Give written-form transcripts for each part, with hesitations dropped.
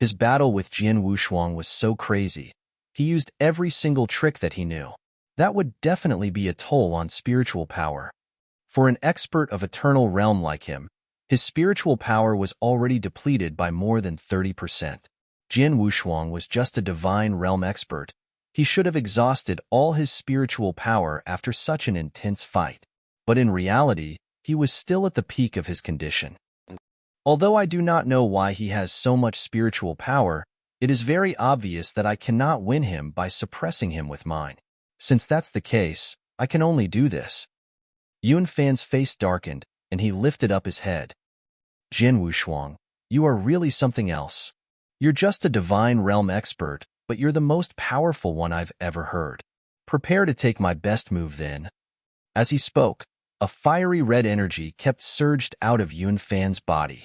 His battle with Jian Wushuang was so crazy. He used every single trick that he knew. That would definitely be a toll on spiritual power. For an expert of eternal realm like him, his spiritual power was already depleted by more than 30%. Jian Wushuang was just a divine realm expert. He should have exhausted all his spiritual power after such an intense fight. But in reality, he was still at the peak of his condition. Although I do not know why he has so much spiritual power, it is very obvious that I cannot win him by suppressing him with mine. Since that's the case, I can only do this. Yun Fan's face darkened, and he lifted up his head. Jian Wushuang, you are really something else. You're just a divine realm expert, but you're the most powerful one I've ever heard. Prepare to take my best move then. As he spoke, a fiery red energy kept surged out of Yun Fan's body.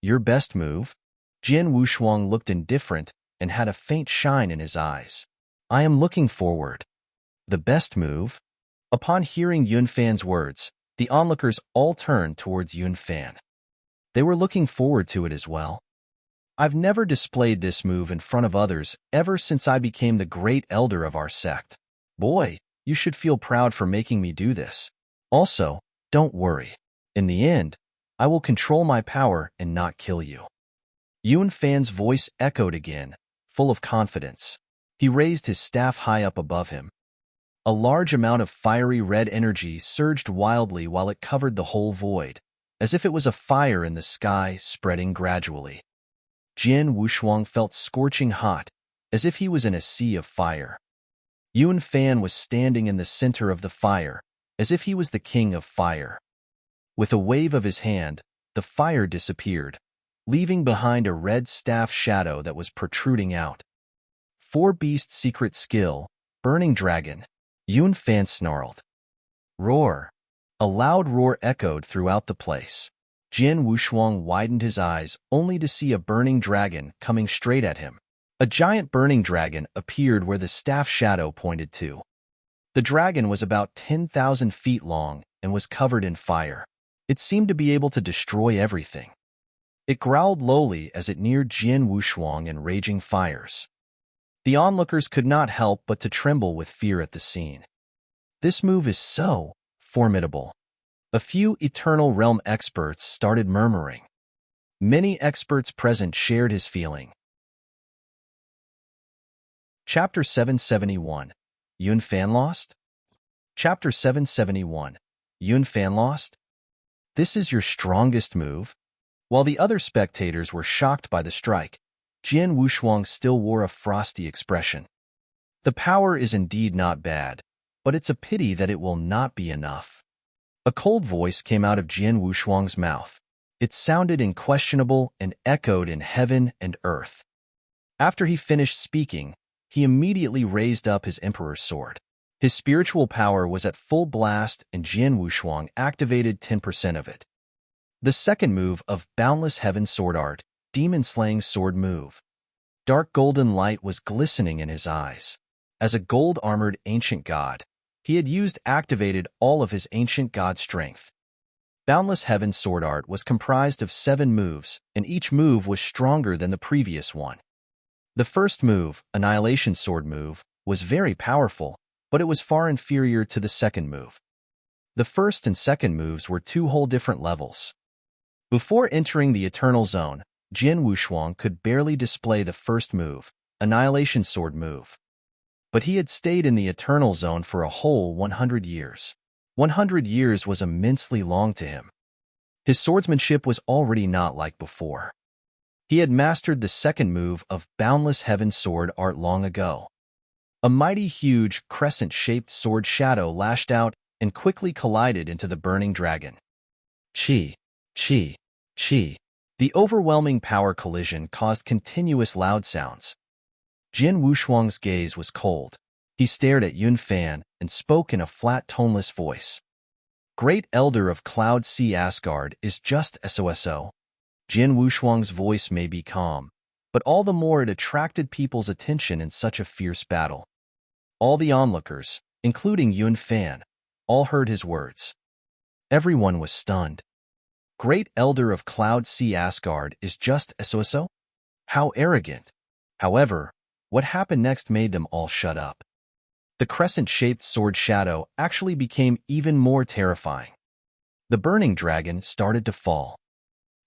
Your best move? Jian Wushuang looked indifferent and had a faint shine in his eyes. I am looking forward. The best move? Upon hearing Yun Fan's words, the onlookers all turned towards Yun Fan. They were looking forward to it as well. I've never displayed this move in front of others ever since I became the great elder of our sect. Boy, you should feel proud for making me do this. Also, don't worry. In the end, I will control my power and not kill you. Yun Fan's voice echoed again, full of confidence. He raised his staff high up above him. A large amount of fiery red energy surged wildly while it covered the whole void, as if it was a fire in the sky spreading gradually. Jian Wushuang felt scorching hot, as if he was in a sea of fire. Yun Fan was standing in the center of the fire, as if he was the king of fire. With a wave of his hand, the fire disappeared, leaving behind a red staff shadow that was protruding out. Four-beast secret skill, Burning Dragon. Yun Fan snarled. Roar. A loud roar echoed throughout the place. Jian Wushuang widened his eyes only to see a burning dragon coming straight at him. A giant burning dragon appeared where the staff shadow pointed to. The dragon was about 10,000 feet long and was covered in fire. It seemed to be able to destroy everything. It growled lowly as it neared Jian Wushuang in raging fires. The onlookers could not help but to tremble with fear at the scene. This move is so formidable. A few Eternal Realm experts started murmuring. Many experts present shared his feeling. Chapter 771. Yun Fan lost? Chapter 771. Yun Fan lost? This is your strongest move? While the other spectators were shocked by the strike, Jian Wushuang still wore a frosty expression. The power is indeed not bad, but it's a pity that it will not be enough. A cold voice came out of Jian Wushuang's mouth. It sounded unquestionable and echoed in heaven and earth. After he finished speaking, he immediately raised up his emperor's sword. His spiritual power was at full blast and Jian Wushuang activated 10% of it. The second move of Boundless Heaven Sword Art, Demon Slaying Sword Move. Dark golden light was glistening in his eyes. As a gold-armored ancient god, he had activated all of his ancient god strength. Boundless Heaven Sword Art was comprised of 7 moves, and each move was stronger than the previous one. The first move, Annihilation Sword Move, was very powerful, but it was far inferior to the second move. The first and second moves were 2 whole different levels. Before entering the Eternal Zone, Jian Wushuang could barely display the first move, Annihilation Sword Move. But he had stayed in the Eternal Zone for a whole 100 years. 100 years was immensely long to him. His swordsmanship was already not like before. He had mastered the second move of Boundless Heaven Sword Art long ago. A mighty huge, crescent-shaped sword shadow lashed out and quickly collided into the burning dragon. Chi, chi, chi. The overwhelming power collision caused continuous loud sounds. Jian Wushuang's gaze was cold. He stared at Yun Fan and spoke in a flat, toneless voice. Great Elder of Cloud Sea Asgard is just SOSO. Jian Wushuang's voice may be calm, but all the more it attracted people's attention in such a fierce battle. All the onlookers, including Yun Fan, all heard his words. Everyone was stunned. Great Elder of Cloud Sea Asgard is just SOSO? How arrogant. However, what happened next made them all shut up. The crescent-shaped sword shadow actually became even more terrifying. The burning dragon started to fall.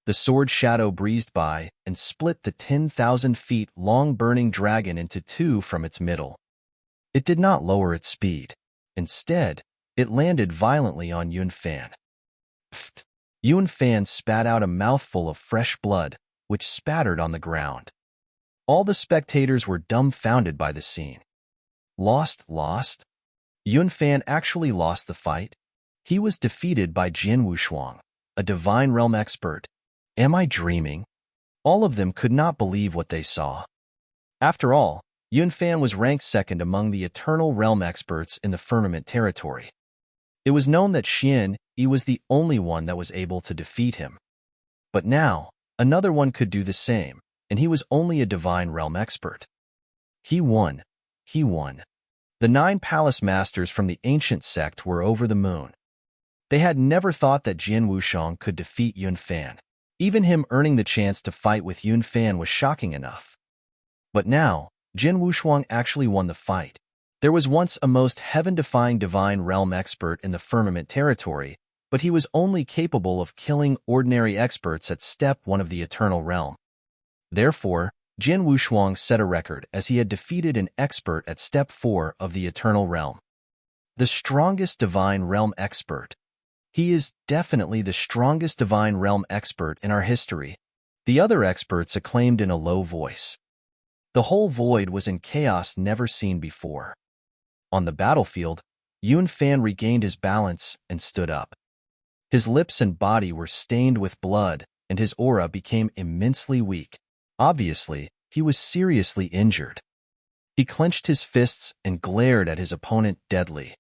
The sword shadow breezed by and split the 10,000 feet long burning dragon into two from its middle. It did not lower its speed. Instead, it landed violently on Yun Fan. Pfft! Yun Fan spat out a mouthful of fresh blood, which spattered on the ground. All the spectators were dumbfounded by the scene. Lost? Yun Fan actually lost the fight? He was defeated by Jian Wushuang, a divine realm expert. Am I dreaming? All of them could not believe what they saw. After all, Yun Fan was ranked second among the eternal realm experts in the firmament territory. It was known that Xian Yi was the only one that was able to defeat him. But now, another one could do the same, and he was only a divine realm expert. He won. The 9 palace masters from the ancient sect were over the moon. They had never thought that Jian Wushuang could defeat Yun Fan. Even him earning the chance to fight with Yun Fan was shocking enough. But now, Jian Wushuang actually won the fight. There was once a most heaven-defying divine realm expert in the firmament territory, but he was only capable of killing ordinary experts at step 1 of the eternal realm. Therefore, Jian Wushuang set a record as he had defeated an expert at step 4 of the eternal realm. The strongest divine realm expert. He is definitely the strongest divine realm expert in our history, the other experts acclaimed in a low voice. The whole void was in chaos never seen before. On the battlefield, Yun Fan regained his balance and stood up. His lips and body were stained with blood, and his aura became immensely weak. Obviously, he was seriously injured. He clenched his fists and glared at his opponent deadly.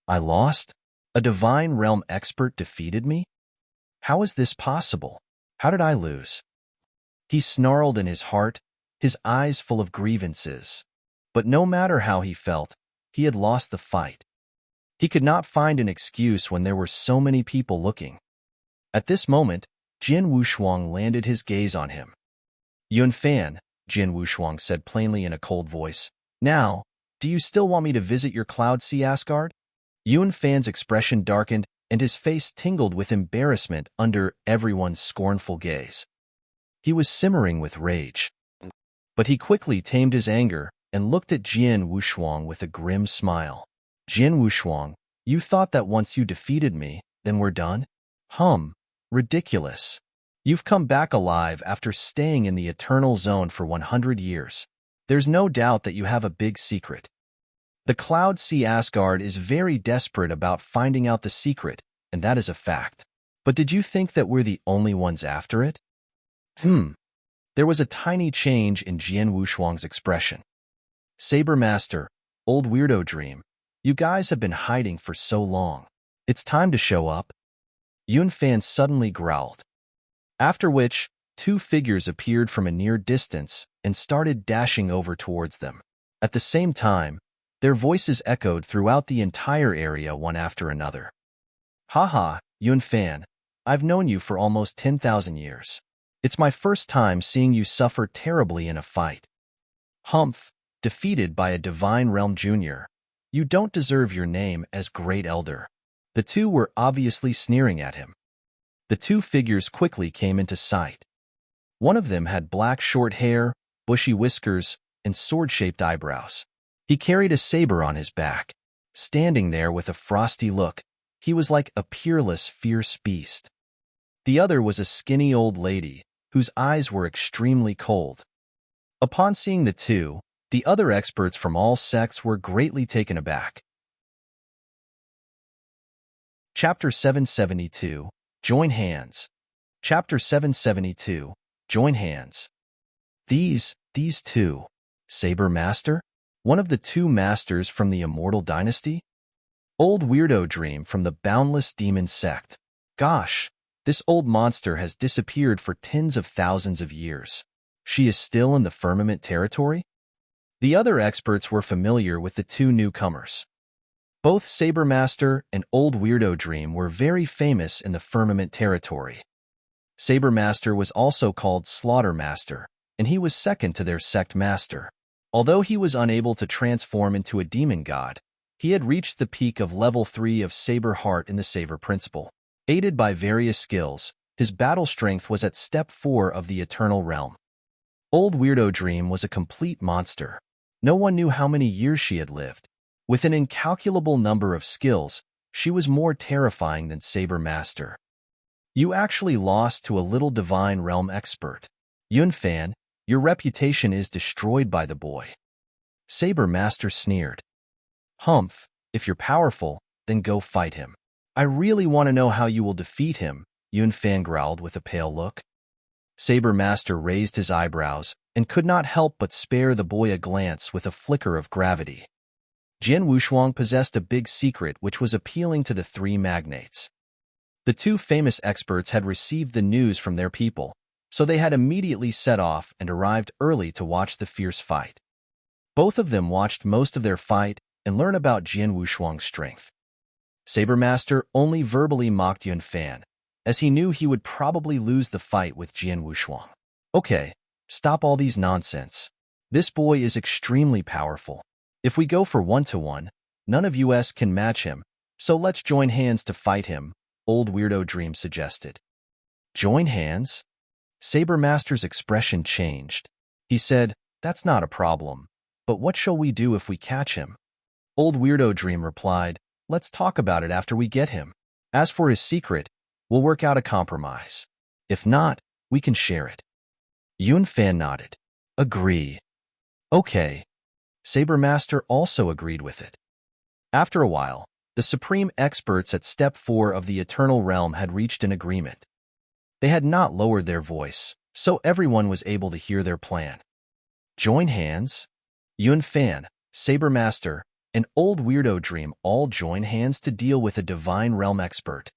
I lost? A divine realm expert defeated me? How is this possible? How did I lose? He snarled in his heart, his eyes full of grievances. But no matter how he felt, he had lost the fight. He could not find an excuse when there were so many people looking. At this moment, Jian Wushuang landed his gaze on him. Yun Fan, Jian Wushuang said plainly in a cold voice, now, do you still want me to visit your Cloud Sea Asgard? Yun Fan's expression darkened and his face tingled with embarrassment under everyone's scornful gaze. He was simmering with rage. But he quickly tamed his anger and looked at Jian Wushuang with a grim smile. Jian Wushuang, you thought that once you defeated me, then we're done? Ridiculous. You've come back alive after staying in the Eternal Zone for 100 years. There's no doubt that you have a big secret. The Cloud Sea Asgard is very desperate about finding out the secret, and that is a fact. But did you think that we're the only ones after it? There was a tiny change in Jian Wushuang's expression. Saber Master, old weirdo dream, you guys have been hiding for so long. It's time to show up. Yun Fan suddenly growled. After which, 2 figures appeared from a near distance and started dashing over towards them. At the same time, their voices echoed throughout the entire area one after another. Haha, Yun Fan, I've known you for almost 10,000 years. It's my first time seeing you suffer terribly in a fight. Defeated by a Divine Realm Junior. You don't deserve your name as Great Elder. The 2 were obviously sneering at him. The 2 figures quickly came into sight. One of them had black short hair, bushy whiskers, and sword-shaped eyebrows. He carried a saber on his back. Standing there with a frosty look, he was like a peerless, fierce beast. The other was a skinny old lady, whose eyes were extremely cold. Upon seeing the 2, the other experts from all sects were greatly taken aback. Chapter 772, Join Hands. Chapter 772, Join Hands. These 2. Saber Master? One of the 2 masters from the Immortal Dynasty? Old Weirdo Dream from the Boundless Demon Sect. Gosh, this old monster has disappeared for tens of thousands of years. She is still in the firmament territory? The other experts were familiar with the 2 newcomers. Both Saber Master and Old Weirdo Dream were very famous in the firmament territory. Saber Master was also called Slaughter Master, and he was second to their sect master. Although he was unable to transform into a demon god, he had reached the peak of level 3 of Saber Heart in the Saber Principle. Aided by various skills, his battle strength was at step 4 of the Eternal Realm. Old Weirdo Dream was a complete monster. No one knew how many years she had lived. With an incalculable number of skills, she was more terrifying than Saber Master. You actually lost to a little Divine Realm expert. Yunfan, your reputation is destroyed by the boy. Saber Master sneered. Humph, if you're powerful, then go fight him. I really want to know how you will defeat him, Yunfan growled with a pale look. Saber Master raised his eyebrows and could not help but spare the boy a glance with a flicker of gravity. Jian Wushuang possessed a big secret which was appealing to the three magnates. The two famous experts had received the news from their people, so they had immediately set off and arrived early to watch the fierce fight. Both of them watched most of their fight and learned about Jian Wushuang's strength. Saber Master only verbally mocked Yunfan, as he knew he would probably lose the fight with Jian Wushuang. Okay, stop all these nonsense. This boy is extremely powerful. If we go for 1-to-1, none of us can match him, so let's join hands to fight him, Old Weirdo Dream suggested. Join hands? Saber Master's expression changed. He said, that's not a problem, but what shall we do if we catch him? Old Weirdo Dream replied, let's talk about it after we get him. As for his secret, we'll work out a compromise. If not, we can share it. Yunfan nodded. Agree. Okay. Saber Master also agreed with it. After a while, the supreme experts at Step 4 of the Eternal Realm had reached an agreement. They had not lowered their voice, so everyone was able to hear their plan. Join hands? Yunfan, Saber Master, and Old Weirdo Dream all join hands to deal with a Divine Realm expert.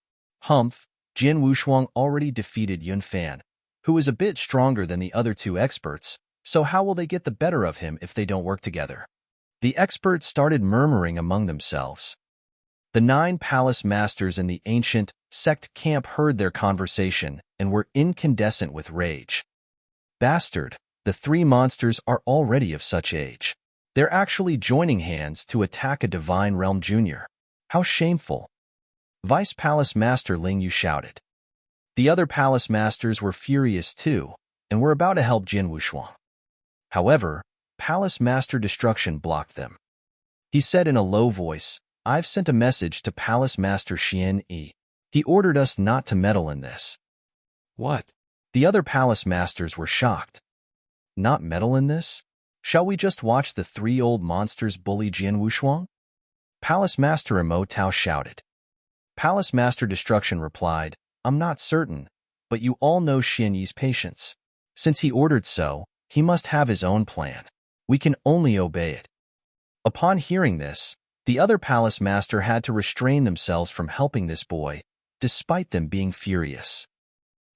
Humph, Jian Wushuang already defeated Yunfan, who is a bit stronger than the other two experts, so how will they get the better of him if they don't work together? The experts started murmuring among themselves. The 9 palace masters in the ancient sect camp heard their conversation and were incandescent with rage. Bastard, the 3 monsters are already of such age. They're actually joining hands to attack a Divine Realm Junior. How shameful. Vice Palace Master Ling Yu shouted. The other palace masters were furious too, and were about to help Jian Wushuang. However, Palace Master Destruction blocked them. He said in a low voice, I've sent a message to Palace Master Xian Yi. He ordered us not to meddle in this. What? The other palace masters were shocked. Not meddle in this? Shall we just watch the 3 old monsters bully Jian Wushuang? Palace Master Imo Tao shouted. Palace Master Destruction replied, I'm not certain, but you all know Xian Yi's patience. Since he ordered so, he must have his own plan. We can only obey it. Upon hearing this, the other palace master had to restrain themselves from helping this boy, despite them being furious.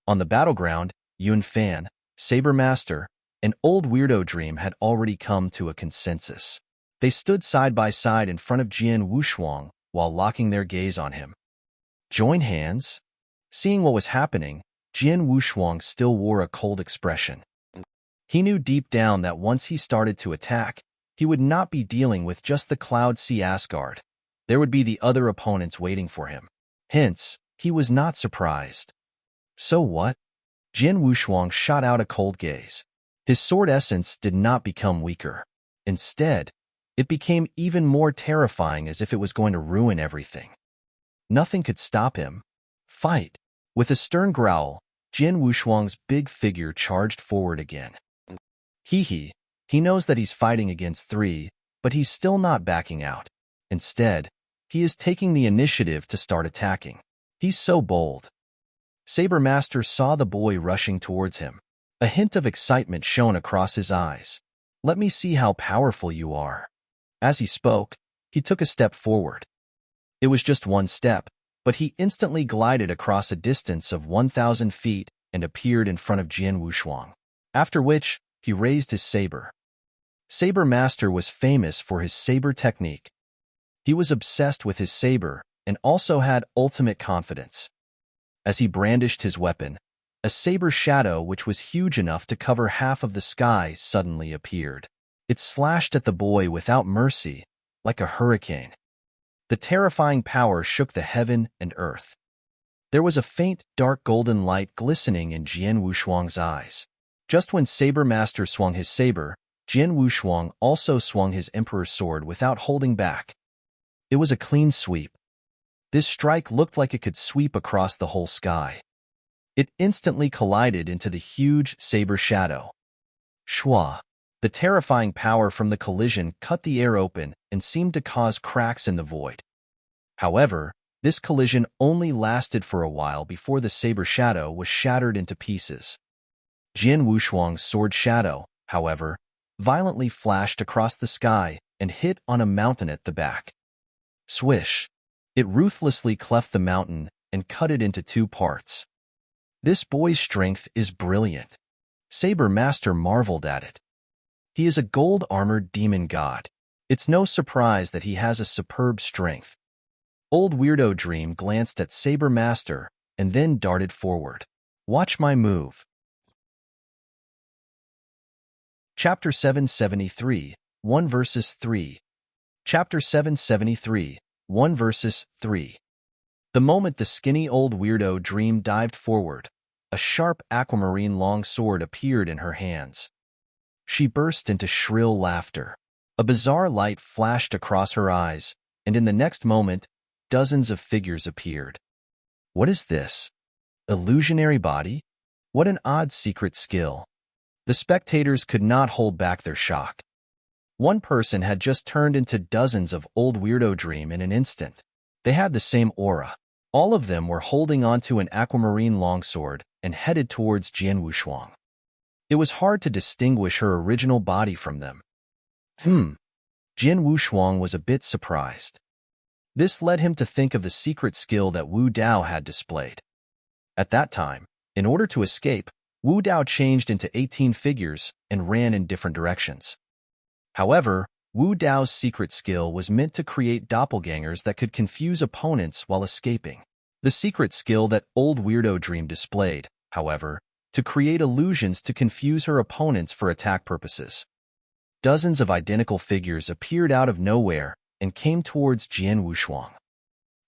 On the battleground, Yunfan, Saber Master, and Old Weirdo Dream had already come to a consensus. They stood side by side in front of Jian Wushuang while locking their gaze on him. Join hands? Seeing what was happening, Jian Wushuang still wore a cold expression. He knew deep down that once he started to attack, he would not be dealing with just the Cloud Sea Asgard. There would be the other opponents waiting for him. Hence, he was not surprised. So what? Jian Wushuang shot out a cold gaze. His sword essence did not become weaker. Instead, it became even more terrifying as if it was going to ruin everything. Nothing could stop him. Fight! With a stern growl, Jian Wushuang's big figure charged forward again. He knows that he's fighting against 3, but he's still not backing out. Instead, he is taking the initiative to start attacking. He's so bold. Saber Master saw the boy rushing towards him. A hint of excitement shone across his eyes. Let me see how powerful you are. As he spoke, he took a step forward. It was just one step, but he instantly glided across a distance of 1,000 feet and appeared in front of Jian Wushuang. After which, he raised his saber. Saber Master was famous for his saber technique. He was obsessed with his saber and also had ultimate confidence. As he brandished his weapon, a saber shadow which was huge enough to cover half of the sky suddenly appeared. It slashed at the boy without mercy, like a hurricane. The terrifying power shook the heaven and earth. There was a faint, dark golden light glistening in Jian Wushuang's eyes. Just when Saber Master swung his saber, Jian Wushuang also swung his Emperor's sword without holding back. It was a clean sweep. This strike looked like it could sweep across the whole sky. It instantly collided into the huge saber shadow. Shua! The terrifying power from the collision cut the air open and seemed to cause cracks in the void. However, this collision only lasted for a while before the saber shadow was shattered into pieces. Jian Wushuang's sword shadow, however, violently flashed across the sky and hit on a mountain at the back. Swish! It ruthlessly cleft the mountain and cut it into two parts. This boy's strength is brilliant. Saber Master marveled at it. He is a gold-armored demon god. It's no surprise that he has a superb strength. Old Weirdo Dream glanced at Saber Master and then darted forward. Watch my move. Chapter 773, 1 verses 3. Chapter 773, 1 verses 3. The moment the skinny old Weirdo Dream dived forward, a sharp aquamarine longsword appeared in her hands. She burst into shrill laughter. A bizarre light flashed across her eyes, and in the next moment, dozens of figures appeared. What is this? Illusionary body? What an odd secret skill. The spectators could not hold back their shock. One person had just turned into dozens of old Weirdo Dream in an instant. They had the same aura. All of them were holding onto an aquamarine longsword and headed towards Jian Wushuang. It was hard to distinguish her original body from them. Jian Wushuang was a bit surprised. This led him to think of the secret skill that Wu Dao had displayed. At that time, in order to escape, Wu Dao changed into 18 figures and ran in different directions. However, Wu Dao's secret skill was meant to create doppelgangers that could confuse opponents while escaping. The secret skill that Old Weirdo Dream displayed, however, to create illusions to confuse her opponents for attack purposes. Dozens of identical figures appeared out of nowhere and came towards Jian Wushuang.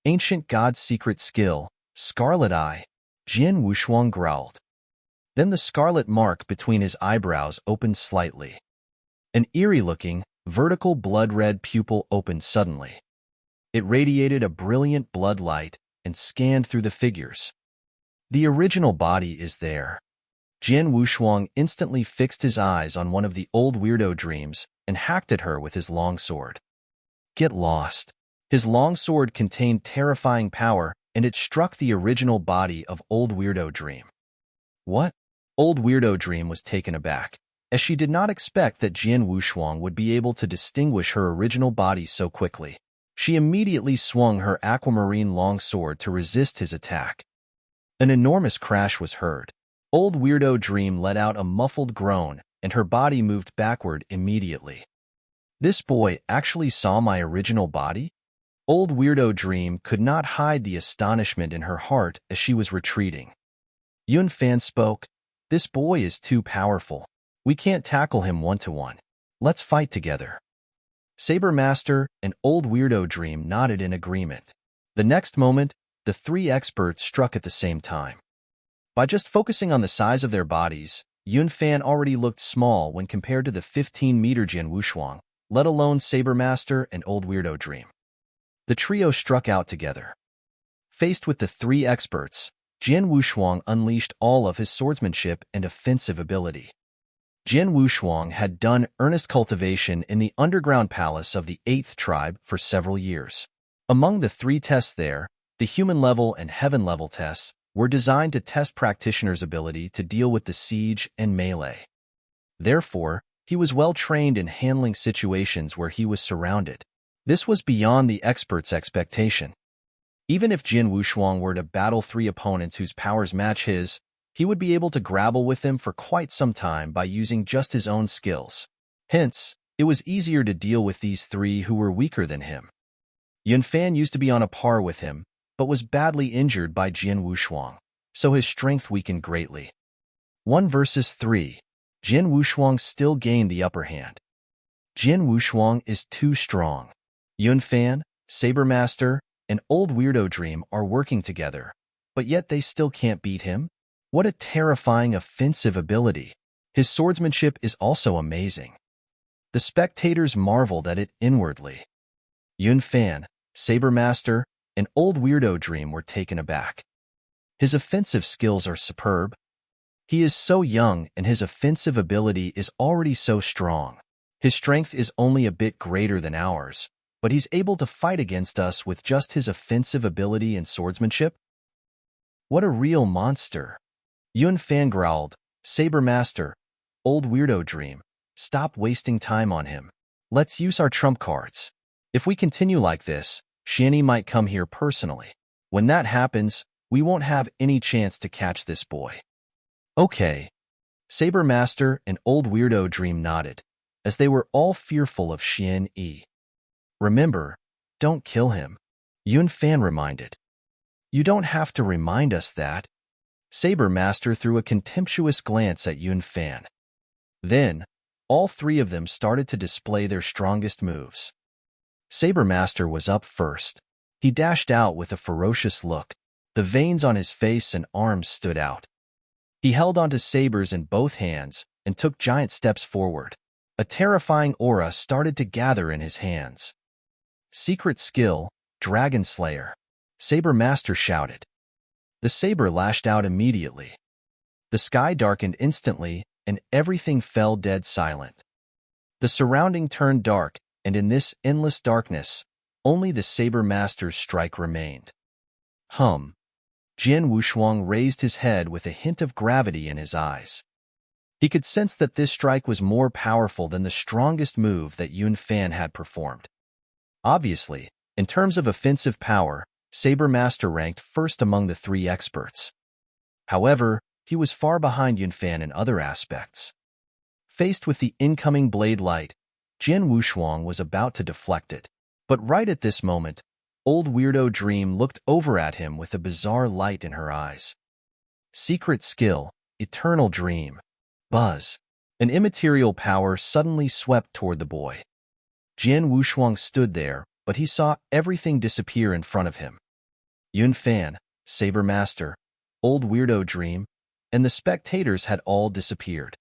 Ancient God's secret skill, Scarlet Eye. Jian Wushuang growled. Then the scarlet mark between his eyebrows opened slightly. An eerie-looking, vertical blood-red pupil opened suddenly. It radiated a brilliant blood light and scanned through the figures. The original body is there. Jian Wushuang instantly fixed his eyes on one of the old Weirdo Dreams and hacked at her with his longsword. Get lost. His longsword contained terrifying power, and it struck the original body of Old Weirdo Dream. What? Old Weirdo Dream was taken aback, as she did not expect that Jian Wushuang would be able to distinguish her original body so quickly. She immediately swung her aquamarine longsword to resist his attack. An enormous crash was heard. Old Weirdo Dream let out a muffled groan, and her body moved backward immediately. This boy actually saw my original body? Old Weirdo Dream could not hide the astonishment in her heart as she was retreating. Yun Fan spoke, "This boy is too powerful. We can't tackle him one-to-one. Let's fight together." Saber Master and Old Weirdo Dream nodded in agreement. The next moment, the three experts struck at the same time. By just focusing on the size of their bodies, Yun Fan already looked small when compared to the 15-meter Jian Wushuang, let alone Saber Master and Old Weirdo Dream. The trio struck out together. Faced with the three experts, Jian Wushuang unleashed all of his swordsmanship and offensive ability. Jian Wushuang had done earnest cultivation in the underground palace of the 8th tribe for several years. Among the three tests there, the human level and heaven level tests were designed to test practitioners' ability to deal with the siege and melee. Therefore, he was well trained in handling situations where he was surrounded. This was beyond the expert's expectation. Even if Jian Wushuang were to battle three opponents whose powers match his, he would be able to grapple with them for quite some time by using just his own skills. Hence, it was easier to deal with these three who were weaker than him. Yun Fan used to be on a par with him, but was badly injured by Jian Wushuang. so his strength weakened greatly. 1 versus 3. Jin Wushuang still gained the upper hand. Jin Wushuang is too strong. Yun Fan, Saber Master, and Old Weirdo Dream are working together, but yet they still can't beat him? What a terrifying offensive ability. His swordsmanship is also amazing. The spectators marveled at it inwardly. Yun Fan, Saber Master, and Old Weirdo Dream were taken aback. His offensive skills are superb. He is so young and his offensive ability is already so strong. His strength is only a bit greater than ours, but he's able to fight against us with just his offensive ability and swordsmanship? What a real monster. Yun Fan growled, Saber Master, Old Weirdo Dream, stop wasting time on him. Let's use our trump cards. If we continue like this, Xianyi might come here personally. When that happens, we won't have any chance to catch this boy. Okay. Saber Master and Old Weirdo Dream nodded, as they were all fearful of Xianyi. Remember, don't kill him, Yun Fan reminded. You don't have to remind us that. Saber Master threw a contemptuous glance at Yun Fan. Then, all three of them started to display their strongest moves. Saber Master was up first. He dashed out with a ferocious look. The veins on his face and arms stood out. He held onto sabers in both hands and took giant steps forward. A terrifying aura started to gather in his hands. Secret skill, Dragon Slayer. Saber Master shouted. The saber lashed out immediately. The sky darkened instantly, and everything fell dead silent. The surrounding turned dark, and in this endless darkness, only the Saber Master's strike remained. Jin Wushuang raised his head with a hint of gravity in his eyes. He could sense that this strike was more powerful than the strongest move that Yun Fan had performed. Obviously, in terms of offensive power, Saber Master ranked first among the three experts. However, he was far behind Yun Fan in other aspects. Faced with the incoming blade light, Jin Wushuang was about to deflect it. But right at this moment, Old Weirdo Dream looked over at him with a bizarre light in her eyes. Secret skill, Eternal Dream. Buzz. An immaterial power suddenly swept toward the boy. Jin Wushuang stood there, but he saw everything disappear in front of him. Yun Fan, Saber Master, Old Weirdo Dream, and the spectators had all disappeared.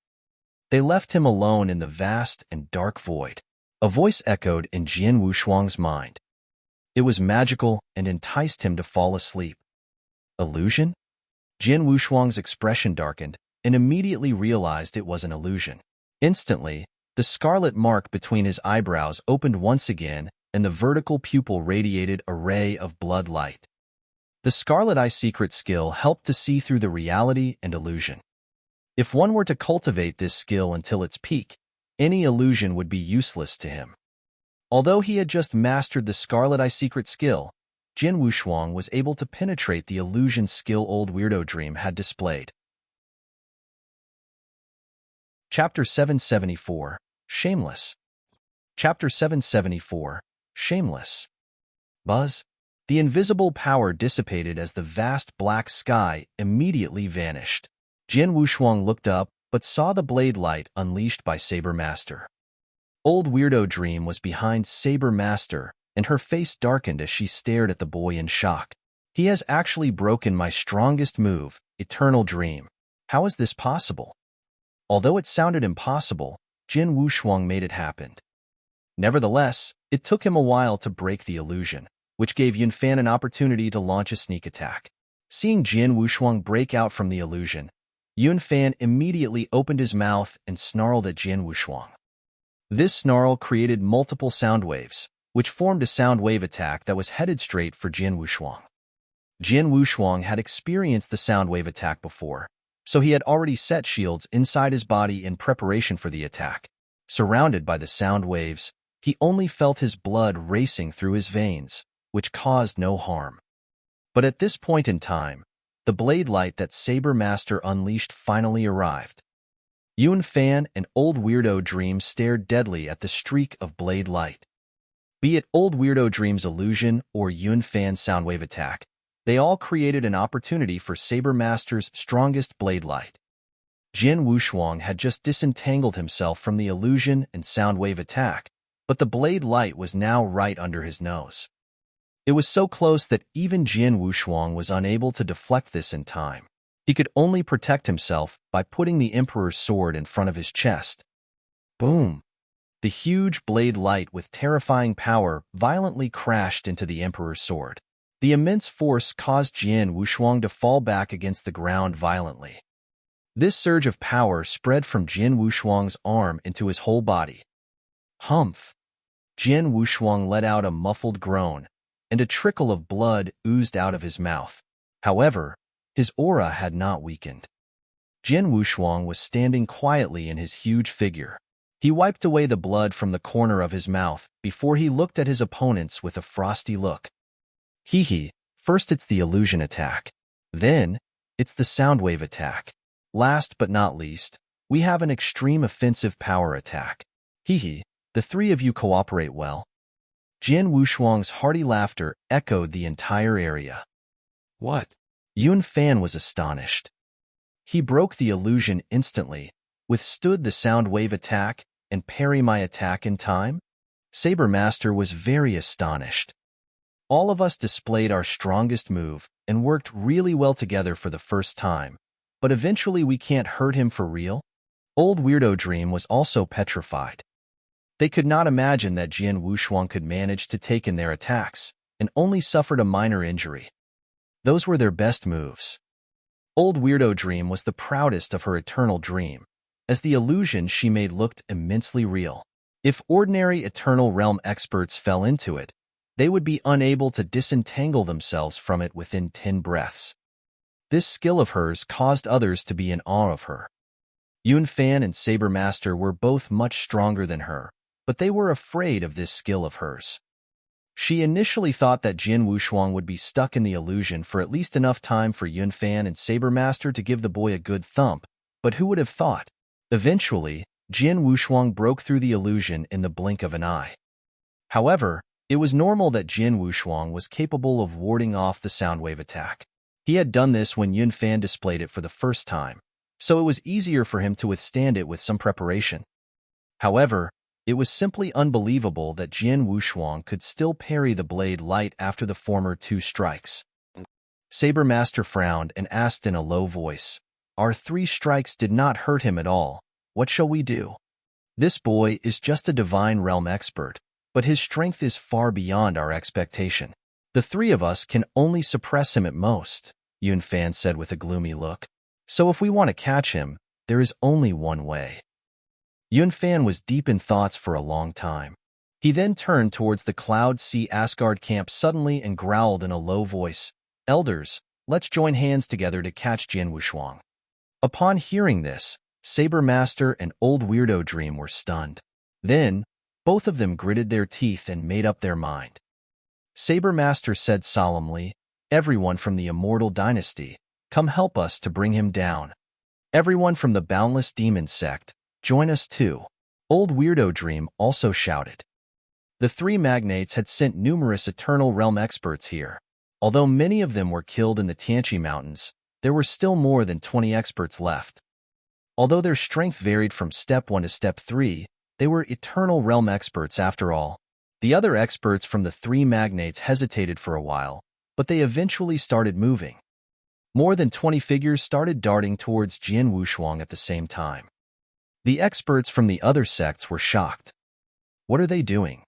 They left him alone in the vast and dark void. A voice echoed in Jin Wushuang's mind. It was magical and enticed him to fall asleep. Illusion? Jin Wushuang's expression darkened and immediately realized it was an illusion. Instantly, the scarlet mark between his eyebrows opened once again and the vertical pupil radiated a ray of blood light. The Scarlet Eye secret skill helped to see through the reality and illusion. If one were to cultivate this skill until its peak, any illusion would be useless to him. Although he had just mastered the Scarlet Eye secret skill, Jin Wushuang was able to penetrate the illusion skill Old Weirdo Dream had displayed. Chapter 774, Shameless. Chapter 774, Shameless. Buzz. The invisible power dissipated as the vast black sky immediately vanished. Jin Wushuang looked up, but saw the blade light unleashed by Saber Master. Old Weirdo Dream was behind Saber Master, and her face darkened as she stared at the boy in shock. He has actually broken my strongest move, Eternal Dream. How is this possible? Although it sounded impossible, Jin Wushuang made it happen. Nevertheless, it took him a while to break the illusion, which gave Yun Fan an opportunity to launch a sneak attack. Seeing Jin Wushuang break out from the illusion, Yun Fan immediately opened his mouth and snarled at Jin Wushuang. This snarl created multiple sound waves, which formed a sound wave attack that was headed straight for Jin Wushuang. Jin Wushuang had experienced the sound wave attack before, so he had already set shields inside his body in preparation for the attack. Surrounded by the sound waves, he only felt his blood racing through his veins, which caused no harm. But at this point in time, the blade light that Saber Master unleashed finally arrived. Yun Fan and Old Weirdo Dream stared deadly at the streak of blade light. Be it Old Weirdo Dream's illusion or Yun Fan's soundwave attack, They all created an opportunity for Saber Master's strongest blade light. Jin Wushuang had just disentangled himself from the illusion and sound wave attack, but the blade light was now right under his nose. It was so close that even Jin Wushuang was unable to deflect this in time. He could only protect himself by putting the Emperor's sword in front of his chest. Boom! The huge blade light with terrifying power violently crashed into the Emperor's sword. The immense force caused Jin Wushuang to fall back against the ground violently. This surge of power spread from Jin Wushuang's arm into his whole body. Humph! Jin Wushuang let out a muffled groan, and a trickle of blood oozed out of his mouth. However, his aura had not weakened. Jin Wushuang was standing quietly in his huge figure. He wiped away the blood from the corner of his mouth before he looked at his opponents with a frosty look. Hee, first it's the illusion attack. Then, it's the sound wave attack. Last but not least, we have an extreme offensive power attack. Hee, the three of you cooperate well. Jin Wushuang's hearty laughter echoed the entire area. What? Yun Fan was astonished. He broke the illusion instantly, withstood the sound wave attack, and parry my attack in time? Saber Master was very astonished. All of us displayed our strongest move and worked really well together for the first time, but eventually we can't hurt him for real? Old Weirdo Dream was also petrified. They could not imagine that Jin Wushuang could manage to take in their attacks, and only suffered a minor injury. Those were their best moves. Old Weirdo Dream was the proudest of her eternal dream, as the illusion she made looked immensely real. If ordinary Eternal Realm experts fell into it, they would be unable to disentangle themselves from it within 10 breaths. This skill of hers caused others to be in awe of her. Yun Fan and Saber Master were both much stronger than her, but they were afraid of this skill of hers. She initially thought that Jin Wushuang would be stuck in the illusion for at least enough time for Yun Fan and Saber Master to give the boy a good thump, but who would have thought? Eventually, Jin Wushuang broke through the illusion in the blink of an eye. However, it was normal that Jin Wushuang was capable of warding off the sound wave attack. He had done this when Yun Fan displayed it for the first time, so it was easier for him to withstand it with some preparation. However, it was simply unbelievable that Jin Wushuang could still parry the blade light after the former 2 strikes. Saber Master frowned and asked in a low voice, "Our 3 strikes did not hurt him at all. What shall we do? This boy is just a divine realm expert, but his strength is far beyond our expectation. The 3 of us can only suppress him at most," Yun Fan said with a gloomy look. "So if we want to catch him, there is only one way." Yun Fan was deep in thoughts for a long time. He then turned towards the Cloud Sea Asgard camp suddenly and growled in a low voice, "Elders, let's join hands together to catch Jin Wushuang." Upon hearing this, Saber Master and Old Weirdo Dream were stunned. Then, both of them gritted their teeth and made up their mind. Saber Master said solemnly, "Everyone from the Immortal Dynasty, come help us to bring him down. Everyone from the Boundless Demon Sect, join us too." Old Weirdo Dream also shouted. The 3 magnates had sent numerous Eternal Realm experts here. Although many of them were killed in the Tianqi Mountains, there were still more than 20 experts left. Although their strength varied from Step 1 to Step 3, they were Eternal Realm experts after all. The other experts from the 3 magnates hesitated for a while, but they eventually started moving. More than 20 figures started darting towards Jin Wushuang at the same time. The experts from the other sects were shocked. What are they doing?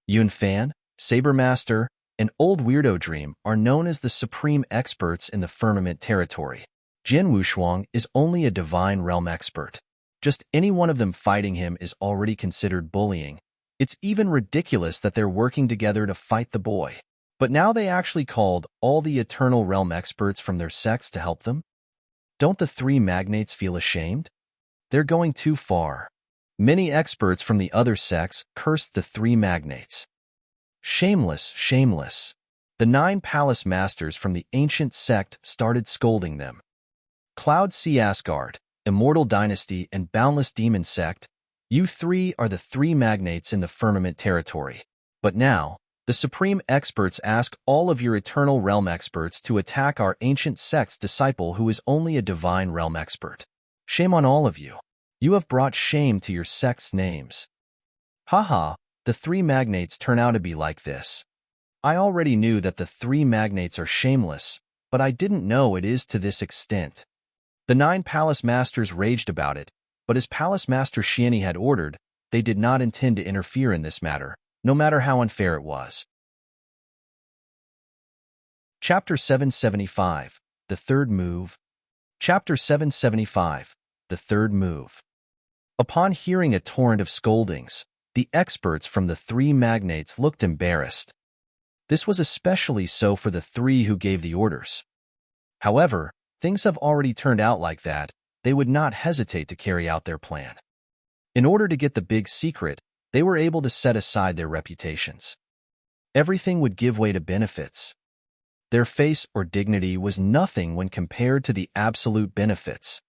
Yun Fan, Saber Master, and Old Weirdo Dream are known as the supreme experts in the Firmament territory. Jin Wushuang is only a divine realm expert. Just any one of them fighting him is already considered bullying. It's even ridiculous that they're working together to fight the boy. But now they actually called all the Eternal Realm experts from their sects to help them? Don't the 3 magnates feel ashamed? They're going too far. Many experts from the other sects cursed the 3 magnates. Shameless, shameless. The 9 palace masters from the ancient sect started scolding them. Cloud Sea Asgard, Immortal Dynasty, and Boundless Demon Sect, you 3 are the 3 magnates in the Firmament territory. But now, The supreme experts ask all of your eternal realm experts to attack our ancient sect's disciple who is only a divine realm expert. Shame on all of you. You have brought shame to your sect's names. Haha, the three magnates turn out to be like this. I already knew that the three magnates are shameless, but I didn't know it is to this extent. The 9 palace masters raged about it, but as Palace Master Shieni had ordered, they did not intend to interfere in this matter, no matter how unfair it was. Chapter 775, The Third Move. Chapter 775, The Third Move. Upon hearing a torrent of scoldings, the experts from the three magnates looked embarrassed. This was especially so for the 3 who gave the orders. However, things have already turned out like that. They would not hesitate to carry out their plan. In order to get the big secret, they were able to set aside their reputations. Everything would give way to benefits. Their face or dignity was nothing when compared to the absolute benefits.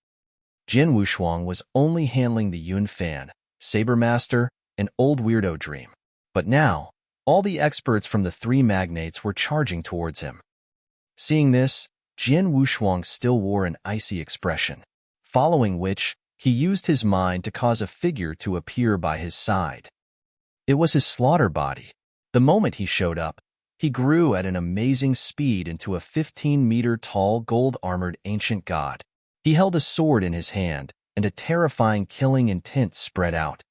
Jin Wushuang was only handling the Yun Fan, Saber Master, and Old Weirdo Dream. But now, all the experts from the 3 magnates were charging towards him. Seeing this, Jin Wushuang still wore an icy expression, following which, he used his mind to cause a figure to appear by his side. It was his slaughter body. The moment he showed up, he grew at an amazing speed into a 15-meter-tall gold-armored ancient god. He held a sword in his hand, and a terrifying killing intent spread out.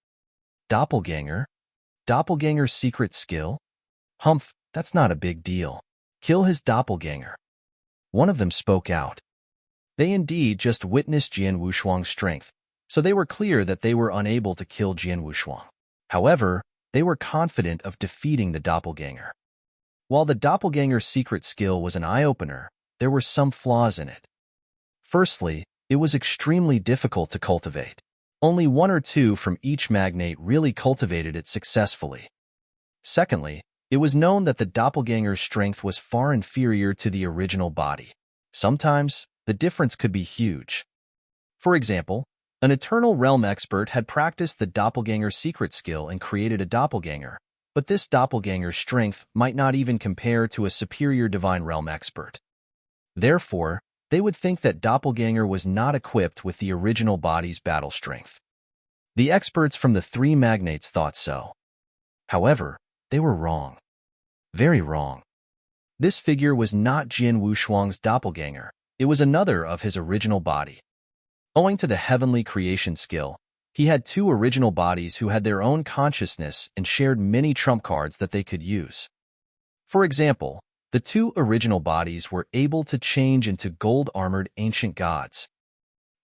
Doppelganger? Doppelganger's secret skill? Humph, that's not a big deal. Kill his doppelganger. One of them spoke out. They indeed just witnessed Jian Wushuang's strength, so they were clear that they were unable to kill Jian Wushuang. However, they were confident of defeating the doppelganger. While the doppelganger's secret skill was an eye-opener, there were some flaws in it. Firstly, it was extremely difficult to cultivate. Only 1 or 2 from each magnate really cultivated it successfully. Secondly, it was known that the doppelganger's strength was far inferior to the original body. Sometimes, the difference could be huge. For example, an Eternal Realm expert had practiced the doppelganger's secret skill and created a doppelganger, but this doppelganger's strength might not even compare to a superior Divine Realm expert. Therefore, they would think that doppelganger was not equipped with the original body's battle strength. The experts from the 3 magnates thought so. However, they were wrong. Very wrong. This figure was not Jian Wushuang's doppelganger. It was another of his original body. Owing to the heavenly creation skill, he had 2 original bodies who had their own consciousness and shared many trump cards that they could use. For example, the 2 original bodies were able to change into gold-armored ancient gods.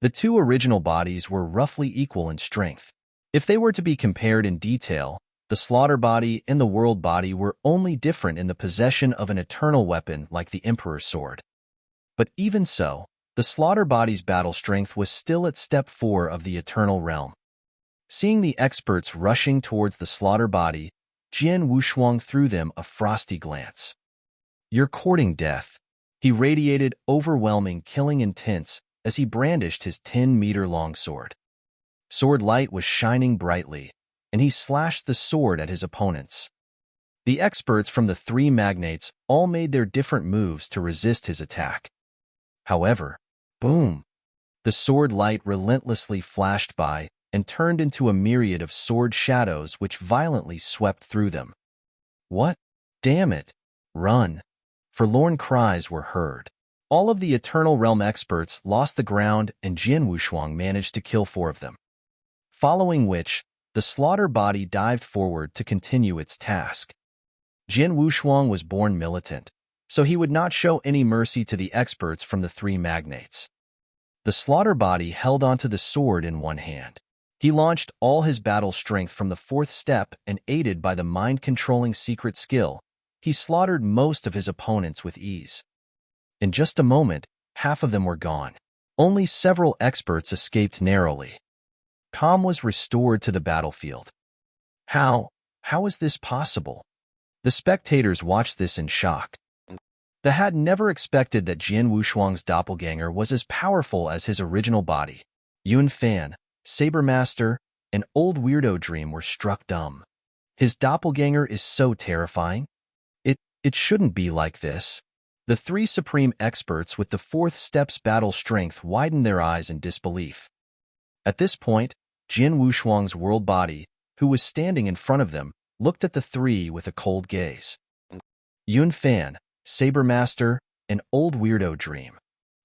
The 2 original bodies were roughly equal in strength. If they were to be compared in detail, the slaughter body and the world body were only different in the possession of an eternal weapon like the Emperor's sword. But even so, the slaughter body's battle strength was still at step 4 of the eternal realm. Seeing the experts rushing towards the slaughter body, Jian Wushuang threw them a frosty glance. "You're courting death." He radiated overwhelming killing intents as he brandished his 10-meter-long sword. Sword light was shining brightly, and he slashed the sword at his opponents. The experts from the 3 magnates all made their different moves to resist his attack. However, boom! The sword light relentlessly flashed by and turned into a myriad of sword shadows which violently swept through them. "What? Damn it! Run!" Forlorn cries were heard. All of the Eternal Realm experts lost the ground and Jian Wushuang managed to kill 4 of them. Following which, the slaughter body dived forward to continue its task. Jian Wushuang was born militant, so he would not show any mercy to the experts from the 3 magnates. The slaughter body held onto the sword in one hand. He launched all his battle strength from the 4th step and aided by the mind-controlling secret skill, he slaughtered most of his opponents with ease. In just a moment, half of them were gone. Only several experts escaped narrowly. Calm was restored to the battlefield. How is this possible? The spectators watched this in shock. They had never expected that Jian Wushuang's doppelganger was as powerful as his original body. Yun Fan, Saber Master, and Old Weirdo Dream were struck dumb. His doppelganger is so terrifying. It shouldn't be like this. The three supreme experts with the fourth step's battle strength widened their eyes in disbelief. At this point, Jin Wushuang's world body, who was standing in front of them, looked at the three with a cold gaze. Yun Fan, Saber Master, an old weirdo dream.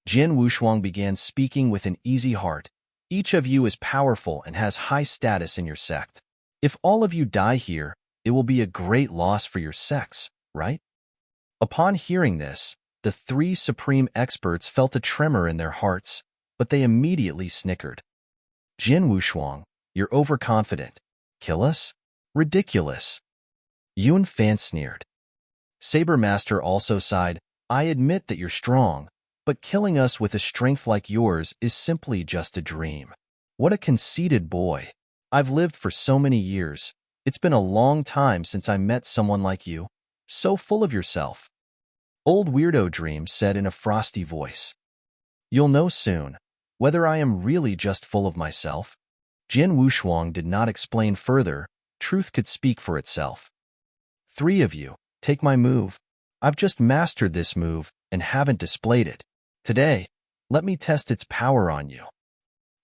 Jin Wushuang began speaking with an easy heart. Each of you is powerful and has high status in your sect. If all of you die here, it will be a great loss for your sects, right? Upon hearing this, the three supreme experts felt a tremor in their hearts, but they immediately snickered. Jin Wushuang, you're overconfident. Kill us? Ridiculous. Yun Fan sneered. Saber Master also sighed. I admit that you're strong, but killing us with a strength like yours is simply just a dream. What a conceited boy. I've lived for so many years. It's been a long time since I met someone like you. So full of yourself. Old Weirdo Dream said in a frosty voice. You'll know soon, whether I am really just full of myself. Jin Wushuang did not explain further. Truth could speak for itself. Three of you, take my move. I've just mastered this move and haven't displayed it. Today, let me test its power on you.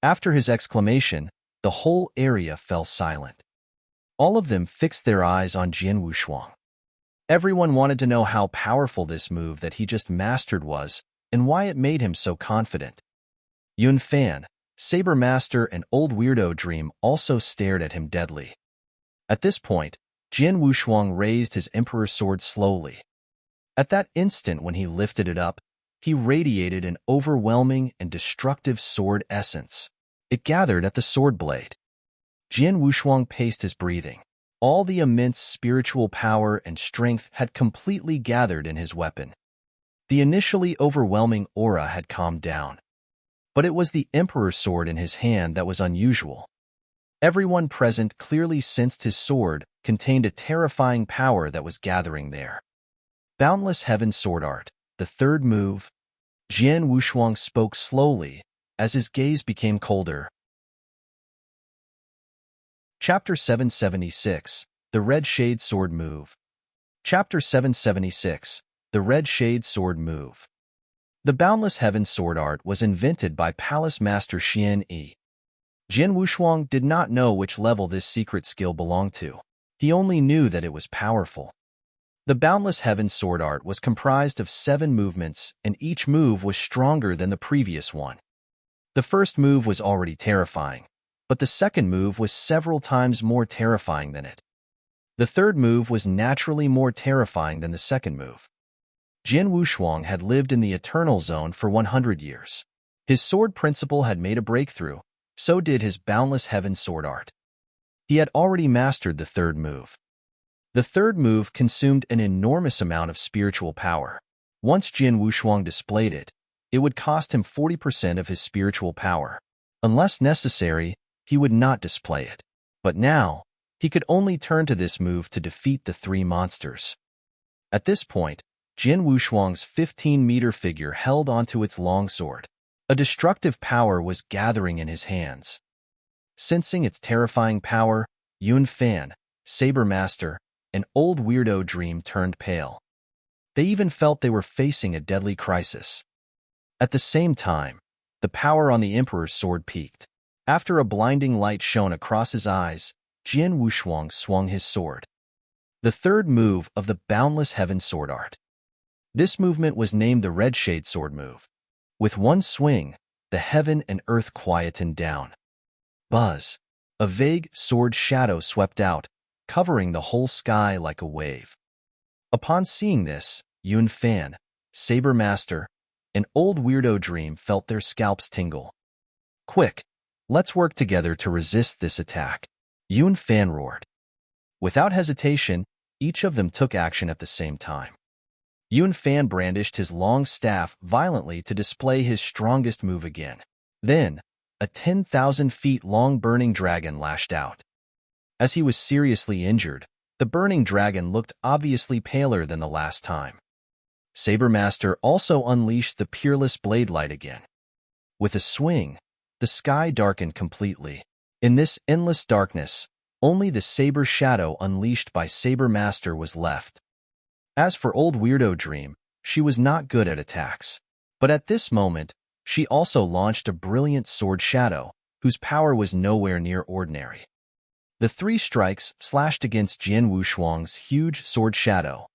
After his exclamation, the whole area fell silent. All of them fixed their eyes on Jin Wushuang. Everyone wanted to know how powerful this move that he just mastered was and why it made him so confident. Yun Fan, Saber Master, and Old Weirdo Dream also stared at him deadly. At this point, Jin Wushuang raised his Emperor's sword slowly. At that instant when he lifted it up, he radiated an overwhelming and destructive sword essence. It gathered at the sword blade. Jin Wushuang paced his breathing. All the immense spiritual power and strength had completely gathered in his weapon. The initially overwhelming aura had calmed down. But it was the Emperor's sword in his hand that was unusual. Everyone present clearly sensed his sword contained a terrifying power that was gathering there. Boundless Heaven Sword Art, the third move. Jin Wushuang spoke slowly as his gaze became colder. Chapter 776, The Red Shade Sword Move. Chapter 776, The Red Shade Sword Move. The Boundless Heaven Sword Art was invented by Palace Master Xian Yi. Jin Wushuang did not know which level this secret skill belonged to. He only knew that it was powerful. The Boundless Heaven Sword Art was comprised of 7 movements, and each move was stronger than the previous one. The first move was already terrifying, but the second move was several times more terrifying than it. The third move was naturally more terrifying than the second move. Jin Wushuang had lived in the Eternal Zone for 100 years. His sword principle had made a breakthrough, so did his Boundless Heaven Sword Art. He had already mastered the third move. The third move consumed an enormous amount of spiritual power. Once Jin Wushuang displayed it, it would cost him 40% of his spiritual power. Unless necessary, he would not display it. But now, he could only turn to this move to defeat the 3 monsters. At this point, Jin Wushuang's 15-meter figure held onto its longsword. A destructive power was gathering in his hands. Sensing its terrifying power, Yun Fan, Saber Master, and Old Weirdo Dream turned pale. They even felt they were facing a deadly crisis. At the same time, the power on the Emperor's sword peaked. After a blinding light shone across his eyes, Jin Wushuang swung his sword. The third move of the Boundless Heaven Sword Art. This movement was named the Red Shade Sword Move. With one swing, the heaven and earth quietened down. Buzz! A vague sword shadow swept out, covering the whole sky like a wave. Upon seeing this, Yun Fan, Saber Master, and Old Weirdo Dream felt their scalps tingle. Quick! Let's work together to resist this attack. Yun Fan roared. Without hesitation, each of them took action at the same time. Yun Fan brandished his long staff violently to display his strongest move again. Then, a 10,000 feet long burning dragon lashed out. As he was seriously injured, the burning dragon looked obviously paler than the last time. Saber Master also unleashed the peerless blade light again. With a swing, the sky darkened completely. In this endless darkness, only the saber shadow unleashed by Saber Master was left. As for old weirdo Dream, she was not good at attacks. But at this moment, she also launched a brilliant sword shadow, whose power was nowhere near ordinary. The 3 strikes slashed against Jian Wushuang's huge sword shadow.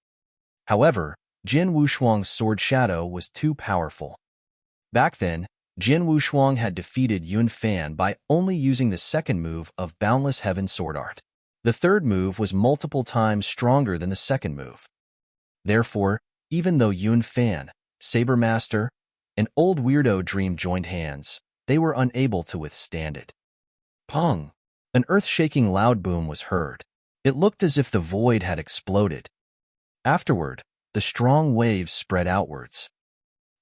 However, Jian Wushuang's sword shadow was too powerful. Back then, Jian Wushuang had defeated Yun Fan by only using the second move of Boundless Heaven Sword Art. The third move was multiple times stronger than the second move. Therefore, even though Yun Fan, Saber Master, and old weirdo Dream joined hands, they were unable to withstand it. Pong! An earth-shaking loud boom was heard. It looked as if the void had exploded. Afterward, the strong waves spread outwards.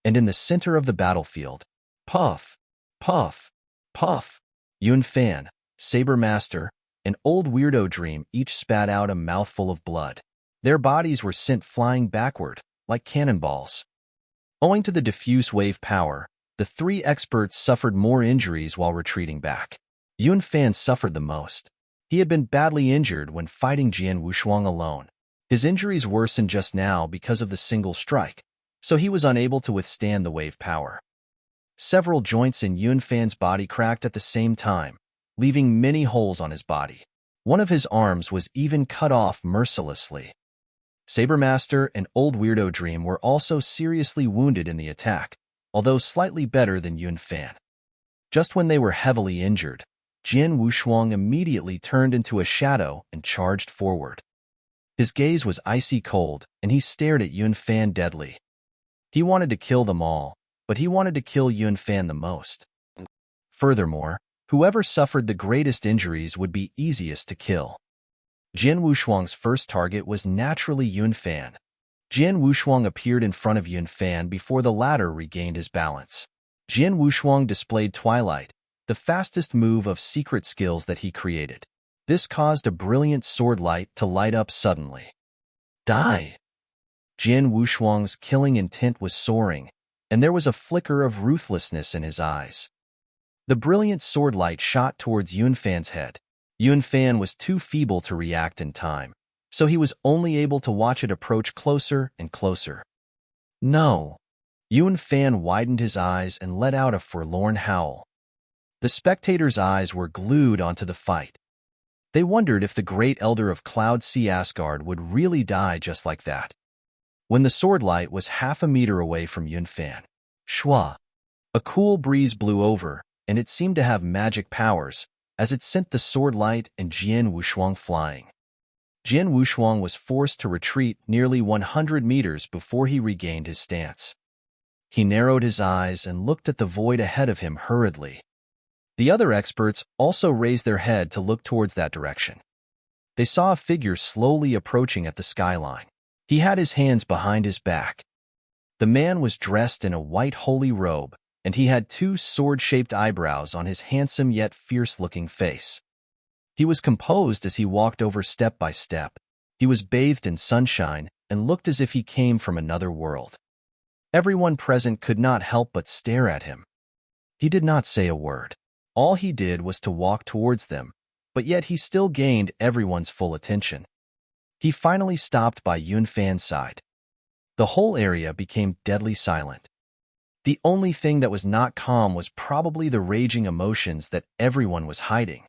And in the center of the battlefield, puff, puff, puff, Yun Fan, Saber Master, and old weirdo Dream each spat out a mouthful of blood. Their bodies were sent flying backward, like cannonballs. Owing to the diffuse wave power, the 3 experts suffered more injuries while retreating back. Yun Fan suffered the most. He had been badly injured when fighting Jian Wushuang alone. His injuries worsened just now because of the single strike, so he was unable to withstand the wave power. Several joints in Yun Fan's body cracked at the same time, leaving many holes on his body. One of his arms was even cut off mercilessly. Saber Master and old weirdo Dream were also seriously wounded in the attack, although slightly better than Yun Fan. Just when they were heavily injured, Jian Wushuang immediately turned into a shadow and charged forward. His gaze was icy cold, and he stared at Yun Fan deadly. He wanted to kill them all, but he wanted to kill Yun Fan the most. Furthermore, whoever suffered the greatest injuries would be easiest to kill. Jian Wushuang's first target was naturally Yun Fan. Jian Wushuang appeared in front of Yun Fan before the latter regained his balance. Jian Wushuang displayed Twilight, the fastest move of secret skills that he created. This caused a brilliant sword light to light up suddenly. Die! Jian Wushuang's killing intent was soaring, and there was a flicker of ruthlessness in his eyes. The brilliant sword light shot towards Yun Fan's head. Yun Fan was too feeble to react in time, so he was only able to watch it approach closer and closer. No! Yun Fan widened his eyes and let out a forlorn howl. The spectators' eyes were glued onto the fight. They wondered if the great elder of Cloud Sea Asgard would really die just like that. When the sword light was half a meter away from Yun Fan, shwa! A cool breeze blew over, and it seemed to have magic powers, as it sent the sword light and Jian Wushuang flying. Jian Wushuang was forced to retreat nearly 100 meters before he regained his stance. He narrowed his eyes and looked at the void ahead of him hurriedly. The other experts also raised their head to look towards that direction. They saw a figure slowly approaching at the skyline. He had his hands behind his back. The man was dressed in a white holy robe, and he had 2 sword-shaped eyebrows on his handsome yet fierce-looking face. He was composed as he walked over step by step. He was bathed in sunshine and looked as if he came from another world. Everyone present could not help but stare at him. He did not say a word. All he did was to walk towards them, but yet he still gained everyone's full attention. He finally stopped by Yun Fan's side. The whole area became deadly silent. The only thing that was not calm was probably the raging emotions that everyone was hiding.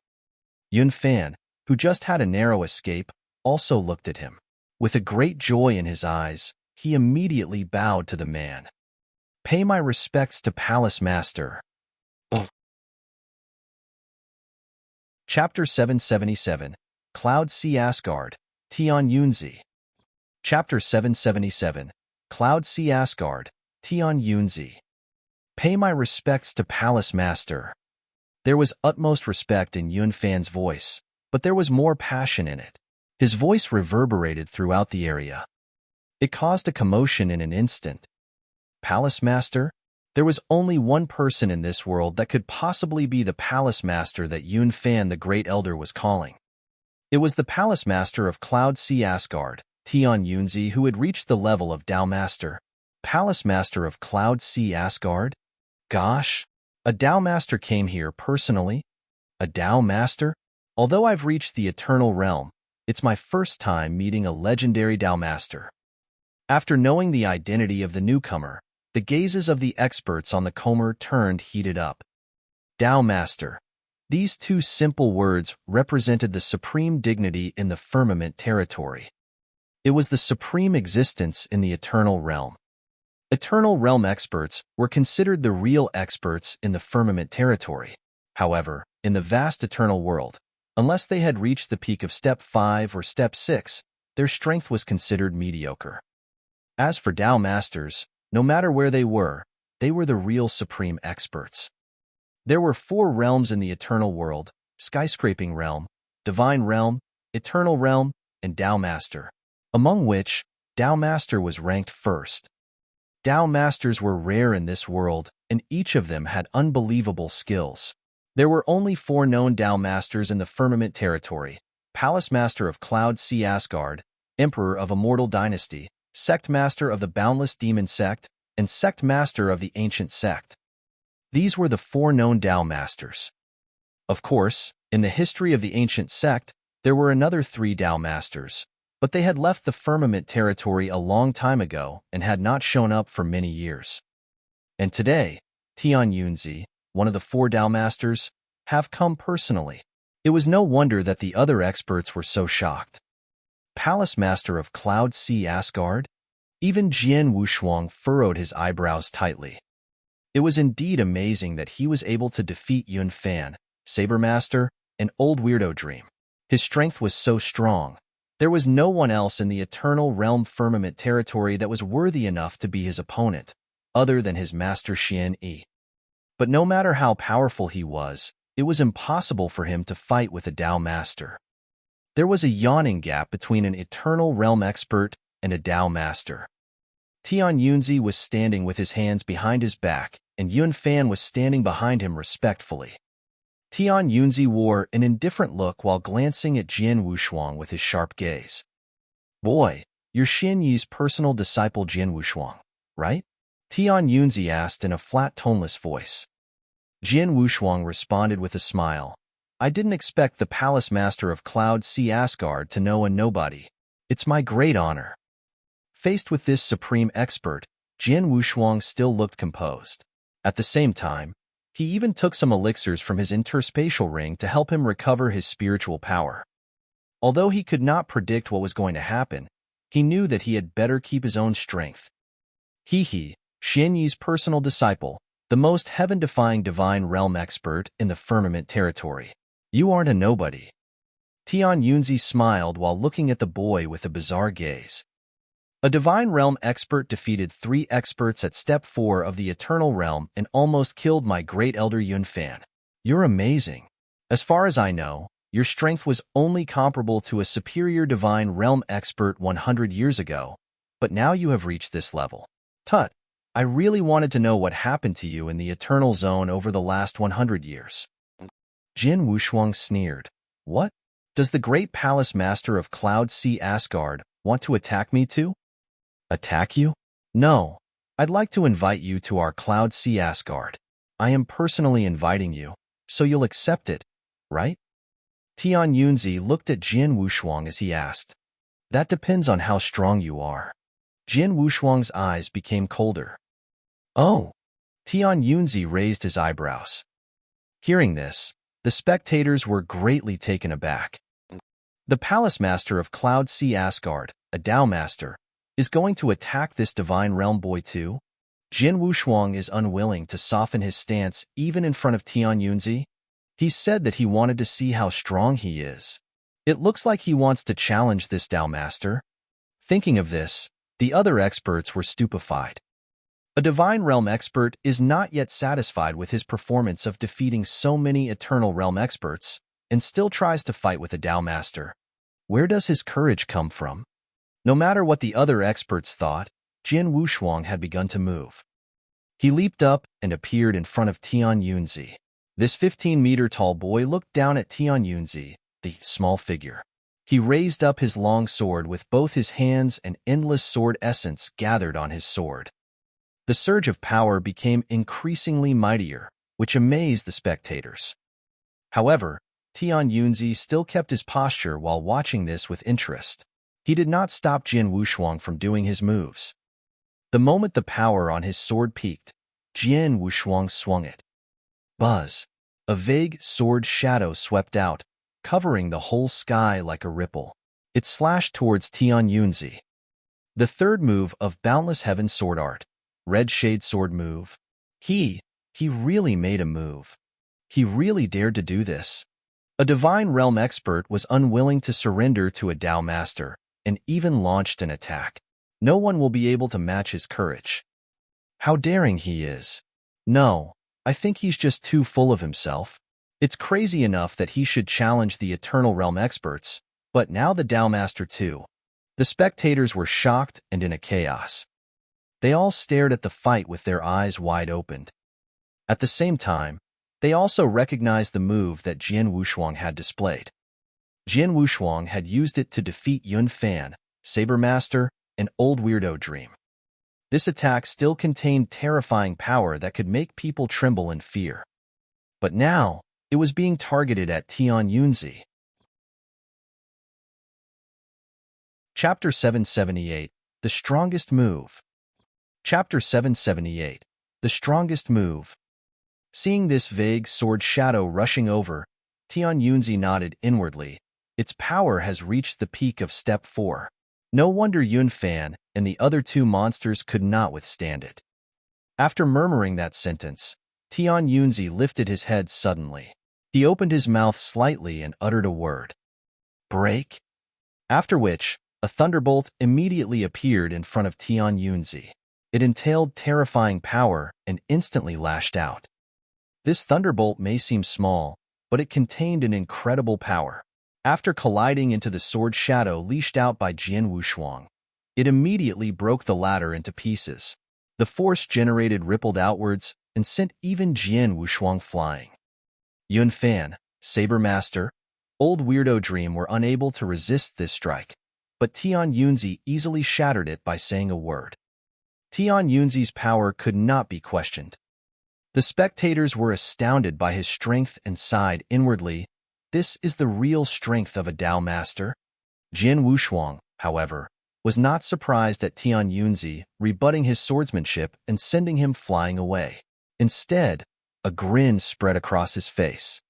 Yun Fan, who just had a narrow escape, also looked at him. With a great joy in his eyes, he immediately bowed to the man. "Pay my respects to Palace Master." Chapter 777, Cloud Sea Asgard, Tian Yunzi. Chapter 777, Cloud Sea Asgard, Tian Yunzi. Pay my respects to Palace Master. There was utmost respect in Yun Fan's voice, but there was more passion in it. His voice reverberated throughout the area. It caused a commotion in an instant. Palace Master? There was only one person in this world that could possibly be the Palace Master that Yun Fan the Great Elder was calling. It was the Palace Master of Cloud Sea Asgard, Tian Yunzi, who had reached the level of Tao Master. Palace Master of Cloud Sea Asgard? Gosh, a Tao Master came here personally? A Tao Master? Although I've reached the Eternal Realm, it's my first time meeting a legendary Tao Master. After knowing the identity of the newcomer, the gazes of the experts on the comer turned heated up. Tao Master. These two simple words represented the supreme dignity in the firmament territory. It was the supreme existence in the eternal realm. Eternal realm experts were considered the real experts in the firmament territory. However, in the vast eternal world, unless they had reached the peak of Step 5 or Step 6, their strength was considered mediocre. As for Tao Masters, no matter where they were the real supreme experts. There were 4 realms in the eternal world: skyscraping realm, divine realm, eternal realm, and Tao Master, among which Tao Master was ranked first. Tao Masters were rare in this world, and each of them had unbelievable skills. There were only 4 known Tao Masters in the firmament territory: Palace Master of Cloud Sea Asgard, Emperor of Immortal Dynasty, Sect Master of the Boundless Demon Sect, and Sect Master of the Ancient Sect. These were the 4 known Tao Masters. Of course, in the history of the Ancient Sect, there were another 3 Tao Masters, but they had left the firmament territory a long time ago and had not shown up for many years. And today, Tian Yunzi, one of the 4 Tao Masters, have come personally. It was no wonder that the other experts were so shocked. Palace Master of Cloud Sea Asgard? Even Jian Wushuang furrowed his eyebrows tightly. It was indeed amazing that he was able to defeat Yun Fan, Saber Master, and Old Weirdo Dream. His strength was so strong. There was no one else in the Eternal Realm firmament territory that was worthy enough to be his opponent, other than his master Xian Yi. But no matter how powerful he was, it was impossible for him to fight with a Tao Master. There was a yawning gap between an Eternal Realm expert and a Tao Master. Tian Yunzi was standing with his hands behind his back, and Yun Fan was standing behind him respectfully. Tian Yunzi wore an indifferent look while glancing at Jian Wushuang with his sharp gaze. "Boy, you're Xian Yi's personal disciple Jian Wushuang, right?" Tian Yunzi asked in a flat, toneless voice. Jian Wushuang responded with a smile. "I didn't expect the Palace Master of Cloud Sea Asgard to know a nobody. It's my great honor." Faced with this supreme expert, Jian Wushuang still looked composed. At the same time, he even took some elixirs from his interspatial ring to help him recover his spiritual power. Although he could not predict what was going to happen, he knew that he had better keep his own strength. He, Xian Yi's personal disciple, the most heaven-defying divine realm expert in the firmament territory. You aren't a nobody. Tian Yunzi smiled while looking at the boy with a bizarre gaze. A divine realm expert defeated 3 experts at Step 4 of the Eternal Realm and almost killed my great elder Yun Fan. You're amazing. As far as I know, your strength was only comparable to a superior divine realm expert 100 years ago, but now you have reached this level. Tut, I really wanted to know what happened to you in the Eternal Zone over the last 100 years. Jian Wushuang sneered. What? Does the great Palace Master of Cloud Sea Asgard want to attack me too? Attack you? No. I'd like to invite you to our Cloud Sea Asgard. I am personally inviting you, so you'll accept it, right? Tian Yunzi looked at Jian Wushuang as he asked. That depends on how strong you are. Jian Wushuang's eyes became colder. Oh. Tian Yunzi raised his eyebrows. Hearing this, the spectators were greatly taken aback. The Palace Master of Cloud Sea Asgard, a Tao Master, is going to attack this divine realm boy too? Jian Wushuang is unwilling to soften his stance even in front of Tian Yunzi. He said that he wanted to see how strong he is. It looks like he wants to challenge this Tao Master. Thinking of this, the other experts were stupefied. A divine realm expert is not yet satisfied with his performance of defeating so many eternal realm experts and still tries to fight with a Tao Master. Where does his courage come from? No matter what the other experts thought, Jian Wushuang had begun to move. He leaped up and appeared in front of Tian Yunzi. This 15-meter-tall boy looked down at Tian Yunzi, the small figure. He raised up his long sword with both his hands and endless sword essence gathered on his sword. The surge of power became increasingly mightier, which amazed the spectators. However, Tian Yunzi still kept his posture while watching this with interest. He did not stop Jian Wushuang from doing his moves. The moment the power on his sword peaked, Jian Wushuang swung it. Buzz! A vague sword shadow swept out, covering the whole sky like a ripple. It slashed towards Tian Yunzi. The third move of Boundless Heaven Sword Art, Red Shade Sword Move. He really made a move. He really dared to do this. A Divine Realm expert was unwilling to surrender to a Dao Master, and even launched an attack. No one will be able to match his courage. How daring he is. No, I think he's just too full of himself. It's crazy enough that he should challenge the Eternal Realm experts, but now the Dao Master too. The spectators were shocked and in a chaos. They all stared at the fight with their eyes wide opened. At the same time, they also recognized the move that Jian Wushuang had displayed. Jian Wushuang had used it to defeat Yun Fan, Saber Master, and Old Weirdo Dream. This attack still contained terrifying power that could make people tremble in fear. But now, it was being targeted at Tian Yunzi. Chapter 778, The Strongest Move. Chapter 778, The Strongest Move. Seeing this vague sword shadow rushing over, Tian Yunzi nodded inwardly. Its power has reached the peak of Step 4. No wonder Yun Fan and the other two monsters could not withstand it. After murmuring that sentence, Tian Yunzi lifted his head suddenly. He opened his mouth slightly and uttered a word. Break? After which, a thunderbolt immediately appeared in front of Tian Yunzi. It entailed terrifying power and instantly lashed out. This thunderbolt may seem small, but it contained an incredible power. After colliding into the sword shadow leashed out by Jian Wushuang, it immediately broke the latter into pieces. The force generated rippled outwards and sent even Jian Wushuang flying. Yun Fan, Saber Master, Old Weirdo Dream were unable to resist this strike, but Tian Yunzi easily shattered it by saying a word. Tian Yunzi's power could not be questioned. The spectators were astounded by his strength and sighed inwardly, "This is the real strength of a Dao Master." Jian Wushuang, however, was not surprised at Tian Yunzi rebutting his swordsmanship and sending him flying away. Instead, a grin spread across his face.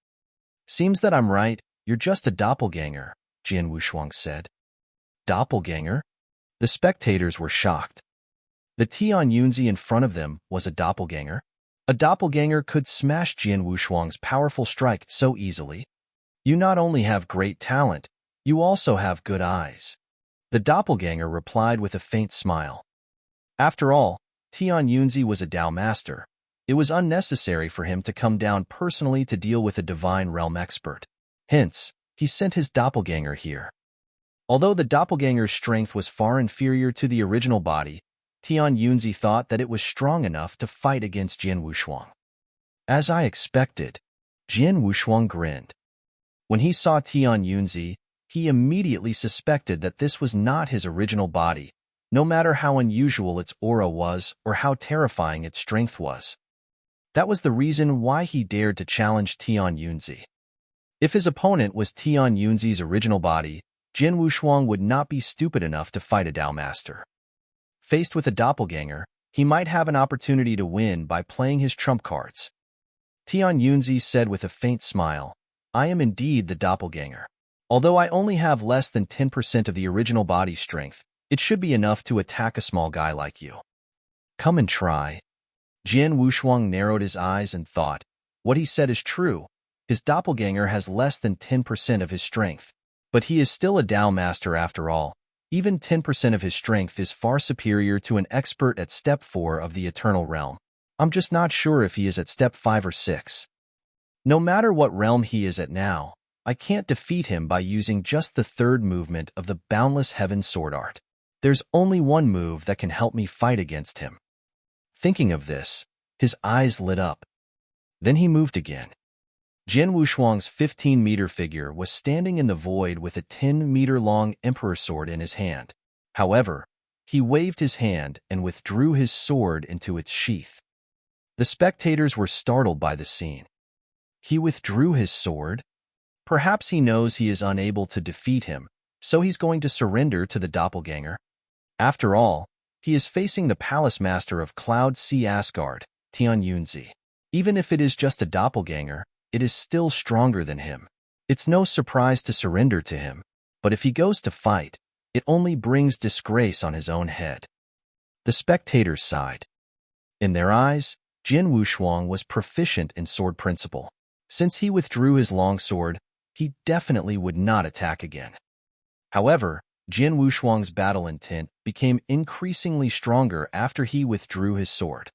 "Seems that I'm right, you're just a doppelganger," Jian Wushuang said. Doppelganger? The spectators were shocked. The Tian Yunzi in front of them was a doppelganger. A doppelganger could smash Jian Wushuang's powerful strike so easily. "You not only have great talent, you also have good eyes," the doppelganger replied with a faint smile. After all, Tian Yunzi was a Dao Master. It was unnecessary for him to come down personally to deal with a Divine Realm expert. Hence, he sent his doppelganger here. Although the doppelganger's strength was far inferior to the original body, Tian Yunzi thought that it was strong enough to fight against Jian Wushuang. "As I expected," Jian Wushuang grinned. When he saw Tian Yunzi, he immediately suspected that this was not his original body, no matter how unusual its aura was or how terrifying its strength was. That was the reason why he dared to challenge Tian Yunzi. If his opponent was Tian Yunzi's original body, Jian Wushuang would not be stupid enough to fight a Dao Master. Faced with a doppelganger, he might have an opportunity to win by playing his trump cards. Tian Yunzi said with a faint smile, "I am indeed the doppelganger. Although I only have less than 10% of the original body strength, it should be enough to attack a small guy like you. Come and try." Jian Wushuang narrowed his eyes and thought, what he said is true. His doppelganger has less than 10% of his strength. But he is still a Dao Master after all. Even 10% of his strength is far superior to an expert at Step 4 of the Eternal Realm. I'm just not sure if he is at Step 5 or 6. No matter what realm he is at now, I can't defeat him by using just the third movement of the Boundless Heaven Sword Art. There's only one move that can help me fight against him. Thinking of this, his eyes lit up. Then he moved again. Jian Wushuang's 15-meter figure was standing in the void with a 10-meter-long emperor sword in his hand. However, he waved his hand and withdrew his sword into its sheath. The spectators were startled by the scene. He withdrew his sword? Perhaps he knows he is unable to defeat him, So he's going to surrender to the doppelganger? After all, he is facing the palace master of Cloud Sea Asgard, Tian Yunzi. Even if it is just a doppelganger, it is still stronger than him. It's no surprise to surrender to him, but if he goes to fight, it only brings disgrace on his own head. The spectators sighed. In their eyes, Jin Wushuang was proficient in sword principle. Since he withdrew his longsword, he definitely would not attack again. However, Jin Wushuang's battle intent became increasingly stronger after he withdrew his sword.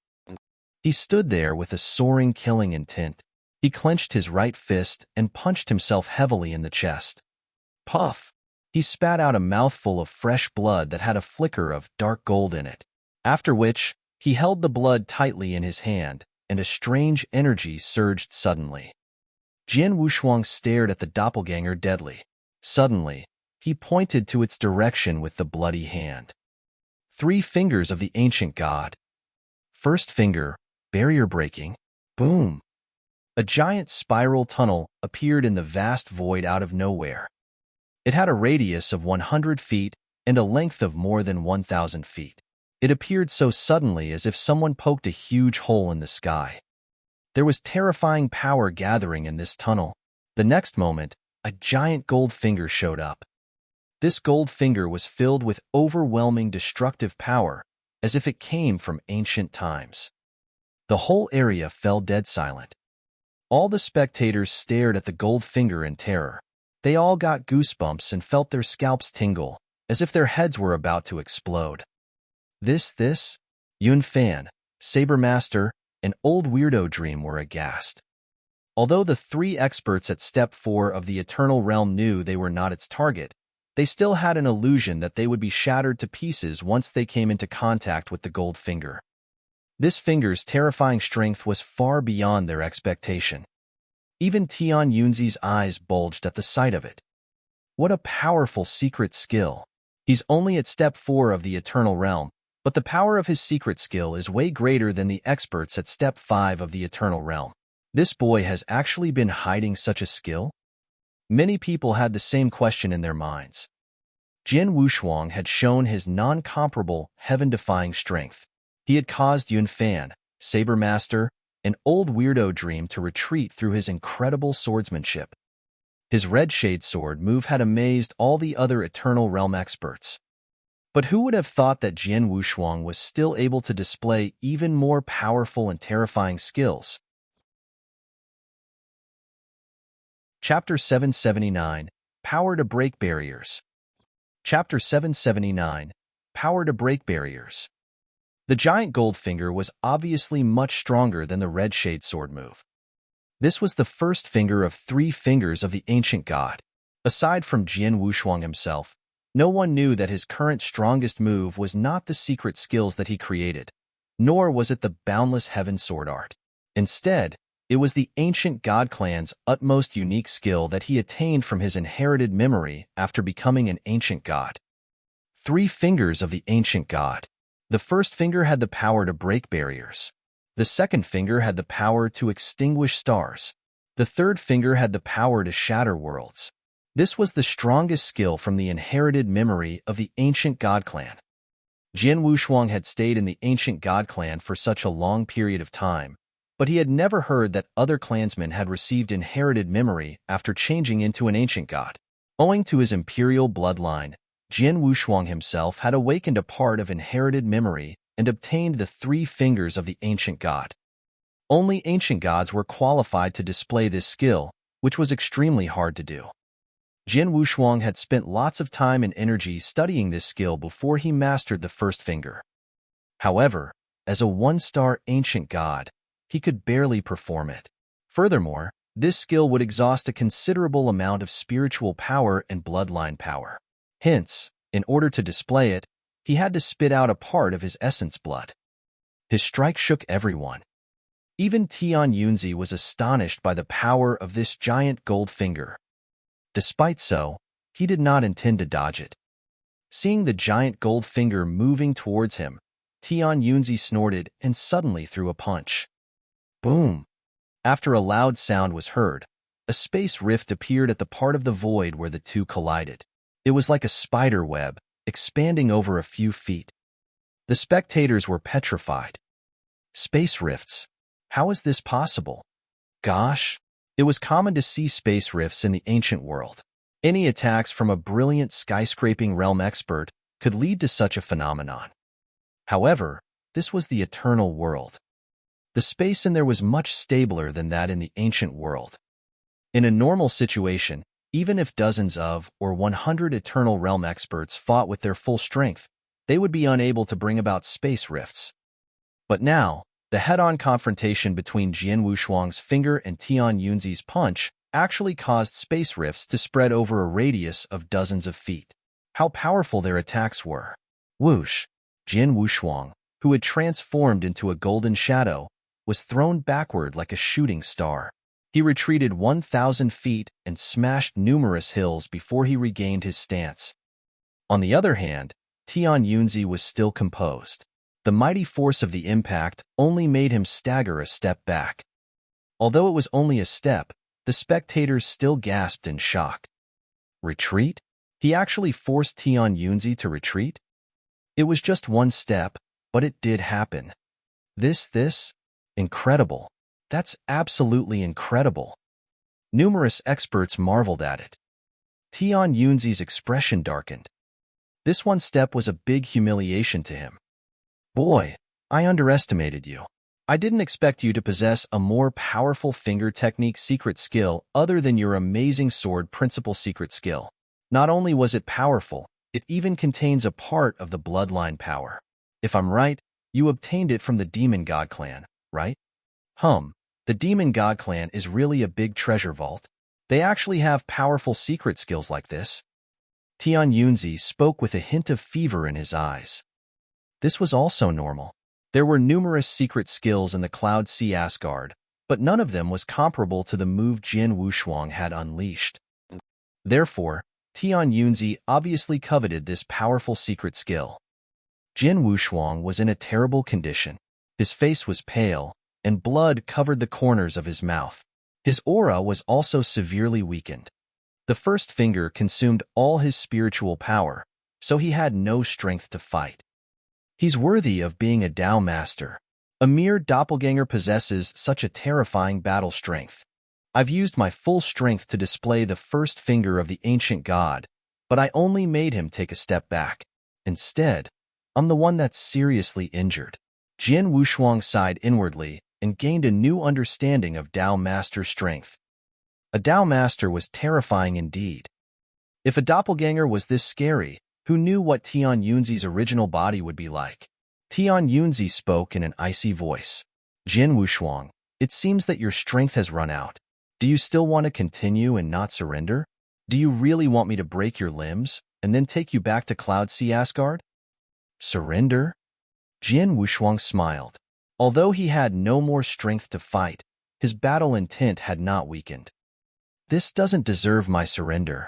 He stood there with a soaring killing intent. He clenched his right fist and punched himself heavily in the chest. Puff! He spat out a mouthful of fresh blood that had a flicker of dark gold in it, after which he held the blood tightly in his hand, and a strange energy surged suddenly. Jin Wushuang stared at the doppelganger deadly. Suddenly, he pointed to its direction with the bloody hand. 3 fingers of the ancient god. First finger, barrier breaking. Boom! A giant spiral tunnel appeared in the vast void out of nowhere. It had a radius of 100 feet and a length of more than 1,000 feet. It appeared so suddenly as if someone poked a huge hole in the sky. There was terrifying power gathering in this tunnel. The next moment, a giant gold finger showed up. This gold finger was filled with overwhelming destructive power, as if it came from ancient times. The whole area fell dead silent. All the spectators stared at the gold finger in terror. They all got goosebumps and felt their scalps tingle, as if their heads were about to explode. This? Yun Fan, Saber Master, and Old Weirdo Dream were aghast. Although the 3 experts at Step 4 of the Eternal Realm knew they were not its target, they still had an illusion that they would be shattered to pieces once they came into contact with the gold finger. This finger's terrifying strength was far beyond their expectation. Even Tian Yunzi's eyes bulged at the sight of it. What a powerful secret skill. He's only at Step 4 of the Eternal Realm, but the power of his secret skill is way greater than the experts at Step 5 of the Eternal Realm. This boy has actually been hiding such a skill? Many people had the same question in their minds. Jin Wushuang had shown his non-comparable, heaven-defying strength. He had caused Yun Fan, Saber Master, and Old Weirdo Dream to retreat through his incredible swordsmanship. His red shade sword move had amazed all the other Eternal Realm experts. But who would have thought that Jin Wushuang was still able to display even more powerful and terrifying skills? Chapter 779, Power to Break Barriers. Chapter 779, Power to Break Barriers. The giant gold finger was obviously much stronger than the red shade sword move. This was the first finger of 3 fingers of the ancient god. Aside from Jin Wushuang himself, no one knew that his current strongest move was not the secret skills that he created, nor was it the boundless heaven sword art. Instead, it was the ancient god clan's utmost unique skill that he attained from his inherited memory after becoming an ancient god. 3 fingers of the ancient god. The first finger had the power to break barriers. The second finger had the power to extinguish stars. The third finger had the power to shatter worlds. This was the strongest skill from the inherited memory of the ancient god clan. Jin Wushuang had stayed in the ancient god clan for such a long period of time, but he had never heard that other clansmen had received inherited memory after changing into an ancient god. Owing to his imperial bloodline, Jin Wushuang himself had awakened a part of inherited memory and obtained the 3 fingers of the ancient god. Only ancient gods were qualified to display this skill, which was extremely hard to do. Jin Wushuang had spent lots of time and energy studying this skill before he mastered the first finger. However, as a 1-star ancient god, he could barely perform it. Furthermore, this skill would exhaust a considerable amount of spiritual power and bloodline power. Hence, in order to display it, he had to spit out a part of his essence blood. His strike shook everyone. Even Tian Yunzi was astonished by the power of this giant gold finger. Despite so, he did not intend to dodge it. Seeing the giant gold finger moving towards him, Tian Yunzi snorted and suddenly threw a punch. Boom! After a loud sound was heard, a space rift appeared at the part of the void where the two collided. It was like a spider web, expanding over a few feet. The spectators were petrified. Space rifts. How is this possible? Gosh, it was common to see space rifts in the ancient world. Any attacks from a brilliant skyscraping realm expert could lead to such a phenomenon. However, this was the eternal world. The space in there was much stabler than that in the ancient world. In a normal situation, even if dozens of or 100 eternal realm experts fought with their full strength, they would be unable to bring about space rifts. But now, the head-on confrontation between Jian Wushuang's finger and Tian Yunzi's punch actually caused space rifts to spread over a radius of dozens of feet. How powerful their attacks were. Whoosh! Jian Wushuang, who had transformed into a golden shadow, was thrown backward like a shooting star. He retreated 1,000 feet and smashed numerous hills before he regained his stance. On the other hand, Tian Yunzi was still composed. The mighty force of the impact only made him stagger a step back. Although it was only a step, the spectators still gasped in shock. Retreat? He actually forced Tian Yunzi to retreat? It was just one step, but it did happen. This? Incredible. That's absolutely incredible. Numerous experts marveled at it. Tian Yunzi's expression darkened. This one step was a big humiliation to him. Boy, I underestimated you. I didn't expect you to possess a more powerful finger technique secret skill other than your amazing sword principal secret skill. Not only was it powerful, it even contains a part of the bloodline power. If I'm right, you obtained it from the Demon God clan, right? The Demon God clan is really a big treasure vault. They actually have powerful secret skills like this. Tian Yunzi spoke with a hint of fever in his eyes. This was also normal. There were numerous secret skills in the Cloud Sea Asgard, but none of them was comparable to the move Jian Wushuang had unleashed. Therefore, Tian Yunzi obviously coveted this powerful secret skill. Jian Wushuang was in a terrible condition. His face was pale, and blood covered the corners of his mouth. His aura was also severely weakened. The first finger consumed all his spiritual power, so he had no strength to fight. He's worthy of being a Tao master. A mere doppelganger possesses such a terrifying battle strength. I've used my full strength to display the first finger of the ancient god, but I only made him take a step back. Instead, I'm the one that's seriously injured. Jian Wushuang sighed inwardly and gained a new understanding of Tao master strength. A Tao master was terrifying indeed. If a doppelganger was this scary, who knew what Tian Yunzi's original body would be like? Tian Yunzi spoke in an icy voice. Jian Wushuang, it seems that your strength has run out. Do you still want to continue and not surrender? Do you really want me to break your limbs and then take you back to Cloud Sea Asgard? Surrender? Jian Wushuang smiled. Although he had no more strength to fight, his battle intent had not weakened. This doesn't deserve my surrender.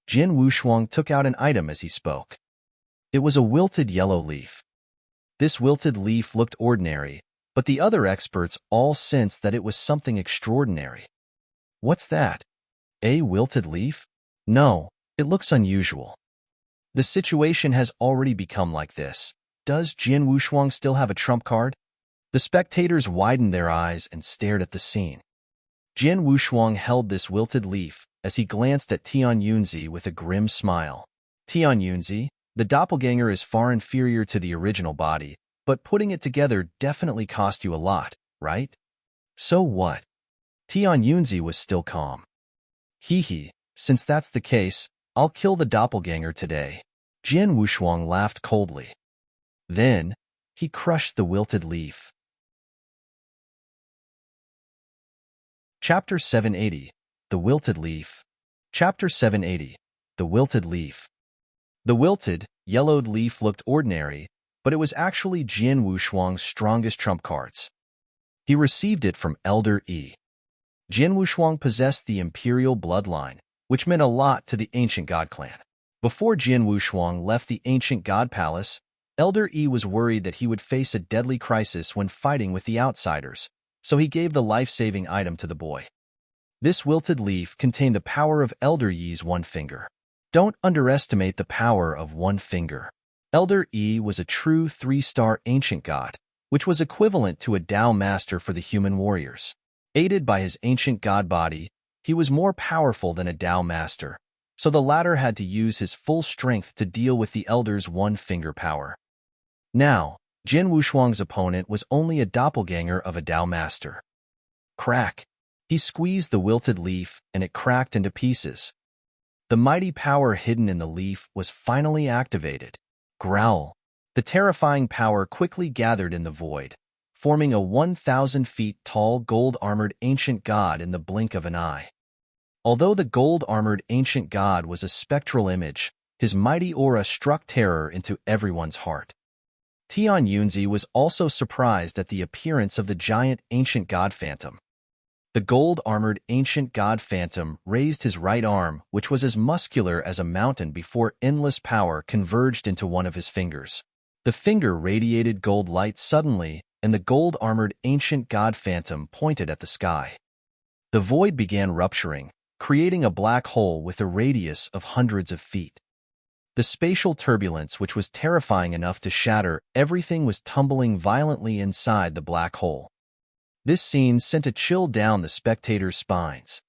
Jian Wushuang took out an item as he spoke. It was a wilted yellow leaf. This wilted leaf looked ordinary, but the other experts all sensed that it was something extraordinary. What's that? A wilted leaf? No, it looks unusual. The situation has already become like this. Does Jian Wushuang still have a trump card? The spectators widened their eyes and stared at the scene. Jian Wushuang held this wilted leaf as he glanced at Tian Yunzi with a grim smile. Tian Yunzi, the doppelganger is far inferior to the original body, but putting it together definitely cost you a lot, right? So what? Tian Yunzi was still calm. Hee, since that's the case, I'll kill the doppelganger today. Jian Wushuang laughed coldly. Then, he crushed the wilted leaf. Chapter 780, The Wilted Leaf. Chapter 780, The Wilted Leaf. The wilted, yellowed leaf looked ordinary, but it was actually Jian Wushuang's strongest trump cards. He received it from Elder Yi. Jian Wushuang possessed the imperial bloodline, which meant a lot to the ancient god clan. Before Jian Wushuang left the ancient god palace, Elder Yi was worried that he would face a deadly crisis when fighting with the outsiders, so he gave the life-saving item to the boy. This wilted leaf contained the power of Elder Yi's one finger. Don't underestimate the power of one finger. Elder E was a true 3-star ancient god, which was equivalent to a Tao master for the human warriors. Aided by his ancient god body, he was more powerful than a Tao master, so the latter had to use his full strength to deal with the elder's one-finger power. Now, Jin Wushuang's opponent was only a doppelganger of a Tao master. Crack! He squeezed the wilted leaf, and it cracked into pieces. The mighty power hidden in the leaf was finally activated. Growl! The terrifying power quickly gathered in the void, forming a 1,000 feet tall gold-armored ancient god in the blink of an eye. Although the gold-armored ancient god was a spectral image, his mighty aura struck terror into everyone's heart. Tian Yunzi was also surprised at the appearance of the giant ancient god phantom. The gold-armored ancient god phantom raised his right arm, which was as muscular as a mountain, before endless power converged into one of his fingers. The finger radiated gold light suddenly, and the gold-armored ancient god phantom pointed at the sky. The void began rupturing, creating a black hole with a radius of hundreds of feet. The spatial turbulence, which was terrifying enough to shatter everything, was tumbling violently inside the black hole. This scene sent a chill down the spectators' spines.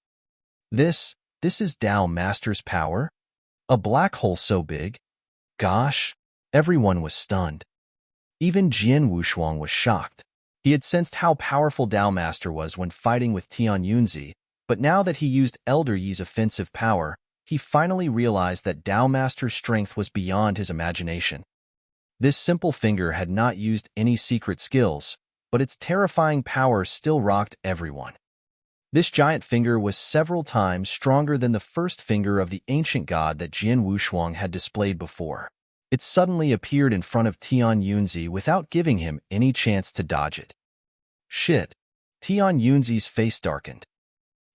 This is Tao Master's power? A black hole so big? Gosh! Everyone was stunned. Even Jin Wushuang was shocked. He had sensed how powerful Tao Master was when fighting with Tian Yunzi, but now that he used Elder Yi's offensive power, he finally realized that Tao Master's strength was beyond his imagination. This simple finger had not used any secret skills, but its terrifying power still rocked everyone. This giant finger was several times stronger than the first finger of the ancient god that Jin Wushuang had displayed before. It suddenly appeared in front of Tian Yunzi without giving him any chance to dodge it. Shit! Tian Yunzi's face darkened.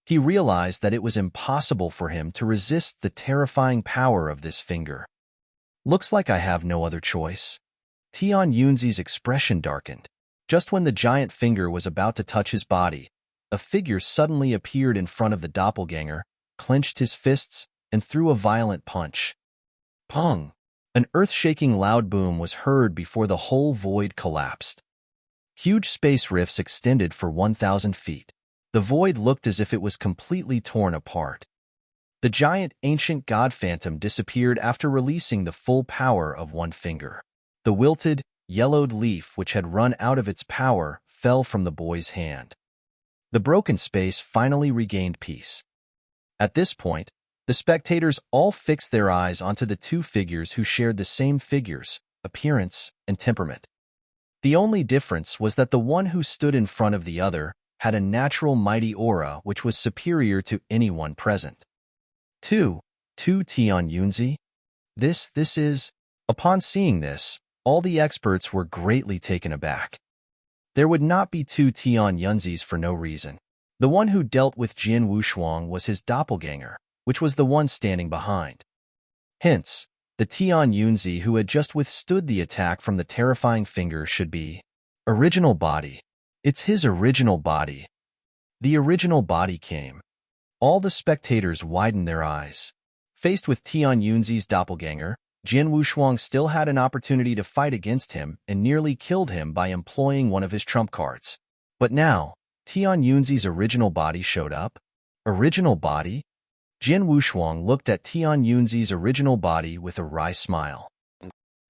He realized that it was impossible for him to resist the terrifying power of this finger. Looks like I have no other choice. Tian Yunzi's expression darkened. Just when the giant finger was about to touch his body, a figure suddenly appeared in front of the doppelganger, clenched his fists, and threw a violent punch. Pong! An earth-shaking loud boom was heard before the whole void collapsed. Huge space rifts extended for 1,000 feet. The void looked as if it was completely torn apart. The giant ancient god phantom disappeared after releasing the full power of one finger. The wilted, yellowed leaf, which had run out of its power, fell from the boy's hand. The broken space finally regained peace. At this point, the spectators all fixed their eyes onto the two figures who shared the same figures, appearance, and temperament. The only difference was that the one who stood in front of the other had a natural mighty aura which was superior to anyone present. Tian Yunzi? This is... Upon seeing this, all the experts were greatly taken aback. There would not be two Tian Yunzis for no reason. The one who dealt with Jin Wushuang was his doppelganger, which was the one standing behind. Hence, the Tian Yunzi who had just withstood the attack from the terrifying finger should be original body. It's his original body. The original body came. All the spectators widened their eyes. Faced with Tian Yunzi's doppelganger, Jin Wushuang still had an opportunity to fight against him and nearly killed him by employing one of his trump cards. But now, Tian Yunzi's original body showed up. Original body? Jin Wushuang looked at Tian Yunzi's original body with a wry smile.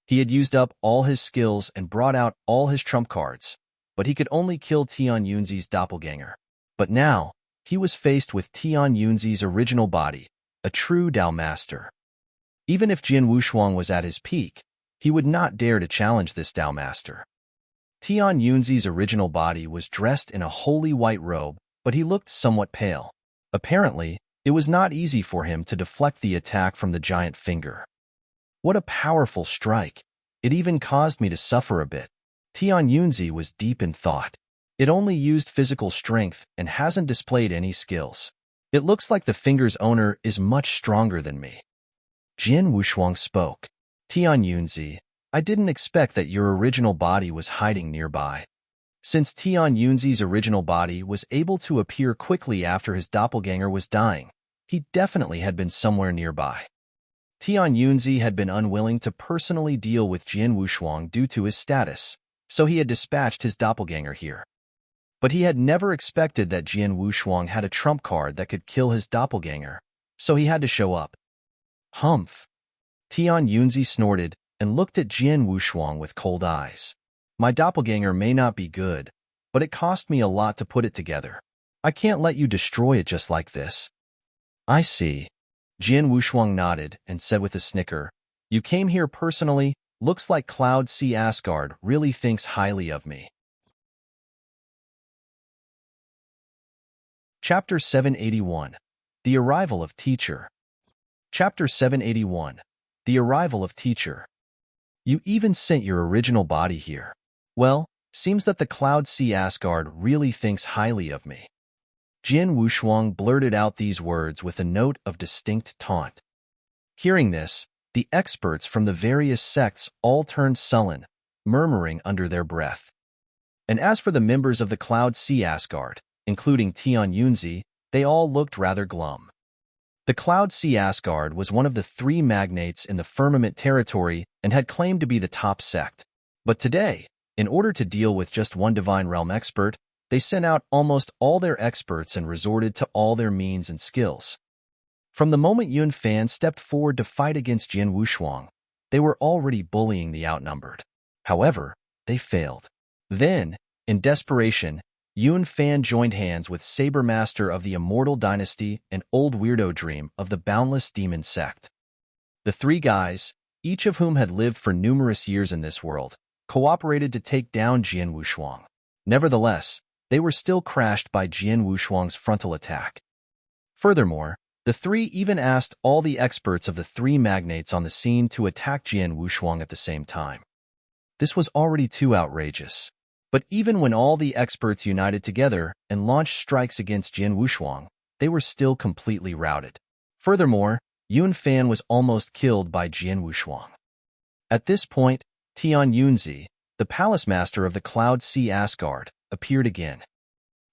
He had used up all his skills and brought out all his trump cards, but he could only kill Tian Yunzi's doppelganger. But now, he was faced with Tian Yunzi's original body, a true Tao master. Even if Jin Wushuang was at his peak, he would not dare to challenge this Tao master. Tian Yunzi's original body was dressed in a holy white robe, but he looked somewhat pale. Apparently, it was not easy for him to deflect the attack from the giant finger. What a powerful strike! It even caused me to suffer a bit. Tian Yunzi was deep in thought. It only used physical strength and hasn't displayed any skills. It looks like the finger's owner is much stronger than me. Jin Wushuang spoke. Tian Yunzi, I didn't expect that your original body was hiding nearby. Since Tian Yunzi's original body was able to appear quickly after his doppelganger was dying, he definitely had been somewhere nearby. Tian Yunzi had been unwilling to personally deal with Jian Wushuang due to his status, so he had dispatched his doppelganger here. But he had never expected that Jian Wushuang had a trump card that could kill his doppelganger, so he had to show up. Humph! Tian Yunzi snorted and looked at Jian Wushuang with cold eyes. My doppelganger may not be good, but it cost me a lot to put it together. I can't let you destroy it just like this. I see. Jian Wushuang nodded and said with a snicker, You came here personally. Looks like Cloud Sea Asgard really thinks highly of me. Chapter 781. The Arrival of Teacher. Chapter 781. The Arrival of Teacher. You even sent your original body here. Well, seems that the Cloud Sea Asgard really thinks highly of me. Jian Wushuang blurted out these words with a note of distinct taunt. Hearing this, the experts from the various sects all turned sullen, murmuring under their breath. And as for the members of the Cloud Sea Asgard, including Tian Yunzi, they all looked rather glum. The Cloud Sea Asgard was one of the three magnates in the firmament territory and had claimed to be the top sect. But today, in order to deal with just one divine realm expert, they sent out almost all their experts and resorted to all their means and skills. From the moment Yun Fan stepped forward to fight against Jian Wushuang, they were already bullying the outnumbered. However, they failed. Then, in desperation, Yun Fan joined hands with Saber Master of the Immortal Dynasty and Old Weirdo Dream of the Boundless Demon Sect. The three guys, each of whom had lived for numerous years in this world, cooperated to take down Jian Wushuang. Nevertheless, they were still crushed by Jian Wushuang's frontal attack. Furthermore, the three even asked all the experts of the three magnates on the scene to attack Jian Wushuang at the same time. This was already too outrageous. But even when all the experts united together and launched strikes against Jian Wushuang, they were still completely routed. Furthermore, Yun Fan was almost killed by Jian Wushuang. At this point, Tian Yunzi, the palace master of the Cloud Sea Asgard, appeared again.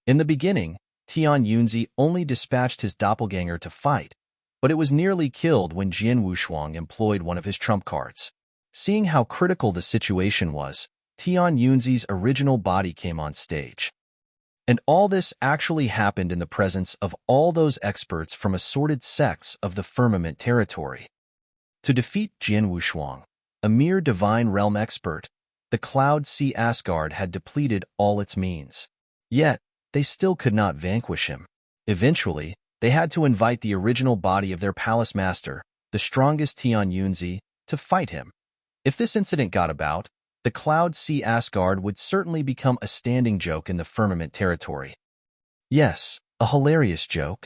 In the beginning, Tian Yunzi only dispatched his doppelganger to fight, but it was nearly killed when Jian Wushuang employed one of his trump cards. Seeing how critical the situation was, Tian Yunzi's original body came on stage. And all this actually happened in the presence of all those experts from assorted sects of the firmament territory. To defeat Jian Wushuang, a mere divine realm expert, the Cloud Sea Asgard had depleted all its means. Yet, they still could not vanquish him. Eventually, they had to invite the original body of their palace master, the strongest Tian Yunzi, to fight him. If this incident got about, the Cloud Sea Asgard would certainly become a standing joke in the firmament territory. Yes, a hilarious joke.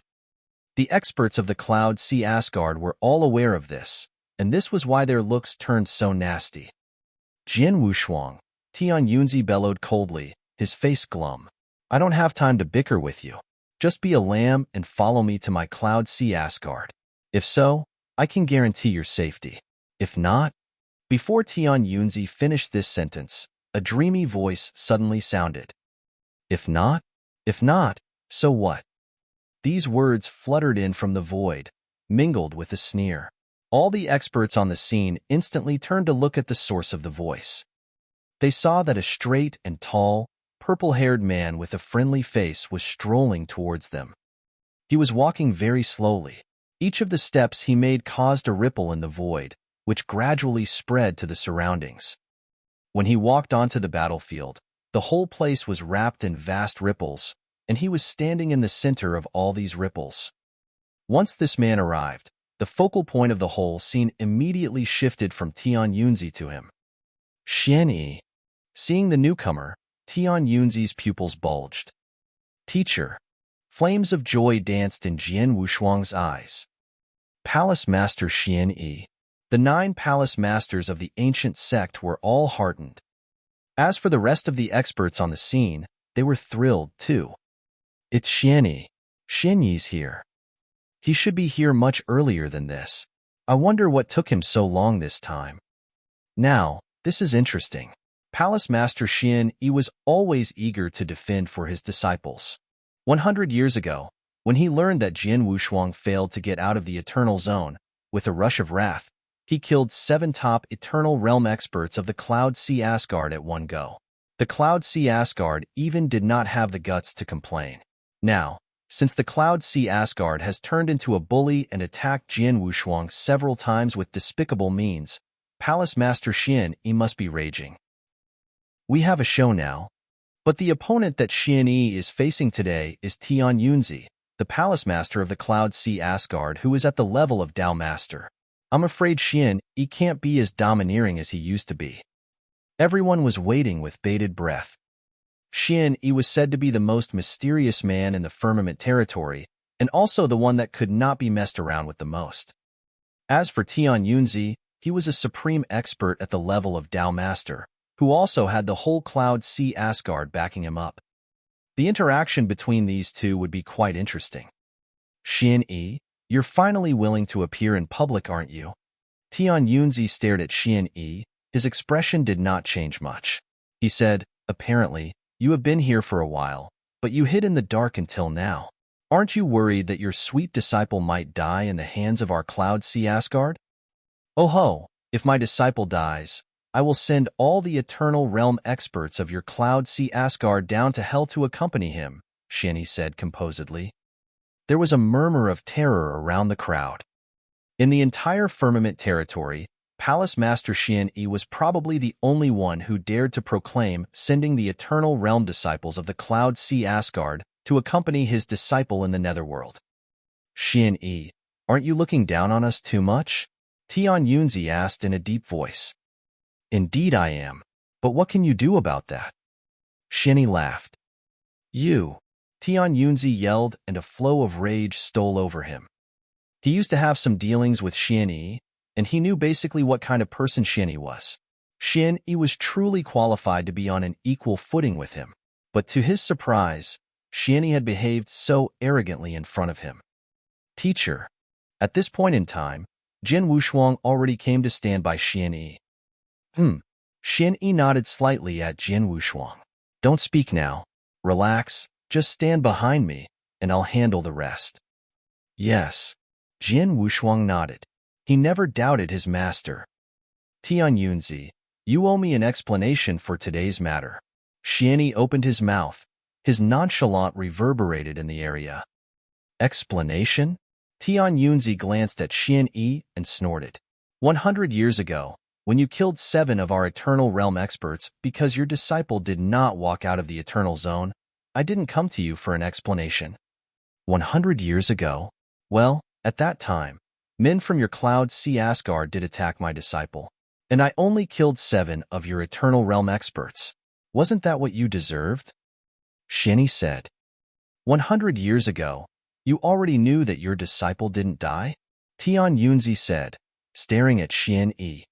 The experts of the Cloud Sea Asgard were all aware of this, and this was why their looks turned so nasty. Jian Wushuang, Tian Yunzi bellowed coldly, his face glum. I don't have time to bicker with you. Just be a lamb and follow me to my Cloud Sea Asgard. If so, I can guarantee your safety. If not... Before Tian Yunzi finished this sentence, a dreamy voice suddenly sounded. If not, so what? These words fluttered in from the void, mingled with a sneer. All the experts on the scene instantly turned to look at the source of the voice. They saw that a straight and tall, purple-haired man with a friendly face was strolling towards them. He was walking very slowly. Each of the steps he made caused a ripple in the void, which gradually spread to the surroundings. When he walked onto the battlefield, the whole place was wrapped in vast ripples, and he was standing in the center of all these ripples. Once this man arrived, the focal point of the whole scene immediately shifted from Tian Yunzi to him. Xianyi. Seeing the newcomer, Tian Yunzi's pupils bulged. Teacher. Flames of joy danced in Jian Wushuang's eyes. Palace Master Xianyi. The 9 palace masters of the ancient sect were all heartened. As for the rest of the experts on the scene, they were thrilled too. It's Xianyi. Xianyi's here. He should be here much earlier than this. I wonder what took him so long this time. Now, this is interesting. Palace Master Xianyi was always eager to defend for his disciples. 100 years ago, when he learned that Jian Wushuang failed to get out of the Eternal Zone, With a rush of wrath, he killed 7 top Eternal Realm experts of the Cloud Sea Asgard at one go. The Cloud Sea Asgard even did not have the guts to complain. Now, since the Cloud Sea Asgard has turned into a bully and attacked Jian Wushuang several times with despicable means, Palace Master Xian Yi must be raging. We have a show now. But the opponent that Xian Yi is facing today is Tian Yunzi, the Palace Master of the Cloud Sea Asgard, who is at the level of Dao Master. I'm afraid Xian Yi can't be as domineering as he used to be. Everyone was waiting with bated breath. Xian Yi was said to be the most mysterious man in the firmament territory, and also the one that could not be messed around with the most. As for Tian Yunzi, he was a supreme expert at the level of Dao Master, who also had the whole Cloud Sea Asgard backing him up. The interaction between these two would be quite interesting. Xian Yi, you're finally willing to appear in public, aren't you? Tian Yunzi stared at Xian Yi. His expression did not change much. He said, apparently, you have been here for a while, but you hid in the dark until now. Aren't you worried that your sweet disciple might die in the hands of our Cloud Sea Asgard? Oh ho, if my disciple dies, I will send all the Eternal Realm experts of your Cloud Sea Asgard down to hell to accompany him, Xian Yi said composedly. There was a murmur of terror around the crowd. In the entire firmament territory, Palace Master Xian Yi was probably the only one who dared to proclaim sending the Eternal Realm disciples of the Cloud Sea Asgard to accompany his disciple in the netherworld. Xian Yi, aren't you looking down on us too much? Tian Yunzi asked in a deep voice. Indeed I am, but what can you do about that? Xian Yi laughed. You, Tian Yunzi yelled, and a flow of rage stole over him. He used to have some dealings with Xian Yi, and he knew basically what kind of person Xian Yi was. Xian Yi was truly qualified to be on an equal footing with him, but to his surprise, Xian Yi had behaved so arrogantly in front of him. Teacher. At this point in time, Jian Wushuang already came to stand by Xian Yi. Xian Yi nodded slightly at Jian Wushuang. Don't speak now. Relax, just stand behind me, and I'll handle the rest. Yes. Jian Wushuang nodded. He never doubted his master. Tian Yunzi, you owe me an explanation for today's matter. Xian Yi opened his mouth. His nonchalant reverberated in the area. Explanation? Tian Yunzi glanced at Xian Yi and snorted. 100 years ago, when you killed 7 of our Eternal Realm experts because your disciple did not walk out of the Eternal Zone, I didn't come to you for an explanation. 100 years ago? Well, at that time, men from your Cloud Sea Asgard did attack my disciple, and I only killed 7 of your Eternal Realm experts. Wasn't that what you deserved? Xian Yi said. 100 years ago, you already knew that your disciple didn't die? Tian Yunzi said, staring at Xian Yi.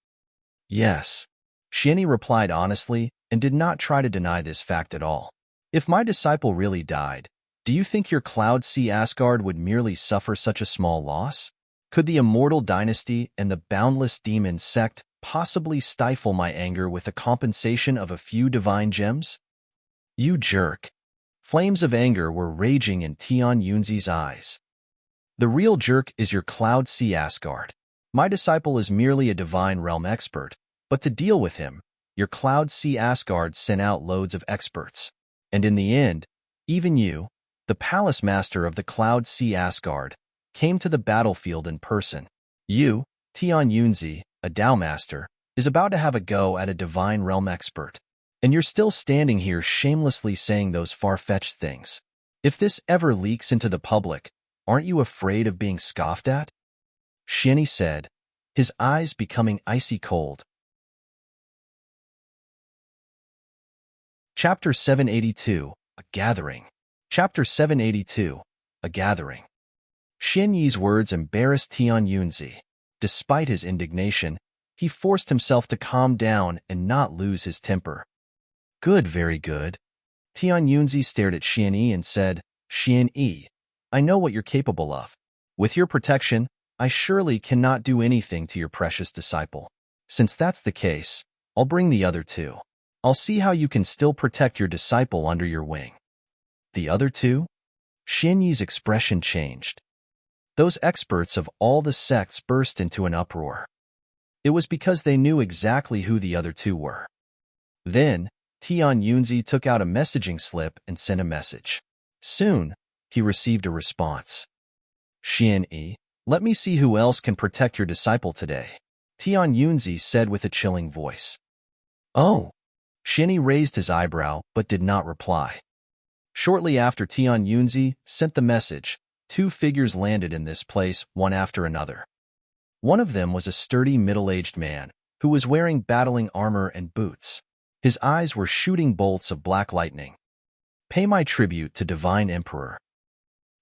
Yes. Xian Yi replied honestly and did not try to deny this fact at all. If my disciple really died, do you think your Cloud Sea Asgard would merely suffer such a small loss? Could the Immortal Dynasty and the Boundless Demon Sect possibly stifle my anger with a compensation of a few divine gems? You jerk. Flames of anger were raging in Tian Yunzi's eyes. The real jerk is your Cloud Sea Asgard. My disciple is merely a divine realm expert, but to deal with him, your Cloud Sea Asgard sent out loads of experts. And in the end, even you, the Palace Master of the Cloud Sea Asgard, came to the battlefield in person. You, Tian Yunzi, a Dao Master, is about to have a go at a divine realm expert. And you're still standing here shamelessly saying those far-fetched things. If this ever leaks into the public, aren't you afraid of being scoffed at? Xian Yi said, his eyes becoming icy cold. Chapter 782, A Gathering. Chapter 782, A Gathering. Xian Yi's words embarrassed Tian Yunzi. Despite his indignation, he forced himself to calm down and not lose his temper. Good, very good. Tian Yunzi stared at Xian Yi and said, Xian Yi, I know what you're capable of. With your protection, I surely cannot do anything to your precious disciple. Since that's the case, I'll bring the other 2. I'll see how you can still protect your disciple under your wing. The other 2? Xian Yi's expression changed. Those experts of all the sects burst into an uproar. It was because they knew exactly who the other two were. Then, Tian Yunzi took out a messaging slip and sent a message. Soon, he received a response. Xian Yi, let me see who else can protect your disciple today, Tian Yunzi said with a chilling voice. Oh. Xian Yi raised his eyebrow but did not reply. Shortly after Tian Yunzi sent the message, two figures landed in this place, one after another. One of them was a sturdy middle-aged man who was wearing battling armor and boots. His eyes were shooting bolts of black lightning. Pay my tribute to Divine Emperor.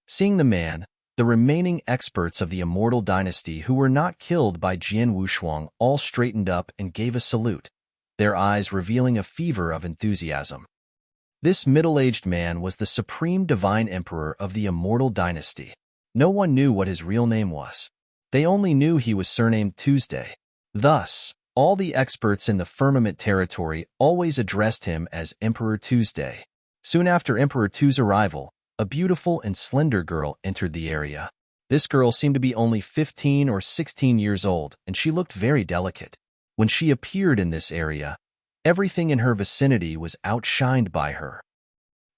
Seeing the man, the remaining experts of the Immortal Dynasty who were not killed by Jian Wushuang all straightened up and gave a salute, their eyes revealing a fever of enthusiasm. This middle-aged man was the Supreme Divine Emperor of the Immortal Dynasty. No one knew what his real name was. They only knew he was surnamed Tuesday. Thus, all the experts in the Firmament territory always addressed him as Emperor Tuesday. Soon after Emperor Tu's arrival, a beautiful and slender girl entered the area. This girl seemed to be only 15 or 16 years old, and she looked very delicate. When she appeared in this area, everything in her vicinity was outshined by her.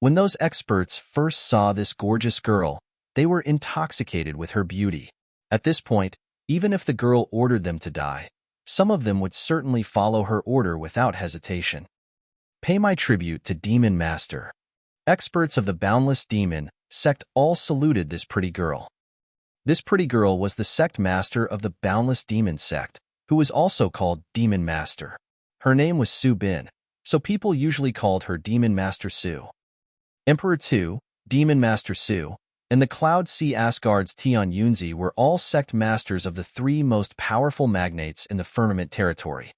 When those experts first saw this gorgeous girl, they were intoxicated with her beauty. At this point, even if the girl ordered them to die, some of them would certainly follow her order without hesitation. Pay my tribute to Demon Master. Experts of the Boundless Demon sect all saluted this pretty girl. This pretty girl was the sect master of the Boundless Demon sect, who was also called Demon Master. Her name was Su Bin, so people usually called her Demon Master Su. Emperor Tu, Demon Master Su, and the Cloud Sea Asgard's Tian Yunzi were all sect masters of the three most powerful magnates in the Firmament territory.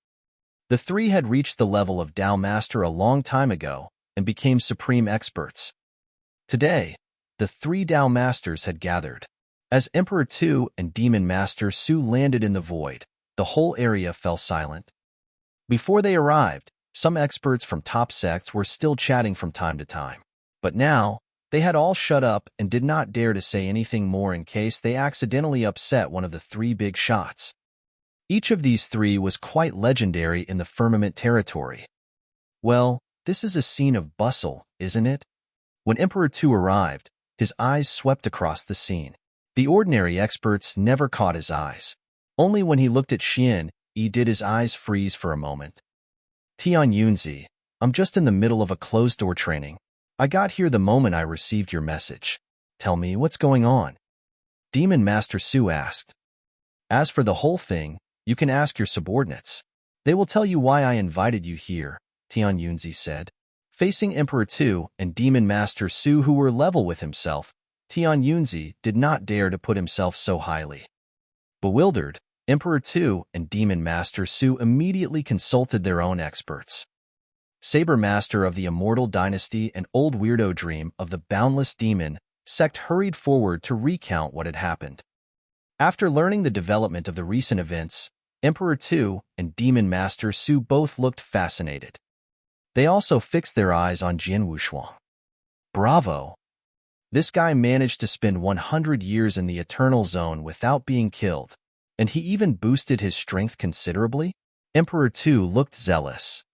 The three had reached the level of Tao Master a long time ago and became supreme experts. Today, the three Tao Masters had gathered. As Emperor Tu and Demon Master Su landed in the void, the whole area fell silent. Before they arrived, some experts from top sects were still chatting from time to time. But now, they had all shut up and did not dare to say anything more in case they accidentally upset one of the three big shots. Each of these three was quite legendary in the Firmament territory. Well, this is a scene of bustle, isn't it? When Emperor Tu arrived, his eyes swept across the scene. The ordinary experts never caught his eyes. Only when he looked at Xian Yi did his eyes freeze for a moment. Tian Yunzi, I'm just in the middle of a closed-door training. I got here the moment I received your message. Tell me, what's going on? Demon Master Su asked. As for the whole thing, you can ask your subordinates. They will tell you why I invited you here, Tian Yunzi said. Facing Emperor Tu and Demon Master Su who were level with himself, Tian Yunzi did not dare to put himself so highly. Bewildered, Emperor Tu and Demon Master Su immediately consulted their own experts. Saber Master of the Immortal Dynasty and Old Weirdo Dream of the Boundless Demon sect hurried forward to recount what had happened. After learning the development of the recent events, Emperor Tu and Demon Master Su both looked fascinated. They also fixed their eyes on Jian Wushuang. Bravo! This guy managed to spend 100 years in the Eternal Zone without being killed, and he even boosted his strength considerably. Emperor Tu looked zealous.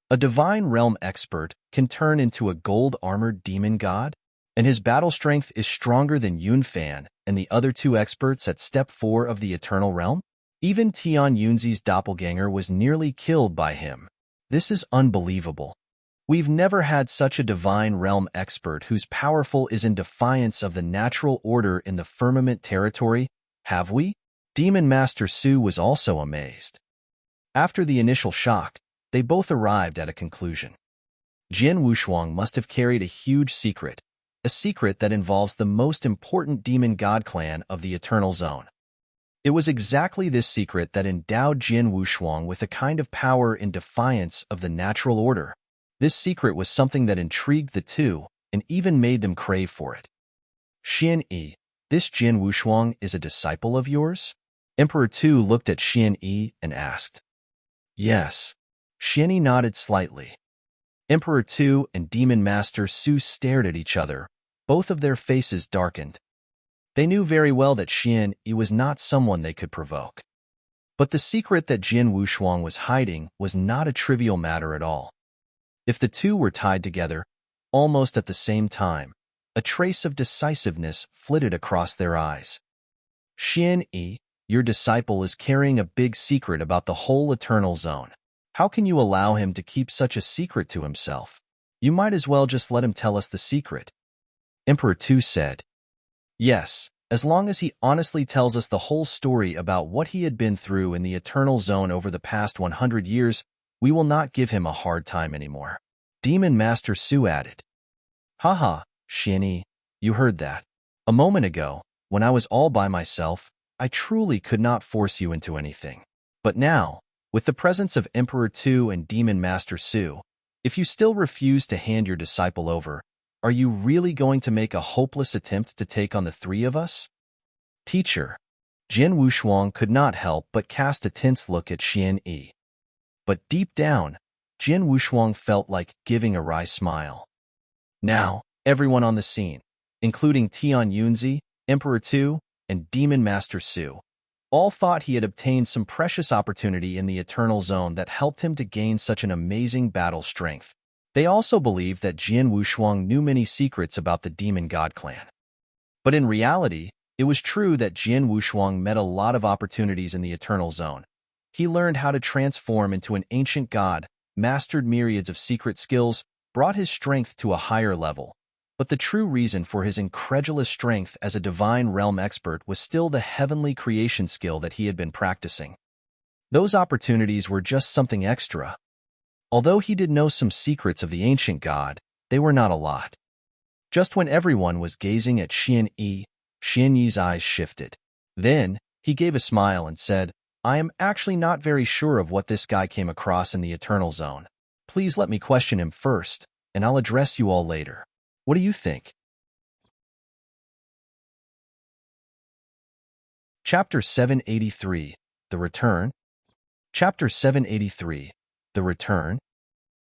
A divine realm expert can turn into a gold-armored demon god, and his battle strength is stronger than Yun Fan and the other two experts at Step 4 of the Eternal Realm? Even Tian Yunzi's doppelganger was nearly killed by him. This is unbelievable. We've never had such a divine realm expert whose powerful is in defiance of the natural order in the Firmament territory, have we? Demon Master Su was also amazed. After the initial shock, they both arrived at a conclusion. Jian Wushuang must have carried a huge secret, a secret that involves the most important demon god clan of the Eternal Zone. It was exactly this secret that endowed Jian Wushuang with a kind of power in defiance of the natural order. This secret was something that intrigued the two and even made them crave for it. Xian Yi, this Jian Wushuang is a disciple of yours? Emperor Tu looked at Xian Yi and asked. Yes. Xian Yi nodded slightly. Emperor Tu and Demon Master Su stared at each other. Both of their faces darkened. They knew very well that Xian Yi was not someone they could provoke. But the secret that Jin Wushuang was hiding was not a trivial matter at all. If the two were tied together, almost at the same time, a trace of decisiveness flitted across their eyes. Xian Yi, your disciple is carrying a big secret about the whole Eternal Zone. How can you allow him to keep such a secret to himself? You might as well just let him tell us the secret. Emperor Tu said. Yes, as long as he honestly tells us the whole story about what he had been through in the Eternal Zone over the past 100 years, we will not give him a hard time anymore. Demon Master Su added. Haha, Xian Yi, you heard that. A moment ago, when I was all by myself, I truly could not force you into anything. But now, with the presence of Emperor Tu and Demon Master Su, if you still refuse to hand your disciple over, are you really going to make a hopeless attempt to take on the three of us? Teacher, Jin Wushuang could not help but cast a tense look at Xian Yi. But deep down, Jin Wushuang felt like giving a wry smile. Now, everyone on the scene, including Tian Yunzi, Emperor Tu, and Demon Master Su, all thought he had obtained some precious opportunity in the Eternal Zone that helped him to gain such an amazing battle strength. They also believed that Jin Wushuang knew many secrets about the Demon God Clan. But in reality, it was true that Jin Wushuang met a lot of opportunities in the Eternal Zone. He learned how to transform into an ancient god, mastered myriads of secret skills, brought his strength to a higher level. But the true reason for his incredulous strength as a divine realm expert was still the heavenly creation skill that he had been practicing. Those opportunities were just something extra. Although he did know some secrets of the ancient god, they were not a lot. Just when everyone was gazing at Xian Yi's eyes shifted. Then, he gave a smile and said, I am actually not very sure of what this guy came across in the Eternal Zone. Please let me question him first, and I'll address you all later. What do you think? Chapter 783, The Return. Chapter 783, The Return.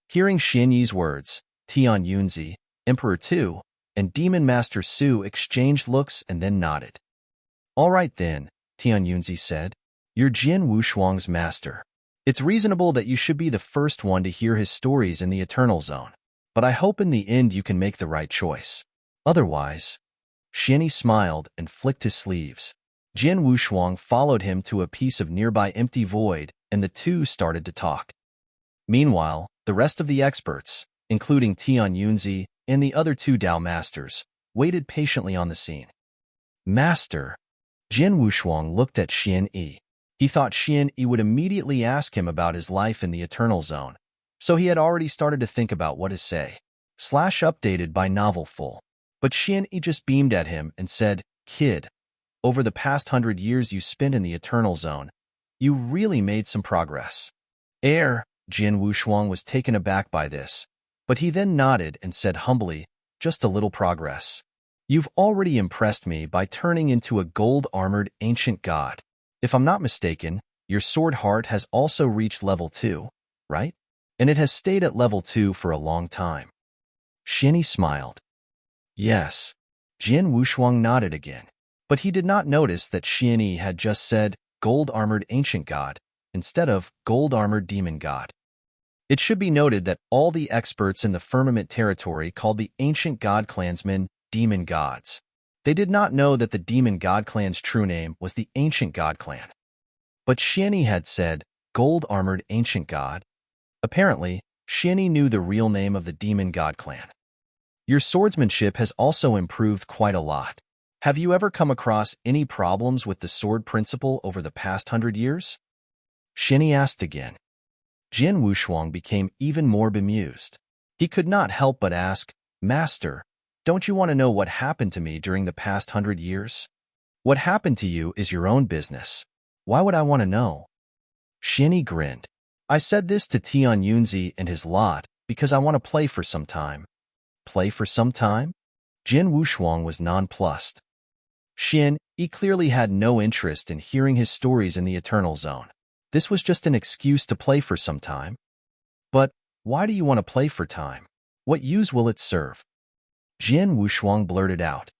Hearing Xian Yi's words, Tian Yunzi, Emperor Tu, and Demon Master Su exchanged looks and then nodded. All right then, Tian Yunzi said. You're Jin Wushuang's master. It's reasonable that you should be the first one to hear his stories in the Eternal Zone. But I hope in the end you can make the right choice. Otherwise, Xian Yi smiled and flicked his sleeves. Jin Wushuang followed him to a piece of nearby empty void, and the two started to talk. Meanwhile, the rest of the experts, including Tian Yunzi and the other two Dao Masters, waited patiently on the scene. Master, Jin Wushuang looked at Xian Yi. He thought Xian Yi would immediately ask him about his life in the Eternal Zone, so he had already started to think about what to say. Updated by Novel Full. But Xian Yi just beamed at him and said, Kid, over the past 100 years you spent in the Eternal Zone, you really made some progress. Jin Wushuang was taken aback by this, but he then nodded and said humbly, just a little progress. You've already impressed me by turning into a gold-armored ancient god. If I'm not mistaken, your sword heart has also reached level 2, right? And it has stayed at level 2 for a long time. Xian Yi smiled. Yes. Jin Wushuang nodded again. But he did not notice that Xian Yi had just said gold-armored ancient god instead of gold-armored demon god. It should be noted that all the experts in the Firmament territory called the ancient god clansmen demon gods. They did not know that the demon god clan's true name was the ancient god clan. But Xian Yi had said gold-armored ancient god. Apparently, Xian Yi knew the real name of the demon god clan. Your swordsmanship has also improved quite a lot. Have you ever come across any problems with the sword principle over the past 100 years? Xian Yi asked again. Jin Wushuang became even more bemused. He could not help but ask, Master, don't you want to know what happened to me during the past 100 years? What happened to you is your own business. Why would I want to know? Xian Yi grinned. I said this to Tian Yunzi and his lot because I want to play for some time. Play for some time? Jin Wushuang was nonplussed. Xian Yi clearly had no interest in hearing his stories in the Eternal Zone. This was just an excuse to play for some time. But why do you want to play for time? What use will it serve? Jin Wushuang blurted out.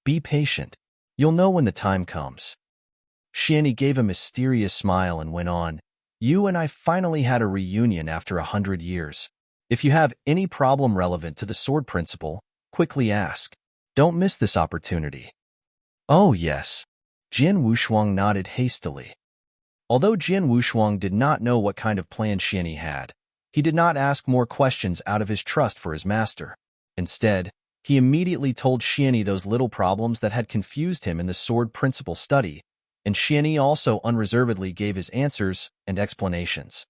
Be patient. You'll know when the time comes. Xianyi gave a mysterious smile and went on, you and I finally had a reunion after 100 years. If you have any problem relevant to the sword principle, quickly ask. Don't miss this opportunity. Oh, yes. Jin Wushuang nodded hastily. Although Jin Wushuang did not know what kind of plan Xianyi had, he did not ask more questions out of his trust for his master. Instead, he immediately told Xianyi those little problems that had confused him in the sword principle study, and Xianyi also unreservedly gave his answers and explanations.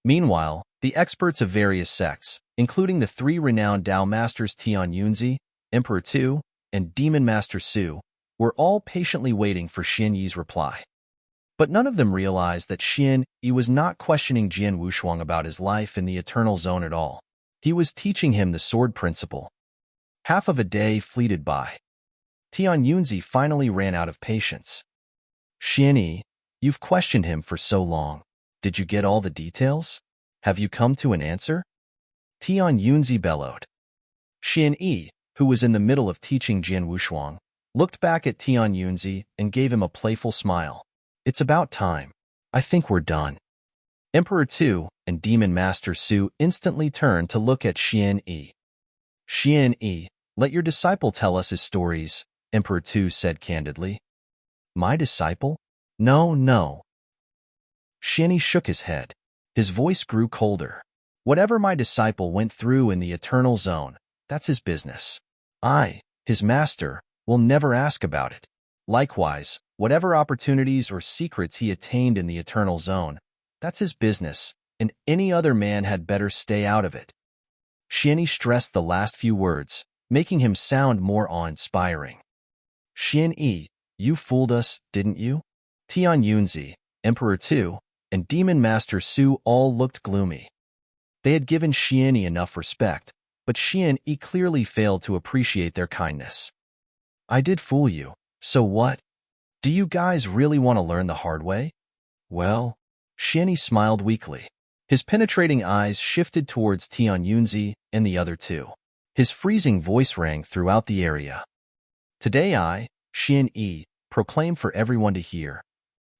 Meanwhile, the experts of various sects, including the three renowned Tao masters Tian Yunzi, Emperor Tu, and Demon Master Su, were all patiently waiting for Xianyi's reply. But none of them realized that Xianyi was not questioning Jin Wushuang about his life in the Eternal Zone at all. He was teaching him the sword principle. Half of a day fleeted by. Tian Yunzi finally ran out of patience. Xianyi, you've questioned him for so long. Did you get all the details? Have you come to an answer? Tian Yunzi bellowed. Xianyi, who was in the middle of teaching Jin Wushuang, looked back at Tian Yunzi and gave him a playful smile. It's about time. I think we're done. Emperor Tu and Demon Master Su instantly turned to look at Xianyi. Xianyi, let your disciple tell us his stories, Emperor Tu said candidly. My disciple? No. Xianyi shook his head. His voice grew colder. Whatever my disciple went through in the Eternal Zone, that's his business. I, his master, will never ask about it. Likewise, whatever opportunities or secrets he attained in the Eternal Zone, that's his business, and any other man had better stay out of it. Xianyi stressed the last few words, making him sound more awe-inspiring. Xianyi, you fooled us, didn't you? Tian Yunzi, Emperor Tu, and Demon Master Su all looked gloomy. They had given Xianyi enough respect, but Xianyi clearly failed to appreciate their kindness. I did fool you, so what? Do you guys really want to learn the hard way? Well, Xianyi smiled weakly. His penetrating eyes shifted towards Tian Yunzi and the other two. His freezing voice rang throughout the area. Today I, Xianyi, proclaim for everyone to hear.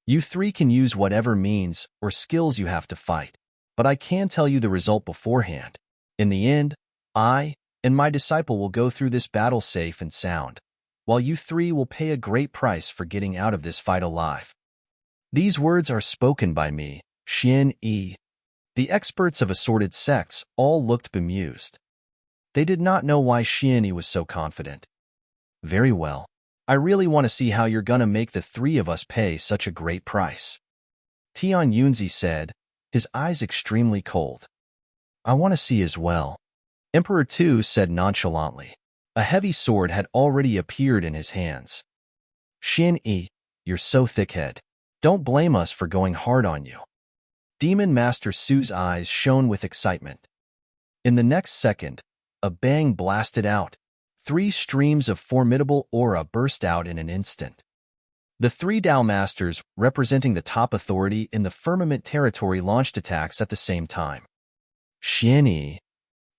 You three can use whatever means or skills you have to fight, but I can tell you the result beforehand. In the end, I and my disciple will go through this battle safe and sound, while you three will pay a great price for getting out of this fight alive. These words are spoken by me, Xianyi. The experts of assorted sects all looked bemused. They did not know why Xianyi was so confident. Very well. I really want to see how you're gonna make the three of us pay such a great price. Tian Yunzi said, his eyes extremely cold. I want to see as well. Emperor Tu said nonchalantly. A heavy sword had already appeared in his hands. Xianyi, you're so thick-head. Don't blame us for going hard on you. Demon Master Su's eyes shone with excitement. In the next second, a bang blasted out. 3 streams of formidable aura burst out in an instant. The 3 Tao Masters, representing the top authority in the firmament territory, launched attacks at the same time. Xianyi.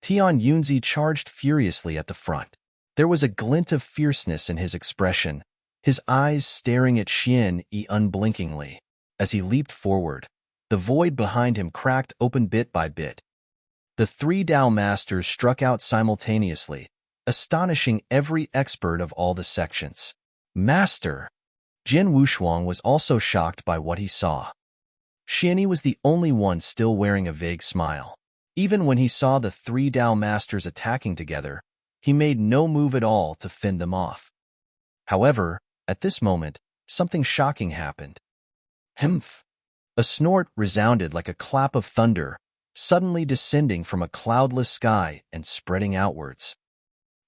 Tian Yunzi charged furiously at the front. There was a glint of fierceness in his expression, his eyes staring at Xianyi unblinkingly. As he leaped forward, the void behind him cracked open bit by bit. The 3 Tao Masters struck out simultaneously, astonishing every expert of all the sections. Master! Jin Wushuang was also shocked by what he saw. Xianyi was the only one still wearing a vague smile. Even when he saw the 3 Tao Masters attacking together, he made no move at all to fend them off. However, at this moment, something shocking happened. Humph! A snort resounded like a clap of thunder, suddenly descending from a cloudless sky and spreading outwards.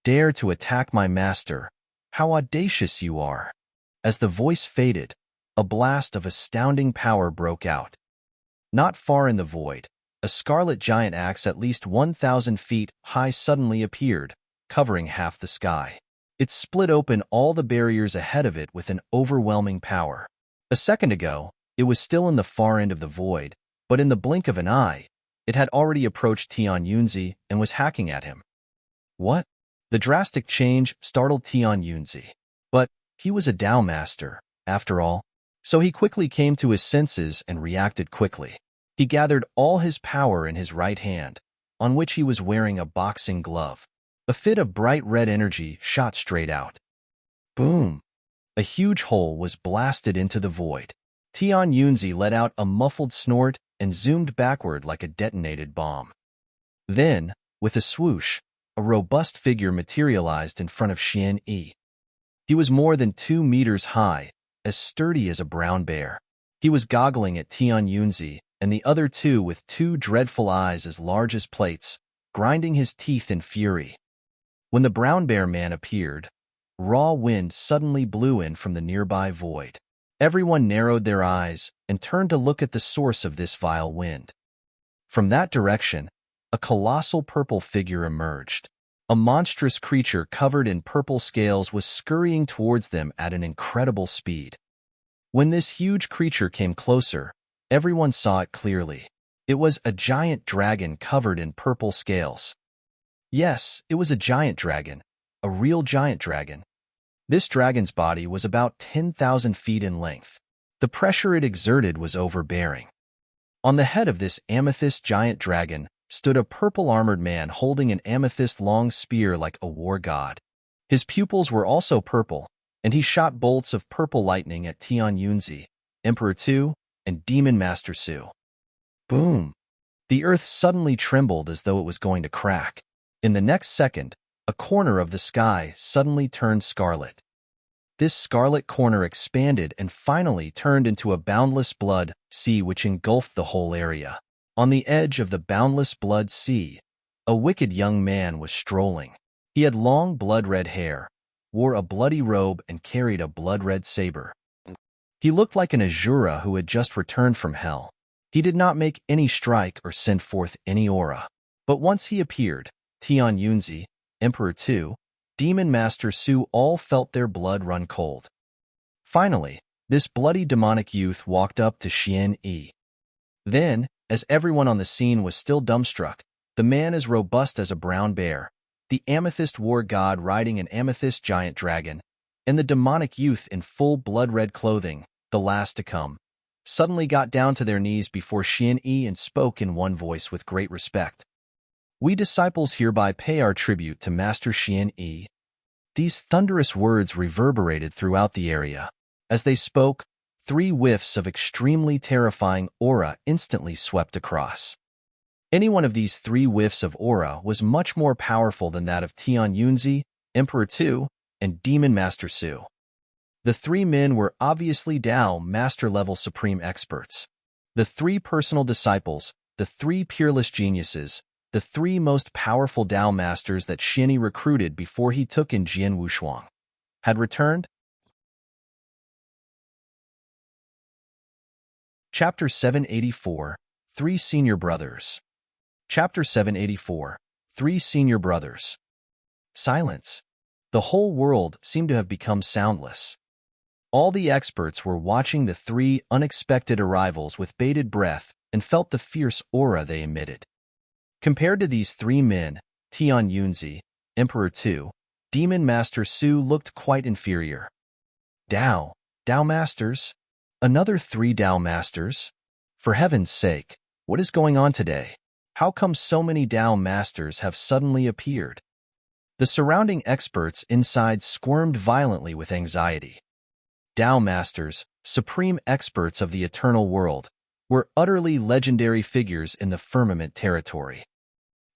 Dare to attack my master, how audacious you are! As the voice faded, a blast of astounding power broke out. Not far in the void, a scarlet giant axe at least 1,000 feet high suddenly appeared, covering half the sky. It split open all the barriers ahead of it with an overwhelming power. A second ago, it was still in the far end of the void, but in the blink of an eye, it had already approached Tian Yunzi and was hacking at him. What? The drastic change startled Tian Yunzi. But, He was a Tao master, after all, so he quickly came to his senses and reacted quickly. He gathered all his power in his right hand, on which he was wearing a boxing glove. A fit of bright red energy shot straight out. Boom! A huge hole was blasted into the void. Tian Yunzi let out a muffled snort and zoomed backward like a detonated bomb. Then, with a swoosh, a robust figure materialized in front of Xian Yi. He was more than 2 meters high, as sturdy as a brown bear. He was goggling at Tian Yunzi and the other two with 2 dreadful eyes as large as plates, grinding his teeth in fury. When the brown bear man appeared, raw wind suddenly blew in from the nearby void. Everyone narrowed their eyes and turned to look at the source of this vile wind. From that direction, a colossal purple figure emerged. A monstrous creature covered in purple scales was scurrying towards them at an incredible speed. When this huge creature came closer, everyone saw it clearly. It was a giant dragon covered in purple scales. Yes, it was a giant dragon, a real giant dragon. This dragon's body was about 10,000 feet in length. The pressure it exerted was overbearing. On the head of this amethyst giant dragon stood a purple-armored man holding an amethyst-long spear like a war god. His pupils were also purple, and he shot bolts of purple lightning at Tian Yunzi, Emperor Tu, and Demon Master Su. Boom! The earth suddenly trembled as though it was going to crack. In the next second, a corner of the sky suddenly turned scarlet. This scarlet corner expanded and finally turned into a boundless blood sea which engulfed the whole area. On the edge of the boundless blood sea, a wicked young man was strolling. He had long blood-red hair, wore a bloody robe, and carried a blood-red saber. He looked like an Azura who had just returned from hell. He did not make any strike or send forth any aura. But once he appeared, Tian Yunzi, Emperor Tu, Demon Master Su all felt their blood run cold. Finally, this bloody demonic youth walked up to Xian Yi. Then, as everyone on the scene was still dumbstruck, the man as robust as a brown bear, the amethyst war god riding an amethyst giant dragon, and the demonic youth in full blood-red clothing, the last to come, suddenly got down to their knees before Xian Yi and spoke in one voice with great respect. "We disciples hereby pay our tribute to Master Xian Yi." These thunderous words reverberated throughout the area. As they spoke, 3 whiffs of extremely terrifying aura instantly swept across. Any one of these 3 whiffs of aura was much more powerful than that of Tian Yunzi, Emperor Tu, and Demon Master Su. The 3 men were obviously Tao Master-level supreme experts. The 3 personal disciples, the 3 peerless geniuses, the 3 most powerful Tao Masters that Xian Yi recruited before he took in Jian Wushuang, had returned. Chapter 784, 3 Senior Brothers. Chapter 784, 3 Senior Brothers. Silence. The whole world seemed to have become soundless. All the experts were watching the 3 unexpected arrivals with bated breath and felt the fierce aura they emitted. Compared to these 3 men, Tian Yunzi, Emperor Tu, Demon Master Su looked quite inferior. Tao Masters? Another 3 Tao Masters? For heaven's sake, what is going on today? How come so many Tao Masters have suddenly appeared? The surrounding experts inside squirmed violently with anxiety. Tao Masters, supreme experts of the eternal world, were utterly legendary figures in the firmament territory.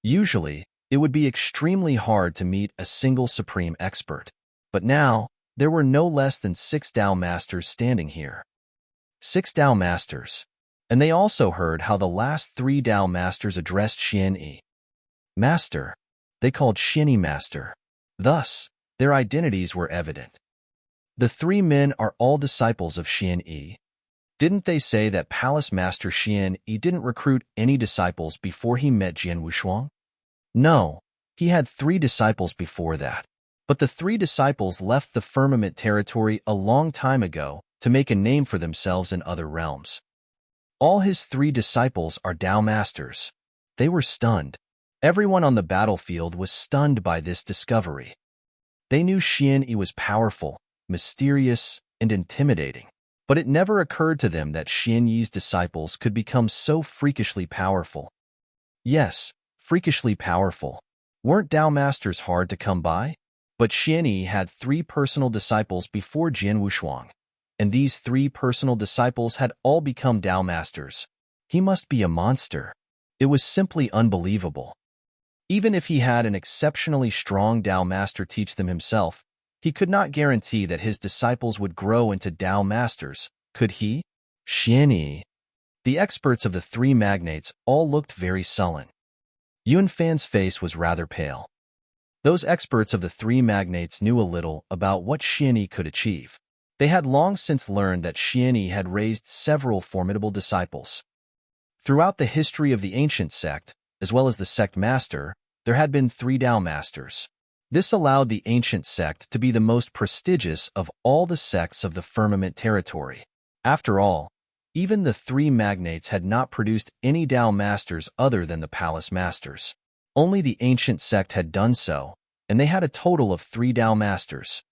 Usually, it would be extremely hard to meet a single supreme expert, but now, there were no less than 6 Tao Masters standing here. 6 Tao Masters, and they also heard how the last 3 Tao Masters addressed Xian Yi. Master. They called Xian Yi Master. Thus, their identities were evident. The 3 men are all disciples of Xian Yi. Didn't they say that Palace Master Xian Yi didn't recruit any disciples before he met Jian Wushuang? No, he had 3 disciples before that. But the 3 disciples left the firmament territory a long time ago to make a name for themselves in other realms. All his 3 disciples are Tao Masters. They were stunned. Everyone on the battlefield was stunned by this discovery. They knew Xian Yi was powerful, mysterious, and intimidating. But it never occurred to them that Xian Yi's disciples could become so freakishly powerful. Yes, freakishly powerful. Weren't Tao Masters hard to come by? But Xian Yi had 3 personal disciples before Jian Wushuang, and these 3 personal disciples had all become Tao Masters. He must be a monster. It was simply unbelievable. Even if he had an exceptionally strong Tao Master teach them himself, he could not guarantee that his disciples would grow into Tao Masters, could he? Xian Yi. The experts of the 3 magnates all looked very sullen. Yunfan's face was rather pale. Those experts of the 3 magnates knew a little about what Xian Yi could achieve. They had long since learned that Xian Yi had raised several formidable disciples. Throughout the history of the ancient sect, as well as the sect master, there had been 3 Tao Masters. This allowed the ancient sect to be the most prestigious of all the sects of the firmament territory. After all, even the 3 magnates had not produced any Tao Masters other than the palace masters. Only the ancient sect had done so, and they had a total of 3 Tao Masters.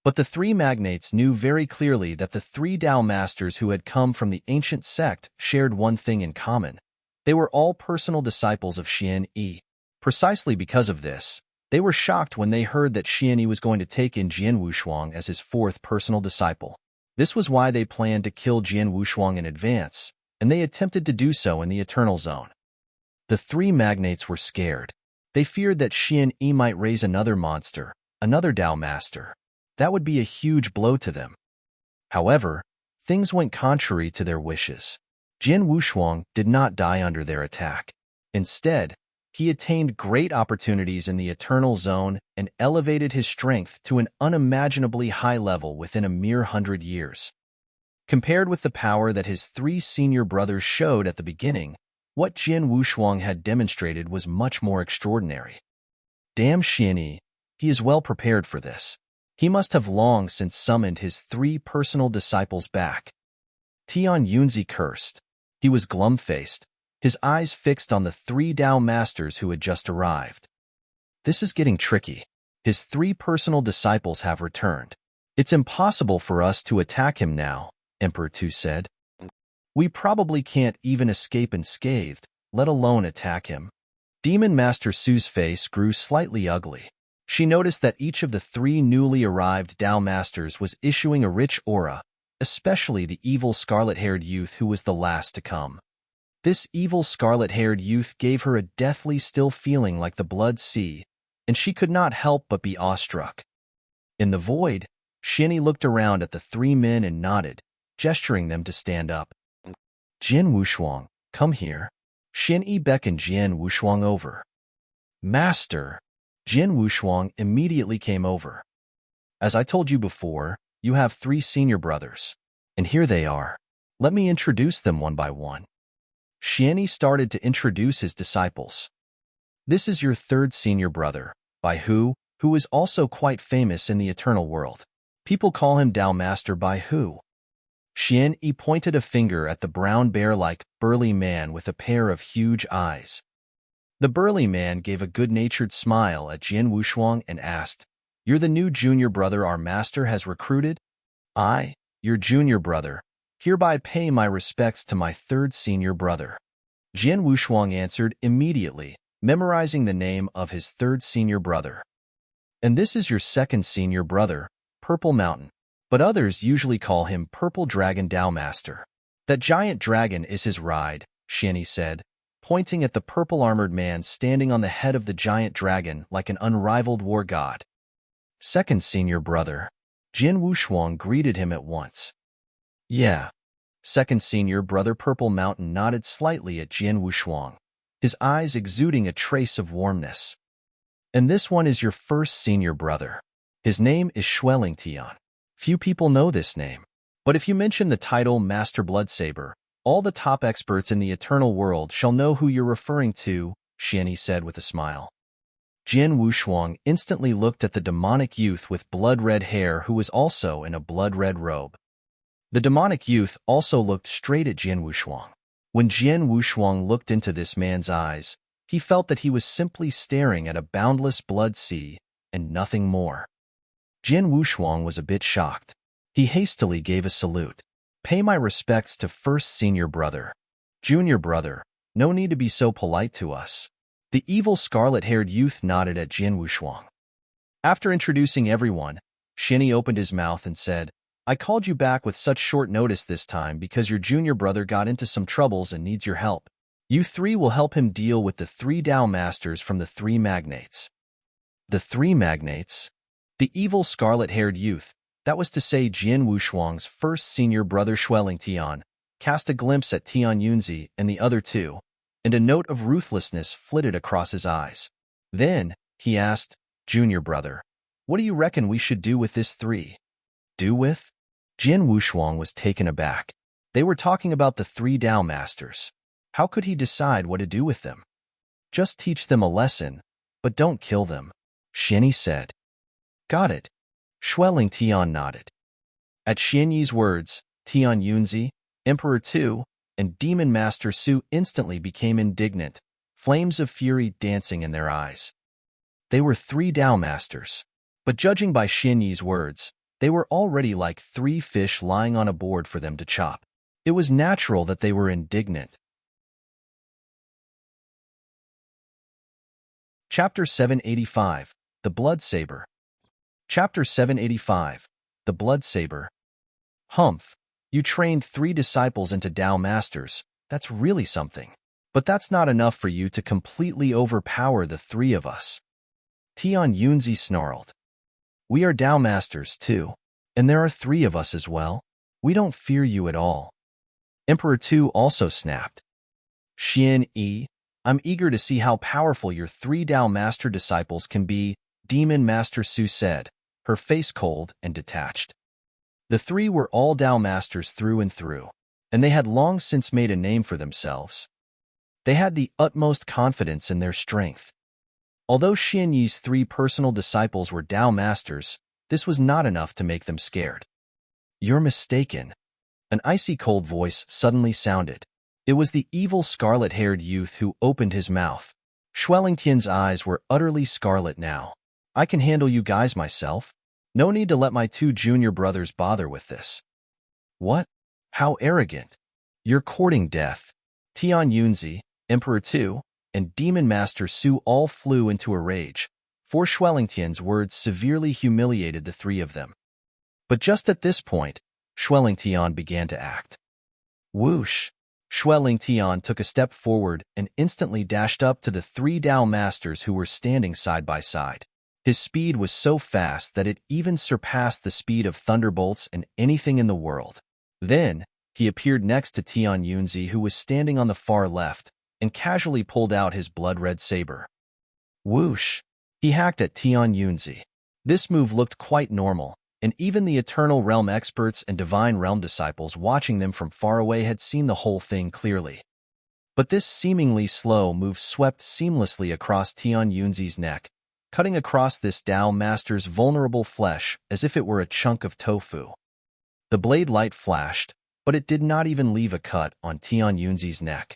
But the 3 magnates knew very clearly that the 3 Tao Masters who had come from the ancient sect shared one thing in common. They were all personal disciples of Xian Yi. Precisely because of this, they were shocked when they heard that Xian Yi was going to take in Jian Wushuang as his 4th personal disciple. This was why they planned to kill Jian Wushuang in advance, and they attempted to do so in the Eternal Zone. The 3 magnates were scared. They feared that Xian Yi might raise another monster, another Tao Master. That would be a huge blow to them. However, things went contrary to their wishes. Jian Wushuang did not die under their attack. Instead, he attained great opportunities in the Eternal Zone and elevated his strength to an unimaginably high level within a mere 100 years. Compared with the power that his 3 senior brothers showed at the beginning, what Jian Wushuang had demonstrated was much more extraordinary. Damn Xian Yi, he is well prepared for this. He must have long since summoned his 3 personal disciples back. Tian Yunzi cursed. He was glum-faced, his eyes fixed on the 3 Tao Masters who had just arrived. This is getting tricky. His 3 personal disciples have returned. It's impossible for us to attack him now, Emperor Tu said. We probably can't even escape unscathed, let alone attack him. Demon Master Su's face grew slightly ugly. She noticed that each of the 3 newly arrived Tao Masters was issuing a rich aura, especially the evil scarlet-haired youth who was the last to come. This evil scarlet-haired youth gave her a deathly still feeling like the blood sea, and she could not help but be awestruck. In the void, Xian Yi looked around at the 3 men and nodded, gesturing them to stand up. Jian Wushuang, come here. Xian Yi beckoned Jian Wushuang over. Master! Jian Wushuang immediately came over. As I told you before, you have 3 senior brothers, and here they are. Let me introduce them one by one. Xian Yi started to introduce his disciples. This is your 3rd senior brother, Bai Hu, who is also quite famous in the eternal world. People call him Tao Master Bai Hu. Xian Yi pointed a finger at the brown bear-like, burly man with a pair of huge eyes. The burly man gave a good-natured smile at Jian Wushuang and asked, You're the new junior brother our master has recruited? I, your junior brother, hereby pay my respects to my 3rd senior brother. Jian Wushuang answered immediately, memorizing the name of his 3rd senior brother. And this is your 2nd senior brother, Purple Mountain, but others usually call him Purple Dragon Tao Master. That giant dragon is his ride, Xian Yi said, pointing at the purple-armored man standing on the head of the giant dragon like an unrivaled war god. 2nd senior brother. Jian Wushuang greeted him at once. Yeah. 2nd senior brother Purple Mountain nodded slightly at Jian Wushuang, his eyes exuding a trace of warmness. And this one is your 1st senior brother. His name is Xueling Tian. Few people know this name. But if you mention the title Master Bloodsaber, all the top experts in the eternal world shall know who you're referring to, Xian Yi said with a smile. Jian Wushuang instantly looked at the demonic youth with blood-red hair who was also in a blood-red robe. The demonic youth also looked straight at Jian Wushuang. When Jian Wushuang looked into this man's eyes, he felt that he was simply staring at a boundless blood sea and nothing more. Jin Wushuang was a bit shocked. He hastily gave a salute. Pay my respects to first senior brother. Junior brother, no need to be so polite to us. The evil scarlet-haired youth nodded at Jin Wushuang. After introducing everyone, Shinny opened his mouth and said, I called you back with such short notice this time because your junior brother got into some troubles and needs your help. You three will help him deal with the 3 Dao Masters from the 3 Magnates. The 3 Magnates? The evil scarlet-haired youth, that was to say Jin Wushuang's first senior brother Xueling Tian, cast a glimpse at Tian Yunzi and the other two, and a note of ruthlessness flitted across his eyes. Then, he asked, Junior brother, what do you reckon we should do with this 3? Do with? Jin Wushuang was taken aback. They were talking about the 3 Dao Masters. How could he decide what to do with them? Just teach them a lesson, but don't kill them, Shinny said. Got it. Xueling Tian nodded. At Xianyi's words, Tian Yunzi, Emperor Tu, and Demon Master Su instantly became indignant, flames of fury dancing in their eyes. They were 3 Dao Masters, but judging by Xianyi's words, they were already like 3 fish lying on a board for them to chop. It was natural that they were indignant. Chapter 785, The Blood Saber. Chapter 785, The Blood Saber. Humph, you trained 3 disciples into Dao Masters. That's really something. But that's not enough for you to completely overpower the 3 of us. Tian Yunzi snarled. We are Dao Masters too, and there are 3 of us as well. We don't fear you at all. Emperor Tu also snapped. Xian Yi, I'm eager to see how powerful your 3 Dao Master disciples can be, Demon Master Su said, her face cold and detached. The 3 were all Dao Masters through and through, and they had long since made a name for themselves. They had the utmost confidence in their strength. Although Xian Yi's 3 personal disciples were Dao Masters, this was not enough to make them scared. You're mistaken. An icy cold voice suddenly sounded. It was the evil scarlet-haired youth who opened his mouth. Xueling Tian's eyes were utterly scarlet now. I can handle you guys myself. No need to let my 2 junior brothers bother with this. What? How arrogant. You're courting death. Tian Yunzi, Emperor Tu, and Demon Master Su all flew into a rage, for Xueling Tian's words severely humiliated the 3 of them. But just at this point, Xueling Tian began to act. Whoosh! Xueling Tian took a step forward and instantly dashed up to the 3 Dao Masters who were standing side by side. His speed was so fast that it even surpassed the speed of thunderbolts and anything in the world. Then, he appeared next to Tian Yunzi, who was standing on the far left, and casually pulled out his blood-red saber. Whoosh! He hacked at Tian Yunzi. This move looked quite normal, and even the Eternal Realm experts and Divine Realm disciples watching them from far away had seen the whole thing clearly. But this seemingly slow move swept seamlessly across Tian Yunzi's neck, cutting across this Dao Master's vulnerable flesh as if it were a chunk of tofu. The blade light flashed, but it did not even leave a cut on Tian Yunzi's neck.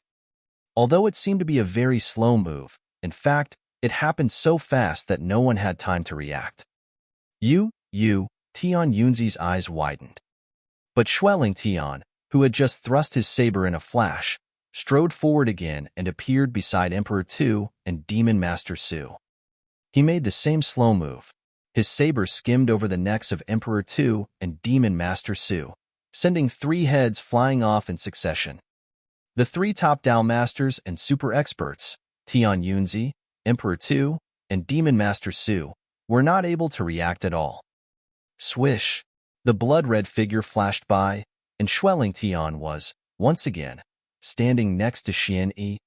Although it seemed to be a very slow move, in fact, it happened so fast that no one had time to react. You, Tian Yunzi's eyes widened. But Xueling Tian, who had just thrust his saber in a flash, strode forward again and appeared beside Emperor Tu and Demon Master Su. He made the same slow move. His saber skimmed over the necks of Emperor Tu and Demon Master Su, sending 3 heads flying off in succession. The 3 top Dao Masters and super experts, Tian Yunzi, Emperor Tu, and Demon Master Su, were not able to react at all. Swish! The blood-red figure flashed by, and Xueling Tian was, once again, standing next to Xian Yi.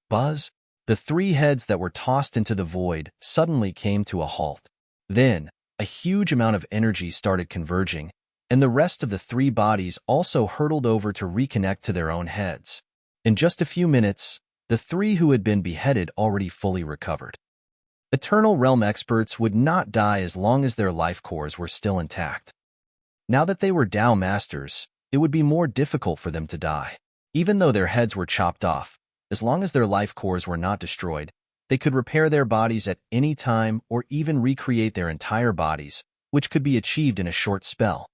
Buzz! The 3 heads that were tossed into the void suddenly came to a halt. Then, a huge amount of energy started converging, and the rest of the 3 bodies also hurtled over to reconnect to their own heads. In just a few minutes, the 3 who had been beheaded already fully recovered. Eternal Realm experts would not die as long as their life cores were still intact. Now that they were Dao Masters, it would be more difficult for them to die. Even though their heads were chopped off, as long as their life cores were not destroyed, they could repair their bodies at any time or even recreate their entire bodies, which could be achieved in a short spell.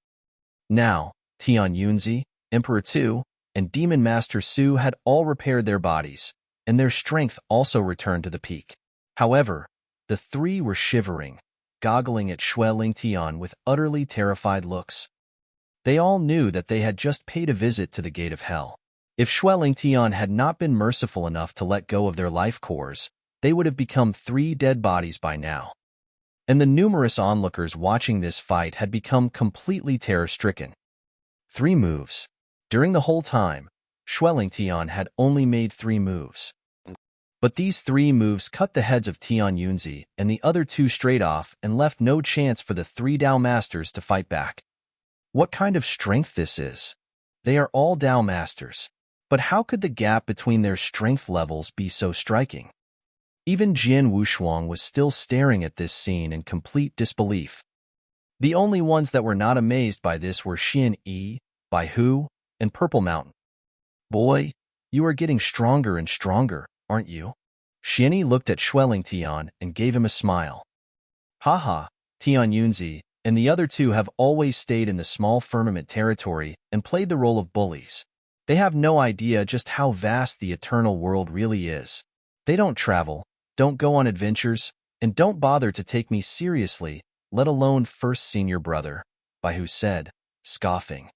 Now, Tian Yunzi, Emperor Tu, and Demon Master Su had all repaired their bodies, and their strength also returned to the peak. However, the three were shivering, goggling at Xue Lingtian with utterly terrified looks. They all knew that they had just paid a visit to the gate of hell. If Xue Lingtian had not been merciful enough to let go of their life cores, they would have become 3 dead bodies by now. And the numerous onlookers watching this fight had become completely terror-stricken. 3 moves. During the whole time, Xue Lingtian had only made 3 moves. But these 3 moves cut the heads of Tian Yunzi and the other 2 straight off and left no chance for the 3 Dao Masters to fight back. What kind of strength this is? They are all Dao Masters. But how could the gap between their strength levels be so striking? Even Jian Wushuang was still staring at this scene in complete disbelief. The only ones that were not amazed by this were Xian Yi, Bai Hu, and Purple Mountain. Boy, you are getting stronger and stronger, aren't you? Xian Yi looked at Xue Lingtian and gave him a smile. Haha, Tian Yunzi and the other 2 have always stayed in the small firmament territory and played the role of bullies. They have no idea just how vast the eternal world really is. They don't travel, don't go on adventures, and don't bother to take me seriously, let alone first senior brother, Bai Hu said, scoffing.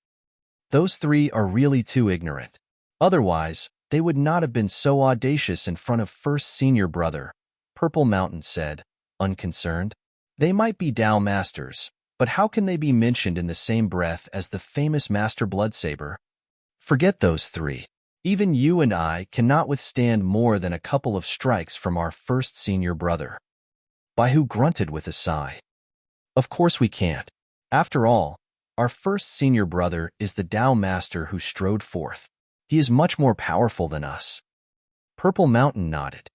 Those 3 are really too ignorant. Otherwise, they would not have been so audacious in front of first senior brother, Purple Mountain said, unconcerned. They might be Dao Masters, but how can they be mentioned in the same breath as the famous Master Bloodsaber? Forget those 3. Even you and I cannot withstand more than a couple of strikes from our first senior brother. Bai Hu grunted with a sigh. Of course we can't. After all, our first senior brother is the Dao Master who strode forth. He is much more powerful than us. Purple Mountain nodded.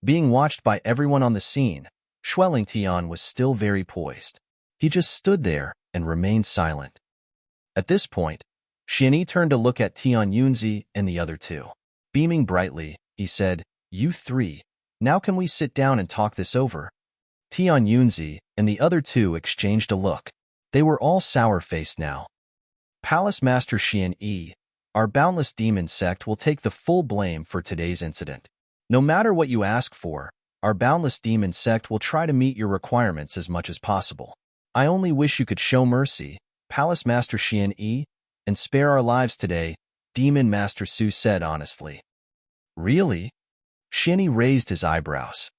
Being watched by everyone on the scene, Xue Lingtian was still very poised. He just stood there and remained silent. At this point, Xian Yi turned to look at Tian Yunzi and the other 2. Beaming brightly, he said, You 3, now can we sit down and talk this over? Tian Yunzi and the other 2 exchanged a look. They were all sour-faced now. Palace Master Xian Yi, our boundless demon sect will take the full blame for today's incident. No matter what you ask for, our boundless demon sect will try to meet your requirements as much as possible. I only wish you could show mercy, Palace Master Xian Yi, and spare our lives today, Demon Master Su said honestly. Really? Xian Yi raised his eyebrows.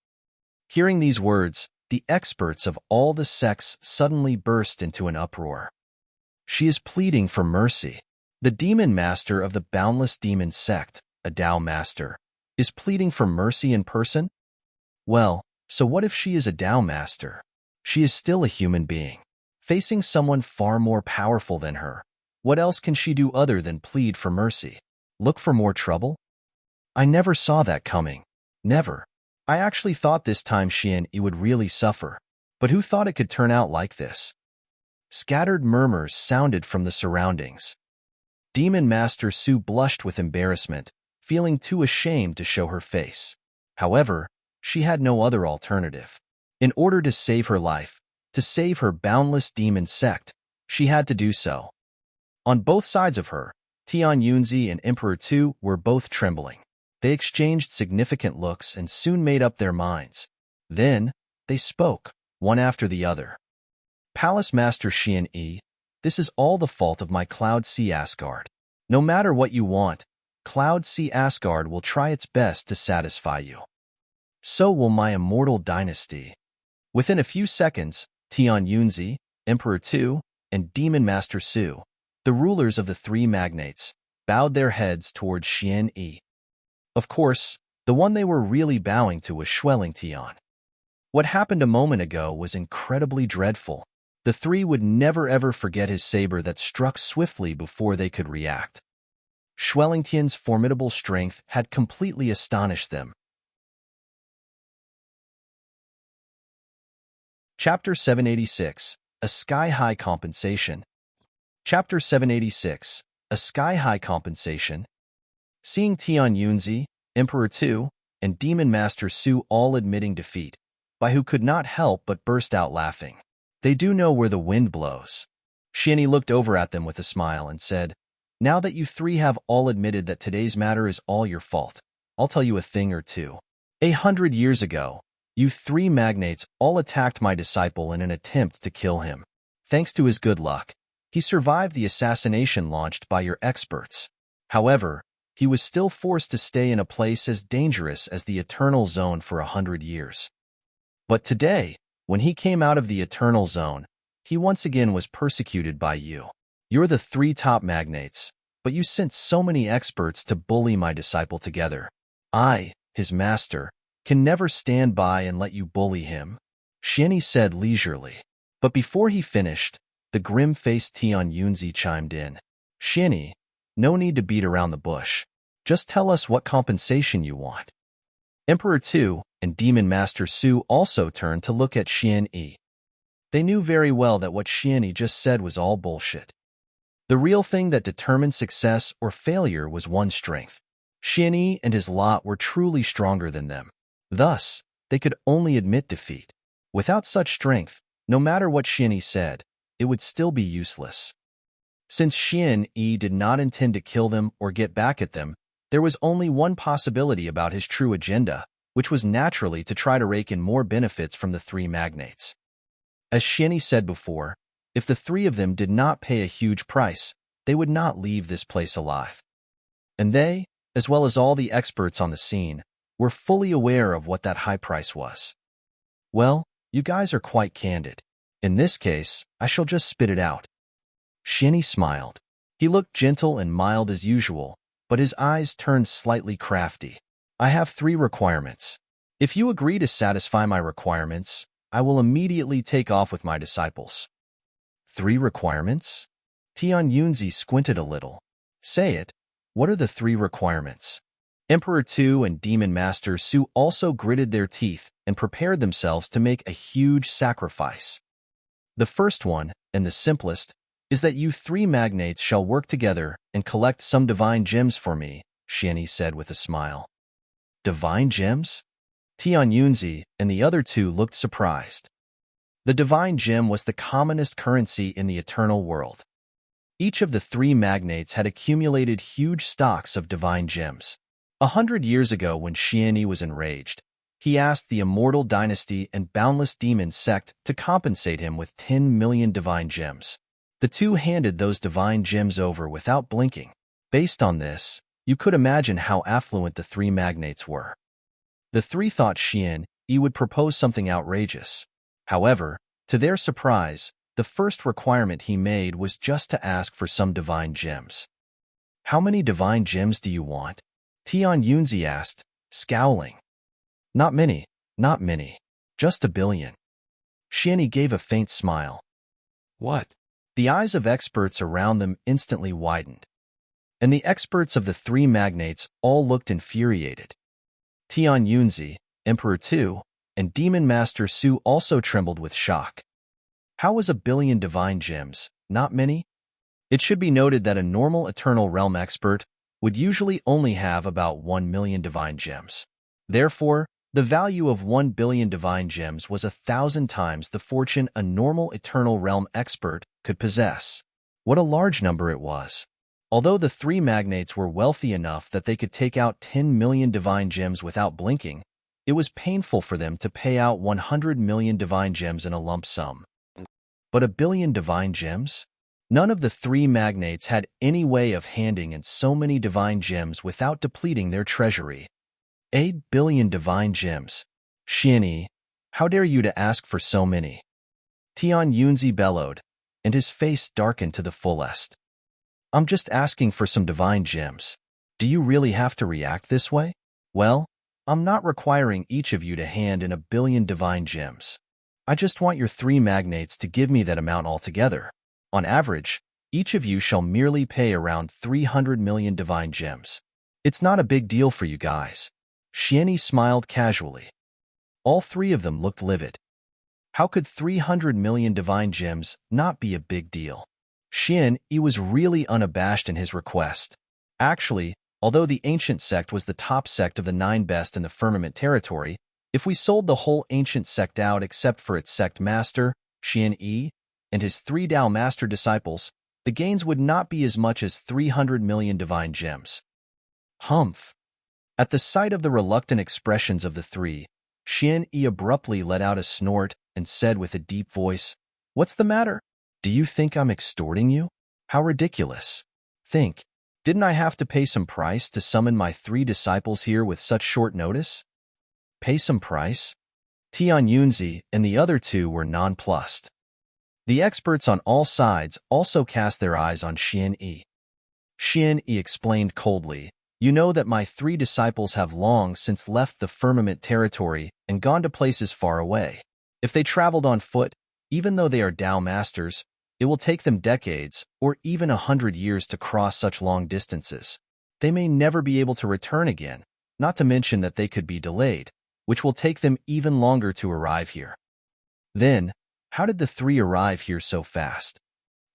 Hearing these words, the experts of all the sects suddenly burst into an uproar. She is pleading for mercy. The Demon Master of the Boundless Demon Sect, a Dao Master, is pleading for mercy in person? Well, so what if she is a Dao Master? She is still a human being, facing someone far more powerful than her. What else can she do other than plead for mercy? Look for more trouble? I never saw that coming. Never. I actually thought this time Xian Yi would really suffer. But who thought it could turn out like this? Scattered murmurs sounded from the surroundings. Demon Master Su blushed with embarrassment, feeling too ashamed to show her face. However, she had no other alternative. In order to save her life, to save her boundless demon sect, she had to do so. On both sides of her, Tian Yunzi and Emperor Tu were both trembling. They exchanged significant looks and soon made up their minds. Then, they spoke, one after the other. Palace Master Xian Yi, this is all the fault of my Cloud Sea Asgard. No matter what you want, Cloud Sea Asgard will try its best to satisfy you. So will my immortal dynasty. Within a few seconds, Tian Yunzi, Emperor Tu, and Demon Master Su, the rulers of the 3 magnates, bowed their heads towards Xian Yi. Of course, the one they were really bowing to was Xue Lingtian. What happened a moment ago was incredibly dreadful. The 3 would never ever forget his saber that struck swiftly before they could react. Xue Lingtian's formidable strength had completely astonished them. Chapter 786, A Sky-High Compensation. Chapter 786, A Sky-High Compensation. Seeing Tian Yunzi, Emperor Tu, and Demon Master Su all admitting defeat, Bai Hu could not help but burst out laughing. They do know where the wind blows. Xianyi looked over at them with a smile and said, "Now that you three have all admitted that today's matter is all your fault, I'll tell you a thing or two. 100 years ago, you three magnates all attacked my disciple in an attempt to kill him. Thanks to his good luck, he survived the assassination launched by your experts. However, he was still forced to stay in a place as dangerous as the Eternal Zone for 100 years. But today, when he came out of the Eternal Zone, he once again was persecuted by you. You're the three top magnates, but you sent so many experts to bully my disciple together. I, his master, can never stand by and let you bully him," Xianyi said leisurely. But before he finished, the grim-faced Tian Yunzi chimed in. "Xianyi, no need to beat around the bush. Just tell us what compensation you want." Emperor Tu and Demon Master Su also turned to look at Xianyi. They knew very well that what Xianyi just said was all bullshit. The real thing that determined success or failure was one strength. Xianyi and his lot were truly stronger than them. Thus, they could only admit defeat. Without such strength, no matter what Xianyi said, it would still be useless. Since Xianyi did not intend to kill them or get back at them, there was only one possibility about his true agenda, which was naturally to try to rake in more benefits from the three magnates. As Xianyi said before, if the three of them did not pay a huge price, they would not leave this place alive. And they, as well as all the experts on the scene, were fully aware of what that high price was. "Well, you guys are quite candid. In this case, I shall just spit it out." Xianyi smiled. He looked gentle and mild as usual, but his eyes turned slightly crafty. "I have 3 requirements. If you agree to satisfy my requirements, I will immediately take off with my disciples." 3 requirements? Tian Yunzi squinted a little. "Say it. What are the 3 requirements?" Emperor Tu and Demon Master Su also gritted their teeth and prepared themselves to make a huge sacrifice. "The first one, and the simplest, is that you 3 magnates shall work together and collect some divine gems for me," Xianyi said with a smile. "Divine gems?" Tian Yunzi and the other 2 looked surprised. The divine gem was the commonest currency in the eternal world. Each of the 3 magnates had accumulated huge stocks of divine gems. 100 years ago, when Xianyi was enraged, he asked the Immortal Dynasty and Boundless Demon Sect to compensate him with 10 million divine gems. The 2 handed those divine gems over without blinking. Based on this, you could imagine how affluent the 3 magnates were. The 3 thought Xianyi would propose something outrageous. However, to their surprise, the first requirement he made was just to ask for some divine gems. "How many divine gems do you want?" Tian Yunzi asked, scowling. Not many. Just 1 billion. Xianyi gave a faint smile. "What?" The eyes of experts around them instantly widened. And the experts of the 3 magnates all looked infuriated. Tian Yunzi, Emperor Tu, and Demon Master Su also trembled with shock. How was 1 billion divine gems not many? It should be noted that a normal Eternal Realm expert would usually only have about 1 million divine gems. Therefore, the value of 1 billion divine gems was 1,000 times the fortune a normal Eternal Realm expert could possess. What a large number it was. Although the 3 magnates were wealthy enough that they could take out 10 million divine gems without blinking, it was painful for them to pay out 100 million divine gems in a lump sum. But 1 billion divine gems? None of the 3 magnates had any way of handing in so many divine gems without depleting their treasury. 1 billion divine gems. Xianyi, how dare you to ask for so many? Tian Yunzi bellowed, and his face darkened to the fullest. "I'm just asking for some divine gems. Do you really have to react this way? Well, I'm not requiring each of you to hand in 1 billion divine gems. I just want your 3 magnates to give me that amount altogether. On average, each of you shall merely pay around 300 million divine gems. It's not a big deal for you guys." Xianyi smiled casually. All 3 of them looked livid. How could 300 million divine gems not be a big deal? Xianyi was really unabashed in his request. Actually, although the ancient sect was the top sect of the 9 best in the firmament territory, if we sold the whole ancient sect out except for its sect master, Xian Yi, and his 3 Tao master disciples, the gains would not be as much as 300 million divine gems. Humph! At the sight of the reluctant expressions of the three, Xian Yi abruptly let out a snort and said with a deep voice, "What's the matter? Do you think I'm extorting you? How ridiculous. Think, didn't I have to pay some price to summon my 3 disciples here with such short notice?" Pay some price? Tian Yunzi and the other 2 were nonplussed. The experts on all sides also cast their eyes on Xian Yi. Xian Yi explained coldly, "You know that my 3 disciples have long since left the firmament territory and gone to places far away. If they traveled on foot, even though they are Tao masters, it will take them decades or even 100 years to cross such long distances. They may never be able to return again, not to mention that they could be delayed, which will take them even longer to arrive here." Then, how did the 3 arrive here so fast?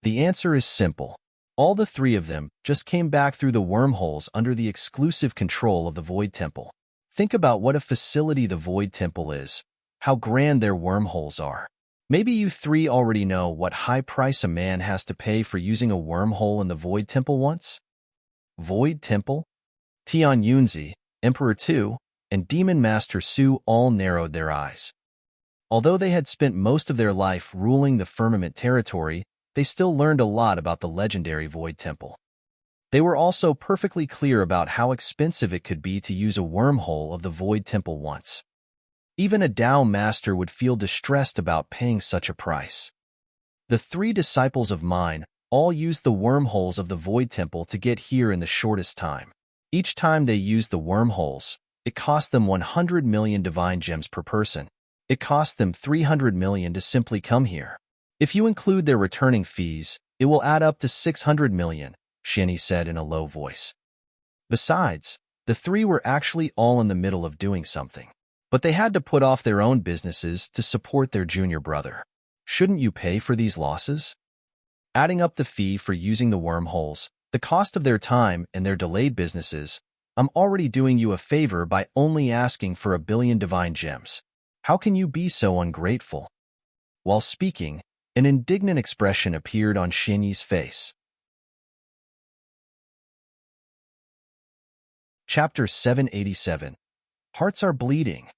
The answer is simple. All the 3 of them just came back through the wormholes under the exclusive control of the Void Temple. Think about what a facility the Void Temple is, how grand their wormholes are. Maybe you 3 already know what high price a man has to pay for using a wormhole in the Void Temple once? Void Temple? Tian Yunzi, Emperor Tu, and Demon Master Su all narrowed their eyes. Although they had spent most of their life ruling the firmament territory, they still learned a lot about the legendary Void Temple. They were also perfectly clear about how expensive it could be to use a wormhole of the Void Temple once. Even a Tao master would feel distressed about paying such a price. The 3 disciples of mine all used the wormholes of the Void Temple to get here in the shortest time. Each time they used the wormholes, it cost them 100 million divine gems per person. It cost them 300 million to simply come here. If you include their returning fees, it will add up to 600 million, Xian Yi said in a low voice. Besides, the 3 were actually all in the middle of doing something. But they had to put off their own businesses to support their junior brother. Shouldn't you pay for these losses? Adding up the fee for using the wormholes, the cost of their time and their delayed businesses, I'm already doing you a favor by only asking for 1 billion divine gems. How can you be so ungrateful?" While speaking, an indignant expression appeared on Xian Yi's face. Chapter 787. Hearts are bleeding.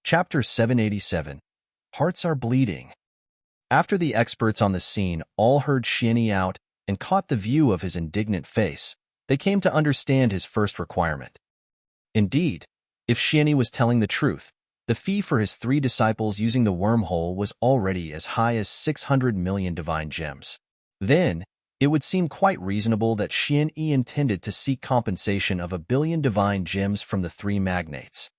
Chapter 787. Hearts are bleeding. After the experts on the scene all heard Xian Yi out and caught the view of his indignant face, they came to understand his first requirement. Indeed, if Xian Yi was telling the truth, the fee for his 3 disciples using the wormhole was already as high as 600 million divine gems. Then, it would seem quite reasonable that Xian Yi intended to seek compensation of 1 billion divine gems from the 3 magnates.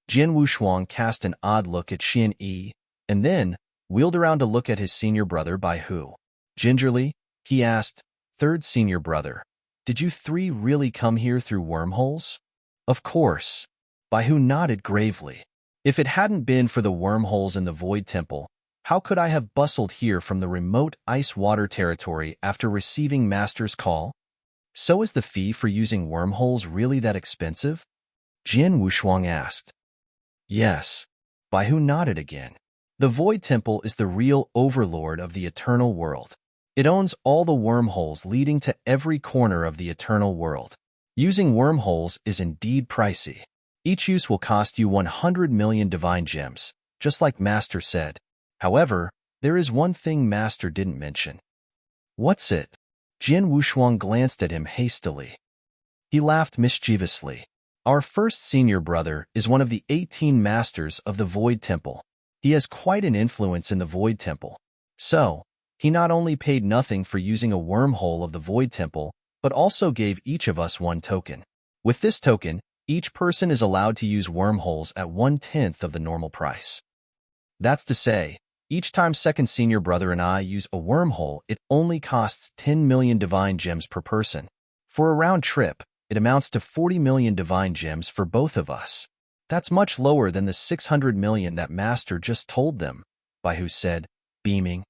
Jian Wushuang cast an odd look at Xian Yi, and then wheeled around to look at his senior brother Bai Hu. Gingerly, he asked, "Third senior brother, did you 3 really come here through wormholes?" "Of course." Bai Hu nodded gravely. "If it hadn't been for the wormholes in the Void Temple, how could I have bustled here from the remote ice-water territory after receiving Master's call? So is the fee for using wormholes really that expensive?" Jian Wushuang asked. "Yes." Bai Hu nodded again. "The Void Temple is the real overlord of the eternal world. It owns all the wormholes leading to every corner of the eternal world. Using wormholes is indeed pricey. Each use will cost you 100 million divine gems, just like Master said. However, there is one thing Master didn't mention." "What's it?" Jian Wushuang glanced at him hastily. He laughed mischievously. "Our first senior brother is one of the 18 masters of the Void Temple. He has quite an influence in the Void Temple. So, he not only paid nothing for using a wormhole of the Void Temple, but also gave each of us 1 token. With this token, each person is allowed to use wormholes at 1/10 of the normal price. That's to say, each time second senior brother and I use a wormhole, it only costs 10 million divine gems per person. For a round trip, it amounts to 40 million divine gems for both of us. That's much lower than the 600 million that Master just told them," Bai Hu said, beaming.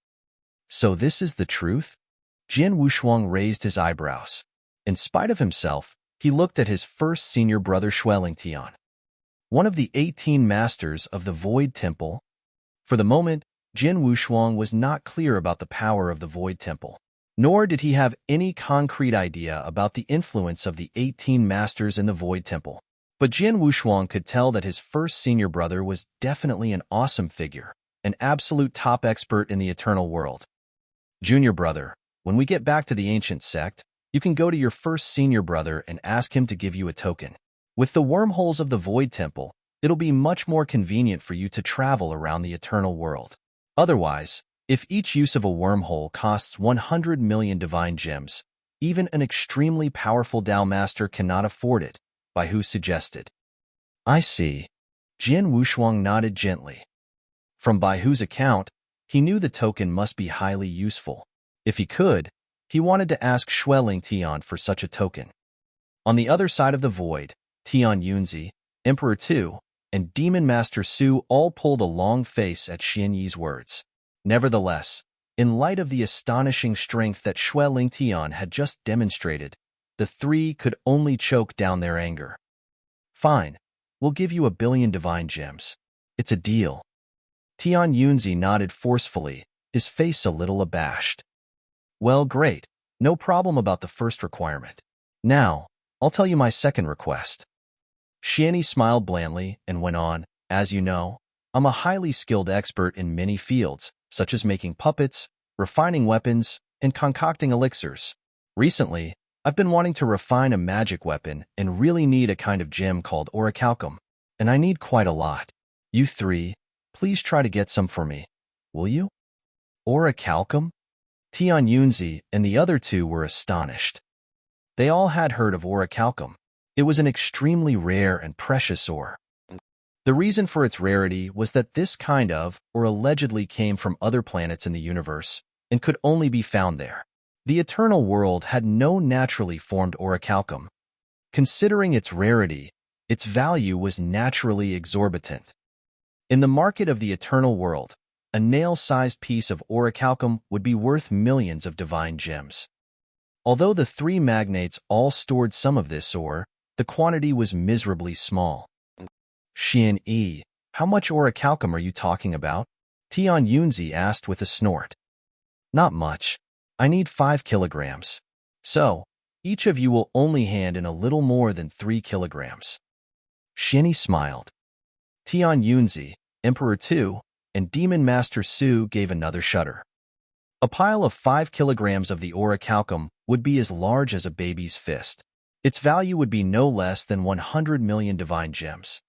"So this is the truth?" Jian Wushuang raised his eyebrows. In spite of himself, he looked at his first senior brother Tian, one of the 18 masters of the Void Temple. For the moment, Jin Wushuang was not clear about the power of the Void Temple, nor did he have any concrete idea about the influence of the 18 masters in the Void Temple. But Jin Wushuang could tell that his first senior brother was definitely an awesome figure, an absolute top expert in the eternal world. Junior brother, when we get back to the ancient sect, you can go to your first senior brother and ask him to give you a token. With the wormholes of the Void Temple, it'll be much more convenient for you to travel around the eternal world. Otherwise, if each use of a wormhole costs 100 million divine gems, even an extremely powerful Dao Master cannot afford it. Bai Hu suggested. I see. Jin Wushuang nodded gently. From Bai Hu's account, he knew the token must be highly useful. If he could, he wanted to ask Xueling Tian for such a token. On the other side of the void, Tian Yunzi, Emperor Tu, and Demon Master Su all pulled a long face at Xian Yi's words. Nevertheless, in light of the astonishing strength that Xueling Tian had just demonstrated, the three could only choke down their anger. Fine, we'll give you 1 billion divine gems. It's a deal. Tian Yunzi nodded forcefully, his face a little abashed. Well, great. No problem about the first requirement. Now, I'll tell you my second request. Xian Yi smiled blandly and went on, as you know, I'm a highly skilled expert in many fields, such as making puppets, refining weapons, and concocting elixirs. Recently, I've been wanting to refine a magic weapon and really need a kind of gem called orichalcum, and I need quite a lot. You three, please try to get some for me, will you? Orichalcum? Tian Yunzi and the other two were astonished. They all had heard of orichalcum. It was an extremely rare and precious ore. The reason for its rarity was that this kind of, or allegedly came from other planets in the universe, and could only be found there. The eternal world had no naturally formed orichalcum. Considering its rarity, its value was naturally exorbitant. In the market of the eternal world, a nail-sized piece of orichalcum would be worth millions of divine gems. Although the three magnates all stored some of this ore, the quantity was miserably small. Xian Yi, how much orichalcum are you talking about? Tian Yunzi asked with a snort. Not much. I need 5 kilograms. So, each of you will only hand in a little more than 3 kilograms. Xian Yi smiled. Tian Yunzi, Emperor Tu, and Demon Master Su gave another shudder. A pile of 5 kilograms of the orichalcum would be as large as a baby's fist. Its value would be no less than 100 million divine gems.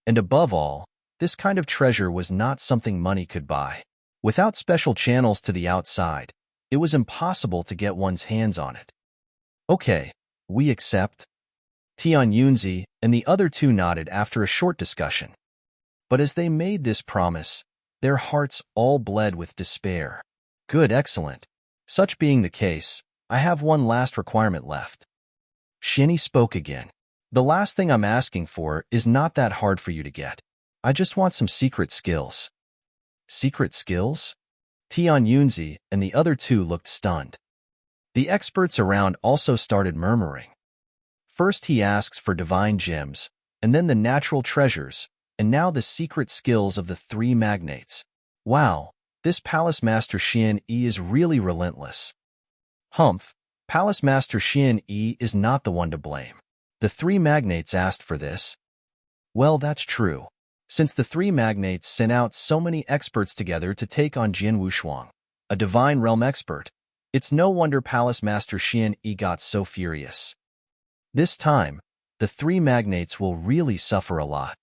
And above all, this kind of treasure was not something money could buy. Without special channels to the outside, it was impossible to get one's hands on it. Okay, we accept. Tian Yunzi and the other two nodded after a short discussion. But as they made this promise, their hearts all bled with despair. Good, excellent. Such being the case, I have one last requirement left. Xian Yi spoke again. The last thing I'm asking for is not that hard for you to get. I just want some secret skills. Secret skills? Tian Yunzi and the other two looked stunned. The experts around also started murmuring. First he asks for divine gems, and then the natural treasures, and now the secret skills of the three magnates. Wow, this Palace Master Xian Yi is really relentless. Humph, Palace Master Xian Yi is not the one to blame. The three magnates asked for this. Well, that's true. Since the three magnates sent out so many experts together to take on Jin Wushuang, a divine realm expert, it's no wonder Palace Master Xian Yi got so furious. This time, the three magnates will really suffer a lot.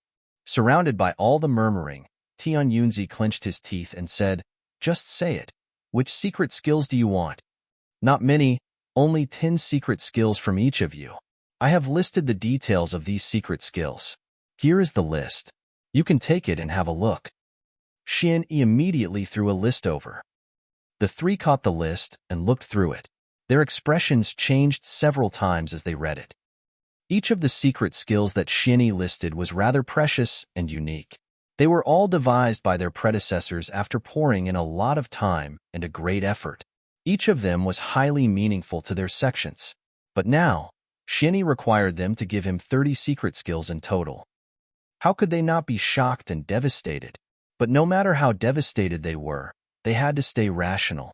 Surrounded by all the murmuring, Tian Yunzi clenched his teeth and said, Just say it. Which secret skills do you want? Not many, only 10 secret skills from each of you. I have listed the details of these secret skills. Here is the list. You can take it and have a look. Xian Yi immediately threw a list over. The three caught the list and looked through it. Their expressions changed several times as they read it. Each of the secret skills that Xian Yi listed was rather precious and unique. They were all devised by their predecessors after pouring in a lot of time and a great effort. Each of them was highly meaningful to their sections. But now, Xian Yi required them to give him 30 secret skills in total. How could they not be shocked and devastated? But no matter how devastated they were, they had to stay rational.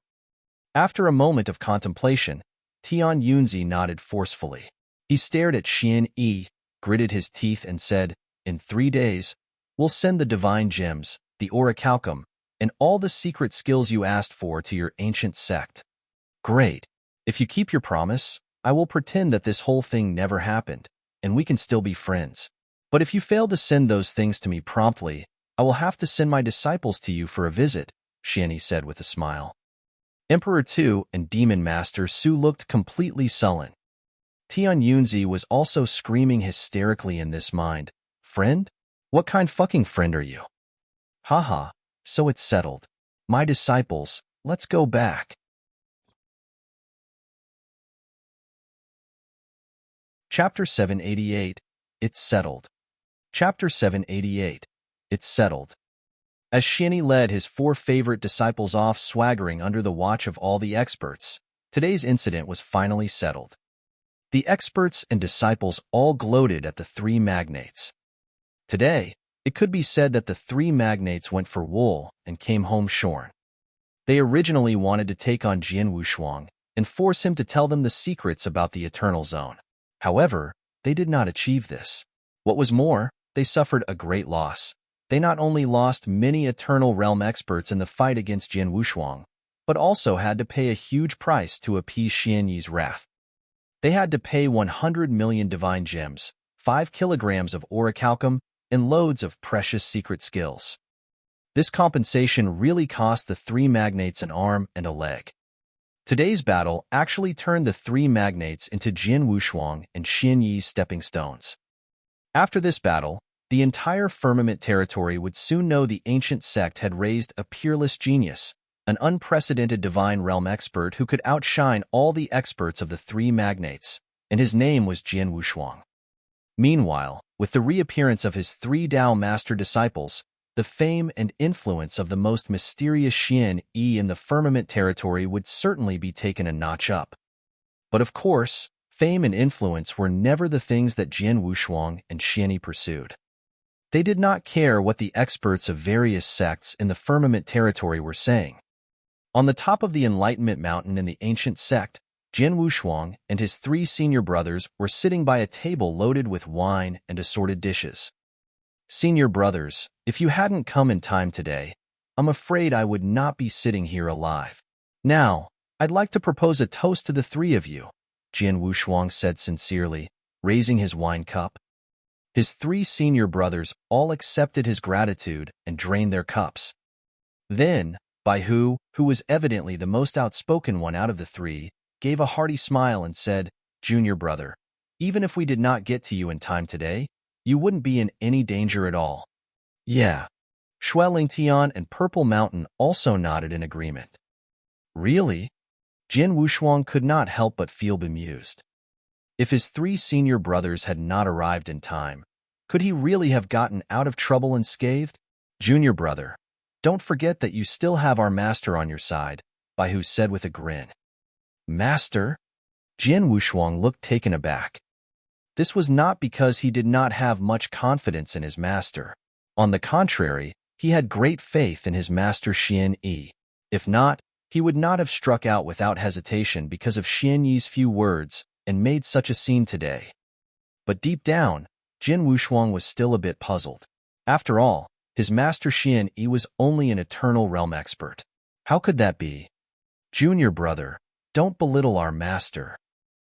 After a moment of contemplation, Tian Yunzi nodded forcefully. He stared at Xian Yi, gritted his teeth, and said, "In 3 days, we'll send the divine gems, the orichalcum, and all the secret skills you asked for to your ancient sect." "Great. If you keep your promise, I will pretend that this whole thing never happened, and we can still be friends. But if you fail to send those things to me promptly, I will have to send my disciples to you for a visit," Xianyi said with a smile. Emperor Tu and Demon Master Su looked completely sullen. Tian Yunzi was also screaming hysterically in this mind. "Friend? What kind fucking friend are you? Haha, so it's settled. My disciples, let's go back." Chapter 788. It's settled. Chapter 788. It's settled. As Xianyi led his 4 favorite disciples off swaggering under the watch of all the experts, today's incident was finally settled. The experts and disciples all gloated at the 3 magnates. Today, it could be said that the 3 magnates went for wool and came home shorn. They originally wanted to take on Jian Wushuang and force him to tell them the secrets about the Eternal Zone. However, they did not achieve this. What was more, they suffered a great loss. They not only lost many Eternal Realm experts in the fight against Jian Wushuang, but also had to pay a huge price to appease Xianyi's wrath. They had to pay 100 million divine gems, 5 kilograms of orichalcum, and loads of precious secret skills. This compensation really cost the 3 magnates an arm and a leg. Today's battle actually turned the 3 magnates into Jian Wushuang and Xianyi's stepping stones. After this battle, the entire firmament territory would soon know the ancient sect had raised a peerless genius, an unprecedented divine realm expert who could outshine all the experts of the 3 magnates, and his name was Jian Wushuang. Meanwhile, with the reappearance of his 3 Dao master disciples, the fame and influence of the most mysterious Xian Yi in the firmament territory would certainly be taken a notch up. But of course, fame and influence were never the things that Jian Wushuang and Xianyi pursued. They did not care what the experts of various sects in the firmament territory were saying. On the top of the Enlightenment Mountain in the ancient sect, Jian Wushuang and his 3 senior brothers were sitting by a table loaded with wine and assorted dishes. "Senior brothers, if you hadn't come in time today, I'm afraid I would not be sitting here alive. Now, I'd like to propose a toast to the 3 of you," Jian Wushuang said sincerely, raising his wine cup. His 3 senior brothers all accepted his gratitude and drained their cups. Then, Baihu, who was evidently the most outspoken one out of the 3, gave a hearty smile and said, "Junior brother, even if we did not get to you in time today, you wouldn't be in any danger at all." "Yeah." Shui Lingtian and Purple Mountain also nodded in agreement. "Really?" Jian Wushuang could not help but feel bemused. If his 3 senior brothers had not arrived in time, could he really have gotten out of trouble unscathed? "Junior brother, don't forget that you still have our master on your side," Baihu said with a grin. "Master?" Jian Wushuang looked taken aback. This was not because he did not have much confidence in his master. On the contrary, he had great faith in his master Xian Yi. If not, he would not have struck out without hesitation because of Xian Yi's few words and made such a scene today. But deep down, Jian Wushuang was still a bit puzzled. After all, his master Xian Yi was only an Eternal Realm expert. How could that be? "Junior brother, don't belittle our master."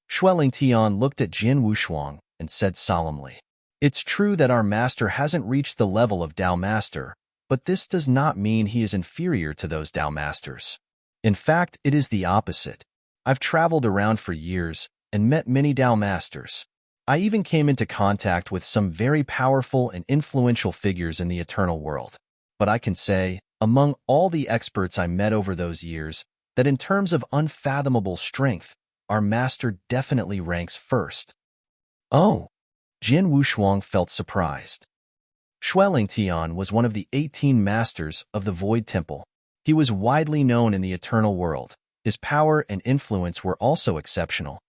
Shui Lingtian looked at Jian Wushuang and said solemnly, "It's true that our master hasn't reached the level of Dao Master, but this does not mean he is inferior to those Dao Masters. In fact, it is the opposite. I've traveled around for years and met many Dao Masters. I even came into contact with some very powerful and influential figures in the eternal world. But I can say, among all the experts I met over those years, that in terms of unfathomable strength, our master definitely ranks first." "Oh." Jian Wushuang felt surprised. Shui Lingtian was one of the 18 masters of the Void Temple. He was widely known in the eternal world. His power and influence were also exceptional.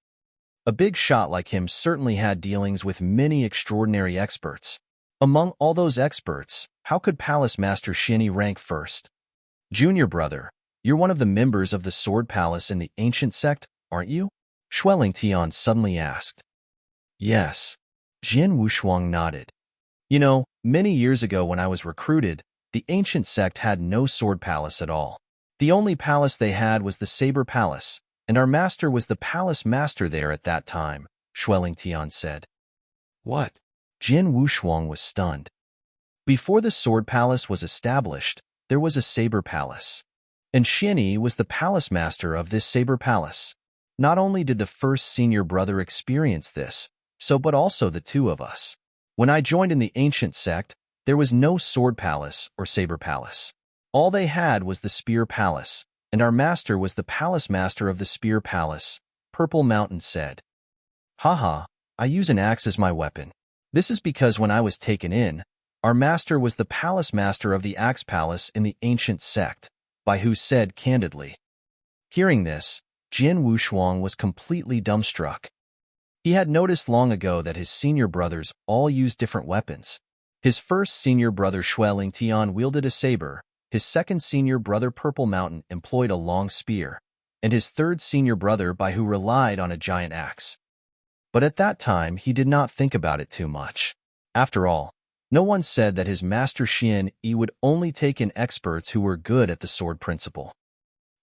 A big shot like him certainly had dealings with many extraordinary experts. Among all those experts, How could Palace Master Shinny rank first? Junior brother, you're one of the members of the Sword Palace in the ancient sect, aren't you? Shueling Tian suddenly asked. Yes. Jian Wushuang nodded. You know, many years ago when I was recruited, the ancient sect had no sword palace at all. The only palace they had was the Saber Palace, and our master was the palace master there at that time, Shueling Tian said. What? Jian Wushuang was stunned. Before the Sword Palace was established, there was a Saber Palace. And Shinny was the palace master of this Saber Palace. Not only did the first senior brother experience this, but also the two of us. When I joined in the ancient sect, there was no Sword Palace or Saber Palace. All they had was the Spear Palace, and our master was the palace master of the Spear Palace, Purple Mountain said. Haha, I use an axe as my weapon. This is because when I was taken in, our master was the palace master of the Axe Palace in the ancient sect, by who said candidly. Hearing this, Jian Wushuang was completely dumbstruck. He had noticed long ago that his senior brothers all used different weapons. His first senior brother Shueling Tian wielded a saber, his second senior brother Purple Mountain employed a long spear, and his third senior brother Bai Hu relied on a giant axe. But at that time he did not think about it too much. After all, no one said that his master Xian Yi would only take in experts who were good at the sword principle.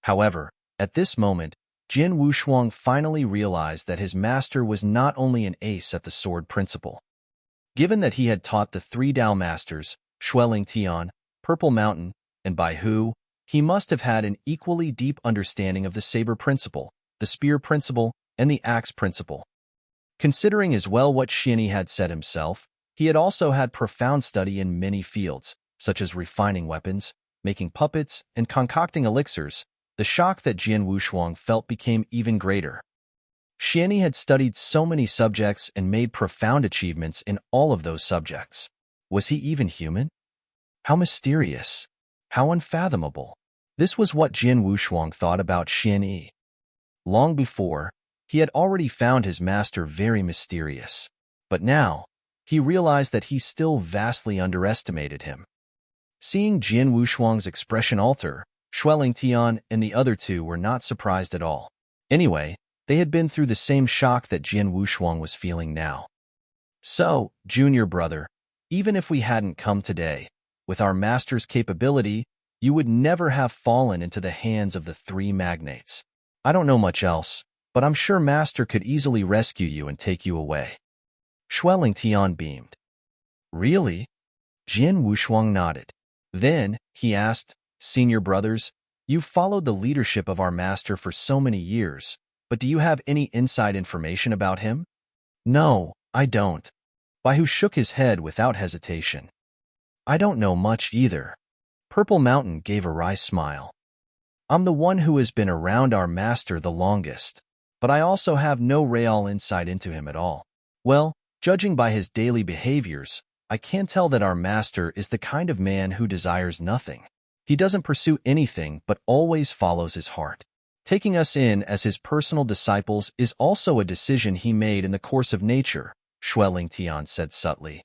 However, at this moment, Jian Wushuang finally realized that his master was not only an ace at the sword principle. Given that he had taught the three Dao masters, Shueling Tian, Purple Mountain, and Bai Hu, he must have had an equally deep understanding of the saber principle, the spear principle, and the axe principle. Considering as well what Xian Yi had said himself, he had also had profound study in many fields, such as refining weapons, making puppets, and concocting elixirs. The shock that Jian Wushuang felt became even greater. Xian Yi had studied so many subjects and made profound achievements in all of those subjects. Was he even human? How mysterious. How unfathomable. This was what Jian Wushuang thought about Xian Yi. Long before, he had already found his master very mysterious. But now, he realized that he still vastly underestimated him. Seeing Jian Wushuang's expression alter, Shueling Tian and the other two were not surprised at all. Anyway, they had been through the same shock that Jian Wushuang was feeling now. So, junior brother, even if we hadn't come today, with our master's capability, you would never have fallen into the hands of the three magnates. I don't know much else, but I'm sure master could easily rescue you and take you away. Shueling Tian beamed. Really? Jian Wushuang nodded. Then, he asked, Senior brothers, you've followed the leadership of our master for so many years, but do you have any inside information about him? No, I don't. Bai Hu shook his head without hesitation. I don't know much either. Purple Mountain gave a wry smile. I'm the one who has been around our master the longest, but I also have no real insight into him at all. Well, judging by his daily behaviors, I can tell that our master is the kind of man who desires nothing. He doesn't pursue anything but always follows his heart. Taking us in as his personal disciples is also a decision he made in the course of nature, Shueling Tian said subtly.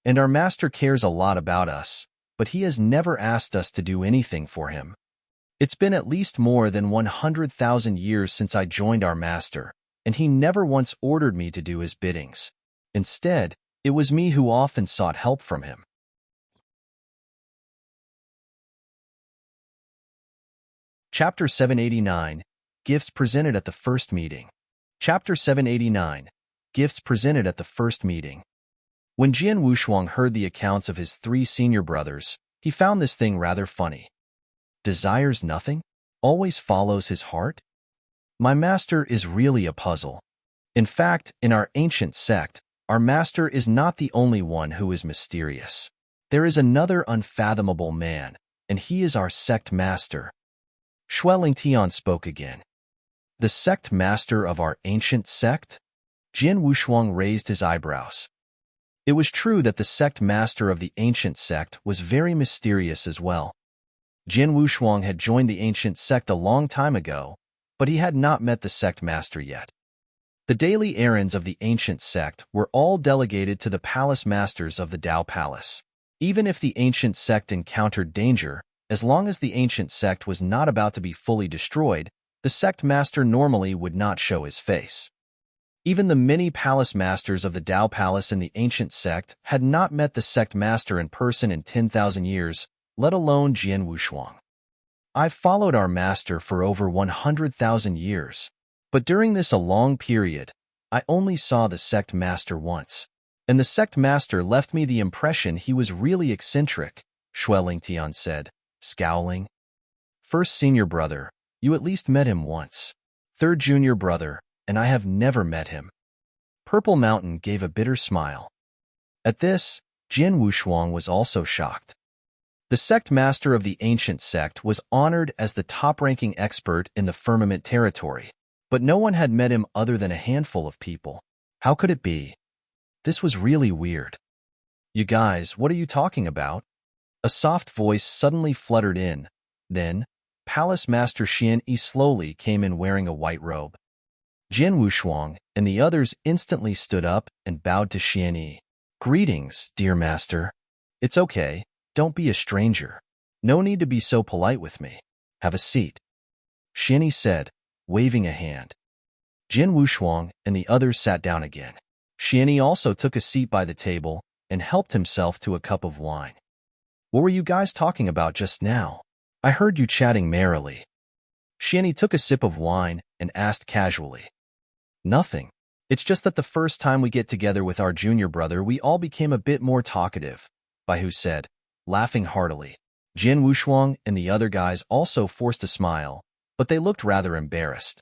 And our master cares a lot about us, but he has never asked us to do anything for him. It's been at least more than 100,000 years since I joined our master, and he never once ordered me to do his biddings. Instead, it was me who often sought help from him. Chapter 789, Gifts Presented at the First Meeting. Chapter 789, Gifts Presented at the First Meeting. When Jian Wushuang heard the accounts of his three senior brothers, he found this thing rather funny. Desires nothing? Always follows his heart? My master is really a puzzle. In fact, in our ancient sect, our master is not the only one who is mysterious. There is another unfathomable man, and he is our sect master. Shueling Tian spoke again. The sect master of our ancient sect? Jian Wushuang raised his eyebrows. It was true that the sect master of the ancient sect was very mysterious as well. Jian Wushuang had joined the ancient sect a long time ago, but he had not met the sect master yet. The daily errands of the ancient sect were all delegated to the palace masters of the Dao Palace. Even if the ancient sect encountered danger, as long as the ancient sect was not about to be fully destroyed, the sect master normally would not show his face. Even the many palace masters of the Tao Palace in the ancient sect had not met the sect master in person in 10,000 years, let alone Jian Wushuang. I've followed our master for over 100,000 years, but during this a long period, I only saw the sect master once. And the sect master left me the impression he was really eccentric, Shui Lingtian said, scowling. First senior brother, you at least met him once. Third junior brother, and I have never met him. Purple Mountain gave a bitter smile. At this, Jian Wushuang was also shocked. The sect master of the ancient sect was honored as the top-ranking expert in the firmament territory, but no one had met him other than a handful of people. How could it be? This was really weird. You guys, what are you talking about? A soft voice suddenly fluttered in. Then, Palace Master Xian Yi slowly came in wearing a white robe. Jian Wushuang and the others instantly stood up and bowed to Xian Yi. Greetings, dear master. It's okay. Don't be a stranger. No need to be so polite with me. Have a seat. Xian Yi said, waving a hand. Jian Wushuang and the others sat down again. Xian Yi also took a seat by the table and helped himself to a cup of wine. What were you guys talking about just now? I heard you chatting merrily. Xian Yi took a sip of wine and asked casually. Nothing. It's just that the first time we get together with our junior brother, we all became a bit more talkative, Baihu said, laughing heartily. Jian Wushuang and the other guys also forced a smile, but they looked rather embarrassed.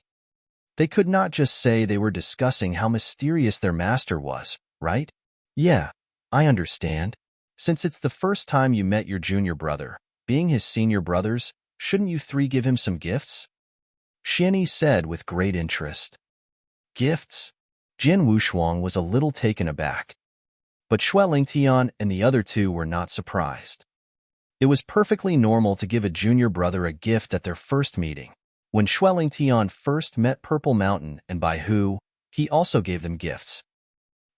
They could not just say they were discussing how mysterious their master was, right? Yeah, I understand. Since it's the first time you met your junior brother, being his senior brothers, shouldn't you three give him some gifts? Xian Yi said with great interest. Gifts? Jian Wushuang was a little taken aback. But Shui Lingtian and the other two were not surprised. It was perfectly normal to give a junior brother a gift at their first meeting. When Shui Lingtian first met Purple Mountain and Baihu, he also gave them gifts.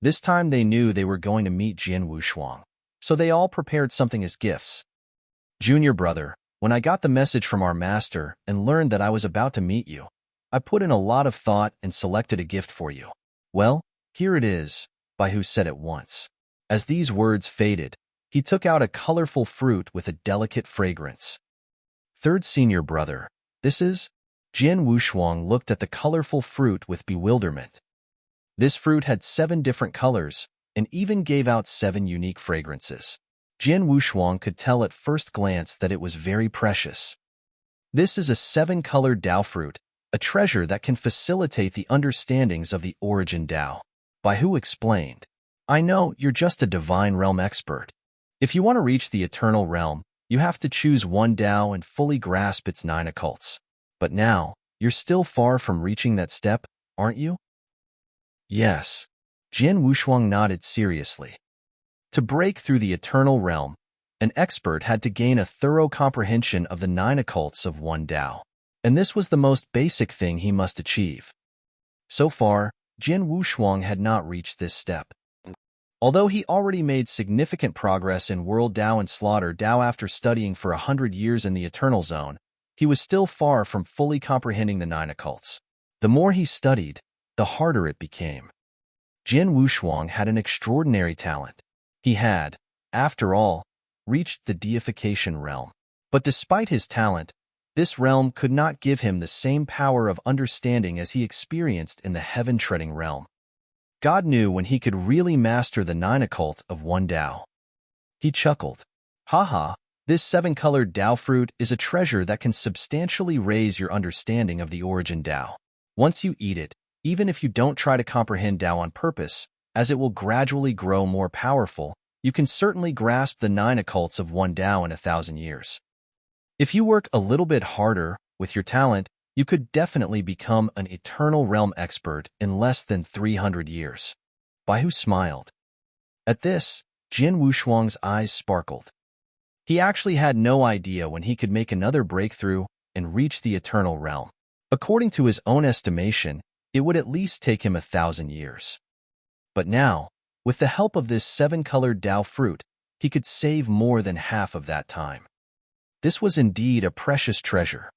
This time they knew they were going to meet Jian Wushuang, so they all prepared something as gifts. Junior brother, when I got the message from our master and learned that I was about to meet you, I put in a lot of thought and selected a gift for you. Well, here it is, Baihu said at once. As these words faded, he took out a colorful fruit with a delicate fragrance. Third senior brother, this is? Jian Wushuang looked at the colorful fruit with bewilderment. This fruit had 7 different colors and even gave out 7 unique fragrances. Jian Wushuang could tell at first glance that it was very precious. This is a 7-colored Tao fruit, a treasure that can facilitate the understandings of the origin Tao. Baihu explained. I know you're just a divine realm expert. If you want to reach the eternal realm, you have to choose one Tao and fully grasp its 9 occults. But now, you're still far from reaching that step, aren't you? Yes. Jian Wushuang nodded seriously. To break through the eternal realm, an expert had to gain a thorough comprehension of the 9 occults of one Tao. And this was the most basic thing he must achieve. So far, Jian Wushuang had not reached this step. Although he already made significant progress in World Tao and Slaughter Tao after studying for 100 years in the Eternal Zone, he was still far from fully comprehending the 9 occults. The more he studied, the harder it became. Jian Wushuang had an extraordinary talent. He had, after all, reached the deification realm. But despite his talent, this realm could not give him the same power of understanding as he experienced in the heaven-treading realm. God knew when he could really master the 9 occult of one Tao. He chuckled. Haha, this 7-colored Tao fruit is a treasure that can substantially raise your understanding of the origin Tao. Once you eat it, even if you don't try to comprehend Tao on purpose, as it will gradually grow more powerful, you can certainly grasp the 9 occults of one Tao in 1,000 years. If you work a little bit harder with your talent, you could definitely become an eternal realm expert in less than 300 years. Baihu smiled. At this, Jian Wushuang's eyes sparkled. He actually had no idea when he could make another breakthrough and reach the eternal realm. According to his own estimation, it would at least take him 1,000 years. But now, with the help of this 7-colored Tao fruit, he could save more than half of that time. This was indeed a precious treasure.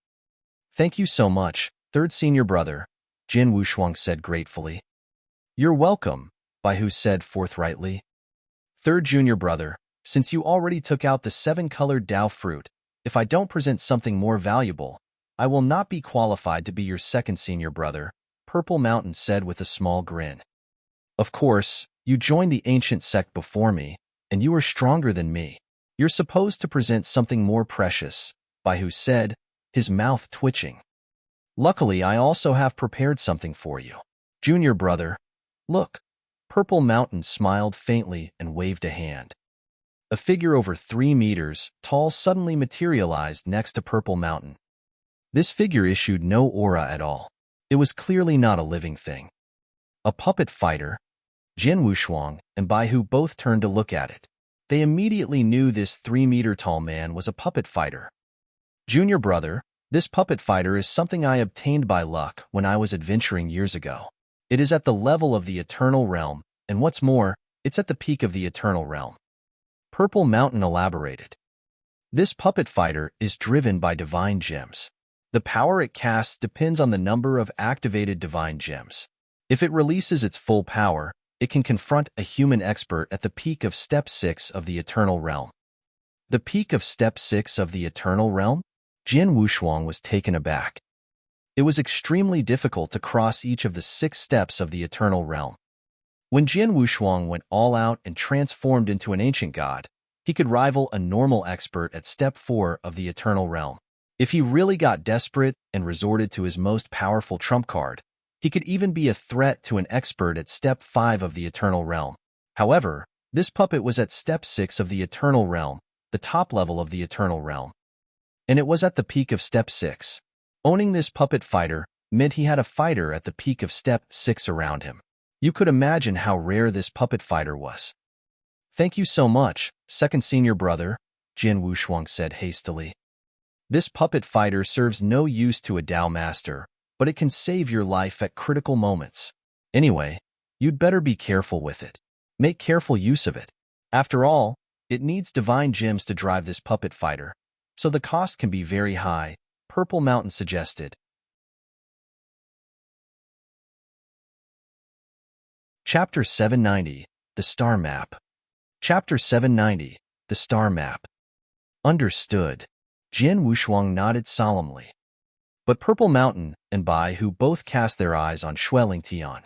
Thank you so much, third senior brother, Jin Wushuang said gratefully. You're welcome, Baihu said forthrightly. Third junior brother, since you already took out the 7-colored Dao fruit, if I don't present something more valuable, I will not be qualified to be your second senior brother, Purple Mountain said with a small grin. Of course, you joined the ancient sect before me, and you are stronger than me. You're supposed to present something more precious, Baihu said, his mouth twitching. Luckily, I also have prepared something for you. Junior brother, look. Purple Mountain smiled faintly and waved a hand. A figure over 3 meters tall suddenly materialized next to Purple Mountain. This figure issued no aura at all. It was clearly not a living thing. A puppet fighter, Jin Wushuang and Baihu both turned to look at it. They immediately knew this 3-meter-tall man was a puppet fighter. Junior brother, this puppet fighter is something I obtained by luck when I was adventuring years ago. It is at the level of the Eternal Realm, and what's more, it's at the peak of the Eternal Realm. Purple Mountain elaborated. This puppet fighter is driven by divine gems. The power it casts depends on the number of activated divine gems. If it releases its full power, it can confront a human expert at the peak of Step 6 of the Eternal Realm. The peak of Step 6 of the Eternal Realm? Jin Wushuang was taken aback. It was extremely difficult to cross each of the 6 steps of the Eternal Realm. When Jin Wushuang went all out and transformed into an ancient god, he could rival a normal expert at Step 4 of the Eternal Realm. If he really got desperate and resorted to his most powerful trump card, he could even be a threat to an expert at Step 5 of the Eternal Realm. However, this puppet was at Step 6 of the Eternal Realm, the top level of the Eternal Realm. And it was at the peak of Step 6. Owning this puppet fighter meant he had a fighter at the peak of Step 6 around him. You could imagine how rare this puppet fighter was. Thank you so much, second senior brother, Jin Wushuang said hastily. This puppet fighter serves no use to a Dao master, but it can save your life at critical moments. Anyway, you'd better be careful with it. Make careful use of it. After all, it needs divine gems to drive this puppet fighter, so the cost can be very high, Purple Mountain suggested. Chapter 790, The Star Map. Chapter 790, The Star Map. Understood. Jin Wushuang nodded solemnly. But Purple Mountain and Baihu both cast their eyes on Xueling Tian.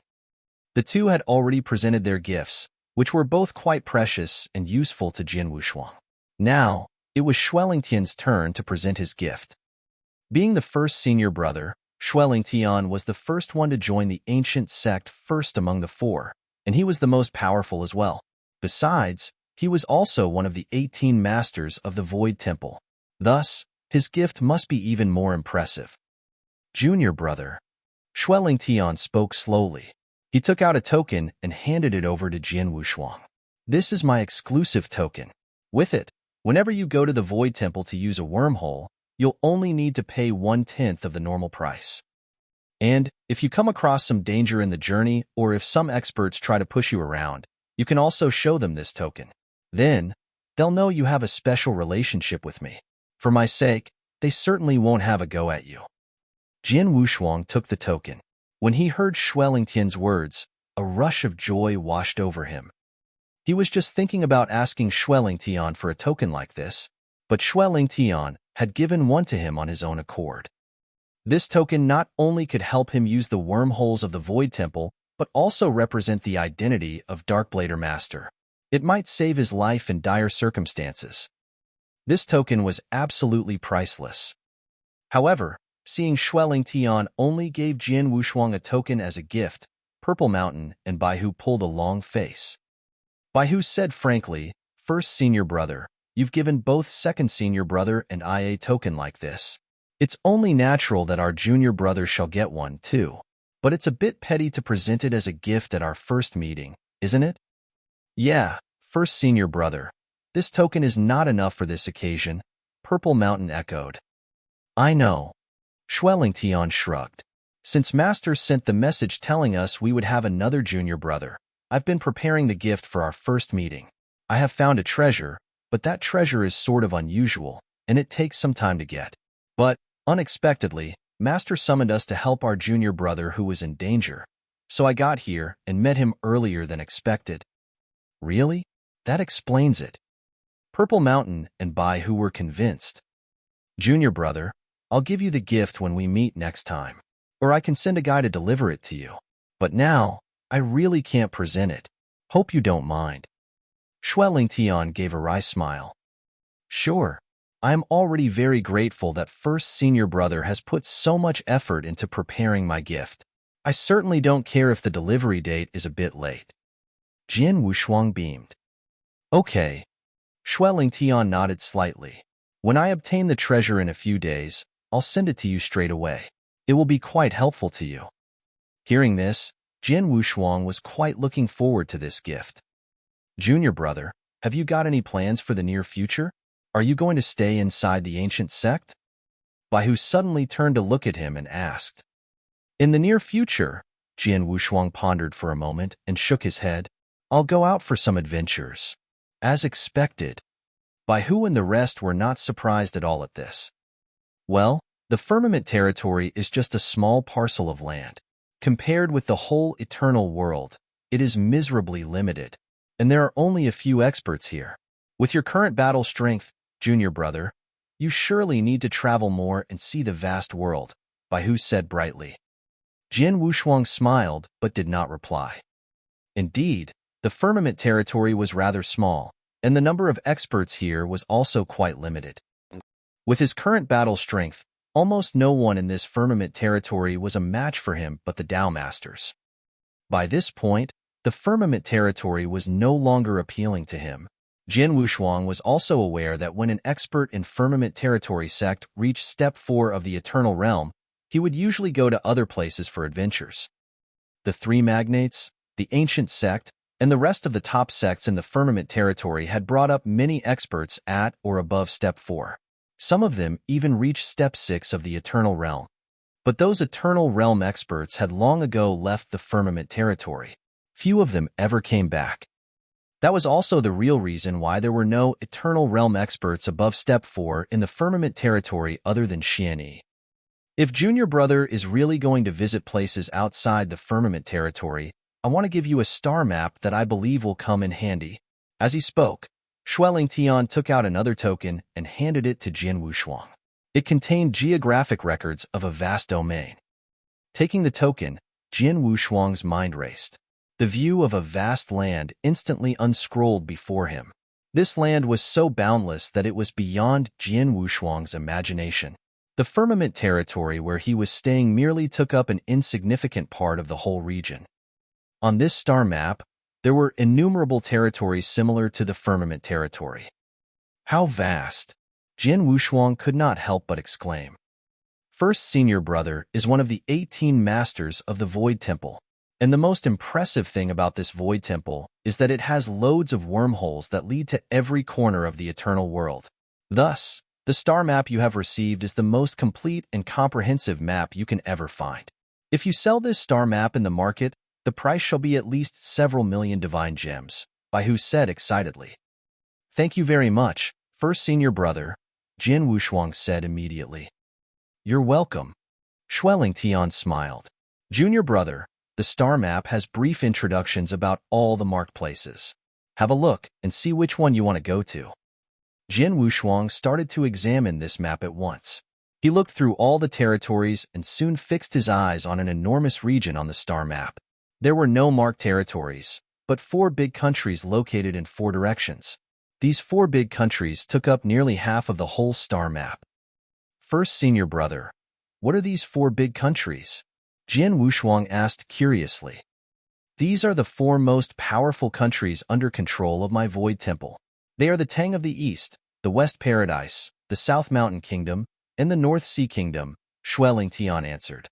The two had already presented their gifts, which were both quite precious and useful to Jin Wushuang. Now, it was Xueling Tian's turn to present his gift. Being the first senior brother, Xueling Tian was the first one to join the ancient sect first among the 4, and he was the most powerful as well. Besides, he was also one of the 18 masters of the Void Temple. Thus, his gift must be even more impressive. Junior brother. Xueling Tian spoke slowly. He took out a token and handed it over to Jin Wushuang. This is my exclusive token. With it, whenever you go to the Void Temple to use a wormhole, you'll only need to pay 1/10 of the normal price. And if you come across some danger in the journey, or if some experts try to push you around, you can also show them this token. Then, they'll know you have a special relationship with me. For my sake, they certainly won't have a go at you. Jin Wushuang took the token. When he heard Xueling Tian's words, a rush of joy washed over him. He was just thinking about asking Xueling Tian for a token like this, but Xueling Tian had given one to him on his own accord. This token not only could help him use the wormholes of the Void Temple, but also represent the identity of Darkblader Master. It might save his life in dire circumstances. This token was absolutely priceless. However, seeing Xueling Tian only gave Jin Wushuang a token as a gift, Purple Mountain and Baihu pulled a long face. Baihu said frankly, first senior brother, you've given both second senior brother and I a token like this. It's only natural that our junior brother shall get one too. But it's a bit petty to present it as a gift at our first meeting, isn't it? Yeah, first senior brother. This token is not enough for this occasion, Purple Mountain echoed. I know. Xueling Tian shrugged. Since Master sent the message telling us we would have another junior brother, I've been preparing the gift for our first meeting. I have found a treasure, but that treasure is sort of unusual, and it takes some time to get. But, unexpectedly, Master summoned us to help our junior brother who was in danger. So I got here and met him earlier than expected. Really? That explains it. Purple Mountain and Bai who were convinced. Junior brother, I'll give you the gift when we meet next time. Or I can send a guy to deliver it to you. But now, I really can't present it. Hope you don't mind. Shueling Tian gave a wry smile. Sure. I am already very grateful that first senior brother has put so much effort into preparing my gift. I certainly don't care if the delivery date is a bit late. Jian Wushuang beamed. Okay. Shueling Tian nodded slightly. When I obtain the treasure in a few days, I'll send it to you straight away. It will be quite helpful to you. Hearing this, Jian Wushuang was quite looking forward to this gift. Junior brother, have you got any plans for the near future? Are you going to stay inside the ancient sect? Baihu suddenly turned to look at him and asked. In the near future, Jian Wushuang pondered for a moment and shook his head. I'll go out for some adventures. As expected. Baihu and the rest were not surprised at all at this. Well, the firmament territory is just a small parcel of land. Compared with the whole eternal world, it is miserably limited. And there are only a few experts here. With your current battle strength, junior brother, you surely need to travel more and see the vast world, Baihu said brightly. Jian Wushuang smiled but did not reply. Indeed, the firmament territory was rather small, and the number of experts here was also quite limited. With his current battle strength, almost no one in this firmament territory was a match for him but the Dao Masters. By this point, the firmament territory was no longer appealing to him. Jian Wushuang was also aware that when an expert in firmament territory sect reached step 4 of the eternal realm, he would usually go to other places for adventures. The three magnates, the ancient sect, and the rest of the top sects in the firmament territory had brought up many experts at or above step 4. Some of them even reached step 6 of the eternal realm. But those eternal realm experts had long ago left the firmament territory. Few of them ever came back. That was also the real reason why there were no eternal realm experts above step 4 in the firmament territory other than Xianyi. If junior brother is really going to visit places outside the firmament territory, I want to give you a star map that I believe will come in handy. As he spoke, Shueling Tian took out another token and handed it to Jian Wushuang. It contained geographic records of a vast domain. Taking the token, Jian Wushuang's mind raced. The view of a vast land instantly unscrolled before him. This land was so boundless that it was beyond Jian Wushuang's imagination. The firmament territory where he was staying merely took up an insignificant part of the whole region. On this star map, there were innumerable territories similar to the firmament territory. How vast! Jian Wushuang could not help but exclaim. First senior brother is one of the 18 masters of the Void Temple. And the most impressive thing about this Void Temple is that it has loads of wormholes that lead to every corner of the eternal world. Thus, the star map you have received is the most complete and comprehensive map you can ever find. If you sell this star map in the market, the price shall be at least several million divine gems, Baihu said excitedly. Thank you very much, first senior brother, Jian Wushuang said immediately. You're welcome. Shueling Tian smiled. Junior brother, the star map has brief introductions about all the marked places. Have a look and see which one you want to go to. Jian Wushuang started to examine this map at once. He looked through all the territories and soon fixed his eyes on an enormous region on the star map. There were no marked territories, but 4 big countries located in 4 directions. These 4 big countries took up nearly half of the whole star map. First senior brother, what are these 4 big countries? Jian Wushuang asked curiously. These are the 4 most powerful countries under control of my Void Temple. They are the Tang of the East, the West Paradise, the South Mountain Kingdom, and the North Sea Kingdom, Shueling Tian answered.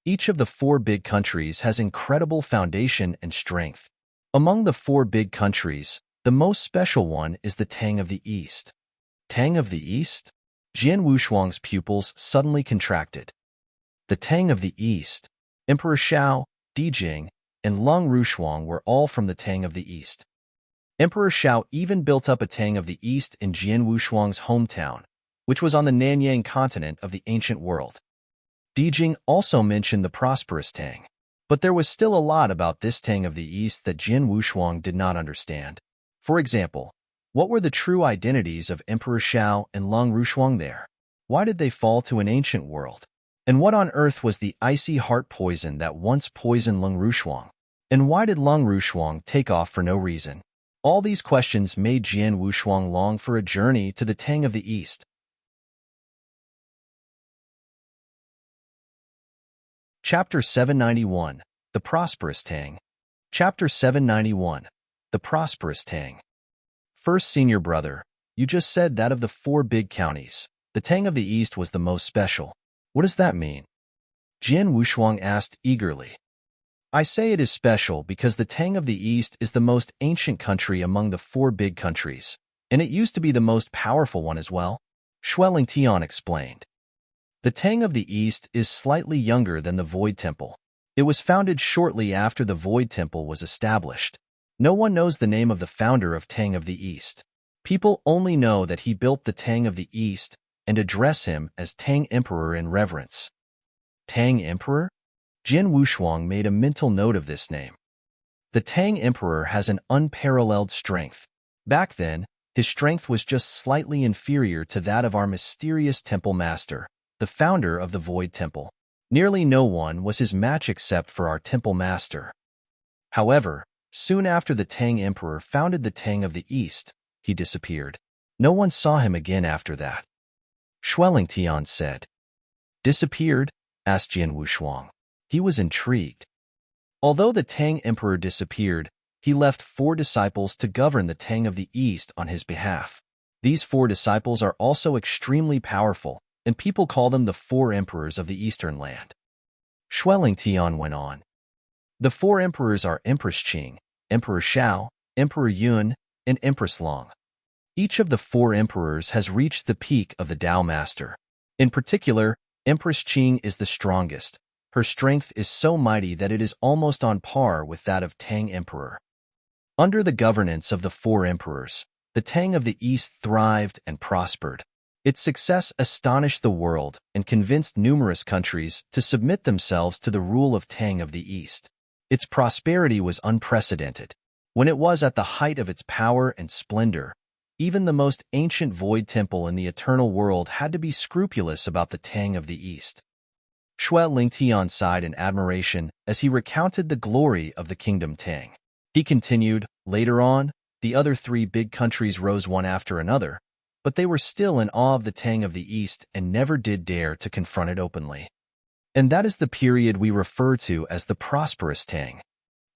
Each of the 4 big countries has incredible foundation and strength. Among the 4 big countries, the most special one is the Tang of the East. Tang of the East? Jian Wushuang's pupils suddenly contracted. The Tang of the East, Emperor Shao, Dijing, and Lung Rushuang were all from the Tang of the East. Emperor Shao even built up a Tang of the East in Jian Wushuang's hometown, which was on the Nanyang continent of the ancient world. Dijing also mentioned the prosperous Tang. But there was still a lot about this Tang of the East that Jian Wushuang did not understand. For example, what were the true identities of Emperor Shao and Long Rushuang there? Why did they fall to an ancient world? And what on earth was the icy heart poison that once poisoned Long Rushuang? And why did Long Rushuang take off for no reason? All these questions made Jian Wushuang long for a journey to the Tang of the East. Chapter 791, The Prosperous Tang. Chapter 791, The Prosperous Tang. First, senior brother, you just said that of the 4 big counties, the Tang of the East was the most special. What does that mean? Jian Wushuang asked eagerly. I say it is special because the Tang of the East is the most ancient country among the 4 big countries, and it used to be the most powerful one as well, Shueling Tian explained. The Tang of the East is slightly younger than the Void Temple. It was founded shortly after the Void Temple was established. No one knows the name of the founder of Tang of the East. People only know that he built the Tang of the East and address him as Tang Emperor in reverence. Tang Emperor? Jian Wushuang made a mental note of this name. The Tang Emperor has an unparalleled strength. Back then, his strength was just slightly inferior to that of our mysterious temple master, the founder of the Void Temple. Nearly no one was his match except for our temple master. However, soon after the Tang Emperor founded the Tang of the East, he disappeared. No one saw him again after that. Shueling Tian said. Disappeared? Asked Jian Wushuang. He was intrigued. Although the Tang Emperor disappeared, he left 4 disciples to govern the Tang of the East on his behalf. These 4 disciples are also extremely powerful, and people call them the 4 emperors of the Eastern land. Shueling Tian went on. The 4 emperors are Empress Qing, Emperor Shao, Emperor Yun, and Empress Long. Each of the 4 emperors has reached the peak of the Tao Master. In particular, Empress Qing is the strongest. Her strength is so mighty that it is almost on par with that of Tang Emperor. Under the governance of the 4 emperors, the Tang of the East thrived and prospered. Its success astonished the world and convinced numerous countries to submit themselves to the rule of Tang of the East. Its prosperity was unprecedented. When it was at the height of its power and splendor, even the most ancient Void Temple in the eternal world had to be scrupulous about the Tang of the East. Shueling Tian sighed in admiration as he recounted the glory of the Kingdom Tang. He continued, later on, the other 3 big countries rose one after another, but they were still in awe of the Tang of the East and never did dare to confront it openly. And that is the period we refer to as the prosperous Tang.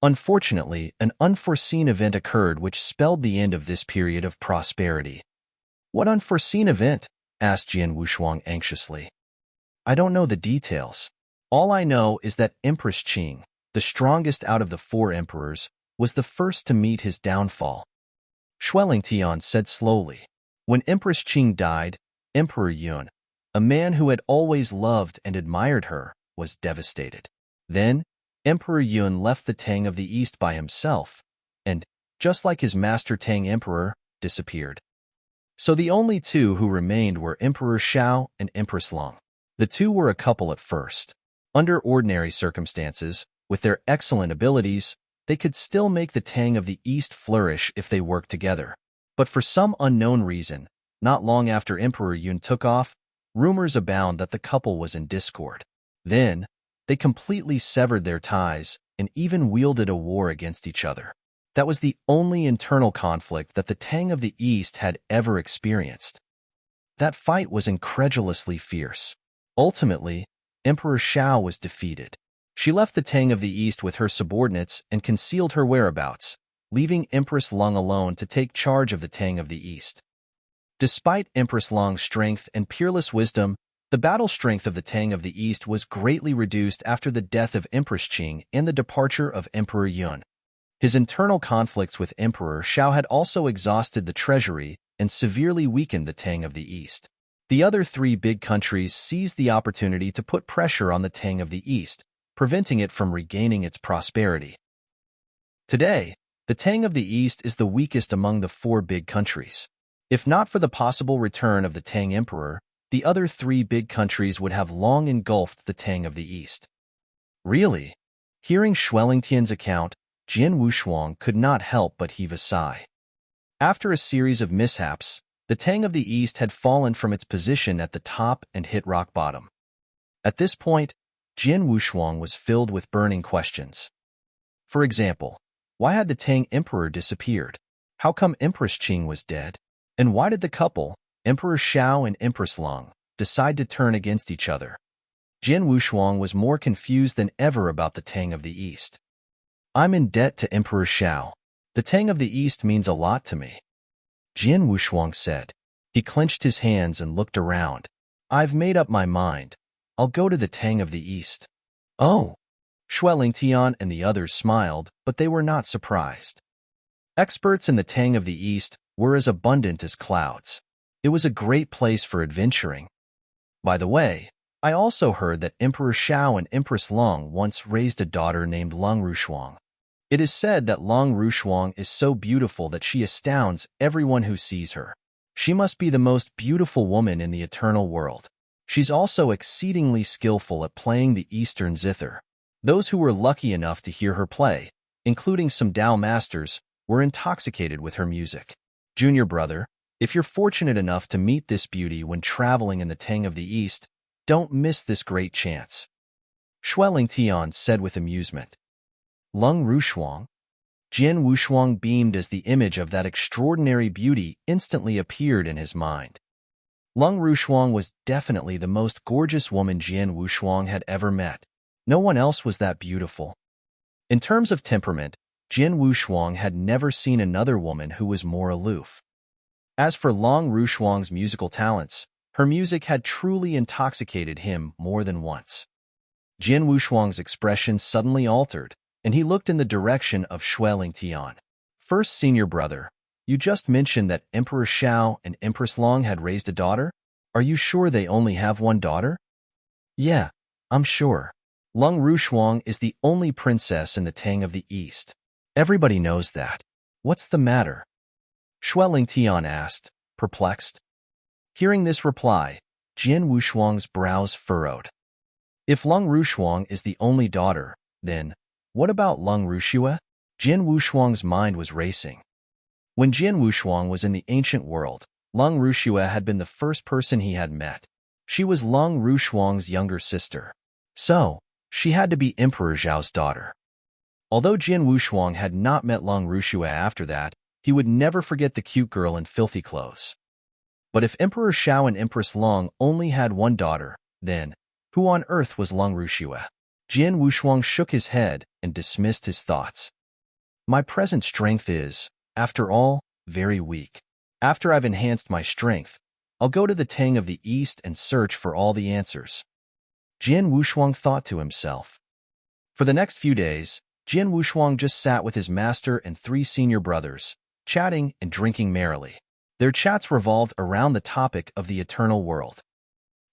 Unfortunately, an unforeseen event occurred which spelled the end of this period of prosperity. What unforeseen event? Asked Jian Wushuang anxiously. I don't know the details. All I know is that Empress Qing, the strongest out of the 4 emperors, was the first to meet his downfall. Shueling Tian said slowly. When Empress Qing died, Emperor Yun, a man who had always loved and admired her, was devastated. Then, Emperor Yun left the Tang of the East by himself, and, just like his master Tang Emperor, disappeared. So the only 2 who remained were Emperor Shao and Empress Long. The 2 were a couple at first. Under ordinary circumstances, with their excellent abilities, they could still make the Tang of the East flourish if they worked together. But for some unknown reason, not long after Emperor Yun took off, rumors abound that the couple was in discord. Then, they completely severed their ties and even wielded a war against each other. That was the only internal conflict that the Tang of the East had ever experienced. That fight was incredulously fierce. Ultimately, Emperor Shao was defeated. She left the Tang of the East with her subordinates and concealed her whereabouts, leaving Empress Long alone to take charge of the Tang of the East. Despite Empress Long's strength and peerless wisdom, the battle strength of the Tang of the East was greatly reduced after the death of Empress Qing and the departure of Emperor Yun. His internal conflicts with Emperor Shao had also exhausted the treasury and severely weakened the Tang of the East. The other 3 big countries seized the opportunity to put pressure on the Tang of the East, preventing it from regaining its prosperity. Today, The Tang of the East is the weakest among the four big countries. If not for the possible return of the Tang Emperor, the other three big countries would have long engulfed the Tang of the East. Really? Hearing Shuelingtian's account, Jian Wushuang could not help but heave a sigh. After a series of mishaps, the Tang of the East had fallen from its position at the top and hit rock bottom. At this point, Jian Wushuang was filled with burning questions. For example, why had the Tang Emperor disappeared? How come Empress Qing was dead? And why did the couple, Emperor Xiao and Empress Lung, decide to turn against each other? Jian Wushuang was more confused than ever about the Tang of the East. I'm in debt to Emperor Xiao. The Tang of the East means a lot to me, Jian Wushuang said. He clenched his hands and looked around. I've made up my mind. I'll go to the Tang of the East. Oh! Shuelingtian and the others smiled, but they were not surprised. Experts in the Tang of the East were as abundant as clouds. It was a great place for adventuring. By the way, I also heard that Emperor Xiao and Empress Lung once raised a daughter named Lung Rushuang. It is said that Lung Rushuang is so beautiful that she astounds everyone who sees her. She must be the most beautiful woman in the eternal world. She's also exceedingly skillful at playing the Eastern zither. Those who were lucky enough to hear her play, including some Dao masters, were intoxicated with her music. Junior brother, if you're fortunate enough to meet this beauty when traveling in the Tang of the East, don't miss this great chance. Shuelingtian said with amusement. Lung Rushuang? Jian Wushuang beamed as the image of that extraordinary beauty instantly appeared in his mind. Lung Rushuang was definitely the most gorgeous woman Jian Wushuang had ever met. No one else was that beautiful. In terms of temperament, Jian Wushuang had never seen another woman who was more aloof. As for Lung Rushuang's musical talents, her music had truly intoxicated him more than once. Jian Wushuang's expression suddenly altered, and he looked in the direction of Shuelingtian. First, senior brother, you just mentioned that Emperor Xiao and Empress Long had raised a daughter? Are you sure they only have one daughter? Yeah, I'm sure. Lung Rushuang is the only princess in the Tang of the East. Everybody knows that. What's the matter? Shuelingtian asked, perplexed. Hearing this reply, Jian Wushuang's brows furrowed. If Lung Rushuang is the only daughter, then, what about Lung Rushua? Jian Wushuang's mind was racing. When Jian Wushuang was in the ancient world, Lung Rushua had been the first person he had met. She was Lung Rushuang's younger sister. So, she had to be Emperor Zhao's daughter. Although Jian Wushuang had not met Lung Rushua after that, he would never forget the cute girl in filthy clothes. But if Emperor Xiao and Empress Lung only had one daughter, then, who on earth was Lung Rushua? Jian Wushuang shook his head and dismissed his thoughts. My present strength is, after all, very weak. After I've enhanced my strength, I'll go to the Tang of the East and search for all the answers. Jian Wushuang thought to himself. For the next few days, Jian Wushuang just sat with his master and three senior brothers, chatting and drinking merrily. Their chats revolved around the topic of the eternal world.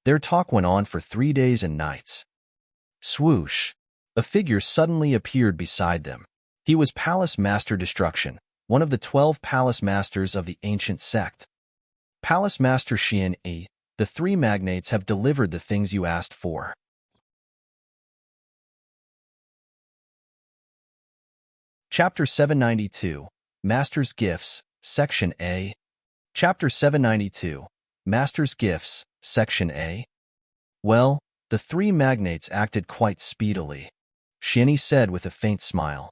Their talk went on for 3 days and nights. Swoosh! A figure suddenly appeared beside them. He was Palace Master Destruction, one of the 12 Palace Masters of the ancient sect. Palace Master Xian Yi, the three magnates have delivered the things you asked for. Chapter 792, Master's Gifts, Section A. Chapter 792, Master's Gifts, Section A. Well, the three magnates acted quite speedily, Xian Yi said with a faint smile.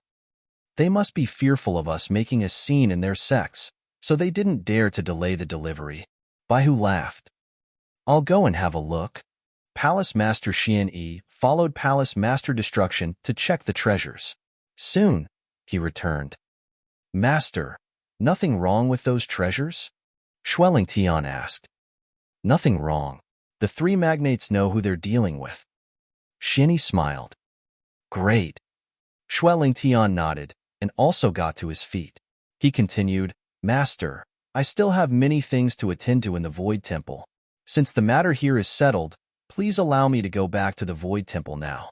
They must be fearful of us making a scene in their sects, so they didn't dare to delay the delivery. Baihu laughed. I'll go and have a look. Palace Master Xian Yi followed Palace Master Destruction to check the treasures. Soon, he returned. Master, nothing wrong with those treasures? Shuelingtian asked. Nothing wrong. The three magnates know who they're dealing with. Xian Yi smiled. Great. Shuelingtian nodded and also got to his feet. He continued, Master, I still have many things to attend to in the Void Temple. Since the matter here is settled, please allow me to go back to the Void Temple now.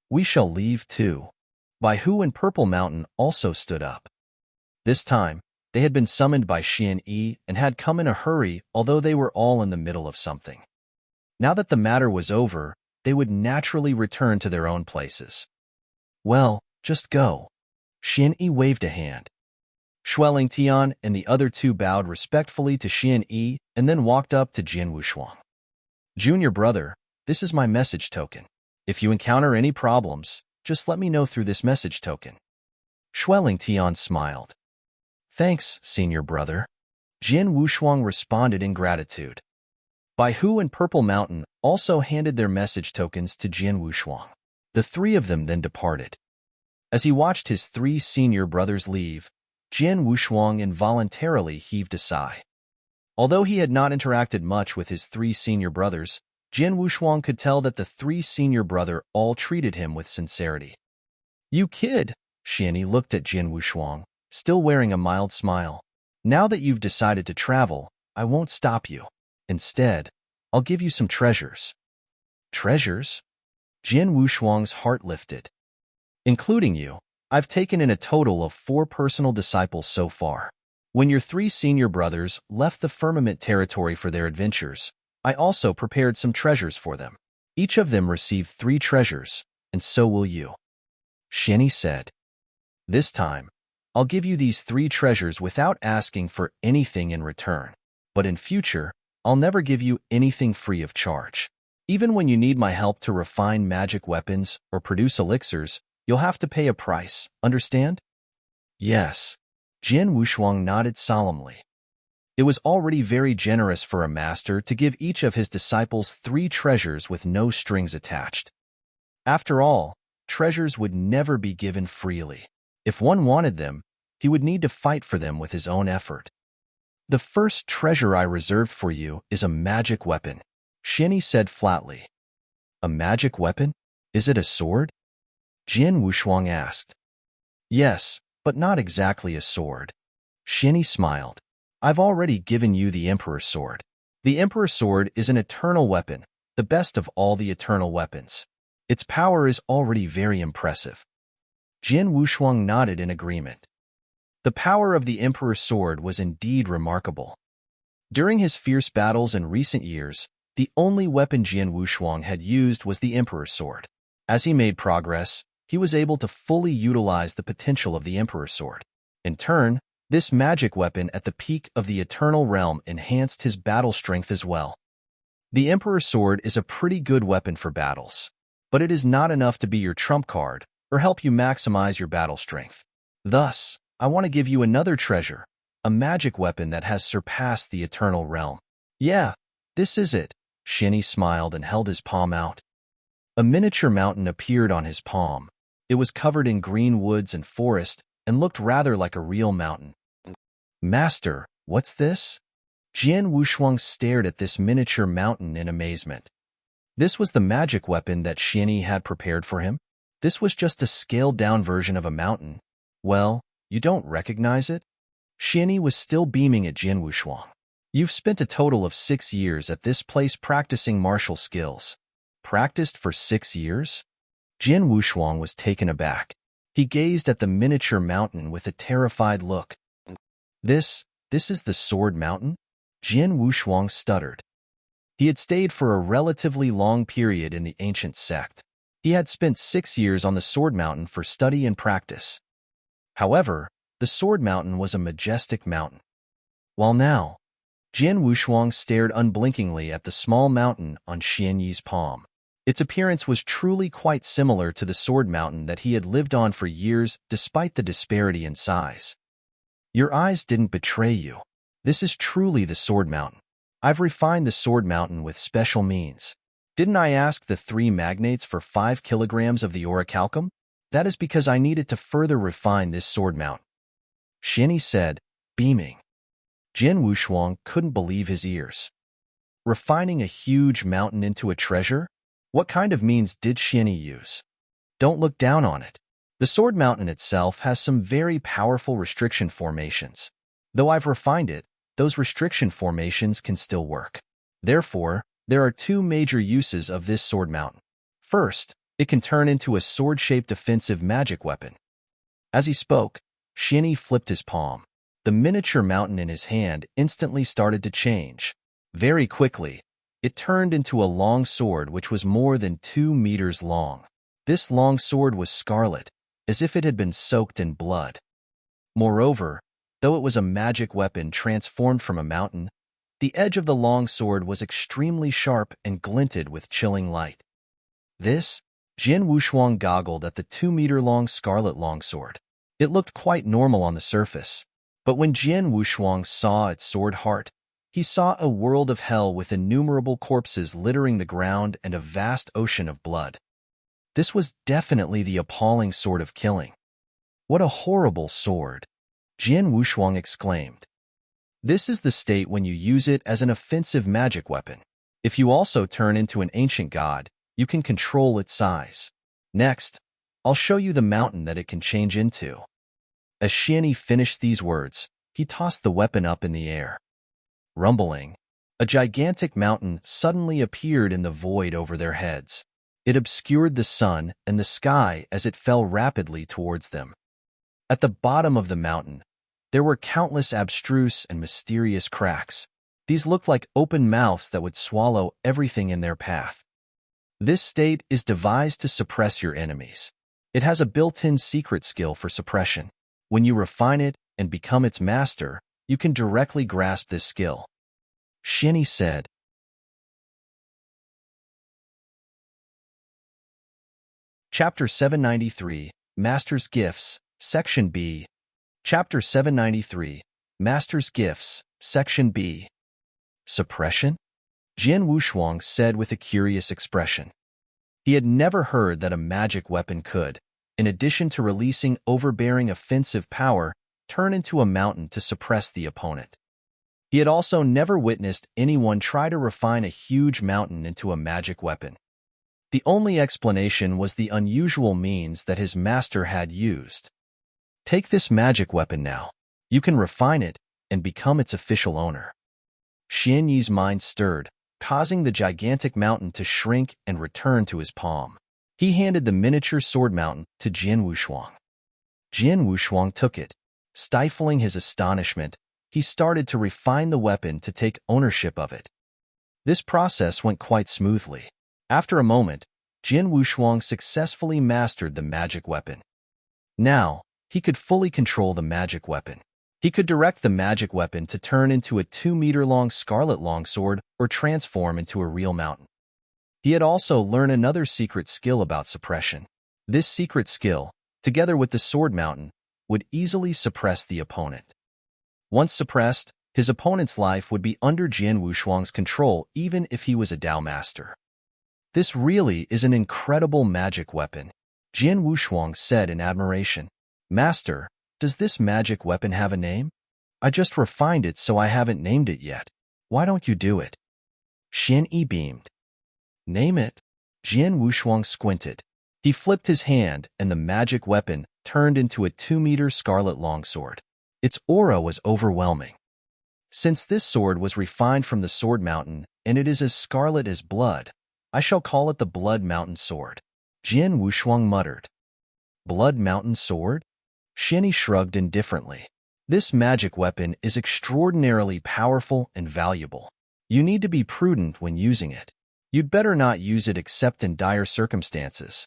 We shall leave too. Baihu and Purple Mountain also stood up. This time, they had been summoned by Xian Yi and had come in a hurry, although they were all in the middle of something. Now that the matter was over, they would naturally return to their own places. Well, just go. Xian Yi waved a hand. Shueling Tian and the other two bowed respectfully to Xian Yi and then walked up to Jian Wushuang. Junior brother, this is my message token. If you encounter any problems, just let me know through this message token. Shueling Tian smiled. Thanks, senior brother. Jian Wushuang responded in gratitude. Bai Hu and Purple Mountain also handed their message tokens to Jian Wushuang. The three of them then departed. As he watched his three senior brothers leave, Jian Wushuang involuntarily heaved a sigh. Although he had not interacted much with his three senior brothers, Jian Wushuang could tell that the three senior brother all treated him with sincerity. You kid, Xianyi looked at Jian Wushuang, still wearing a mild smile. Now that you've decided to travel, I won't stop you. Instead, I'll give you some treasures. Treasures? Jian Wushuang's heart lifted. Including you, I've taken in a total of 4 personal disciples so far. When your 3 senior brothers left the firmament territory for their adventures, I also prepared some treasures for them. Each of them received 3 treasures, and so will you. Xianyi said. This time, I'll give you these 3 treasures without asking for anything in return. But in future, I'll never give you anything free of charge. Even when you need my help to refine magic weapons or produce elixirs, you'll have to pay a price, understand? Yes. Jian Wushuang nodded solemnly. It was already very generous for a master to give each of his disciples 3 treasures with no strings attached. After all, treasures would never be given freely. If one wanted them, he would need to fight for them with his own effort. The first treasure I reserved for you is a magic weapon, Xianyi said flatly. A magic weapon? Is it a sword? Jian Wushuang asked. Yes, but not exactly a sword. Xianyi smiled. I've already given you the Emperor's Sword. The Emperor's Sword is an eternal weapon, the best of all the eternal weapons. Its power is already very impressive. Jian Wushuang nodded in agreement. The power of the Emperor's Sword was indeed remarkable. During his fierce battles in recent years, the only weapon Jian Wushuang had used was the Emperor's Sword. As he made progress, he was able to fully utilize the potential of the Emperor's Sword. In turn, this magic weapon at the peak of the Eternal Realm enhanced his battle strength as well. The Emperor's Sword is a pretty good weapon for battles, but it is not enough to be your trump card or help you maximize your battle strength. Thus, I want to give you another treasure, a magic weapon that has surpassed the Eternal Realm. Yeah, this is it. Xianyi smiled and held his palm out. A miniature mountain appeared on his palm. It was covered in green woods and forest and looked rather like a real mountain. Master, what's this? Jian Wushuang stared at this miniature mountain in amazement. This was the magic weapon that Xianyi had prepared for him. This was just a scaled-down version of a mountain. Well, you don't recognize it? Xianyi was still beaming at Jian Wushuang. You've spent a total of 6 years at this place practicing martial skills. Practiced for 6 years? Jian Wushuang was taken aback. He gazed at the miniature mountain with a terrified look. This is the Sword Mountain? Jian Wushuang stuttered. He had stayed for a relatively long period in the ancient sect. He had spent 6 years on the Sword Mountain for study and practice. However, the Sword Mountain was a majestic mountain. While now, Jian Wushuang stared unblinkingly at the small mountain on Xianyi's palm. Its appearance was truly quite similar to the Sword Mountain that he had lived on for years despite the disparity in size. Your eyes didn't betray you. This is truly the Sword Mountain. I've refined the Sword Mountain with special means. Didn't I ask the 3 magnates for 5 kilograms of the orichalcum? That is because I needed to further refine this Sword Mountain. Xianyi said, beaming. Jian Wushuang couldn't believe his ears. Refining a huge mountain into a treasure? What kind of means did Xianyi use? Don't look down on it. The Sword Mountain itself has some very powerful restriction formations. Though I've refined it, those restriction formations can still work. Therefore, there are 2 major uses of this Sword Mountain. First, it can turn into a sword-shaped offensive magic weapon. As he spoke, Xianyi flipped his palm. The miniature mountain in his hand instantly started to change. Very quickly, it turned into a long sword which was more than 2 meters long. This long sword was scarlet, as if it had been soaked in blood. Moreover, though it was a magic weapon transformed from a mountain, the edge of the long sword was extremely sharp and glinted with chilling light. This, Jian Wushuang goggled at the 2-meter-long scarlet longsword. It looked quite normal on the surface, but when Jian Wushuang saw its sword heart, he saw a world of hell with innumerable corpses littering the ground and a vast ocean of blood. This was definitely the appalling sword of killing. What a horrible sword! Jian Wushuang exclaimed. This is the state when you use it as an offensive magic weapon. If you also turn into an ancient god, you can control its size. Next, I'll show you the mountain that it can change into. As Xianyi finished these words, he tossed the weapon up in the air. Rumbling, a gigantic mountain suddenly appeared in the void over their heads. It obscured the sun and the sky as it fell rapidly towards them. At the bottom of the mountain, there were countless abstruse and mysterious cracks. These looked like open mouths that would swallow everything in their path. This state is devised to suppress your enemies. It has a built-in secret skill for suppression. When you refine it and become its master, you can directly grasp this skill. Xianyi said. Chapter 793, Master's Gifts, Section B. Chapter 793, Master's Gifts, Section B. Suppression? Jian Wushuang said with a curious expression. He had never heard that a magic weapon could, in addition to releasing overbearing offensive power, turn into a mountain to suppress the opponent. He had also never witnessed anyone try to refine a huge mountain into a magic weapon. The only explanation was the unusual means that his master had used. Take this magic weapon now. You can refine it and become its official owner. Xianyi's mind stirred, causing the gigantic mountain to shrink and return to his palm. He handed the miniature sword mountain to Jian Wushuang. Jian Wushuang took it. Stifling his astonishment, he started to refine the weapon to take ownership of it. This process went quite smoothly. After a moment, Jian Wushuang successfully mastered the magic weapon. Now, he could fully control the magic weapon. He could direct the magic weapon to turn into a 2-meter-long scarlet longsword or transform into a real mountain. He had also learned another secret skill about suppression. This secret skill, together with the sword mountain, would easily suppress the opponent. Once suppressed, his opponent's life would be under Jian Wushuang's control even if he was a Dao master. This really is an incredible magic weapon, Jian Wushuang said in admiration. Master, does this magic weapon have a name? I just refined it so I haven't named it yet. Why don't you do it? Xianyi beamed. Name it? Jian Wushuang squinted. He flipped his hand and the magic weapon turned into a 2-meter scarlet longsword. Its aura was overwhelming. Since this sword was refined from the sword mountain and it is as scarlet as blood, I shall call it the Blood Mountain Sword. Jian Wushuang muttered. Blood Mountain Sword? Xianyi shrugged indifferently. This magic weapon is extraordinarily powerful and valuable. You need to be prudent when using it. You'd better not use it except in dire circumstances.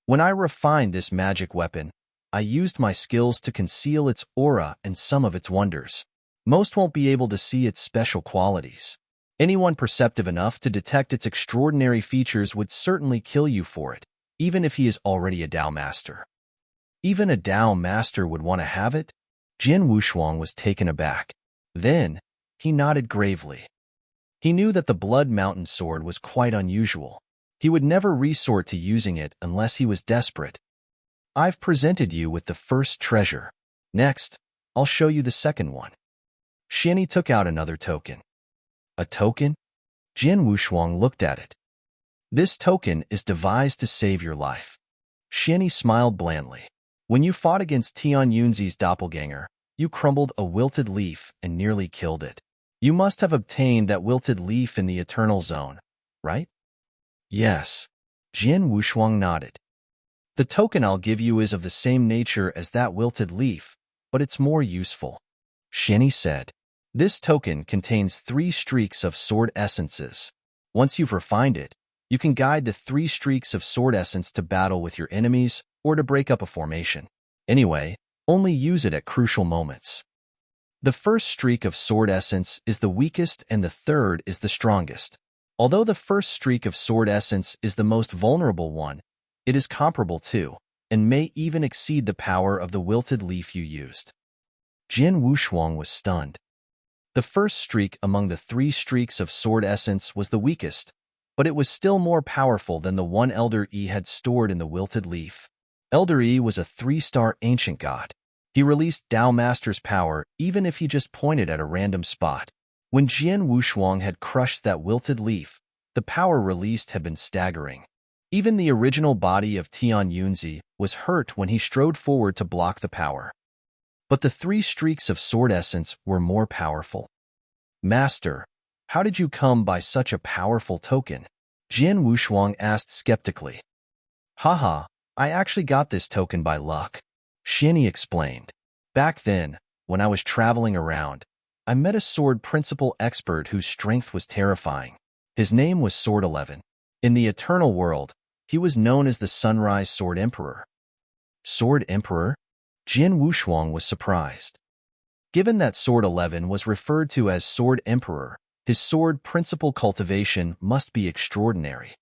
When I refined this magic weapon, I used my skills to conceal its aura and some of its wonders. Most won't be able to see its special qualities. Anyone perceptive enough to detect its extraordinary features would certainly kill you for it, even if he is already a Dao master. Even a Dao master would want to have it? Jian Wushuang was taken aback. Then, he nodded gravely. He knew that the Blood Mountain Sword was quite unusual. He would never resort to using it unless he was desperate. I've presented you with the first treasure. Next, I'll show you the second one. Xianyi took out another token. A token? Jian Wushuang looked at it. This token is devised to save your life. Xianyi smiled blandly. When you fought against Tian Yunzi's doppelganger, you crumbled a wilted leaf and nearly killed it. You must have obtained that wilted leaf in the Eternal Zone, right? Yes. Jian Wushuang nodded. The token I'll give you is of the same nature as that wilted leaf, but it's more useful. Shinny said. This token contains 3 streaks of sword essences. Once you've refined it, you can guide the 3 streaks of sword essence to battle with your enemies or to break up a formation. Anyway, only use it at crucial moments. The first streak of sword essence is the weakest and the third is the strongest. Although the first streak of sword essence is the most vulnerable one, it is comparable to, and may even exceed the power of the wilted leaf you used. Jin Wushuang was stunned. The first streak among the 3 streaks of sword essence was the weakest, but it was still more powerful than the one Elder Yi had stored in the wilted leaf. Elder Yi was a 3-star ancient god. He released Dao Master's power even if he just pointed at a random spot. When Jian Wushuang had crushed that wilted leaf, the power released had been staggering. Even the original body of Tian Yunzi was hurt when he strode forward to block the power. But the 3 streaks of sword essence were more powerful. Master, how did you come by such a powerful token? Jian Wushuang asked skeptically. Haha, I actually got this token by luck. Shinny explained. Back then, when I was traveling around, I met a sword principle expert whose strength was terrifying. His name was Sword 11. In the eternal world, he was known as the Sunrise Sword Emperor. Sword Emperor? Jin Wushuang was surprised. Given that Sword 11 was referred to as Sword Emperor, his sword principle cultivation must be extraordinary.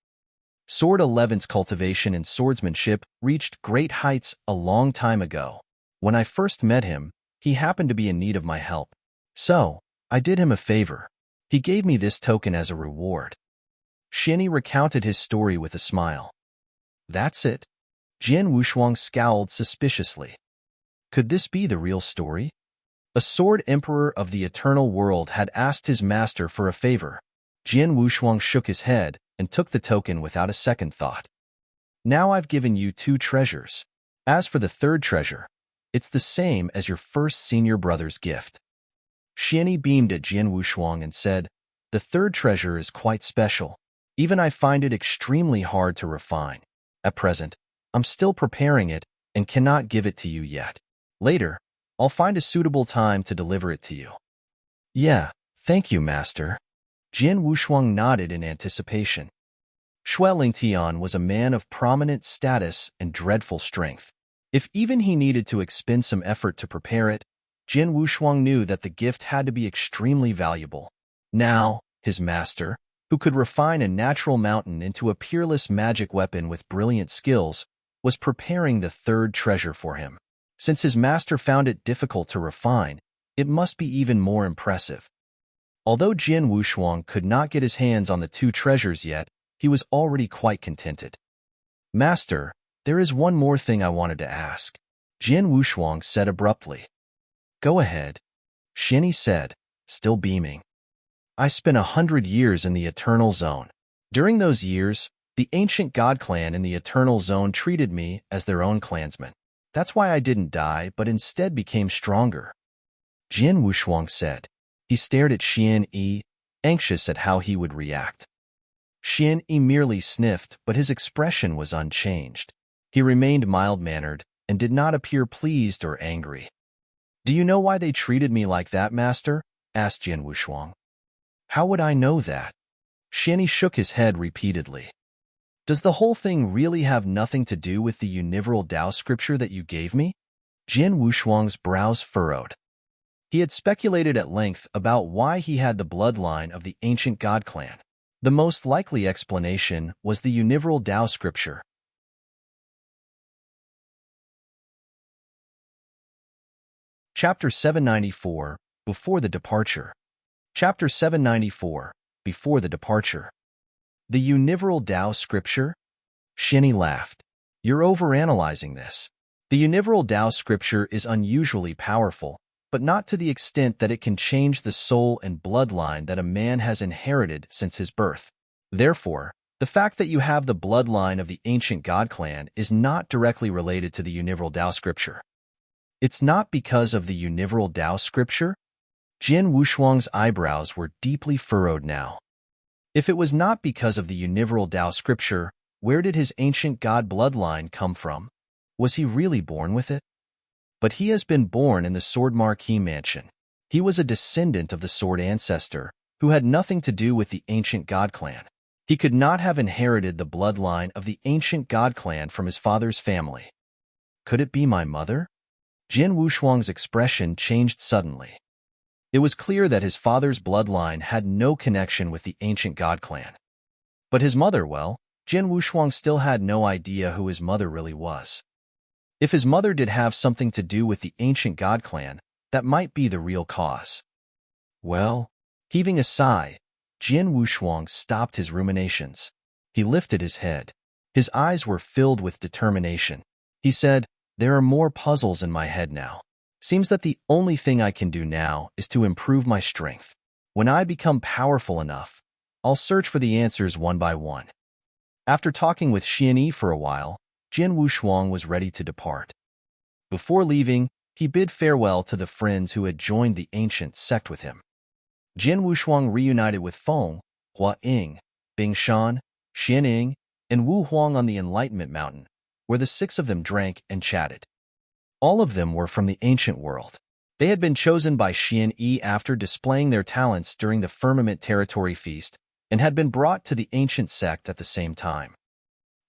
Sword 11's cultivation and swordsmanship reached great heights a long time ago. When I first met him, he happened to be in need of my help. So, I did him a favor. He gave me this token as a reward. Shinny recounted his story with a smile. That's it? Jin Wushuang scowled suspiciously. Could this be the real story? A sword emperor of the eternal world had asked his master for a favor. Jin Wushuang shook his head and took the token without a second thought. Now I've given you 2 treasures. As for the 3rd treasure, it's the same as your first senior brother's gift. Shinny beamed at Jin Wushuang and said, the 3rd treasure is quite special. Even I find it extremely hard to refine. At present, I'm still preparing it and cannot give it to you yet. Later, I'll find a suitable time to deliver it to you. Yeah, thank you, Master. Jin Wushuang nodded in anticipation. Xue Lingtian was a man of prominent status and dreadful strength. If even he needed to expend some effort to prepare it, Jin Wushuang knew that the gift had to be extremely valuable. Now, his master, who could refine a natural mountain into a peerless magic weapon with brilliant skills, was preparing the 3rd treasure for him. Since his master found it difficult to refine, it must be even more impressive. Although Jin Wushuang could not get his hands on the 2 treasures yet, he was already quite contented. Master, there is one more thing I wanted to ask, Jin Wushuang said abruptly. Go ahead, Shinny said, still beaming. I spent 100 years in the Eternal Zone. During those years, the ancient god clan in the Eternal Zone treated me as their own clansman. That's why I didn't die, but instead became stronger. Jin Wushuang said. He stared at Xian Yi, anxious at how he would react. Xian Yi merely sniffed, but his expression was unchanged. He remained mild-mannered and did not appear pleased or angry. Do you know why they treated me like that, Master? Asked Jin Wushuang. How would I know that? Xian Yi shook his head repeatedly. Does the whole thing really have nothing to do with the unravel Dao scripture that you gave me? Jin Wushuang's brows furrowed. He had speculated at length about why he had the bloodline of the ancient god clan. The most likely explanation was the unravel Dao scripture. Chapter 794, Before the Departure. Chapter 794, Before the Departure. The unravel Dao scripture? Shinny laughed. You're overanalyzing this. The unravel Dao scripture is unusually powerful, but not to the extent that it can change the soul and bloodline that a man has inherited since his birth. Therefore, the fact that you have the bloodline of the ancient god clan is not directly related to the unravel Dao scripture. It's not because of the unravel Dao scripture? Jin Wushuang's eyebrows were deeply furrowed now. If it was not because of the unravel Dao scripture, where did his ancient god bloodline come from? Was he really born with it? but he has been born in the Sword Marquis mansion. He was a descendant of the Sword Ancestor, who had nothing to do with the ancient God clan. He could not have inherited the bloodline of the ancient God clan from his father's family. Could it be my mother? Jin Wushuang's expression changed suddenly. It was clear that his father's bloodline had no connection with the ancient God clan. But his mother, well, Jin Wushuang still had no idea who his mother really was. If his mother did have something to do with the ancient God clan, that might be the real cause. Well, heaving a sigh, Jin Wushuang stopped his ruminations. He lifted his head. His eyes were filled with determination. He said, "There are more puzzles in my head now. Seems that the only thing I can do now is to improve my strength. When I become powerful enough, I'll search for the answers one by one." After talking with Xianyi for a while, Jin Wushuang was ready to depart. Before leaving, he bid farewell to the friends who had joined the ancient sect with him. Jin Wushuang reunited with Feng, Hua Ying, Bing Shan, Xianing, and Wu Huang on the Enlightenment Mountain, where the six of them drank and chatted. All of them were from the ancient world. They had been chosen by Xianyi after displaying their talents during the Firmament Territory Feast and had been brought to the ancient sect at the same time.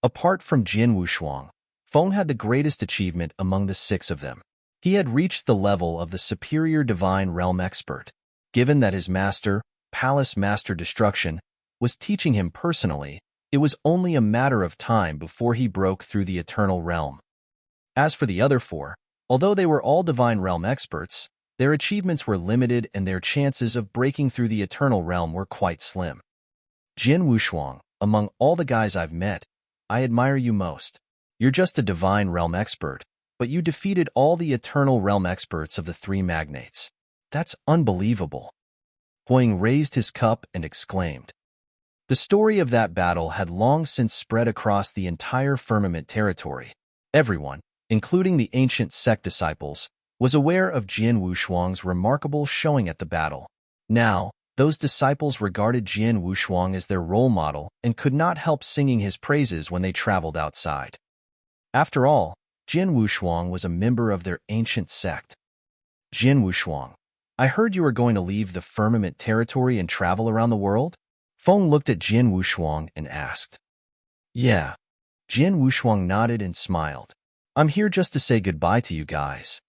Apart from Jin Wushuang, Feng had the greatest achievement among the six of them. He had reached the level of the superior divine realm expert, given that his master, Palace Master Destruction, was teaching him personally. It was only a matter of time before he broke through the eternal realm. As for the other four, although they were all divine realm experts, their achievements were limited and their chances of breaking through the eternal realm were quite slim. Jin Wushuang, among all the guys I've met, I admire you most. You're just a divine realm expert, but you defeated all the eternal realm experts of the three magnates. That's unbelievable. Huang raised his cup and exclaimed. The story of that battle had long since spread across the entire Firmament territory. Everyone, including the ancient sect disciples, was aware of Jin Wushuang's remarkable showing at the battle. Now, those disciples regarded Jin Wushuang as their role model and could not help singing his praises when they traveled outside. After all, Jin Wushuang was a member of their ancient sect. Jin Wushuang, I heard you were going to leave the Firmament territory and travel around the world? Feng looked at Jin Wushuang and asked. Yeah. Jin Wushuang nodded and smiled. I'm here just to say goodbye to you guys.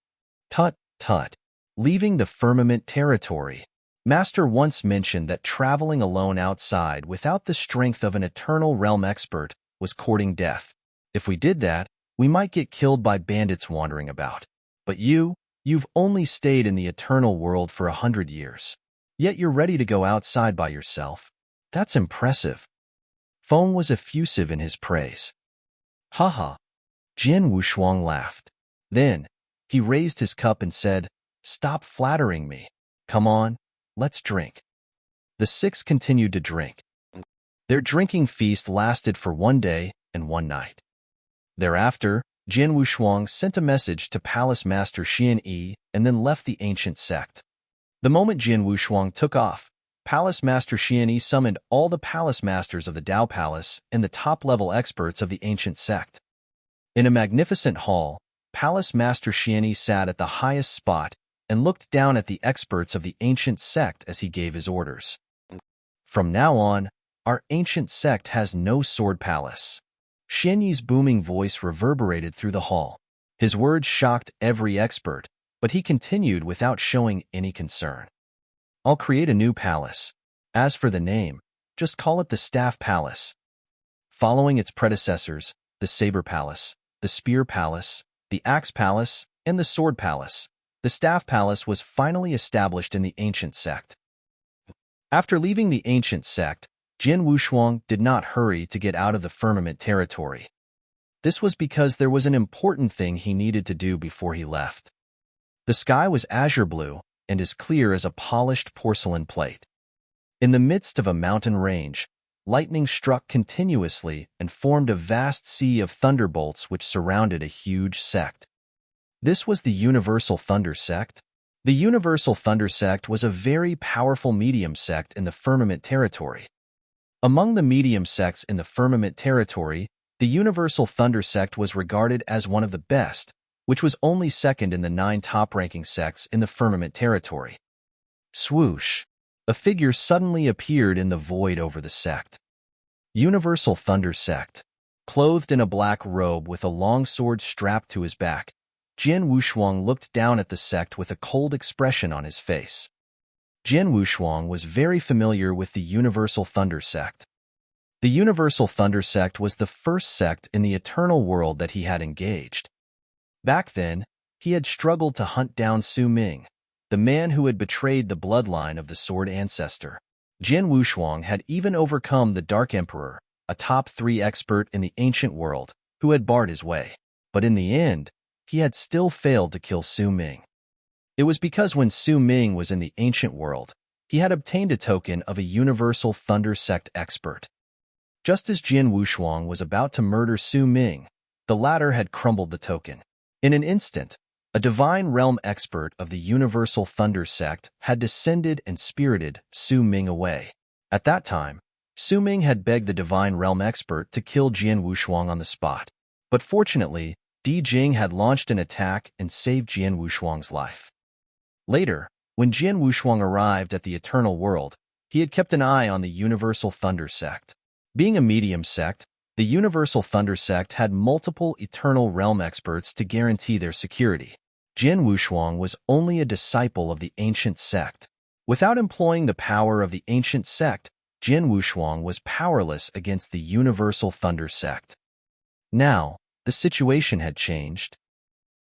Tut, tut. Leaving the Firmament territory. Master once mentioned that traveling alone outside without the strength of an eternal realm expert was courting death. If we did that, we might get killed by bandits wandering about. But you've only stayed in the eternal world for 100 years. Yet you're ready to go outside by yourself. That's impressive. Feng was effusive in his praise. Haha. Jin Wushuang laughed. Then, he raised his cup and said, Stop flattering me. Come on, let's drink. The six continued to drink. Their drinking feast lasted for 1 day and 1 night. Thereafter, Jin Wushuang sent a message to Palace Master Xianyi and then left the ancient sect. The moment Jin Wushuang took off, Palace Master Xianyi summoned all the Palace Masters of the Dao Palace and the top-level experts of the ancient sect. In a magnificent hall, Palace Master Xianyi sat at the highest spot and looked down at the experts of the ancient sect as he gave his orders. From now on, our ancient sect has no sword palace. Xianyi's booming voice reverberated through the hall. His words shocked every expert, but he continued without showing any concern. I'll create a new palace. As for the name, just call it the Staff Palace. Following its predecessors, the Saber Palace, the Spear Palace, the Axe Palace, and the Sword Palace, the Staff Palace was finally established in the ancient sect. After leaving the ancient sect, Jin Wushuang did not hurry to get out of the Firmament territory. This was because there was an important thing he needed to do before he left. The sky was azure blue and as clear as a polished porcelain plate. In the midst of a mountain range, lightning struck continuously and formed a vast sea of thunderbolts which surrounded a huge sect. This was the Universal Thunder Sect. The Universal Thunder Sect was a very powerful medium sect in the Firmament territory. Among the medium sects in the Firmament territory, the Universal Thunder Sect was regarded as one of the best, which was only second in the 9 top-ranking sects in the firmament territory. Swoosh! A figure suddenly appeared in the void over the sect. Universal Thunder Sect. Clothed in a black robe with a long sword strapped to his back, Jian Wushuang looked down at the sect with a cold expression on his face. Jian Wushuang was very familiar with the Universal Thunder Sect. The Universal Thunder Sect was the first sect in the eternal world that he had engaged. Back then, he had struggled to hunt down Su Ming, the man who had betrayed the bloodline of the Sword Ancestor. Jian Wushuang had even overcome the Dark Emperor, a top 3 expert in the ancient world, who had barred his way. But in the end, he had still failed to kill Su Ming. It was because when Su Ming was in the ancient world, he had obtained a token of a Universal Thunder Sect expert. Just as Jian Wushuang was about to murder Su Ming, the latter had crumbled the token. In an instant, a divine realm expert of the Universal Thunder Sect had descended and spirited Su Ming away. At that time, Su Ming had begged the divine realm expert to kill Jian Wushuang on the spot. But fortunately, Di Jing had launched an attack and saved Jian Wushuang's life. Later, when Jian Wushuang arrived at the Eternal World, he had kept an eye on the Universal Thunder Sect. Being a medium sect, the Universal Thunder Sect had multiple Eternal Realm experts to guarantee their security. Jian Wushuang was only a disciple of the ancient sect. Without employing the power of the ancient sect, Jian Wushuang was powerless against the Universal Thunder Sect. Now, the situation had changed.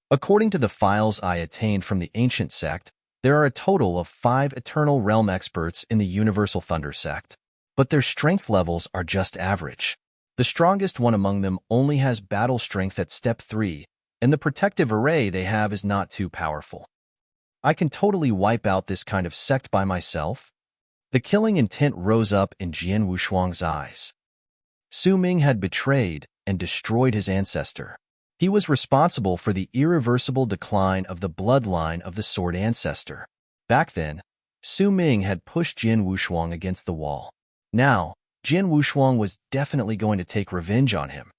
According to the files I attained from the ancient sect, there are a total of 5 Eternal Realm experts in the Universal Thunder Sect. But their strength levels are just average. The strongest one among them only has battle strength at step 3, and the protective array they have is not too powerful. I can totally wipe out this kind of sect by myself. The killing intent rose up in Jian Wushuang's eyes. Su Ming had betrayed and destroyed his ancestor. He was responsible for the irreversible decline of the bloodline of the Sword Ancestor. Back then, Su Ming had pushed Jian Wushuang against the wall. Now, Jian Wushuang was definitely going to take revenge on him.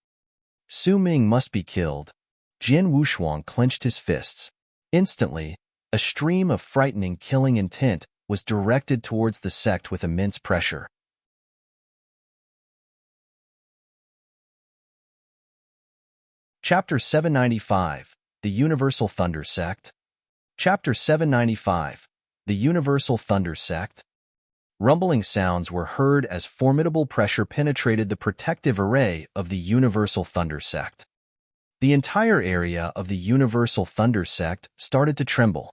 Su Ming must be killed. Jian Wushuang clenched his fists. Instantly, a stream of frightening killing intent was directed towards the sect with immense pressure. Chapter 795, The Universal Thunder Sect. Chapter 795, The Universal Thunder Sect. Rumbling sounds were heard as formidable pressure penetrated the protective array of the Universal Thunder Sect. The entire area of the Universal Thunder Sect started to tremble.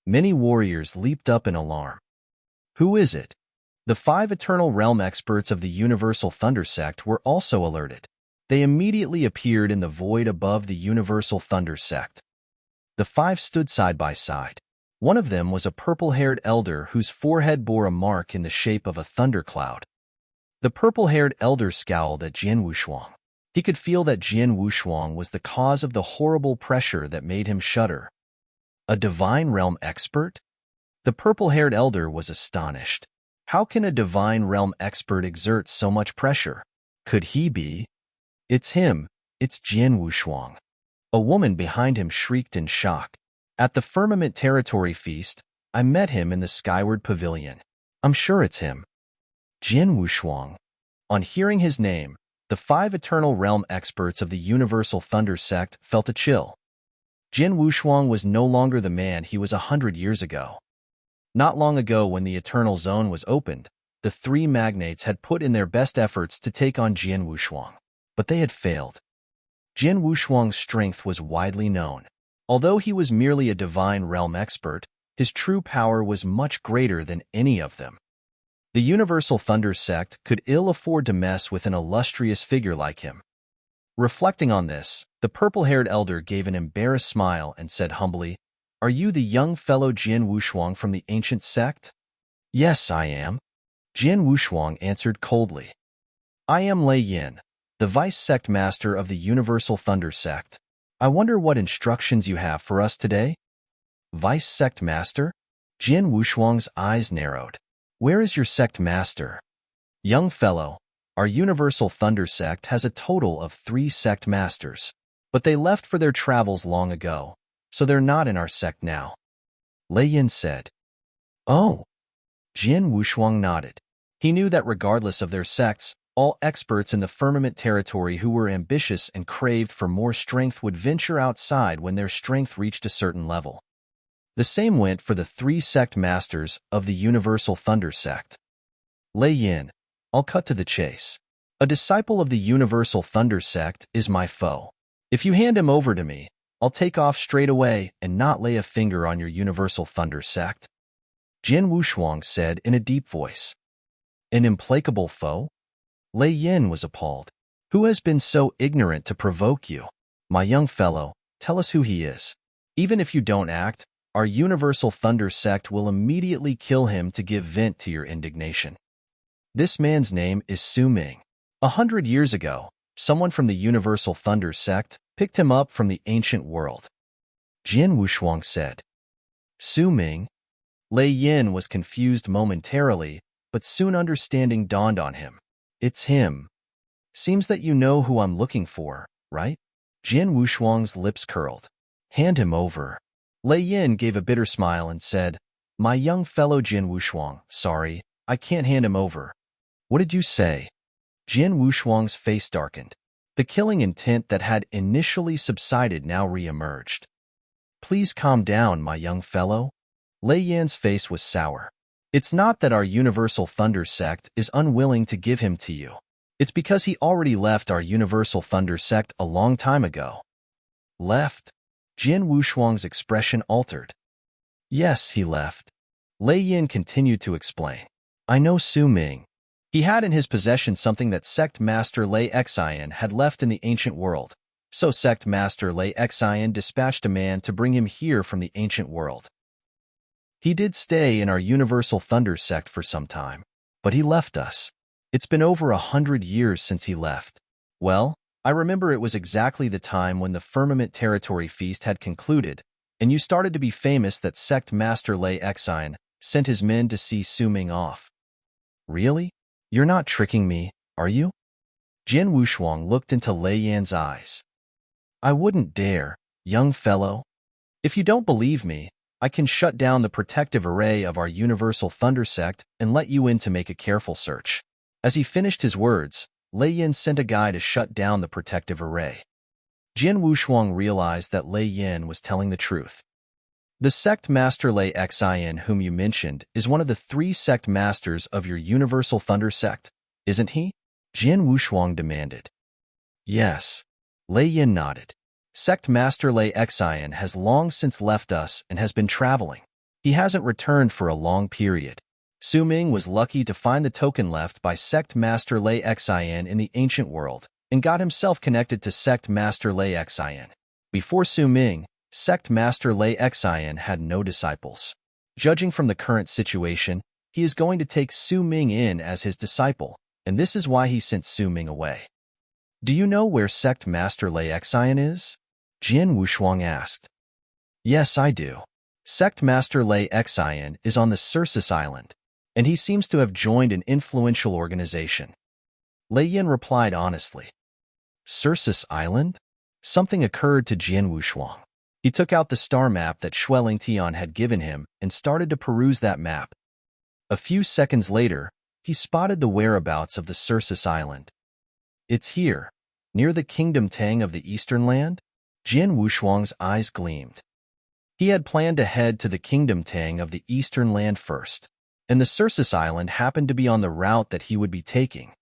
Many warriors leaped up in alarm. Who is it? The 5 Eternal Realm experts of the Universal Thunder Sect were also alerted. They immediately appeared in the void above the Universal Thunder Sect. The 5 stood side by side. One of them was a purple-haired elder whose forehead bore a mark in the shape of a thundercloud. The purple-haired elder scowled at Jian Wushuang. He could feel that Jian Wushuang was the cause of the horrible pressure that made him shudder. A divine realm expert? The purple-haired elder was astonished. How can a divine realm expert exert so much pressure? Could he be? It's him. It's Jian Wushuang. A woman behind him shrieked in shock. At the Firmament Territory Feast, I met him in the Skyward Pavilion. I'm sure it's him. Jian Wushuang. On hearing his name, the 5 Eternal Realm experts of the Universal Thunder Sect felt a chill. Jian Wushuang was no longer the man he was 100 years ago. Not long ago, when the Eternal Zone was opened, the 3 magnates had put in their best efforts to take on Jian Wushuang. But they had failed. Jian Wushuang's strength was widely known. Although he was merely a divine realm expert, his true power was much greater than any of them. The Universal Thunder Sect could ill afford to mess with an illustrious figure like him. Reflecting on this, the purple-haired elder gave an embarrassed smile and said humbly, "Are you the young fellow Jian Wushuang from the ancient sect?" "Yes, I am." Jian Wushuang answered coldly. "I am Lei Yin, the vice sect master of the Universal Thunder Sect. I wonder what instructions you have for us today?" "Vice sect master?" Jian Wushuang's eyes narrowed. "Where is your sect master?" "Young fellow, our Universal Thunder Sect has a total of 3 sect masters. but they left for their travels long ago, so they're not in our sect now. Lei Yin said. Oh. Jian Wushuang nodded. He knew that regardless of their sects, all experts in the firmament territory who were ambitious and craved for more strength would venture outside when their strength reached a certain level. The same went for the 3 sect masters of the Universal Thunder sect. Lei Yin, I'll cut to the chase. A disciple of the Universal Thunder sect is my foe. If you hand him over to me, I'll take off straight away and not lay a finger on your Universal Thunder sect. Jian Wushuang said in a deep voice. An implacable foe? Lei Yin was appalled. Who has been so ignorant to provoke you? My young fellow, tell us who he is. Even if you don't act, our Universal Thunder sect will immediately kill him to give vent to your indignation. This man's name is Su Ming. 100 years ago, someone from the Universal Thunder sect picked him up from the ancient world. Jian Wushuang said. Su Ming? Lei Yin was confused momentarily, but soon understanding dawned on him. It's him. Seems that you know who I'm looking for, right? Jian Wushuang's lips curled. Hand him over. Lei Yin gave a bitter smile and said, My young fellow Jian Wushuang, sorry, I can't hand him over. What did you say? Jian Wushuang's face darkened. The killing intent that had initially subsided now re-emerged. Please calm down, my young fellow. Lei Yin's face was sour. It's not that our Universal Thunder sect is unwilling to give him to you. It's because he already left our Universal Thunder sect a long time ago. Left? Jian Wushuang's expression altered. Yes, he left. Lei Yin continued to explain. I know Su Ming. He had in his possession something that Sect Master Lei Xian had left in the ancient world, so Sect Master Lei Xian dispatched a man to bring him here from the ancient world. He did stay in our Universal Thunder sect for some time, but he left us. It's been over 100 years since he left. Well, I remember it was exactly the time when the Firmament Territory Feast had concluded, and you started to be famous that Sect Master Lei Xian sent his men to see Su Ming off. Really? You're not tricking me, are you? Jian Wushuang looked into Lei Yan's eyes. I wouldn't dare, young fellow. If you don't believe me, I can shut down the protective array of our Universal Thunder sect and let you in to make a careful search. As he finished his words, Lei Yin sent a guy to shut down the protective array. Jian Wushuang realized that Lei Yin was telling the truth. The Sect Master Lei Xian whom you mentioned is one of the 3 sect masters of your Universal Thunder sect, isn't he? Jian Wushuang demanded. Yes. Lei Yin nodded. Sect Master Lei Xian has long since left us and has been traveling. He hasn't returned for a long period. Su Ming was lucky to find the token left by Sect Master Lei Xian in the ancient world and got himself connected to Sect Master Lei Xian. Before Su Ming, Sect Master Lei Xian had no disciples. Judging from the current situation, he is going to take Su Ming in as his disciple, and this is why he sent Su Ming away. Do you know where Sect Master Lei Xian is? Jian Wushuang asked. Yes, I do. Sect Master Lei Xian is on the Circus Island, and he seems to have joined an influential organization. Lei Yin replied honestly. Circus Island? Something occurred to Jian Wushuang. He took out the star map that Xueling Tian had given him and started to peruse that map. A few seconds later, he spotted the whereabouts of the Circus Island. It's here, near the Kingdom Tang of the Eastern Land? Jian Wushuang's eyes gleamed. He had planned to head to the Kingdom Tang of the Eastern Land first, and the Circus Island happened to be on the route that he would be taking.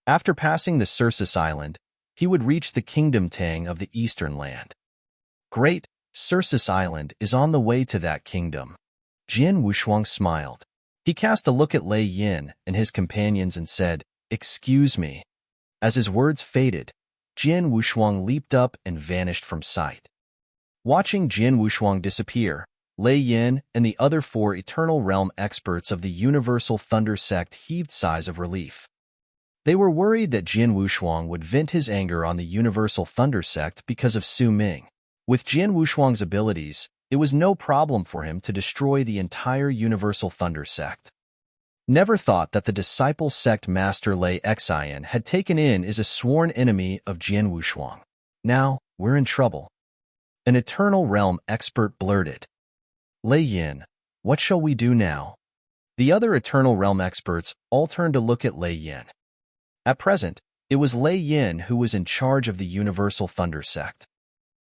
After passing the Circus Island, he would reach the Kingdom Tang of the Eastern Land. Great, Circus Island is on the way to that kingdom. Jian Wushuang smiled. He cast a look at Lei Yin and his companions and said, Excuse me. As his words faded, Jian Wushuang leaped up and vanished from sight. Watching Jian Wushuang disappear, Lei Yin and the other 4 Eternal Realm experts of the Universal Thunder sect heaved sighs of relief. They were worried that Jian Wushuang would vent his anger on the Universal Thunder sect because of Su Ming. With Jian Wushuang's abilities, it was no problem for him to destroy the entire Universal Thunder sect. Never thought that the disciple sect master Lei Xian had taken in is a sworn enemy of Jian Wushuang. Now, we're in trouble. An Eternal Realm expert blurted. Lei Yin, what shall we do now? The other Eternal Realm experts all turned to look at Lei Yin. At present, it was Lei Yin who was in charge of the Universal Thunder Sect.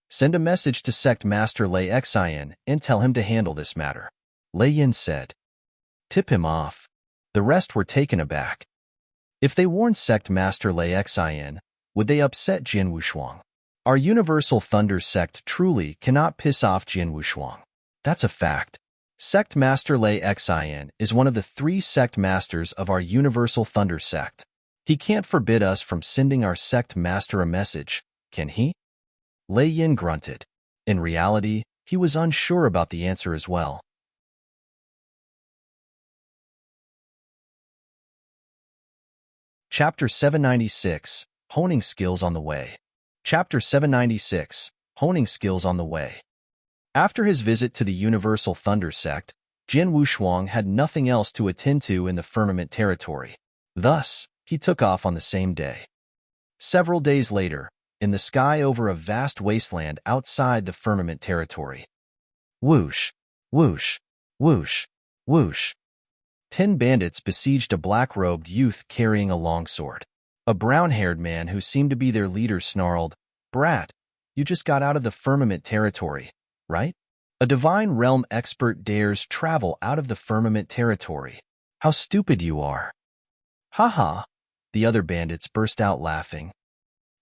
Send a message to Sect Master Lei Xian and tell him to handle this matter, Lei Yin said. Tip him off. The rest were taken aback. If they warned Sect Master Lei Xian, would they upset Jian Wushuang? Our Universal Thunder Sect truly cannot piss off Jian Wushuang. That's a fact. Sect Master Lei Xian is one of the 3 sect masters of our Universal Thunder Sect. He can't forbid us from sending our sect master a message, can he? Lei Yin grunted. In reality, he was unsure about the answer as well. Chapter 796, Honing Skills on the Way. Chapter 796, Honing Skills on the Way. After his visit to the Universal Thunder Sect, Jian Wushuang had nothing else to attend to in the Firmament territory. Thus, he took off on the same day. Several days later, in the sky over a vast wasteland outside the Firmament territory. Whoosh, whoosh, whoosh, whoosh. 10 bandits besieged a black-robed youth carrying a longsword. A brown-haired man who seemed to be their leader snarled, Brat, you just got out of the Firmament territory, right? A divine realm expert dares travel out of the Firmament territory. How stupid you are. Ha! The other bandits burst out laughing.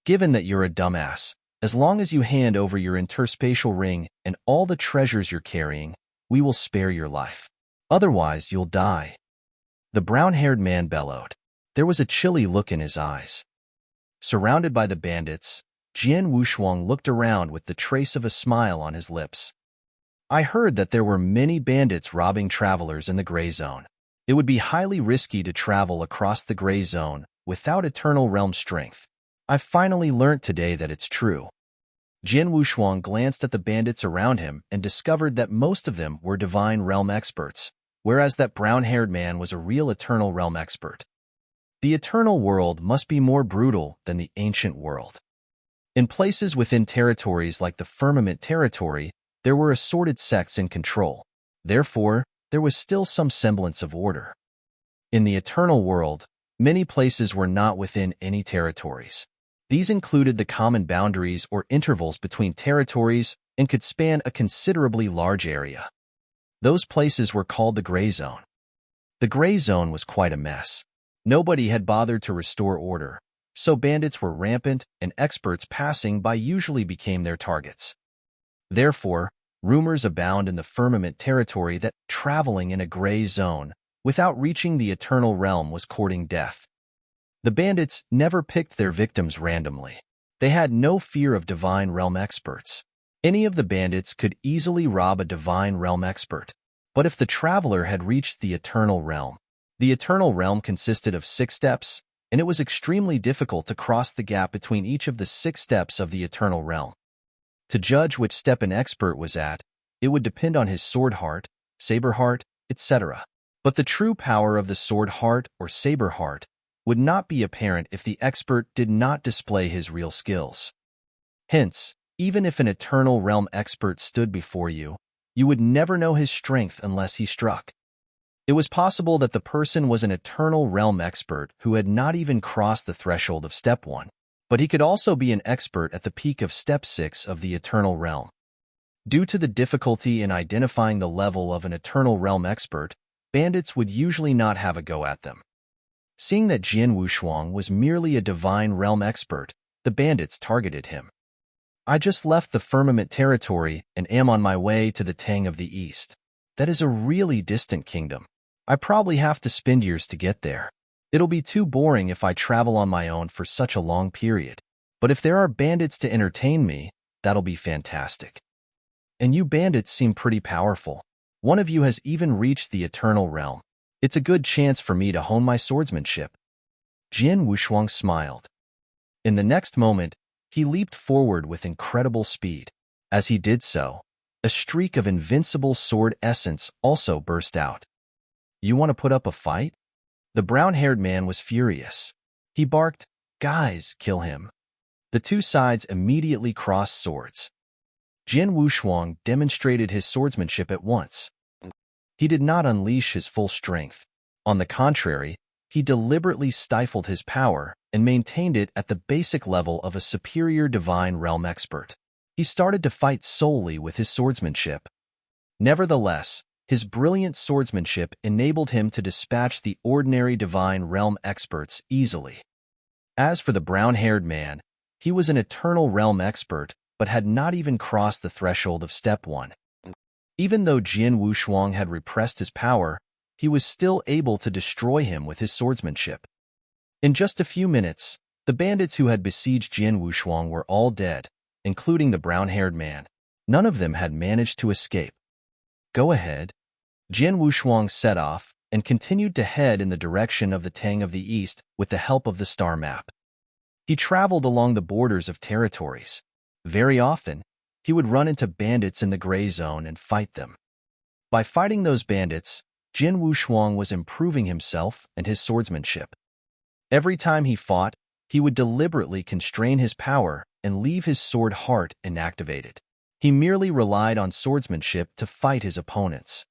Given that you're a dumbass, as long as you hand over your interspatial ring and all the treasures you're carrying, we will spare your life. Otherwise, you'll die. The brown-haired man bellowed. There was a chilly look in his eyes. Surrounded by the bandits, Jian Wushuang looked around with the trace of a smile on his lips. I heard that there were many bandits robbing travelers in the gray zone. It would be highly risky to travel across the gray zone without Eternal Realm strength. I finally learnt today that it's true. Jian Wushuang glanced at the bandits around him and discovered that most of them were Divine Realm experts, whereas that brown-haired man was a real Eternal Realm expert. The Eternal World must be more brutal than the Ancient World. In places within territories like the Firmament territory, there were assorted sects in control. Therefore, there was still some semblance of order. In the Eternal World, many places were not within any territories. These included the common boundaries or intervals between territories and could span a considerably large area. Those places were called the Gray Zone. The Gray Zone was quite a mess. Nobody had bothered to restore order, so bandits were rampant and experts passing by usually became their targets. Therefore, rumors abound in the Firmament territory that traveling in a Gray Zone without reaching the Eternal Realm was courting death. The bandits never picked their victims randomly. They had no fear of Divine Realm experts. Any of the bandits could easily rob a Divine Realm expert. But if the traveler had reached the Eternal Realm consisted of 6 steps, and it was extremely difficult to cross the gap between each of the 6 steps of the Eternal Realm. To judge which step an expert was at, it would depend on his sword heart, saber heart, etc. But the true power of the sword heart or saber heart would not be apparent if the expert did not display his real skills. Hence, even if an Eternal Realm expert stood before you, you would never know his strength unless he struck. It was possible that the person was an Eternal Realm expert who had not even crossed the threshold of Step 1, but he could also be an expert at the peak of Step 6 of the Eternal Realm. Due to the difficulty in identifying the level of an Eternal Realm expert, bandits would usually not have a go at them. Seeing that Jian Wushuang was merely a Divine Realm expert, the bandits targeted him. I just left the Firmament territory and am on my way to the Tang of the East. That is a really distant kingdom. I probably have to spend years to get there. It'll be too boring if I travel on my own for such a long period. But if there are bandits to entertain me, that'll be fantastic. And you bandits seem pretty powerful. One of you has even reached the Eternal Realm. It's a good chance for me to hone my swordsmanship. Jian Wushuang smiled. In the next moment, he leaped forward with incredible speed. As he did so, a streak of invincible sword essence also burst out. You want to put up a fight? The brown-haired man was furious. He barked, Guys, kill him. The two sides immediately crossed swords. Jin Wushuang demonstrated his swordsmanship at once. He did not unleash his full strength. On the contrary, he deliberately stifled his power and maintained it at the basic level of a superior divine realm expert. He started to fight solely with his swordsmanship. Nevertheless, his brilliant swordsmanship enabled him to dispatch the ordinary divine realm experts easily. As for the brown-haired man, he was an eternal realm expert but had not even crossed the threshold of Step 1. Even though Jin Wushuang had repressed his power, he was still able to destroy him with his swordsmanship. In just a few minutes, the bandits who had besieged Jin Wushuang were all dead, including the brown-haired man. None of them had managed to escape. Go ahead. Jin Wushuang set off and continued to head in the direction of the Tang of the East with the help of the star map. He traveled along the borders of territories. Very often, he would run into bandits in the gray zone and fight them. By fighting those bandits, Jin Wushuang was improving himself and his swordsmanship. Every time he fought, he would deliberately constrain his power and leave his sword heart inactivated. He merely relied on swordsmanship to fight his opponents.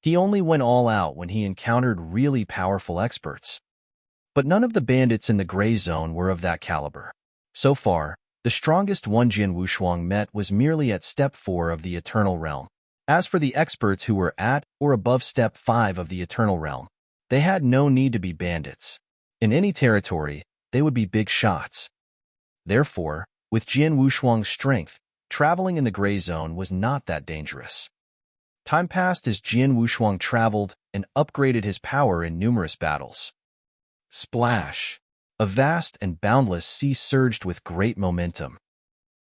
He only went all out when he encountered really powerful experts. But none of the bandits in the gray zone were of that caliber. So far, the strongest one Jin Wushuang met was merely at Step 4 of the Eternal Realm. As for the experts who were at or above Step 5 of the Eternal Realm, they had no need to be bandits. In any territory, they would be big shots. Therefore, with Jin Wushuang's strength, traveling in the gray zone was not that dangerous. Time passed as Jin Wushuang traveled and upgraded his power in numerous battles. Splash! A vast and boundless sea surged with great momentum.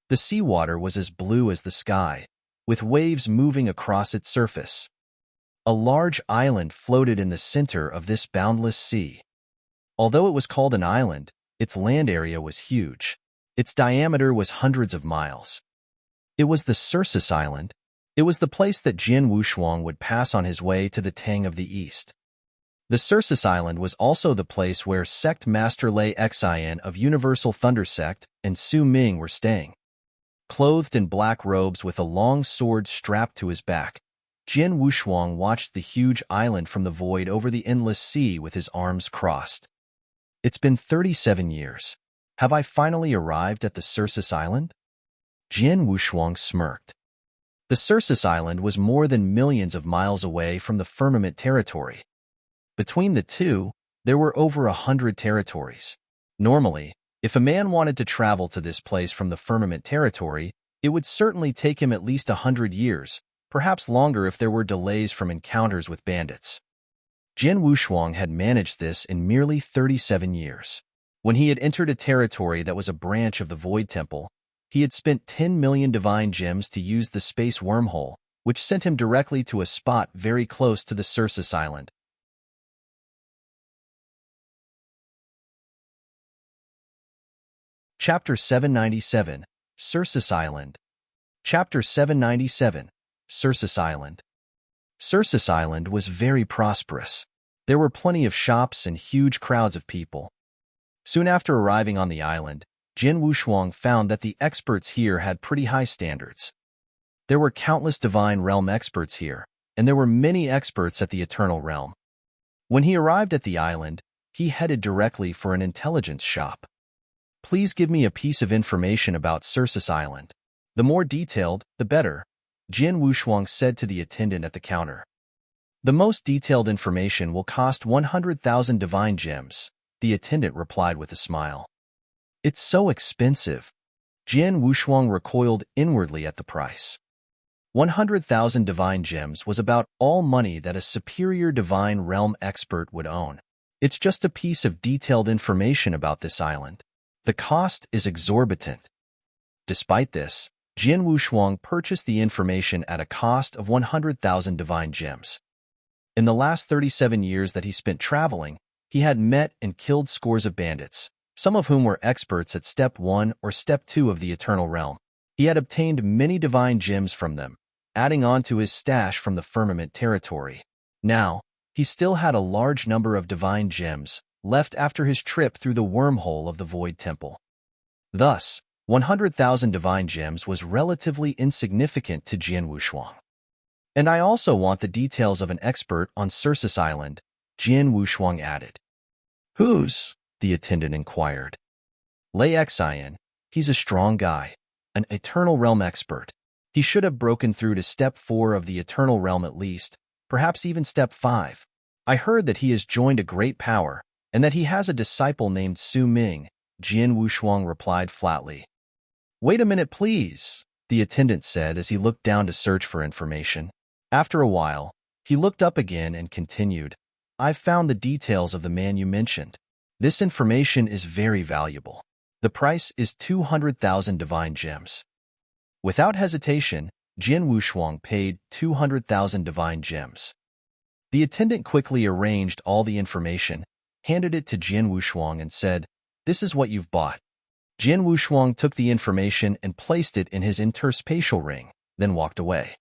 The seawater was as blue as the sky, with waves moving across its surface. A large island floated in the center of this boundless sea. Although it was called an island, its land area was huge. Its diameter was hundreds of miles. It was the Cirrus Island. It was the place that Jin Wushuang would pass on his way to the Tang of the East. The Cirrus Island was also the place where Sect Master Lei Xian of Universal Thunder Sect and Su Ming were staying. Clothed in black robes with a long sword strapped to his back, Jin Wushuang watched the huge island from the void over the endless sea with his arms crossed. It's been 37 years. Have I finally arrived at the Cirrus Island? Jin Wushuang smirked. The Cirrus Island was more than millions of miles away from the firmament territory. Between the two, there were over 100 territories. Normally, if a man wanted to travel to this place from the firmament territory, it would certainly take him at least 100 years, perhaps longer if there were delays from encounters with bandits. Jin Wushuang had managed this in merely 37 years. When he had entered a territory that was a branch of the Void Temple, he had spent 10 million divine gems to use the space wormhole, which sent him directly to a spot very close to the Cirrus Island. Chapter 797, Cirrus Island. Chapter 797, Cirrus Island. Cirrus Island was very prosperous. There were plenty of shops and huge crowds of people. Soon after arriving on the island, Jin Wushuang found that the experts here had pretty high standards. There were countless divine realm experts here, and there were many experts at the Eternal Realm. When he arrived at the island, he headed directly for an intelligence shop. Please give me a piece of information about Cirrus Island. The more detailed, the better, Jin Wushuang said to the attendant at the counter. The most detailed information will cost 100,000 divine gems, the attendant replied with a smile. It's so expensive. Jin Wushuang recoiled inwardly at the price. 100,000 divine gems was about all money that a superior divine realm expert would own. It's just a piece of detailed information about this island. The cost is exorbitant. Despite this, Jin Wushuang purchased the information at a cost of 100,000 divine gems. In the last 37 years that he spent traveling, he had met and killed scores of bandits, some of whom were experts at Step 1 or Step 2 of the Eternal Realm. He had obtained many divine gems from them, adding on to his stash from the firmament territory. Now, he still had a large number of divine gems left after his trip through the wormhole of the Void Temple. Thus, 100,000 divine gems was relatively insignificant to Jian Wushuang. And I also want the details of an expert on Circus Island, Jian Wushuang added. Who's? The attendant inquired. Lei Xian. He's a strong guy, an Eternal Realm expert. He should have broken through to Step 4 of the Eternal Realm at least, perhaps even Step 5. I heard that he has joined a great power, and that he has a disciple named Su Ming, Jian Wushuang replied flatly. Wait a minute, please, the attendant said as he looked down to search for information. After a while, he looked up again and continued, I've found the details of the man you mentioned. This information is very valuable. The price is 200,000 divine gems. Without hesitation, Jian Wushuang paid 200,000 divine gems. The attendant quickly arranged all the information, handed it to Jian Wushuang and said, This is what you've bought. Jian Wushuang took the information and placed it in his interspatial ring, then walked away.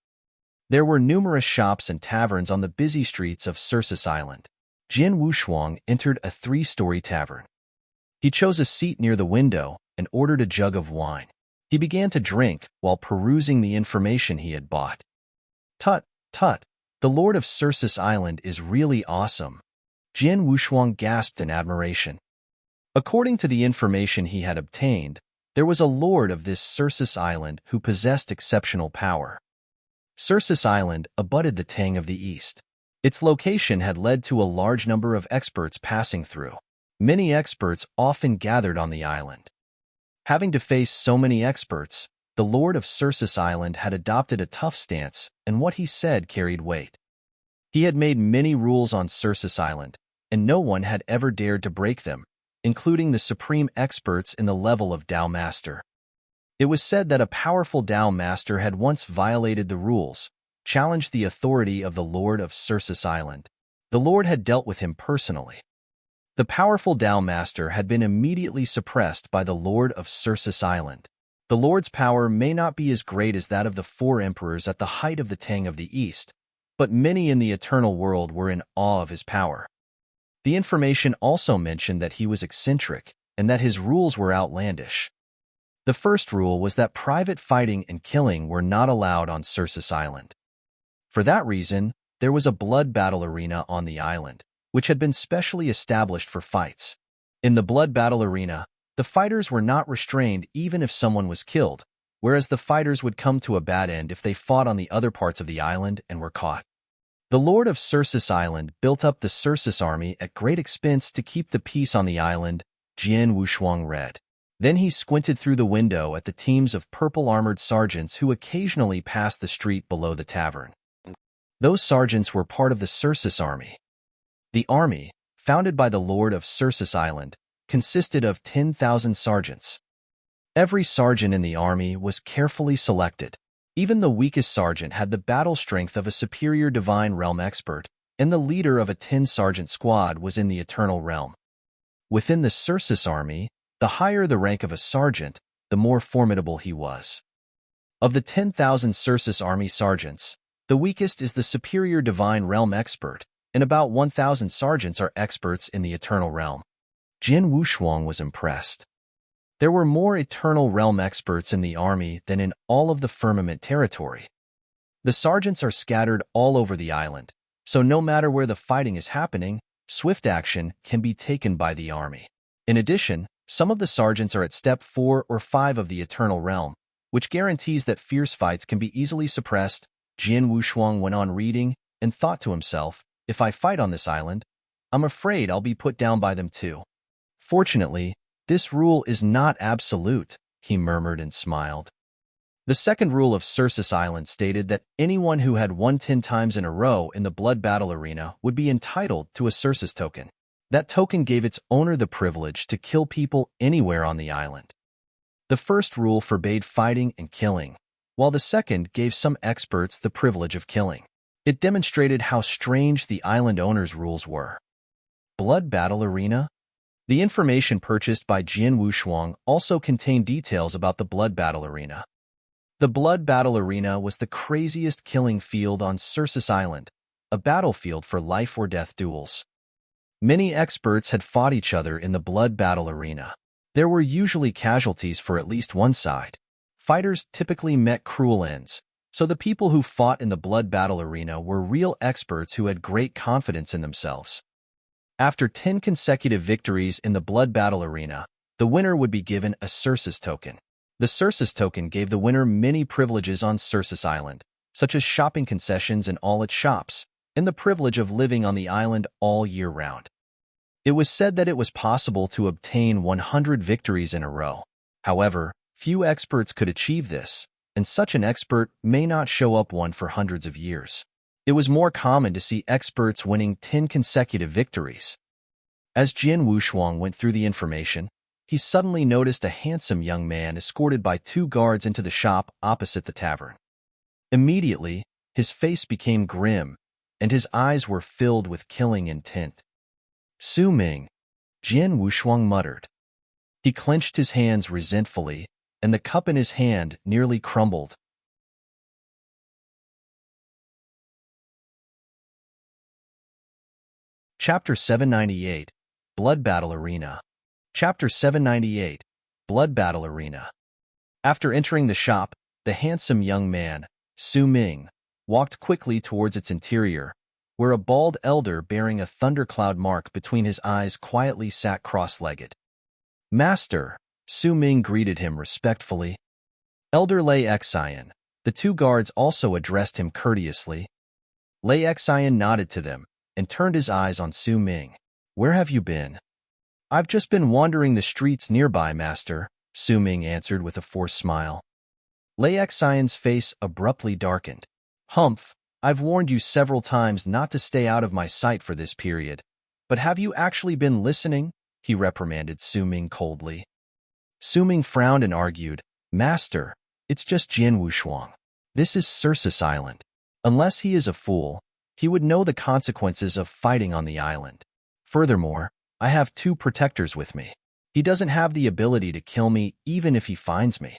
There were numerous shops and taverns on the busy streets of Circus Island. Jian Wushuang entered a 3-story tavern. He chose a seat near the window and ordered a jug of wine. He began to drink while perusing the information he had bought. Tut, tut, the Lord of Circus Island is really awesome. Jian Wushuang gasped in admiration. According to the information he had obtained, there was a lord of this Circus Island who possessed exceptional power. Circus Island abutted the Tang of the East. Its location had led to a large number of experts passing through. Many experts often gathered on the island. Having to face so many experts, the Lord of Circus Island had adopted a tough stance, and what he said carried weight. He had made many rules on Circus Island, and no one had ever dared to break them, including the supreme experts in the level of Dao Master. It was said that a powerful Dao Master had once violated the rules, challenged the authority of the Lord of Circus Island. The Lord had dealt with him personally. The powerful Dao Master had been immediately suppressed by the Lord of Circus Island. The Lord's power may not be as great as that of the 4 emperors at the height of the Tang of the East, but many in the eternal world were in awe of his power. The information also mentioned that he was eccentric and that his rules were outlandish. The first rule was that private fighting and killing were not allowed on Circus Island. For that reason, there was a blood battle arena on the island, which had been specially established for fights. In the blood battle arena, the fighters were not restrained even if someone was killed, whereas the fighters would come to a bad end if they fought on the other parts of the island and were caught. The Lord of Circus Island built up the Circus army at great expense to keep the peace on the island, Jian Wushuang read. Then he squinted through the window at the teams of purple-armored sergeants who occasionally passed the street below the tavern. Those sergeants were part of the Circus army. The army, founded by the Lord of Circus Island, consisted of 10,000 sergeants. Every sergeant in the army was carefully selected. Even the weakest sergeant had the battle strength of a superior divine realm expert, and the leader of a 10-sergeant squad was in the Eternal Realm. Within the Circus army, the higher the rank of a sergeant, the more formidable he was. Of the 10,000 Circus army sergeants, the weakest is the superior divine realm expert, and about 1,000 sergeants are experts in the Eternal Realm. Jian Wushuang was impressed. There were more Eternal Realm experts in the army than in all of the Firmament territory. The sergeants are scattered all over the island, so no matter where the fighting is happening, swift action can be taken by the army. In addition, some of the sergeants are at Step 4 or 5 of the Eternal Realm, which guarantees that fierce fights can be easily suppressed. Jian Wushuang went on reading and thought to himself, if I fight on this island, I'm afraid I'll be put down by them too. Fortunately, this rule is not absolute, he murmured and smiled. The second rule of Circus Island stated that anyone who had won 10 times in a row in the blood battle arena would be entitled to a Circus token. That token gave its owner the privilege to kill people anywhere on the island. The first rule forbade fighting and killing, while the second gave some experts the privilege of killing. It demonstrated how strange the island owner's rules were. Blood battle arena? The information purchased by Jian Wushuang also contained details about the blood battle arena. The blood battle arena was the craziest killing field on Circus Island, a battlefield for life-or-death duels. Many experts had fought each other in the blood battle arena. There were usually casualties for at least one side. Fighters typically met cruel ends, so the people who fought in the blood battle arena were real experts who had great confidence in themselves. After 10 consecutive victories in the blood battle arena, the winner would be given a Circus token. The Circus token gave the winner many privileges on Circus Island, such as shopping concessions in all its shops, and the privilege of living on the island all year round. It was said that it was possible to obtain 100 victories in a row. However, few experts could achieve this, and such an expert may not show up one for hundreds of years. It was more common to see experts winning 10 consecutive victories. As Jian Wushuang went through the information, he suddenly noticed a handsome young man escorted by 2 guards into the shop opposite the tavern. Immediately, his face became grim, and his eyes were filled with killing intent. "Su Ming," Jian Wushuang muttered. He clenched his hands resentfully, and the cup in his hand nearly crumbled. Chapter 798, Blood Battle Arena. Chapter 798, Blood Battle Arena. After entering the shop, the handsome young man, Su Ming, walked quickly towards its interior, where a bald elder bearing a thundercloud mark between his eyes quietly sat cross-legged. "Master," Su Ming greeted him respectfully. "Elder Lei Xian." The 2 guards also addressed him courteously. Lei Xian nodded to them and turned his eyes on Su Ming. "Where have you been?" "I've just been wandering the streets nearby, Master," Su Ming answered with a forced smile. Lei Xian's face abruptly darkened. "Humph, I've warned you several times not to stay out of my sight for this period, but have you actually been listening?" he reprimanded Su Ming coldly. Su Ming frowned and argued, "Master, it's just Jian Wushuang. This is Circus Island. Unless he is a fool, he would know the consequences of fighting on the island. Furthermore, I have 2 protectors with me. He doesn't have the ability to kill me even if he finds me.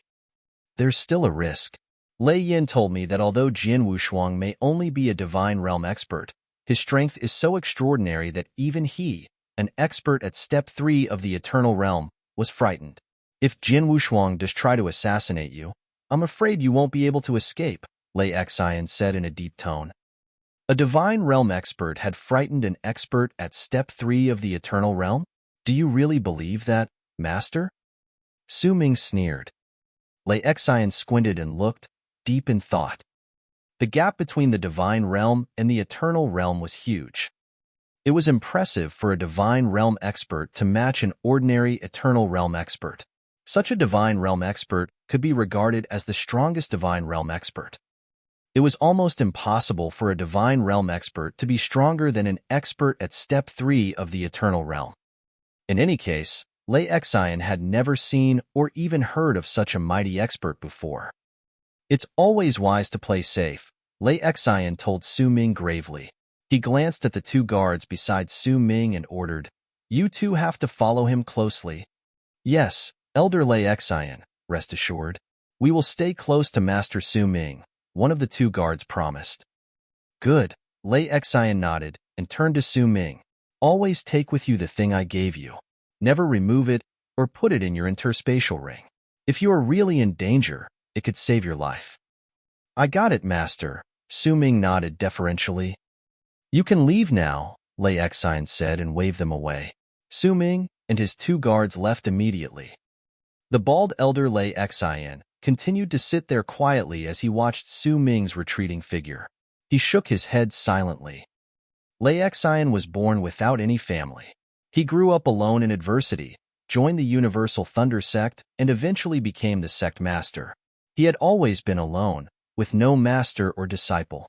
There's still a risk." Lei Yin told me that although Jian Wushuang may only be a divine realm expert, his strength is so extraordinary that even he, an expert at Step 3 of the Eternal Realm, was frightened. "If Jian Wushuang does try to assassinate you, I'm afraid you won't be able to escape," Lei Xian said in a deep tone. A divine realm expert had frightened an expert at Step 3 of the Eternal Realm? "Do you really believe that, Master?" Su Ming sneered. Lei Xian squinted and looked, deep in thought. The gap between the divine realm and the eternal realm was huge. It was impressive for a divine realm expert to match an ordinary eternal realm expert. Such a divine realm expert could be regarded as the strongest divine realm expert. It was almost impossible for a divine realm expert to be stronger than an expert at Step 3 of the Eternal Realm. In any case, Lei Xian had never seen or even heard of such a mighty expert before. "It's always wise to play safe," Lei Xian told Su Ming gravely. He glanced at the 2 guards beside Su Ming and ordered, "You 2 have to follow him closely." "Yes, Elder Lei Xian, rest assured. We will stay close to Master Su Ming," one of the 2 guards promised. "Good," Lei Xian nodded and turned to Su Ming. "Always take with you the thing I gave you. Never remove it or put it in your interspatial ring. If you are really in danger, it could save your life." "I got it, Master," Su Ming nodded deferentially. "You can leave now," Lei Xian said and waved them away. Su Ming and his 2 guards left immediately. The bald elder Lei Xian continued to sit there quietly as he watched Su Ming's retreating figure. He shook his head silently. Lei Xian was born without any family. He grew up alone in adversity, joined the Universal Thunder sect, and eventually became the sect master. He had always been alone, with no master or disciple.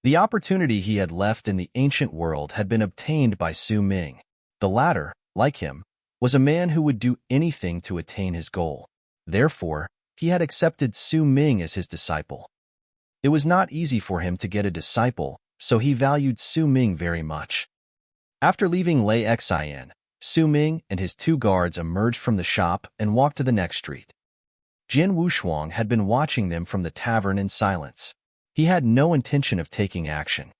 The opportunity he had left in the ancient world had been obtained by Su Ming. The latter, like him, was a man who would do anything to attain his goal. Therefore, he had accepted Su Ming as his disciple. It was not easy for him to get a disciple, so he valued Su Ming very much. After leaving Lei Xian, Su Ming and his 2 guards emerged from the shop and walked to the next street. Jian Wushuang had been watching them from the tavern in silence. He had no intention of taking action.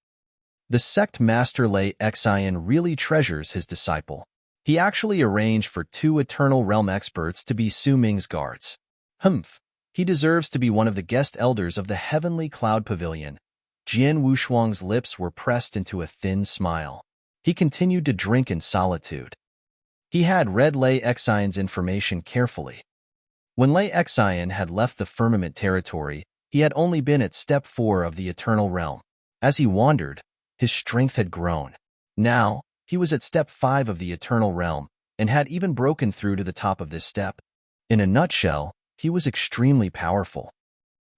The sect master Lei Xian really treasures his disciple. He actually arranged for 2 Eternal Realm experts to be Su Ming's guards. Humph, he deserves to be one of the guest elders of the Heavenly Cloud Pavilion. Jian Wushuang's lips were pressed into a thin smile. He continued to drink in solitude. He had read Lei Xian's information carefully. When Lei Xian had left the firmament territory, he had only been at step 4 of the Eternal Realm. As he wandered, his strength had grown. Now, he was at step 5 of the Eternal Realm, and had even broken through to the top of this step. In a nutshell, he was extremely powerful.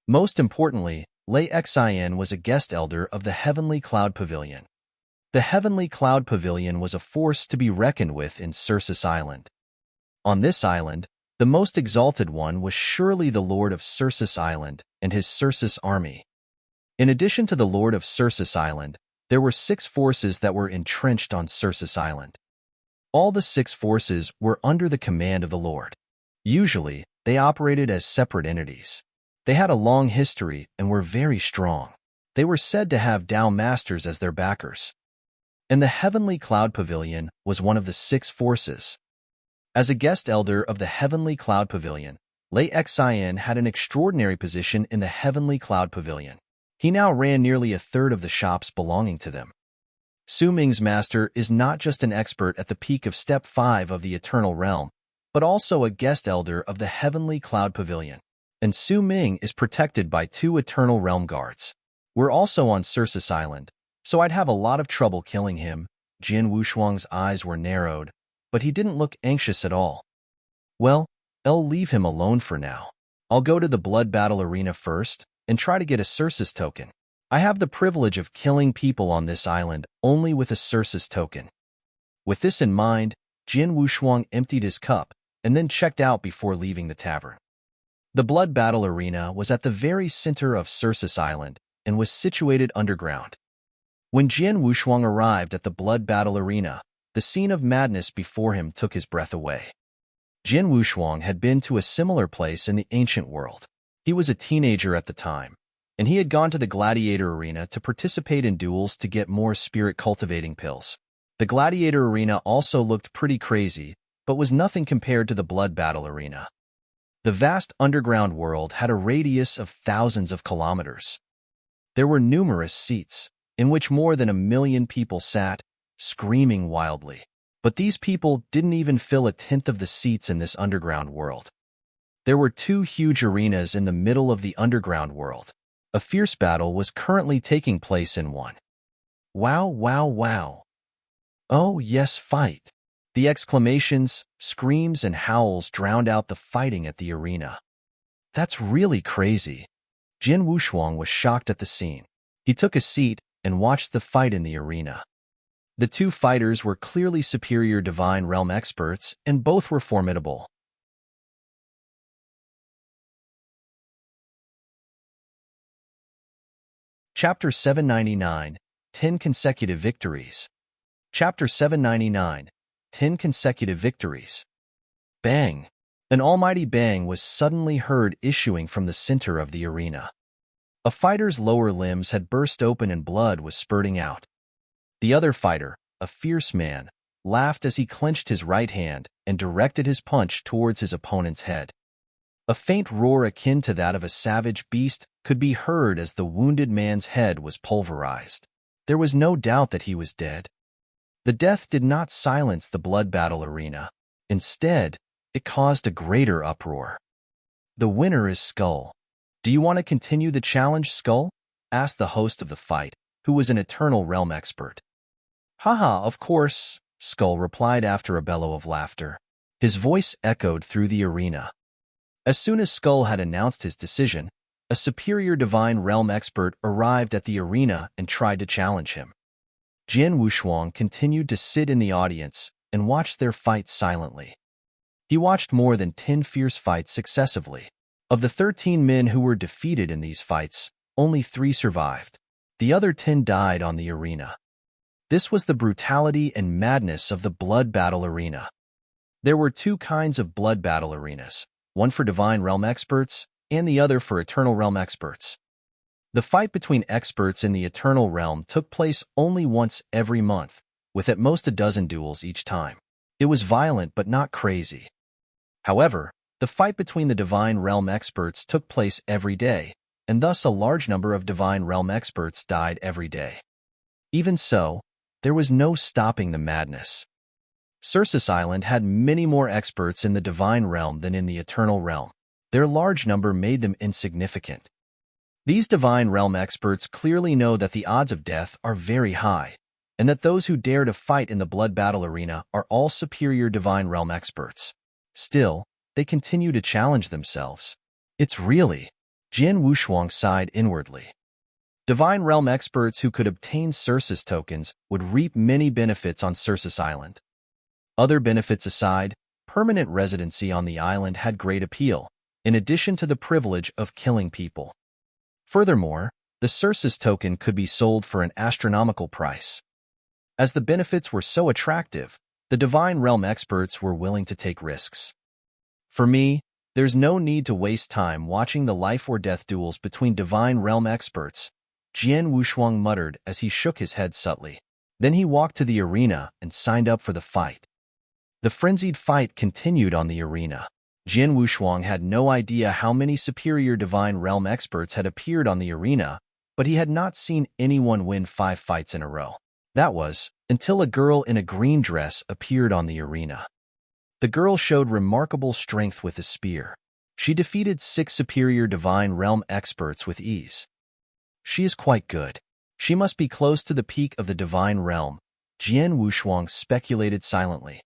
Most importantly, Lei Xian was a guest elder of the Heavenly Cloud Pavilion. The Heavenly Cloud Pavilion was a force to be reckoned with in Circus Island. On this island, the most exalted one was surely the Lord of Circus Island and his Circus army. In addition to the Lord of Circus Island, there were 6 forces that were entrenched on Circus Island. All the 6 forces were under the command of the Lord. Usually, they operated as separate entities. They had a long history and were very strong. They were said to have Tao Masters as their backers. And the Heavenly Cloud Pavilion was one of the 6 forces. As a guest elder of the Heavenly Cloud Pavilion, Lei Xian had an extraordinary position in the Heavenly Cloud Pavilion. He now ran nearly a third of the shops belonging to them. Su Ming's master is not just an expert at the peak of Step 5 of the Eternal Realm, but also a guest elder of the Heavenly Cloud Pavilion. And Su Ming is protected by 2 Eternal Realm guards. We're also on Circus Island, so I'd have a lot of trouble killing him. Jian Wushuang's eyes were narrowed, but he didn't look anxious at all. Well, I'll leave him alone for now. I'll go to the blood battle arena first and try to get a Circus token. I have the privilege of killing people on this island only with a Circus token. With this in mind, Jian Wushuang emptied his cup and then checked out before leaving the tavern. The blood battle arena was at the very center of Circus Island and was situated underground. When Jian Wushuang arrived at the blood battle arena, the scene of madness before him took his breath away. Jian Wushuang had been to a similar place in the ancient world. He was a teenager at the time, and he had gone to the gladiator arena to participate in duels to get more spirit-cultivating pills. The gladiator arena also looked pretty crazy, but was nothing compared to the blood battle arena. The vast underground world had a radius of thousands of kilometers. There were numerous seats, in which more than 1 million people sat, screaming wildly. But these people didn't even fill a tenth of the seats in this underground world. There were 2 huge arenas in the middle of the underground world. A fierce battle was currently taking place in one. Wow, wow, wow. Oh, yes, fight. The exclamations, screams, and howls drowned out the fighting at the arena. That's really crazy. Jian Wushuang was shocked at the scene. He took a seat and watched the fight in the arena. The 2 fighters were clearly superior Divine Realm experts, and both were formidable. Chapter 799, 10 Consecutive Victories. Chapter 799, 10 Consecutive Victories. Bang! An almighty bang was suddenly heard issuing from the center of the arena. A fighter's lower limbs had burst open and blood was spurting out. The other fighter, a fierce man, laughed as he clenched his right hand and directed his punch towards his opponent's head. A faint roar akin to that of a savage beast could be heard as the wounded man's head was pulverized. There was no doubt that he was dead. The death did not silence the blood battle arena. Instead, it caused a greater uproar. The winner is Skull. Do you want to continue the challenge, Skull? Asked the host of the fight, who was an Eternal Realm expert. Haha, of course, Skull replied after a bellow of laughter. His voice echoed through the arena. As soon as Skull had announced his decision, a superior Divine Realm expert arrived at the arena and tried to challenge him. Jian Wushuang continued to sit in the audience and watched their fight silently. He watched more than 10 fierce fights successively. Of the 13 men who were defeated in these fights, only 3 survived. The other 10 died on the arena. This was the brutality and madness of the blood battle arena. There were 2 kinds of blood battle arenas, one for Divine Realm experts and the other for Eternal Realm experts. The fight between experts in the Eternal Realm took place only once every month, with at most a dozen duels each time. It was violent but not crazy. However, the fight between the Divine Realm experts took place every day, and thus a large number of Divine Realm experts died every day. Even so, there was no stopping the madness. Circus Island had many more experts in the Divine Realm than in the Eternal Realm. Their large number made them insignificant. These Divine Realm experts clearly know that the odds of death are very high, and that those who dare to fight in the blood battle arena are all superior Divine Realm experts. Still, they continue to challenge themselves. It's really... Jian Wushuang sighed inwardly. Divine Realm experts who could obtain Circus tokens would reap many benefits on Circus Island. Other benefits aside, permanent residency on the island had great appeal, in addition to the privilege of killing people. Furthermore, the Circus token could be sold for an astronomical price. As the benefits were so attractive, the Divine Realm experts were willing to take risks. For me, there's no need to waste time watching the life-or-death duels between Divine Realm experts, Jian Wushuang muttered as he shook his head subtly. Then he walked to the arena and signed up for the fight. The frenzied fight continued on the arena. Jian Wushuang had no idea how many superior Divine Realm experts had appeared on the arena, but he had not seen anyone win 5 fights in a row. That was, until a girl in a green dress appeared on the arena. The girl showed remarkable strength with a spear. She defeated 6 superior Divine Realm experts with ease. She is quite good. She must be close to the peak of the Divine Realm, Jian Wushuang speculated silently.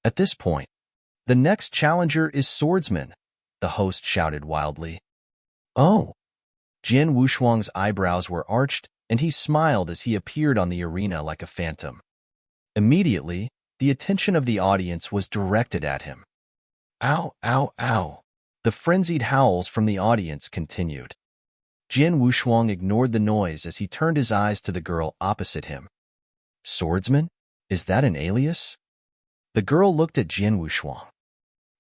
At this point, the next challenger is Swordsman, the host shouted wildly. Oh! Jian Wushuang's eyebrows were arched, and he smiled as he appeared on the arena like a phantom. Immediately, the attention of the audience was directed at him. Ow, ow, ow! The frenzied howls from the audience continued. Jian Wushuang ignored the noise as he turned his eyes to the girl opposite him. Swordsman? Is that an alias? The girl looked at Jian Wushuang.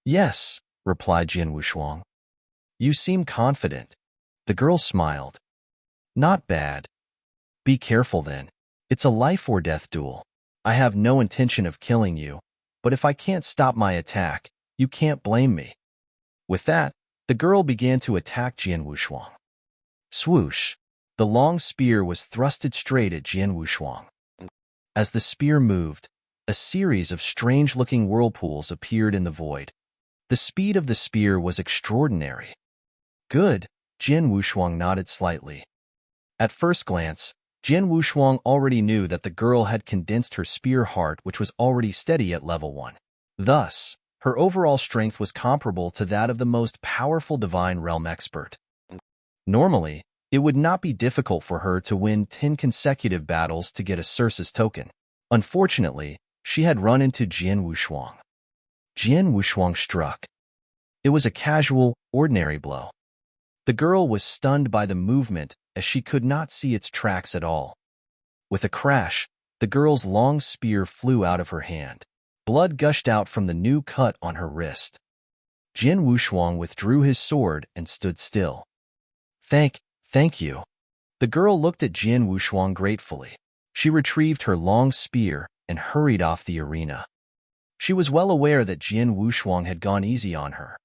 Yes, replied Jian Wushuang. You seem confident. The girl smiled. Not bad. Be careful then. It's a life-or-death duel. I have no intention of killing you, but if I can't stop my attack, you can't blame me. With that, the girl began to attack Jian Wushuang. Swoosh! The long spear was thrusted straight at Jian Wushuang. As the spear moved, a series of strange-looking whirlpools appeared in the void. The speed of the spear was extraordinary. Good, Jian Wushuang nodded slightly. At first glance, Jian Wushuang already knew that the girl had condensed her spear heart, which was already steady at level 1. Thus, her overall strength was comparable to that of the most powerful Divine Realm expert. Normally, it would not be difficult for her to win 10 consecutive battles to get a Circus token. Unfortunately, she had run into Jian Wushuang. Jian Wushuang struck. It was a casual, ordinary blow. The girl was stunned by the movement as she could not see its tracks at all. With a crash, the girl's long spear flew out of her hand. Blood gushed out from the new cut on her wrist. Jian Wushuang withdrew his sword and stood still. Thank you. The girl looked at Jian Wushuang gratefully. She retrieved her long spear and hurried off the arena. She was well aware that Jian Wushuang had gone easy on her.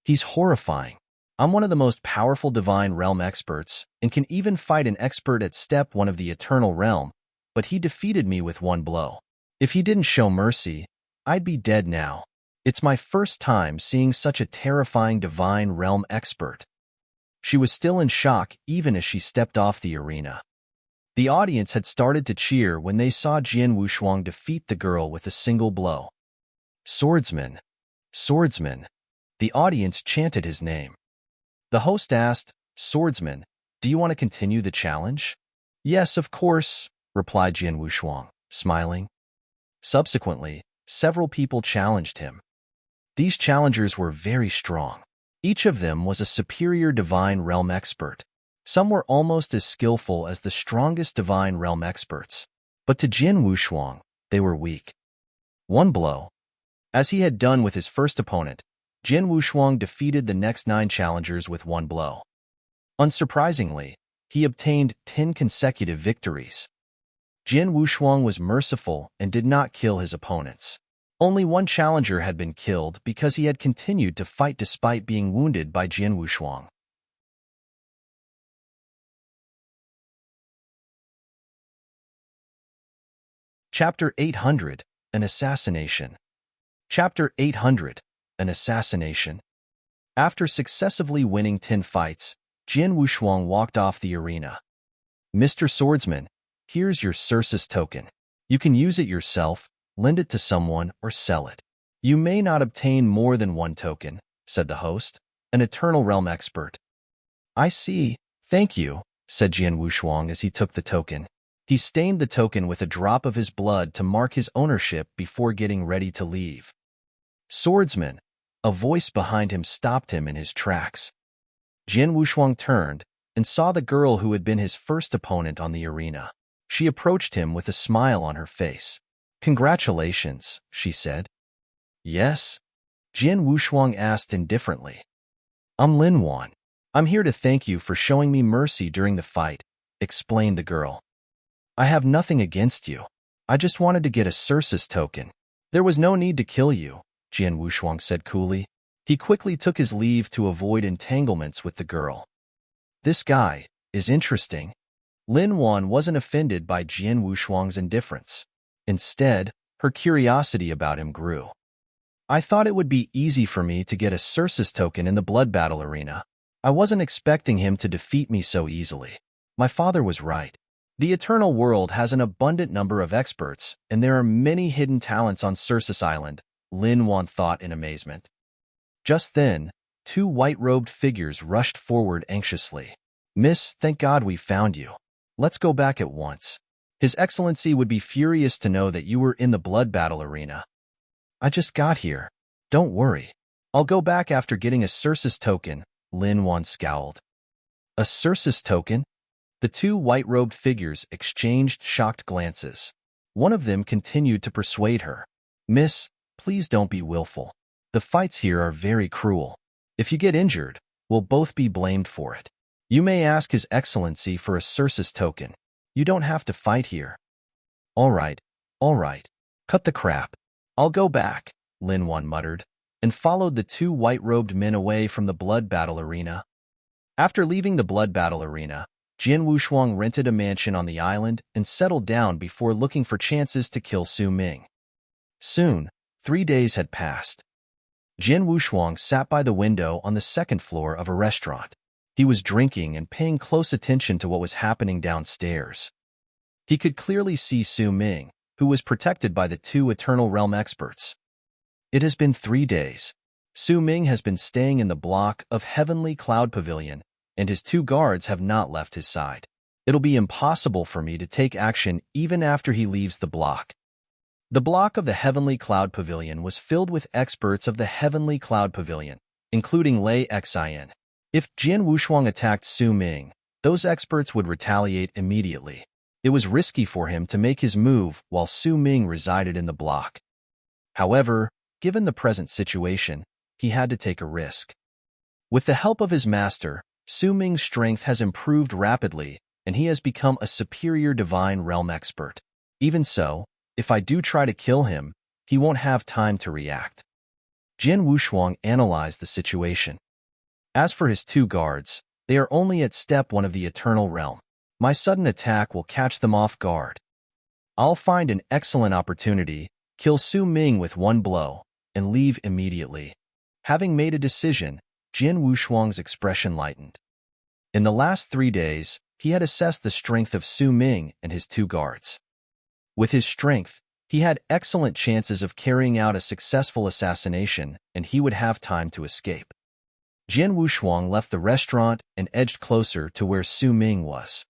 He's horrifying. I'm one of the most powerful Divine Realm experts and can even fight an expert at step 1 of the Eternal Realm, but he defeated me with 1 blow. If he didn't show mercy, I'd be dead now. It's my first time seeing such a terrifying Divine Realm expert. She was still in shock even as she stepped off the arena. The audience had started to cheer when they saw Jian Wushuang defeat the girl with a single blow. Swordsman! Swordsman! The audience chanted his name. The host asked, Swordsman, do you want to continue the challenge? Yes, of course, replied Jian Wushuang, smiling. Subsequently, several people challenged him. These challengers were very strong. Each of them was a superior Divine Realm expert. Some were almost as skillful as the strongest Divine Realm experts. But to Jian Wushuang, they were weak. 1 blow. As he had done with his first opponent, Jian Wushuang defeated the next 9 challengers with 1 blow. Unsurprisingly, he obtained 10 consecutive victories. Jian Wushuang was merciful and did not kill his opponents. Only one challenger had been killed because he had continued to fight despite being wounded by Jian Wushuang. Chapter 800, An Assassination. Chapter 800, An Assassination. After successively winning 10 fights, Jian Wushuang walked off the arena. "Mr. Swordsman, here's your Circus token. You can use it yourself, lend it to someone, or sell it. You may not obtain more than one token," said the host, an Eternal Realm expert. "I see. Thank you," said Jian Wushuang as he took the token. He stained the token with a drop of his blood to mark his ownership before getting ready to leave. "Swordsman," a voice behind him stopped him in his tracks. Jian Wushuang turned and saw the girl who had been his first opponent on the arena. She approached him with a smile on her face. "Congratulations," she said. "Yes?" Jian Wushuang asked indifferently. "I'm Lin Wan. I'm here to thank you for showing me mercy during the fight," explained the girl. "I have nothing against you. I just wanted to get a Circus token." "There was no need to kill you," Jian Wushuang said coolly. He quickly took his leave to avoid entanglements with the girl. "This guy is interesting." Lin Wan wasn't offended by Jian Wushuang's indifference. Instead, her curiosity about him grew. "I thought it would be easy for me to get a Circus token in the blood battle arena. I wasn't expecting him to defeat me so easily. My father was right. The Eternal World has an abundant number of experts, and there are many hidden talents on Circus Island," Lin Wan thought in amazement. Just then, two white-robed figures rushed forward anxiously. "Miss, thank God we found you. Let's go back at once. His Excellency would be furious to know that you were in the blood battle arena." "I just got here. Don't worry. I'll go back after getting a Circus token," Lin Wan scowled. "A Circus token?" The two white-robed figures exchanged shocked glances. One of them continued to persuade her. "Miss, please don't be willful. The fights here are very cruel. If you get injured, we'll both be blamed for it. You may ask His Excellency for a Circus token. You don't have to fight here." All right. Cut the crap. I'll go back," Lin Wan muttered, and followed the two white-robed men away from the blood battle arena. After leaving the blood battle arena, Jian Wushuang rented a mansion on the island and settled down before looking for chances to kill Su Ming. Soon, 3 days had passed. Jian Wushuang sat by the window on the second floor of a restaurant. He was drinking and paying close attention to what was happening downstairs. He could clearly see Su Ming, who was protected by the two Eternal Realm experts. It has been 3 days. Su Ming has been staying in the block of Heavenly Cloud Pavilion, and his two guards have not left his side. It'll be impossible for me to take action even after he leaves the block. The block of the Heavenly Cloud Pavilion was filled with experts of the Heavenly Cloud Pavilion, including Lei Xin. If Jian Wushuang attacked Su Ming, those experts would retaliate immediately. It was risky for him to make his move while Su Ming resided in the block. However, given the present situation, he had to take a risk. With the help of his master, Su Ming's strength has improved rapidly, and he has become a superior divine realm expert. Even so, if I do try to kill him, he won't have time to react. Jian Wushuang analyzed the situation. As for his two guards, they are only at step 1 of the Eternal Realm. My sudden attack will catch them off guard. I'll find an excellent opportunity, kill Su Ming with one blow, and leave immediately. Having made a decision, Jian Wushuang's expression lightened. In the last 3 days, he had assessed the strength of Su Ming and his two guards. With his strength, he had excellent chances of carrying out a successful assassination, and he would have time to escape. Jian Wushuang left the restaurant and edged closer to where Su Ming was.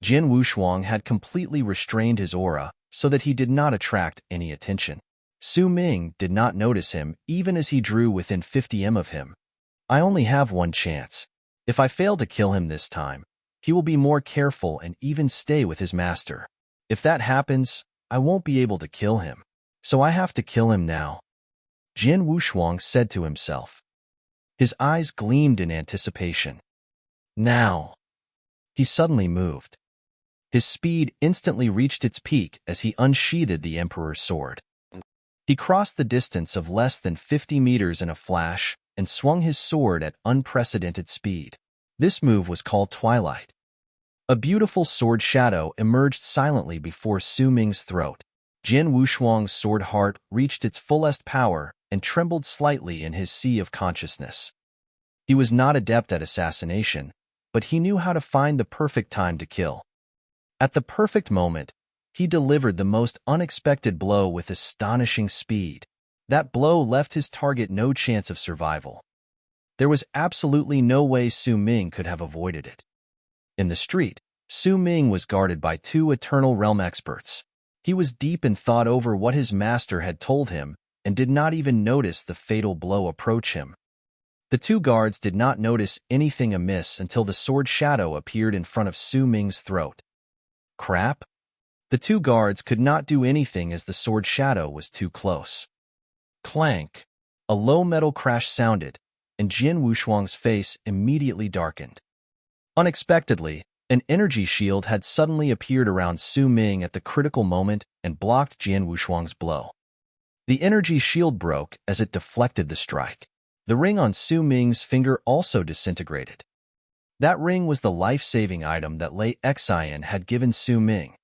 Jian Wushuang had completely restrained his aura so that he did not attract any attention. Su Ming did not notice him even as he drew within 50 m of him. "I only have one chance. If I fail to kill him this time, he will be more careful and even stay with his master. If that happens, I won't be able to kill him. So I have to kill him now," Jian Wushuang said to himself. His eyes gleamed in anticipation. Now! He suddenly moved. His speed instantly reached its peak as he unsheathed the Emperor's sword. He crossed the distance of less than 50 meters in a flash and swung his sword at unprecedented speed. This move was called Twilight. A beautiful sword shadow emerged silently before Su Ming's throat. Jian Wushuang's sword heart reached its fullest power and trembled slightly in his sea of consciousness. He was not adept at assassination, but he knew how to find the perfect time to kill. At the perfect moment, he delivered the most unexpected blow with astonishing speed. That blow left his target no chance of survival. There was absolutely no way Su Ming could have avoided it. In the street, Su Ming was guarded by two Eternal Realm experts. He was deep in thought over what his master had told him and did not even notice the fatal blow approach him. The two guards did not notice anything amiss until the sword shadow appeared in front of Su Ming's throat. Crap! The two guards could not do anything as the sword shadow was too close. Clank! A low metal crash sounded, and Jian Wushuang's face immediately darkened. Unexpectedly, an energy shield had suddenly appeared around Su Ming at the critical moment and blocked Jian Wushuang's blow. The energy shield broke as it deflected the strike. The ring on Su Ming's finger also disintegrated. That ring was the life-saving item that Lei Xian had given Su Ming.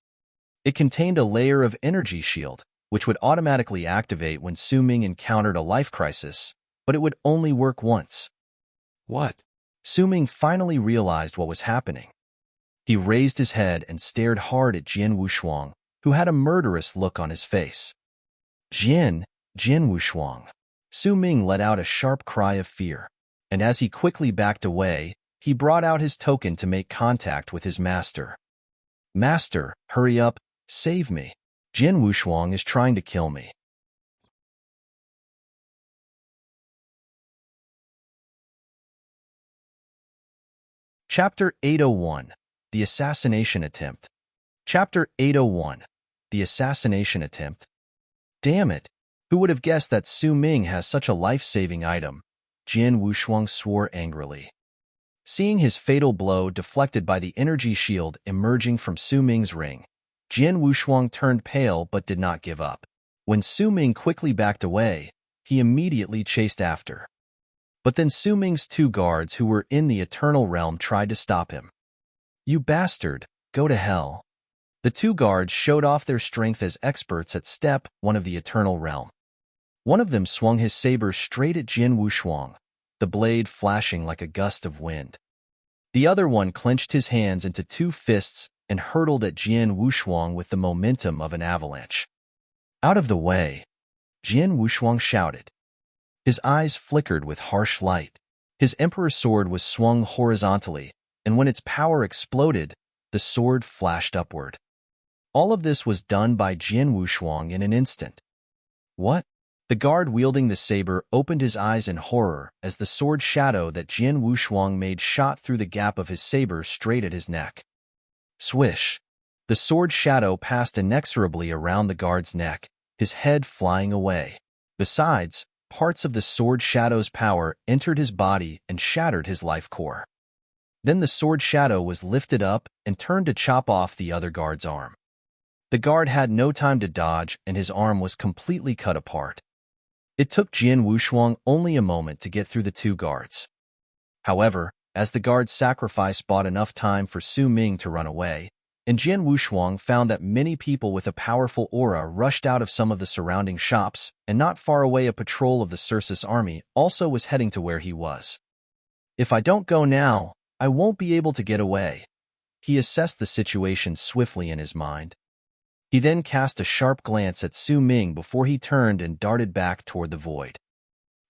It contained a layer of energy shield, which would automatically activate when Su Ming encountered a life crisis, but it would only work once. What? Su Ming finally realized what was happening. He raised his head and stared hard at Jian Wushuang, who had a murderous look on his face. Jian Wushuang. Su Ming let out a sharp cry of fear, and as he quickly backed away, he brought out his token to make contact with his master. Master, hurry up, save me. Jian Wushuang is trying to kill me. Chapter 801. The Assassination Attempt. Chapter 801. The Assassination Attempt. Damn it! Who would have guessed that Su Ming has such a life-saving item? Jian Wushuang swore angrily. Seeing his fatal blow deflected by the energy shield emerging from Su Ming's ring, Jian Wushuang turned pale but did not give up. When Su Ming quickly backed away, he immediately chased after. But then Su Ming's two guards who were in the Eternal Realm tried to stop him. You bastard, go to hell. The two guards showed off their strength as experts at Step 1 of the Eternal Realm. One of them swung his saber straight at Jian Wushuang, the blade flashing like a gust of wind. The other one clenched his hands into two fists and hurtled at Jian Wushuang with the momentum of an avalanche. Out of the way! Jian Wushuang shouted. His eyes flickered with harsh light. His emperor's sword was swung horizontally, and when its power exploded, the sword flashed upward. All of this was done by Jian Wushuang in an instant. What? The guard wielding the saber opened his eyes in horror as the sword shadow that Jian Wushuang made shot through the gap of his saber straight at his neck. Swish! The sword shadow passed inexorably around the guard's neck, his head flying away. Besides, parts of the sword shadow's power entered his body and shattered his life core. Then the sword shadow was lifted up and turned to chop off the other guard's arm. The guard had no time to dodge, and his arm was completely cut apart. It took Jian Wushuang only a moment to get through the two guards. However, as the guard's sacrifice bought enough time for Su Ming to run away, and Jian Wushuang found that many people with a powerful aura rushed out of some of the surrounding shops, and not far away a patrol of the Circus army also was heading to where he was. If I don't go now, I won't be able to get away. He assessed the situation swiftly in his mind. He then cast a sharp glance at Su Ming before he turned and darted back toward the void.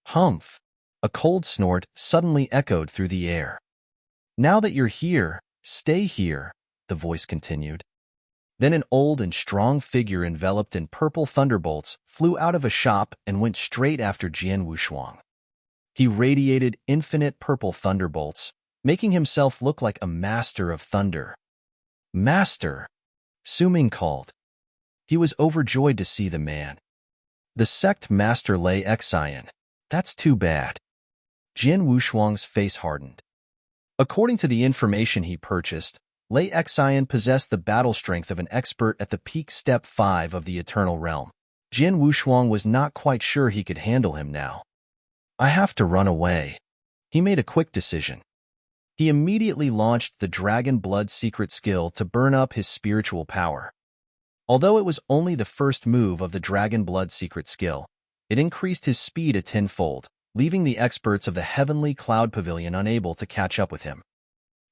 Humph! A cold snort suddenly echoed through the air. Now that you're here, stay here, the voice continued. Then an old and strong figure enveloped in purple thunderbolts flew out of a shop and went straight after Jian Wushuang. He radiated infinite purple thunderbolts, making himself look like a master of thunder. Master! Su Ming called. He was overjoyed to see the man. The sect master Lei Xian. That's too bad. Jian Wushuang's face hardened. According to the information he purchased, Lei Xian possessed the battle strength of an expert at the peak Step 5 of the Eternal Realm. Jian Wushuang was not quite sure he could handle him now. I have to run away. He made a quick decision. He immediately launched the Dragon Blood secret skill to burn up his spiritual power. Although it was only the first move of the Dragon Blood secret skill, it increased his speed a tenfold, leaving the experts of the Heavenly Cloud Pavilion unable to catch up with him.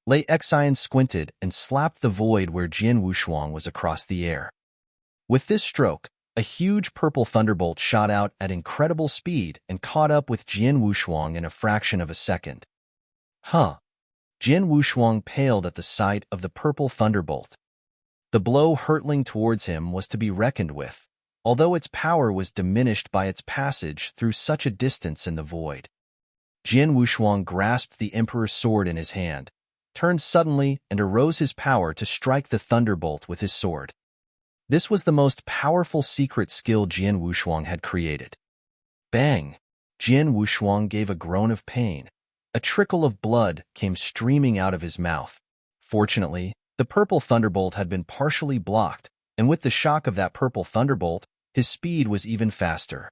Lei Xian squinted and slapped the void where Jian Wushuang was across the air. With this stroke, a huge purple thunderbolt shot out at incredible speed and caught up with Jian Wushuang in a fraction of a second. Huh! Jian Wushuang paled at the sight of the purple thunderbolt. The blow hurtling towards him was to be reckoned with, although its power was diminished by its passage through such a distance in the void. Jian Wushuang grasped the Emperor's sword in his hand, turned suddenly and arose his power to strike the thunderbolt with his sword. This was the most powerful secret skill Jian Wushuang had created. Bang! Jian Wushuang gave a groan of pain. A trickle of blood came streaming out of his mouth. Fortunately, the purple thunderbolt had been partially blocked, and with the shock of that purple thunderbolt, his speed was even faster.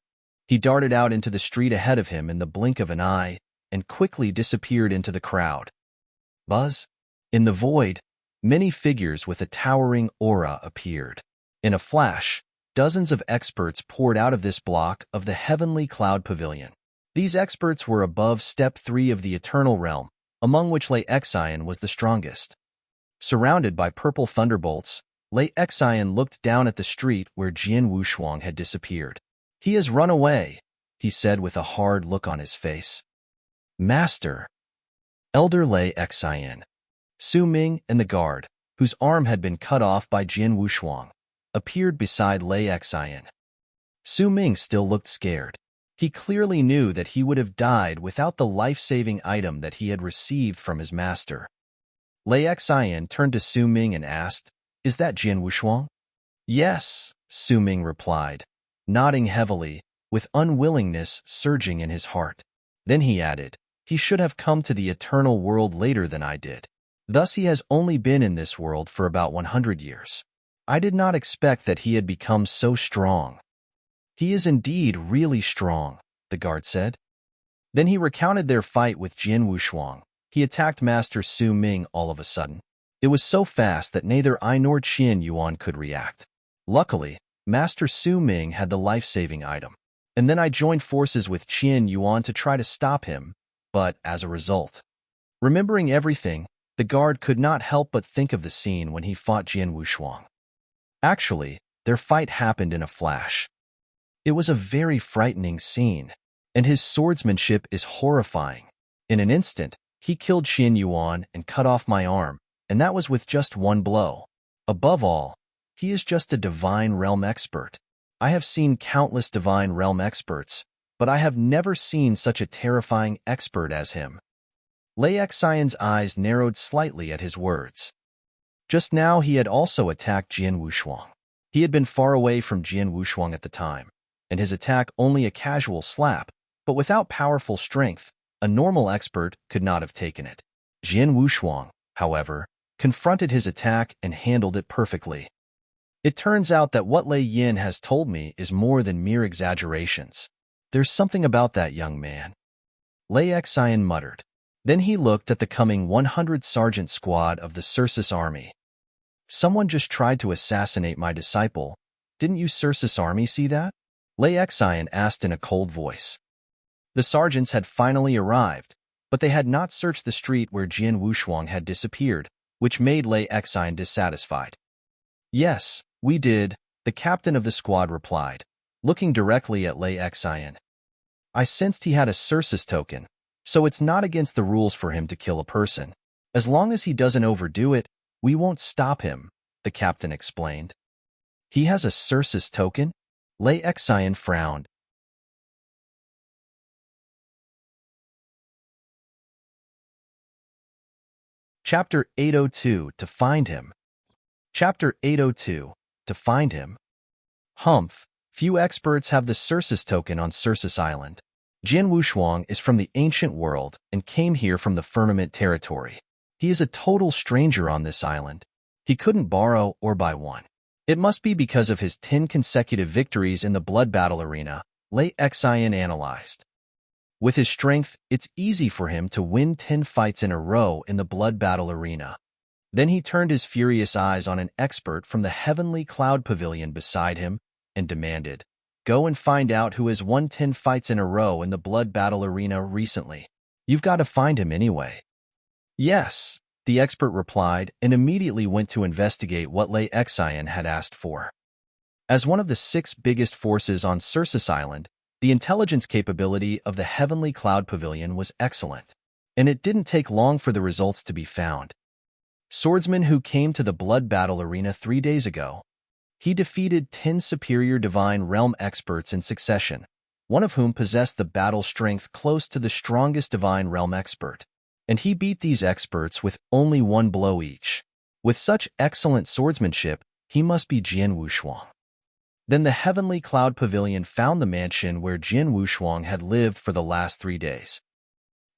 He darted out into the street ahead of him in the blink of an eye and quickly disappeared into the crowd. Buzz! In the void, many figures with a towering aura appeared. In a flash, dozens of experts poured out of this block of the Heavenly Cloud Pavilion. These experts were above Step 3 of the Eternal Realm, among which Lei Xian was the strongest. Surrounded by purple thunderbolts, Lei Xian looked down at the street where Jian Wushuang had disappeared. He has run away, he said with a hard look on his face. Master! Elder Lei Xian, Su Ming and the guard, whose arm had been cut off by Jian Wushuang, appeared beside Lei Xian. Su Ming still looked scared. He clearly knew that he would have died without the life-saving item that he had received from his master. Lei Xian turned to Su Ming and asked, "Is that Jian Wushuang?" "Yes," Su Ming replied, nodding heavily, with unwillingness surging in his heart. Then he added, "He should have come to the eternal world later than I did. Thus he has only been in this world for about 100 years. I did not expect that he had become so strong." "He is indeed really strong," the guard said. Then he recounted their fight with Jian Wushuang. He attacked Master Su Ming all of a sudden. It was so fast that neither I nor Qian Yuan could react. Luckily, Master Su Ming had the life-saving item. And then I joined forces with Qian Yuan to try to stop him, but as a result. Remembering everything, the guard could not help but think of the scene when he fought Jian Wushuang. Actually, their fight happened in a flash. It was a very frightening scene, and his swordsmanship is horrifying. In an instant, he killed Qian Yuan and cut off my arm, and that was with just one blow. Above all, he is just a divine realm expert. I have seen countless divine realm experts, but I have never seen such a terrifying expert as him. Lei Xian's eyes narrowed slightly at his words. Just now he had also attacked Jian Wushuang. He had been far away from Jian Wushuang at the time, and his attack only a casual slap, but without powerful strength, a normal expert could not have taken it. Jian Wushuang, however, confronted his attack and handled it perfectly. It turns out that what Lei Yin has told me is more than mere exaggerations. There's something about that young man. Lei Xian muttered. Then he looked at the coming 100 sergeant squad of the Cirsus army. Someone just tried to assassinate my disciple. Didn't you Cirsus army see that? Lei Xian asked in a cold voice. The sergeants had finally arrived, but they had not searched the street where Jian Wushuang had disappeared, which made Lei Xian dissatisfied. Yes, we did, the captain of the squad replied, looking directly at Lei Xian. I sensed he had a Cirsus token, so it's not against the rules for him to kill a person. As long as he doesn't overdo it, we won't stop him, the captain explained. He has a Cirsus token? Lei Xian frowned. Chapter 802, To Find Him. Chapter 802, To Find Him. Humph, few experts have the Cirsus token on Cirsus Island. Jian Wushuang is from the ancient world and came here from the firmament territory. He is a total stranger on this island. He couldn't borrow or buy one. It must be because of his 10 consecutive victories in the blood battle arena, Lei Xian analyzed. With his strength, it's easy for him to win 10 fights in a row in the blood battle arena. Then he turned his furious eyes on an expert from the heavenly cloud pavilion beside him and demanded, "Go and find out who has won 10 fights in a row in the blood battle arena recently. You've got to find him anyway." "Yes," the expert replied and immediately went to investigate what Lei Xian had asked for. As one of the 6 biggest forces on Circus Island, the intelligence capability of the Heavenly Cloud Pavilion was excellent, and it didn't take long for the results to be found. Swordsman who came to the blood battle arena 3 days ago. He defeated 10 superior divine realm experts in succession, one of whom possessed the battle strength close to the strongest divine realm expert. And he beat these experts with only 1 blow each. With such excellent swordsmanship, he must be Jian Wushuang. Then the Heavenly Cloud Pavilion found the mansion where Jian Wushuang had lived for the last 3 days.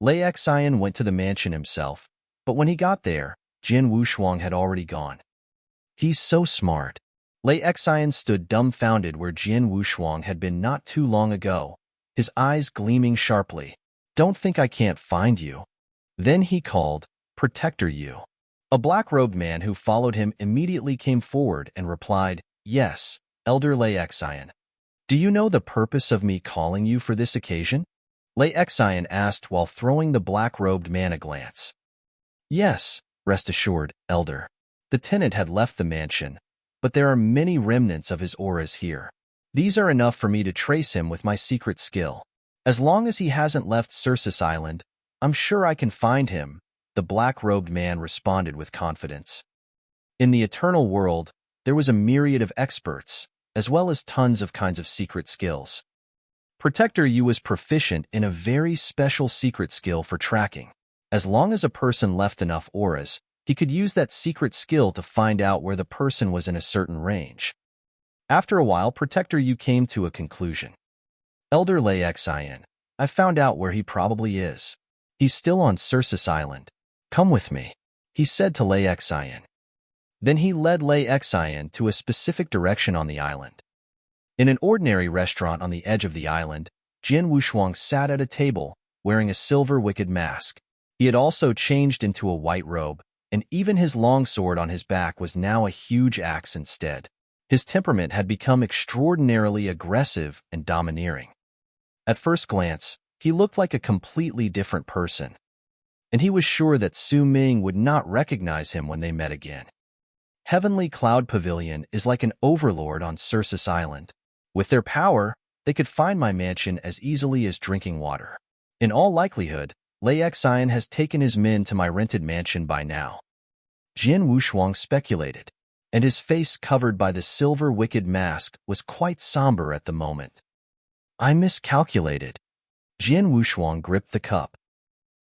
Lei Xian went to the mansion himself, but when he got there, Jian Wushuang had already gone. He's so smart. Lei Xian stood dumbfounded where Jian Wushuang had been not too long ago, his eyes gleaming sharply. "Don't think I can't find you." Then he called, "Protector Yu." A black-robed man who followed him immediately came forward and replied, "Yes, Elder Lei Xian. Do you know the purpose of me calling you for this occasion?" Lei Xian asked while throwing the black-robed man a glance. "Yes, rest assured, Elder." The tenant had left the mansion, but there are many remnants of his auras here. These are enough for me to trace him with my secret skill. As long as he hasn't left Circus Island, I'm sure I can find him, the black-robed man responded with confidence. In the eternal world, there was a myriad of experts, as well as tons of kinds of secret skills. Protector Yu was proficient in a very special secret skill for tracking. As long as a person left enough auras, he could use that secret skill to find out where the person was in a certain range. After a while, Protector Yu came to a conclusion. "Elder Lei Xian, I found out where he probably is. He's still on Circus Island. Come with me," he said to Lei Xian. Then he led Lei Xian to a specific direction on the island. In an ordinary restaurant on the edge of the island, Jian Wushuang sat at a table, wearing a silver wicked mask. He had also changed into a white robe, and even his long sword on his back was now a huge axe instead. His temperament had become extraordinarily aggressive and domineering. At first glance, he looked like a completely different person, and he was sure that Su Ming would not recognize him when they met again. Heavenly Cloud Pavilion is like an overlord on Circus Island. With their power, they could find my mansion as easily as drinking water. In all likelihood, Lei Xian has taken his men to my rented mansion by now. Jian Wushuang speculated, and his face covered by the silver wicked mask was quite somber at the moment. "I miscalculated." Jian Wushuang gripped the cup.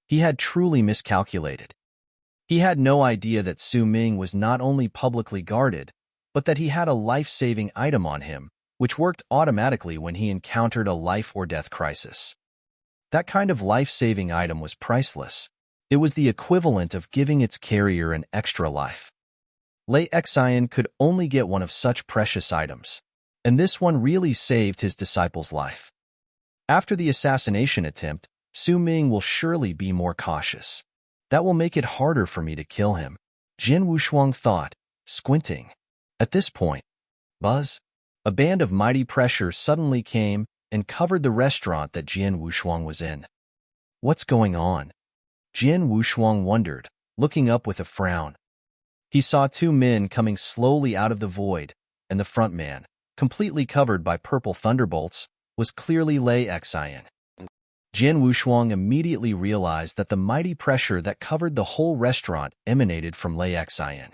He had truly miscalculated. He had no idea that Su Ming was not only publicly guarded, but that he had a life-saving item on him, which worked automatically when he encountered a life-or-death crisis. That kind of life-saving item was priceless. It was the equivalent of giving its carrier an extra life. Lei Xian could only get one of such precious items, and this one really saved his disciple's life. After the assassination attempt, Su Ming will surely be more cautious. That will make it harder for me to kill him, Jian Wushuang thought, squinting. At this point, buzz! A band of mighty pressure suddenly came and covered the restaurant that Jian Wushuang was in. What's going on? Jian Wushuang wondered, looking up with a frown. He saw 2 men coming slowly out of the void, and the front man, completely covered by purple thunderbolts, was clearly Lei Xian. Jian Wushuang immediately realized that the mighty pressure that covered the whole restaurant emanated from Lei Xian.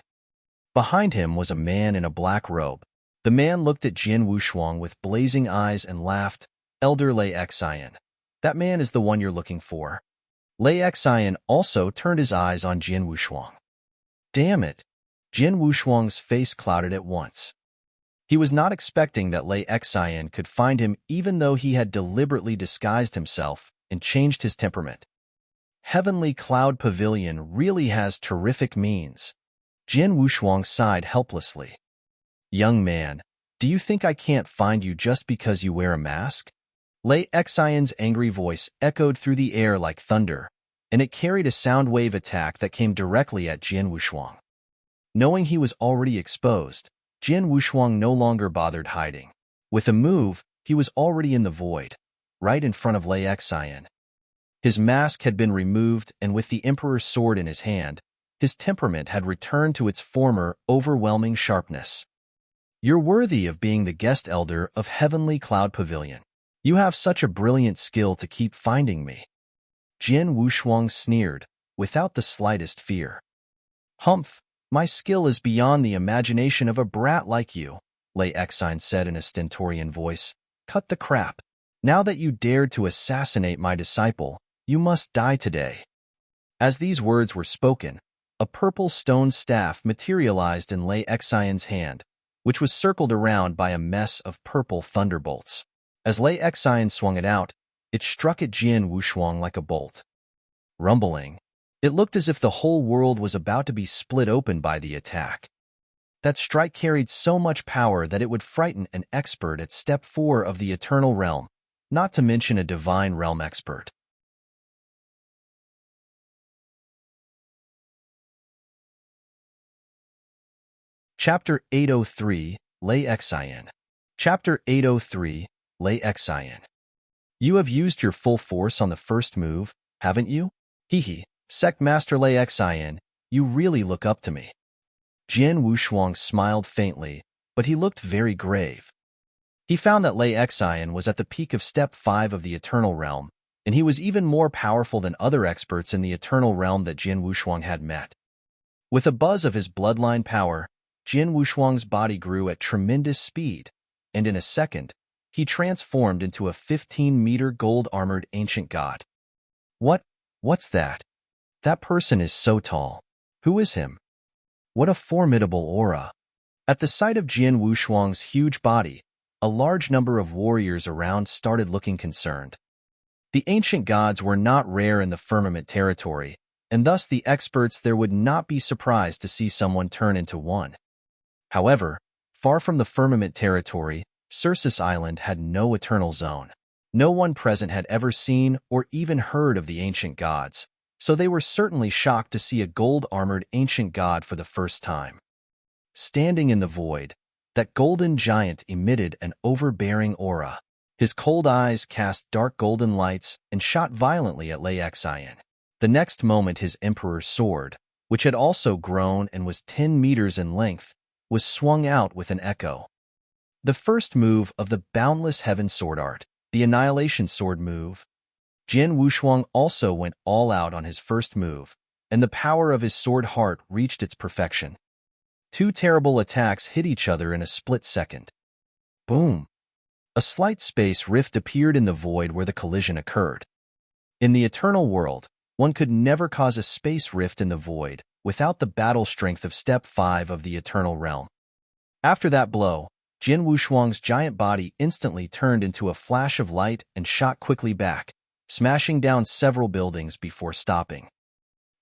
Behind him was a man in a black robe. The man looked at Jian Wushuang with blazing eyes and laughed. "Elder Lei Xian, that man is the one you're looking for." Lei Xian also turned his eyes on Jian Wushuang. Damn it! Jian Wushuang's face clouded at once. He was not expecting that Lei Xian could find him even though he had deliberately disguised himself and changed his temperament. Heavenly Cloud Pavilion really has terrific means. Jian Wushuang sighed helplessly. Young man, do you think I can't find you just because you wear a mask? Lei Xian's angry voice echoed through the air like thunder, and it carried a sound wave attack that came directly at Jian Wushuang. Knowing he was already exposed, Jian Wushuang no longer bothered hiding. With a move, he was already in the void, right in front of Lei Xian. His mask had been removed, and with the Emperor's sword in his hand, his temperament had returned to its former, overwhelming sharpness. You're worthy of being the guest elder of Heavenly Cloud Pavilion. You have such a brilliant skill to keep finding me. Jian Wushuang sneered, without the slightest fear. Humph, my skill is beyond the imagination of a brat like you, Lei Xian said in a stentorian voice. Cut the crap. Now that you dared to assassinate my disciple, you must die today. As these words were spoken, a purple stone staff materialized in Lei Xian's hand, which was circled around by a mess of purple thunderbolts. As Lei Xian swung it out, it struck at Jian Wushuang like a bolt. Rumbling, it looked as if the whole world was about to be split open by the attack. That strike carried so much power that it would frighten an expert at Step 4 of the Eternal Realm, not to mention a Divine Realm expert. Chapter 803, Lei Xian. Chapter 803, Lei Xian. You have used your full force on the first move, haven't you? Hehe, Sect Master Lei Xian, you really look up to me. Jian Wushuang smiled faintly, but he looked very grave. He found that Lei Xian was at the peak of Step 5 of the Eternal Realm, and he was even more powerful than other experts in the Eternal Realm that Jian Wushuang had met. With a buzz of his bloodline power, Jian Wushuang's body grew at tremendous speed, and in a second, he transformed into a 15-meter gold-armored ancient god. What's that? That person is so tall. Who is him? What a formidable aura. At the sight of Jian Wushuang's huge body, a large number of warriors around started looking concerned. The ancient gods were not rare in the firmament territory, and thus the experts there would not be surprised to see someone turn into one. However, far from the firmament territory, Circus Island had no eternal zone. No one present had ever seen or even heard of the ancient gods, so they were certainly shocked to see a gold-armored ancient god for the first time. Standing in the void, that golden giant emitted an overbearing aura. His cold eyes cast dark golden lights and shot violently at Lei Xian. The next moment his Emperor's sword, which had also grown and was 10 meters in length, was swung out with an echo. The first move of the Boundless Heaven Sword Art, the Annihilation Sword move. Jian Wushuang also went all out on his first move, and the power of his sword heart reached its perfection. Two terrible attacks hit each other in a split second. Boom! A slight space rift appeared in the void where the collision occurred. In the eternal world, one could never cause a space rift in the void without the battle strength of Step 5 of the Eternal Realm. After that blow, Jian Wushuang's giant body instantly turned into a flash of light and shot quickly back, smashing down several buildings before stopping.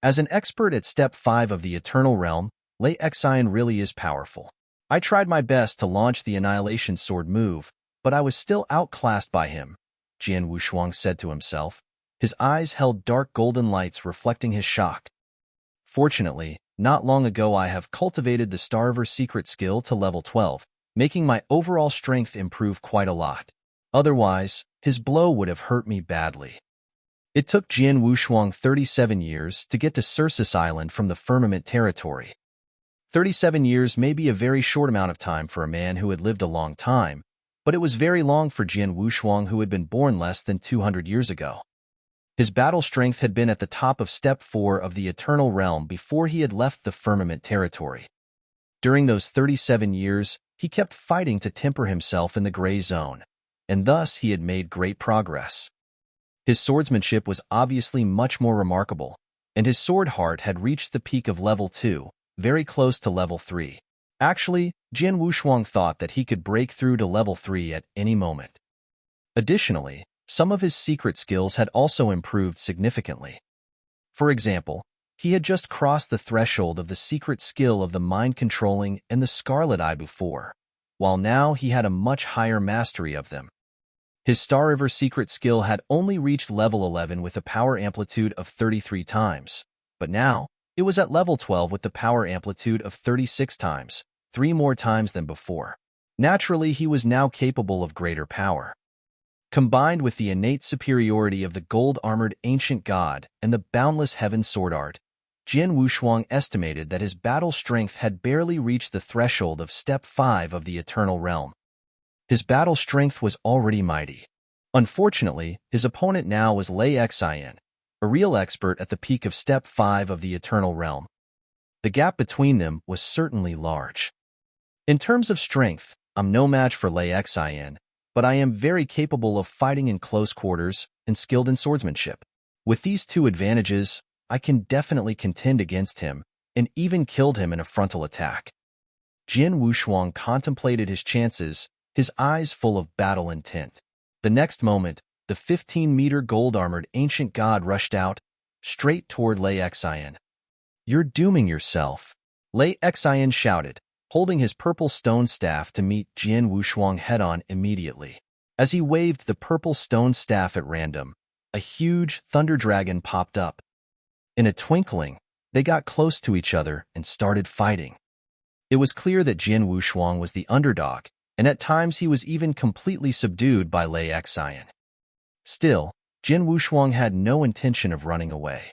As an expert at Step 5 of the Eternal Realm, Lei Xian really is powerful. I tried my best to launch the Annihilation Sword move, but I was still outclassed by him, Jian Wushuang said to himself. His eyes held dark golden lights reflecting his shock. Fortunately, not long ago I have cultivated the Starver secret skill to level 12, making my overall strength improve quite a lot. Otherwise, his blow would have hurt me badly. It took Jian Wushuang 37 years to get to Circus Island from the Firmament territory. 37 years may be a very short amount of time for a man who had lived a long time, but it was very long for Jian Wushuang who had been born less than 200 years ago. His battle strength had been at the top of Step 4 of the Eternal Realm before he had left the Firmament territory. During those 37 years, he kept fighting to temper himself in the gray zone, and thus he had made great progress. His swordsmanship was obviously much more remarkable, and his sword heart had reached the peak of level 2, very close to level 3. Actually, Jian Wushuang thought that he could break through to level 3 at any moment. Additionally, some of his secret skills had also improved significantly. For example, he had just crossed the threshold of the secret skill of the mind controlling and the Scarlet Eye before. while now he had a much higher mastery of them. His Star River secret skill had only reached level 11 with a power amplitude of 33 times, but now it was at level 12 with the power amplitude of 36 times, 3 more times than before. Naturally, he was now capable of greater power. Combined with the innate superiority of the gold-armored ancient god and the boundless heaven sword art, Jian Wushuang estimated that his battle strength had barely reached the threshold of Step 5 of the Eternal Realm. His battle strength was already mighty. Unfortunately, his opponent now was Lei Xian, a real expert at the peak of Step 5 of the Eternal Realm. The gap between them was certainly large. In terms of strength, I'm no match for Lei Xian, but I am very capable of fighting in close quarters and skilled in swordsmanship. With these two advantages, I can definitely contend against him and even killed him in a frontal attack. Jian Wushuang contemplated his chances, his eyes full of battle intent. The next moment, the 15-meter gold-armored ancient god rushed out, straight toward Lei Xian. "You're dooming yourself," Lei Xian shouted, holding his purple stone staff to meet Jian Wushuang head-on immediately. As he waved the purple stone staff at random, a huge thunder dragon popped up. In a twinkling, they got close to each other and started fighting. It was clear that Jian Wushuang was the underdog, and at times he was even completely subdued by Lei Xian. Still, Jian Wushuang had no intention of running away.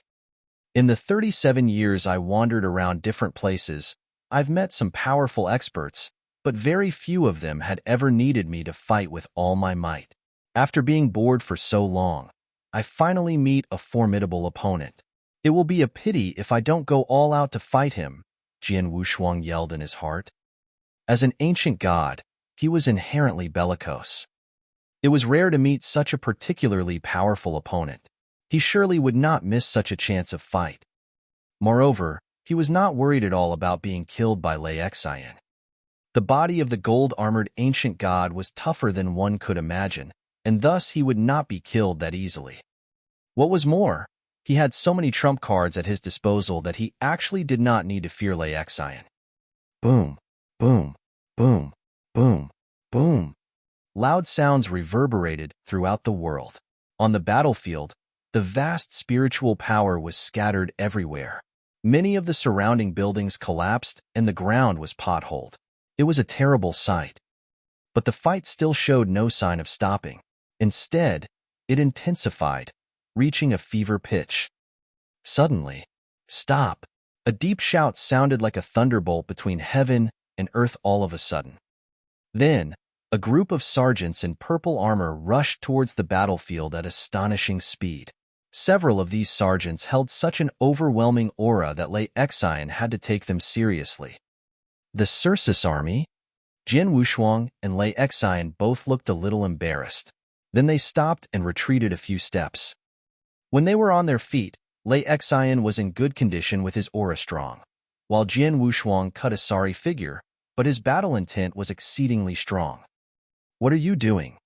"In the 37 years I wandered around different places, I've met some powerful experts, but very few of them had ever needed me to fight with all my might. After being bored for so long, I finally meet a formidable opponent. It will be a pity if I don't go all out to fight him," Jian Wushuang yelled in his heart. As an ancient god, he was inherently bellicose. It was rare to meet such a particularly powerful opponent. He surely would not miss such a chance of fight. Moreover, he was not worried at all about being killed by Lei Xian. The body of the gold-armored ancient god was tougher than one could imagine, and thus he would not be killed that easily. What was more, he had so many trump cards at his disposal that he actually did not need to fear Lei Xian. Boom, boom, boom, boom, boom. Loud sounds reverberated throughout the world. On the battlefield, the vast spiritual power was scattered everywhere. Many of the surrounding buildings collapsed and the ground was potholed. It was a terrible sight. But the fight still showed no sign of stopping. Instead, it intensified, reaching a fever pitch. Suddenly, "Stop!" A deep shout sounded like a thunderbolt between heaven and earth all of a sudden. Then, a group of sergeants in purple armor rushed towards the battlefield at astonishing speed. Several of these sergeants held such an overwhelming aura that Lei Xian had to take them seriously. The Circus army? Jian Wushuang and Lei Xian both looked a little embarrassed. Then they stopped and retreated a few steps. When they were on their feet, Lei Xian was in good condition with his aura strong, while Jian Wushuang cut a sorry figure, but his battle intent was exceedingly strong. "What are you doing?"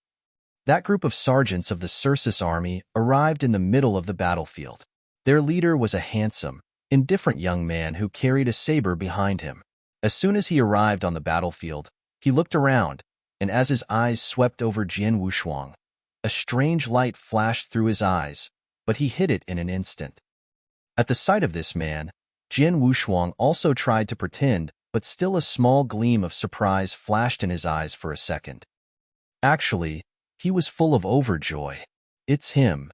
That group of sergeants of the Circus army arrived in the middle of the battlefield. Their leader was a handsome, indifferent young man who carried a saber behind him. As soon as he arrived on the battlefield, he looked around, and as his eyes swept over Jian Wushuang, a strange light flashed through his eyes, but he hid it in an instant. At the sight of this man, Jian Wushuang also tried to pretend, but still a small gleam of surprise flashed in his eyes for a second. Actually, he was full of overjoy. "It's him."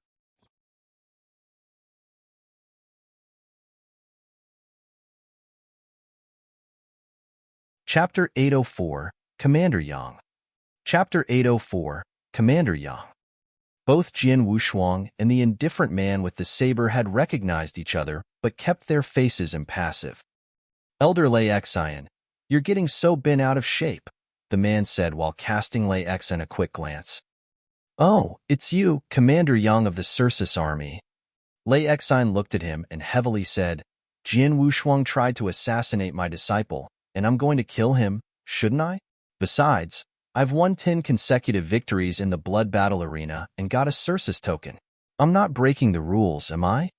Chapter 804, Commander Yang. Chapter 804, Commander Yang. Both Jian Wushuang and the indifferent man with the saber had recognized each other, but kept their faces impassive. "Elder Lei Xian, you're getting so bent out of shape," the man said while casting Lei Xian a quick glance. "Oh, it's you, Commander Yang of the Circus army." Lei Xian looked at him and heavily said, "Jian Wushuang tried to assassinate my disciple, and I'm going to kill him, shouldn't I? Besides, I've won 10 consecutive victories in the blood battle arena and got a Circus token. I'm not breaking the rules, am I?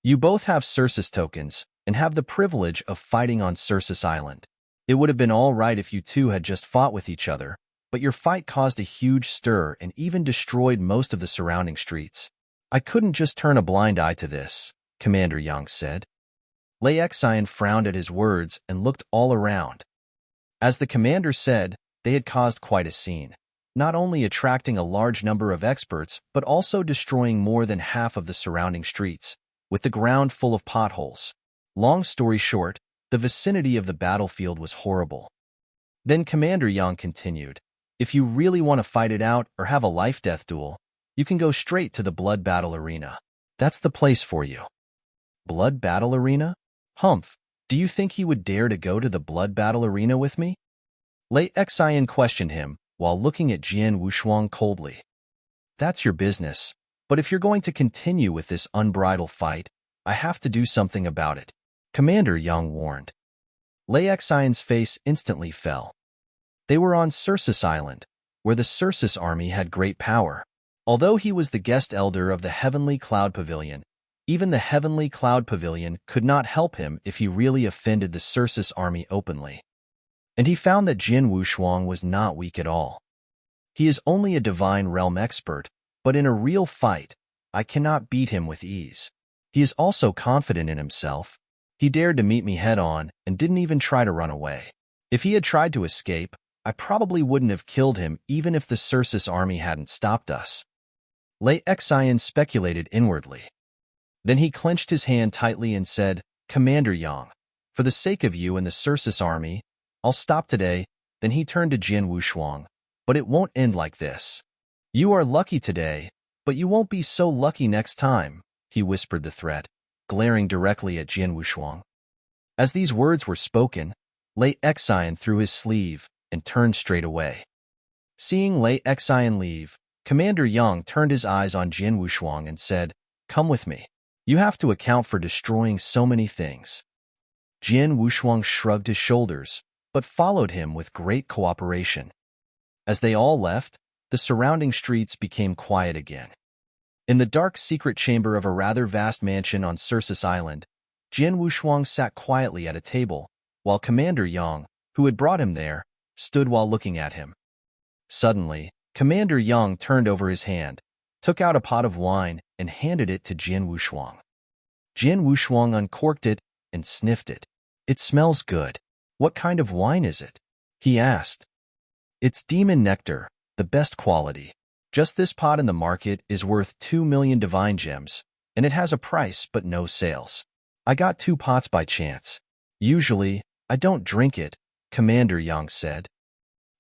You both have Circus tokens and have the privilege of fighting on Circus Island. It would have been all right if you two had just fought with each other, but your fight caused a huge stir and even destroyed most of the surrounding streets. I couldn't just turn a blind eye to this, Commander Yang said. Lei Xian frowned at his words and looked all around. As the commander said, they had caused quite a scene, not only attracting a large number of experts, but also destroying more than half of the surrounding streets, with the ground full of potholes. Long story short, the vicinity of the battlefield was horrible. Then Commander Yang continued, if you really want to fight it out or have a life-death duel, you can go straight to the blood battle arena. That's the place for you. Blood battle arena? Humph, do you think he would dare to go to the blood battle arena with me? Lei Xian questioned him while looking at Jian Wushuang coldly. That's your business, but if you're going to continue with this unbridled fight, I have to do something about it, Commander Yang warned. Lei Xian's face instantly fell. They were on Circus Island, where the Circus army had great power. Although he was the guest elder of the Heavenly Cloud Pavilion, even the Heavenly Cloud Pavilion could not help him if he really offended the Circus army openly. And he found that Jian Wushuang was not weak at all. He is only a divine realm expert, but in a real fight, I cannot beat him with ease. He is also confident in himself. He dared to meet me head-on and didn't even try to run away. If he had tried to escape, I probably wouldn't have killed him even if the Circus army hadn't stopped us. Lei Xian speculated inwardly. Then he clenched his hand tightly and said, Commander Yang, for the sake of you and the Circus army, I'll stop today. Then he turned to Jian Wushuang. But it won't end like this. You are lucky today, but you won't be so lucky next time, he whispered the threat, glaring directly at Jian Wushuang. As these words were spoken, Lei Xian threw his sleeve and turned straight away. Seeing Lei Xian leave, Commander Yang turned his eyes on Jian Wushuang and said, Come with me. You have to account for destroying so many things. Jian Wushuang shrugged his shoulders, but followed him with great cooperation. As they all left, the surrounding streets became quiet again. In the dark secret chamber of a rather vast mansion on Circus Island, Jian Wushuang sat quietly at a table, while Commander Yang, who had brought him there, stood while looking at him. Suddenly, Commander Yang turned over his hand, took out a pot of wine, and handed it to Jian Wushuang. Jian Wushuang uncorked it and sniffed it. It smells good. What kind of wine is it? He asked. It's demon nectar, the best quality. Just this pot in the market is worth 2 million divine gems, and it has a price but no sales. I got 2 pots by chance. Usually, I don't drink it, Commander Yang said.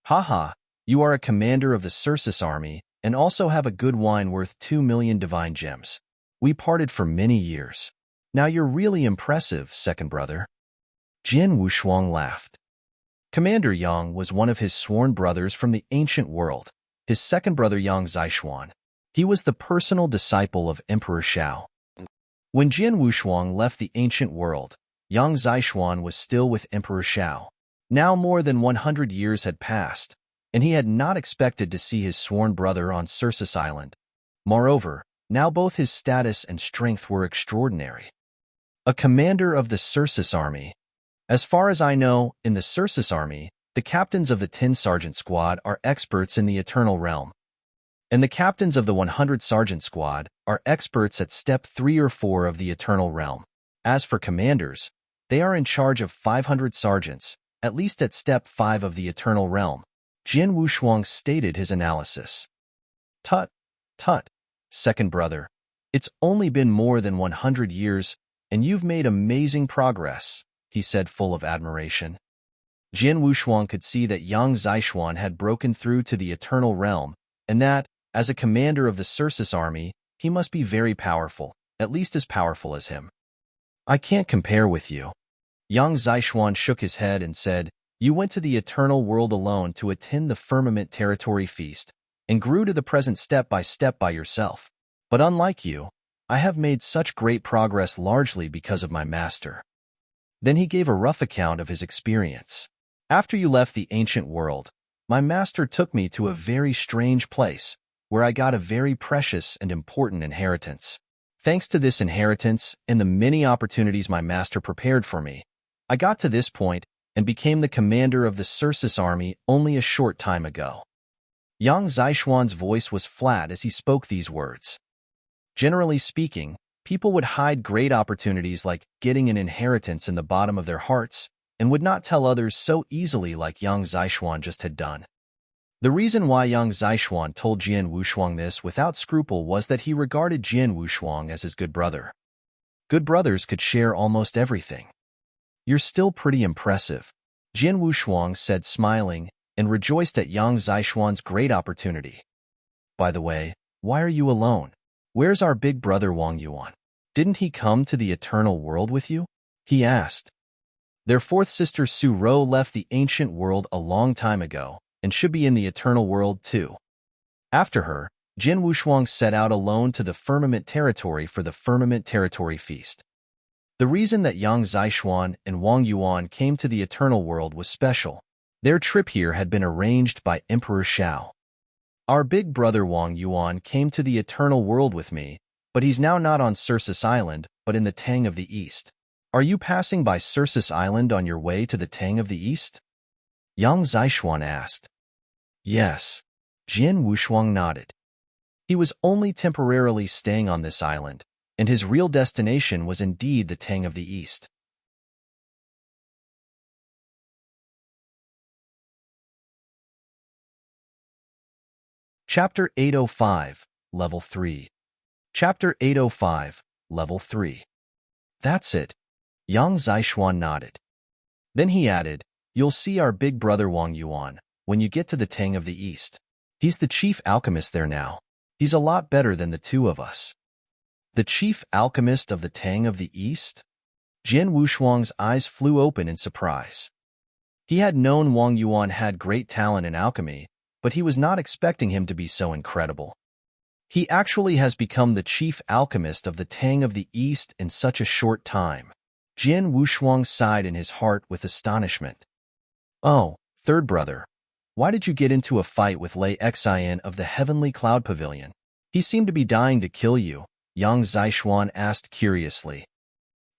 Haha, you are a commander of the Circus army and also have a good wine worth 2 million divine gems. We parted for many years. Now you're really impressive, second brother. Jian Wushuang laughed. Commander Yang was one of his sworn brothers from the ancient world, his second brother Yang Zishuan. He was the personal disciple of Emperor Shao. When Jian Wushuang left the ancient world, Yang Zishuan was still with Emperor Shao. Now more than 100 years had passed, and he had not expected to see his sworn brother on Circus Island. Moreover, now both his status and strength were extraordinary. A commander of the Circus army. As far as I know, in the Circus army, the captains of the 10 Sergeant Squad are experts in the Eternal Realm, and the captains of the 100 Sergeant Squad are experts at Step 3 or 4 of the Eternal Realm. As for commanders, they are in charge of 500 sergeants, at least at Step 5 of the Eternal Realm. Jian Wushuang stated his analysis. Tut, second brother. It's only been more than 100 years, and you've made amazing progress, he said full of admiration. Jian Wushuang could see that Yang Zishuan had broken through to the Eternal Realm, and that, as a commander of the Circus army, he must be very powerful, at least as powerful as him. I can't compare with you. Yang Zishuan shook his head and said, You went to the Eternal World alone to attend the Firmament Territory Feast, and grew to the present step by yourself. But unlike you, I have made such great progress largely because of my master. Then he gave a rough account of his experience. After you left the ancient world, my master took me to a very strange place, where I got a very precious and important inheritance. Thanks to this inheritance and the many opportunities my master prepared for me, I got to this point, and became the commander of the Circe's army only a short time ago. Yang Zishuan's voice was flat as he spoke these words. Generally speaking, people would hide great opportunities like getting an inheritance in the bottom of their hearts and would not tell others so easily like Yang Zishuan just had done. The reason why Yang Zishuan told Jian Wushuang this without scruple was that he regarded Jian Wushuang as his good brother. Good brothers could share almost everything. You're still pretty impressive, Jian Wushuang said smiling and rejoiced at Yang Zishuan's great opportunity. By the way, why are you alone? Where's our big brother Wang Yuan? Didn't he come to the eternal world with you? He asked. Their fourth sister Su Rou left the ancient world a long time ago and should be in the eternal world too. After her, Jian Wushuang set out alone to the firmament territory for the firmament territory feast. The reason that Yang Zishuan and Wang Yuan came to the eternal world was special. Their trip here had been arranged by Emperor Shao. Our big brother Wang Yuan came to the eternal world with me, but he's now not on Circe's Island, but in the Tang of the East. Are you passing by Circe's Island on your way to the Tang of the East? Yang Zishuan asked. Yes. Jian Wushuang nodded. He was only temporarily staying on this island, and his real destination was indeed the Tang of the East. Chapter 805, Level 3. Chapter 805, Level 3. That's it. Yang Zishuan nodded. Then he added, You'll see our big brother Wang Yuan when you get to the Tang of the East. He's the chief alchemist there now. He's a lot better than the two of us. The chief alchemist of the Tang of the East? Jian Wushuang's eyes flew open in surprise. He had known Wang Yuan had great talent in alchemy, but he was not expecting him to be so incredible. He actually has become the chief alchemist of the Tang of the East in such a short time. Jian Wushuang sighed in his heart with astonishment. Oh, third brother, why did you get into a fight with Lei Xian of the Heavenly Cloud Pavilion? He seemed to be dying to kill you, Yang Zishuan asked curiously.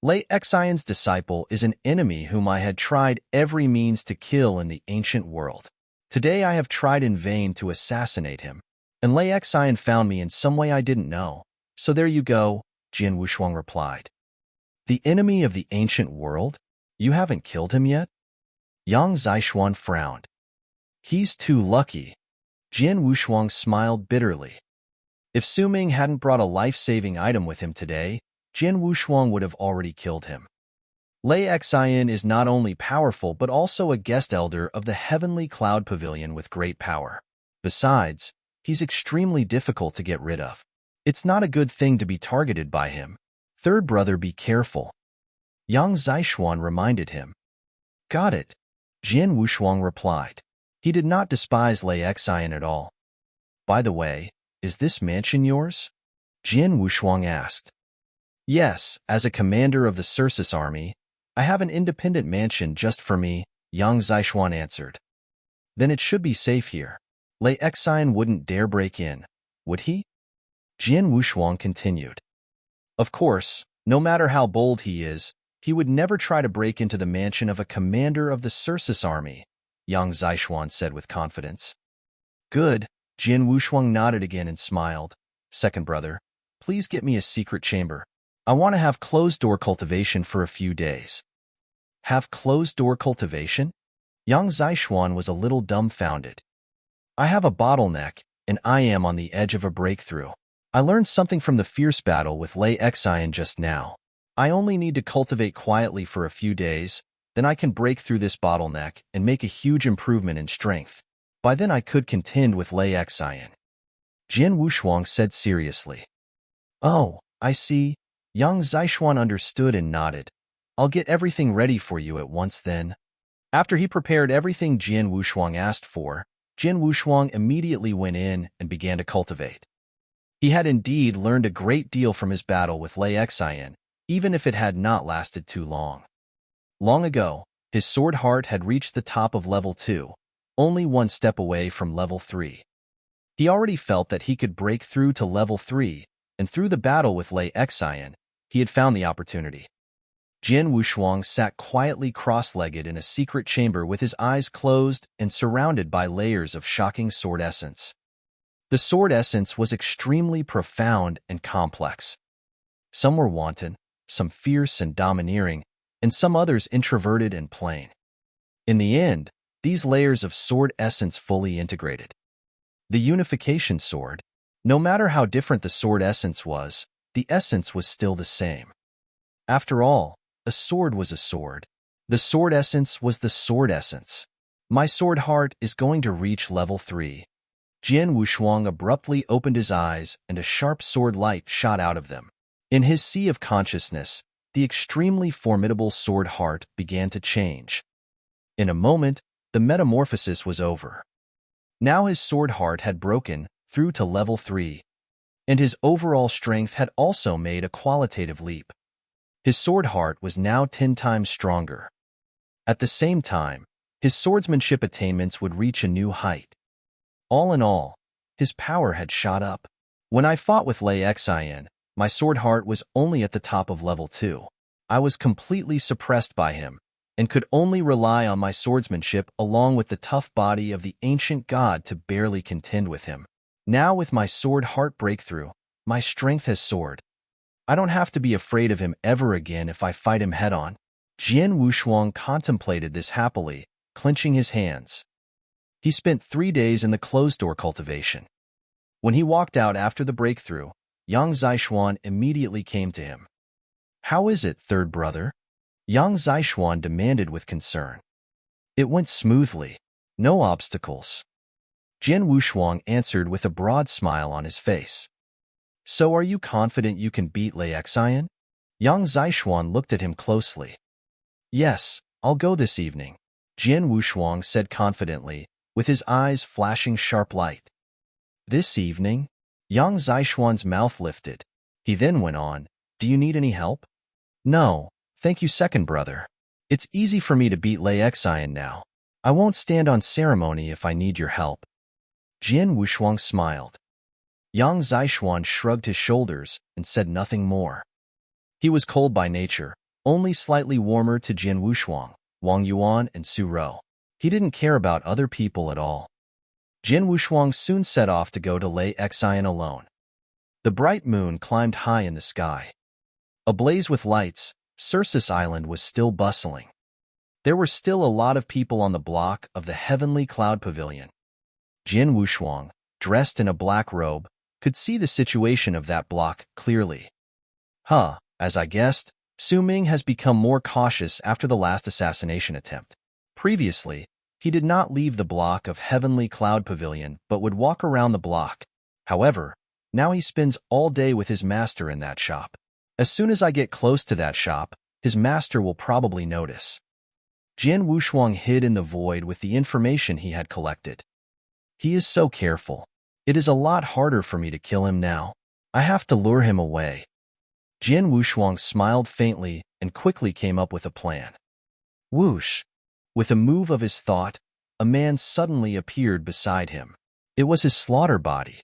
Lei Xian's disciple is an enemy whom I had tried every means to kill in the ancient world. Today I have tried in vain to assassinate him, and Lei Xian found me in some way I didn't know. So there you go, Jian Wushuang replied. The enemy of the ancient world? You haven't killed him yet? Yang Zishuan frowned. He's too lucky. Jian Wushuang smiled bitterly. If Su Ming hadn't brought a life-saving item with him today, Jian Wushuang would have already killed him. Lei Xian is not only powerful but also a guest elder of the Heavenly Cloud Pavilion with great power. Besides, he's extremely difficult to get rid of. It's not a good thing to be targeted by him. Third brother, be careful. Yang Zishuan reminded him. Got it, Jian Wushuang replied. He did not despise Lei Xian at all. By the way, is this mansion yours? Jian Wushuang asked. Yes, as a commander of the Circe's army, I have an independent mansion just for me, Yang Zishuan answered. Then it should be safe here. Lei Xian wouldn't dare break in, would he? Jian Wushuang continued. Of course, no matter how bold he is, he would never try to break into the mansion of a commander of the Circe's army, Yang Zishuan said with confidence. Good, Jian Wushuang nodded again and smiled. Second brother, please get me a secret chamber. I want to have closed-door cultivation for a few days. Have closed-door cultivation? Yang Zishuan was a little dumbfounded. I have a bottleneck, and I am on the edge of a breakthrough. I learned something from the fierce battle with Lei Xian just now. I only need to cultivate quietly for a few days, then I can break through this bottleneck and make a huge improvement in strength. By then I could contend with Lei Xian. Jian Wushuang said seriously. Oh, I see. Yang Zishuan understood and nodded. I'll get everything ready for you at once then. After he prepared everything Jian Wushuang asked for, Jian Wushuang immediately went in and began to cultivate. He had indeed learned a great deal from his battle with Lei Xian, even if it had not lasted too long. Long ago, his sword heart had reached the top of level 2, only one step away from level 3. He already felt that he could break through to level 3, and through the battle with Lei Xian, he had found the opportunity. Jian Wushuang sat quietly cross-legged in a secret chamber with his eyes closed and surrounded by layers of shocking sword essence. The sword essence was extremely profound and complex. Some were wanton, some fierce and domineering, and some others introverted and plain. In the end, these layers of sword essence fully integrated. The unification sword. No matter how different the sword essence was, the essence was still the same. After all, a sword was a sword. The sword essence was the sword essence. My sword heart is going to reach level 3. Jian Wushuang abruptly opened his eyes and a sharp sword light shot out of them. In his sea of consciousness, the extremely formidable sword heart began to change. In a moment, the metamorphosis was over. Now his sword heart had broken through to level 3, and his overall strength had also made a qualitative leap. His sword heart was now 10 times stronger. At the same time, his swordsmanship attainments would reach a new height. All in all, his power had shot up. When I fought with Lei Xian, my sword heart was only at the top of level 2. I was completely suppressed by him, and could only rely on my swordsmanship along with the tough body of the ancient god to barely contend with him. Now with my sword heart breakthrough, my strength has soared. I don't have to be afraid of him ever again if I fight him head-on. Jian Wushuang contemplated this happily, clenching his hands. He spent 3 days in the closed-door cultivation. When he walked out after the breakthrough, Yang Zishuan immediately came to him. "How is it, third brother?" Yang Zishuan demanded with concern. "It went smoothly. No obstacles." Jian Wushuang answered with a broad smile on his face. "So are you confident you can beat Lei Xian?" Yang Zishuan looked at him closely. "Yes, I'll go this evening," Jian Wushuang said confidently, with his eyes flashing sharp light. "This evening?" Yang Zishuan's mouth lifted. He then went on, "Do you need any help?" "No, thank you, second brother. It's easy for me to beat Lei Xian now. I won't stand on ceremony if I need your help." Jian Wushuang smiled. Yang Zishuan shrugged his shoulders and said nothing more. He was cold by nature, only slightly warmer to Jian Wushuang, Wang Yuan, and Su Rou. He didn't care about other people at all. Jian Wushuang soon set off to go to Lei Xian alone. The bright moon climbed high in the sky. Ablaze with lights, Circe's island was still bustling. There were still a lot of people on the block of the heavenly cloud pavilion. Jian Wushuang, dressed in a black robe, could see the situation of that block clearly. As I guessed, Su Ming has become more cautious after the last assassination attempt. Previously, he did not leave the block of Heavenly Cloud Pavilion but would walk around the block. However, now he spends all day with his master in that shop. As soon as I get close to that shop, his master will probably notice. Jian Wushuang hid in the void with the information he had collected. He is so careful. It is a lot harder for me to kill him now. I have to lure him away. Jian Wushuang smiled faintly and quickly came up with a plan. Whoosh! With a move of his thought, a man suddenly appeared beside him. It was his slaughter body.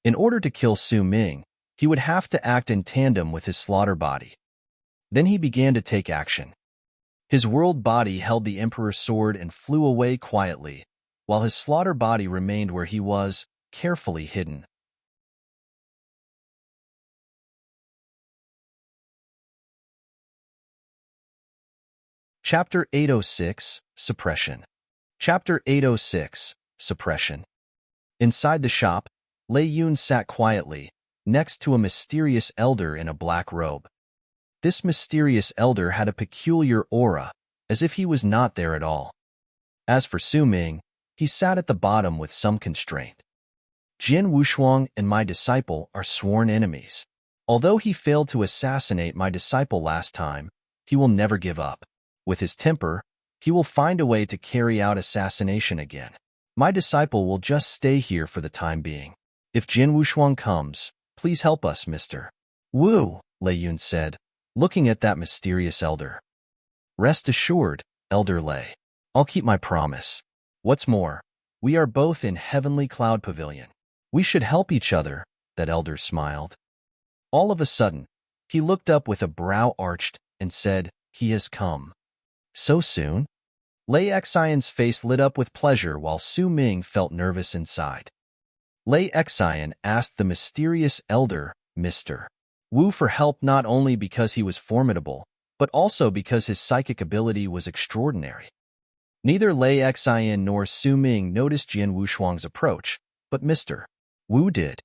In order to kill Su Ming, he would have to act in tandem with his slaughter body. Then he began to take action. His world body held the Emperor's sword and flew away quietly, while his slaughter body remained where he was, carefully hidden. Chapter 806, Suppression. Chapter 806, Suppression. Inside the shop, Lei Yun sat quietly, next to a mysterious elder in a black robe. This mysterious elder had a peculiar aura, as if he was not there at all. As for Su Ming, he sat at the bottom with some constraint. Jian Wushuang and my disciple are sworn enemies. Although he failed to assassinate my disciple last time, he will never give up. With his temper, he will find a way to carry out assassination again. My disciple will just stay here for the time being. If Jian Wushuang comes, please help us, Mr. Wu, Lei Yun said, looking at that mysterious elder. Rest assured, Elder Lei. I'll keep my promise. What's more, we are both in Heavenly Cloud Pavilion. We should help each other, that elder smiled. All of a sudden, he looked up with a brow arched and said, "He has come." "So soon?" Lei Xian's face lit up with pleasure while Su Ming felt nervous inside. Lei Xian asked the mysterious elder, Mr. Wu, for help not only because he was formidable, but also because his psychic ability was extraordinary. Neither Lei Xian nor Su Ming noticed Jian Wushuang's approach, but Mr. Wu did.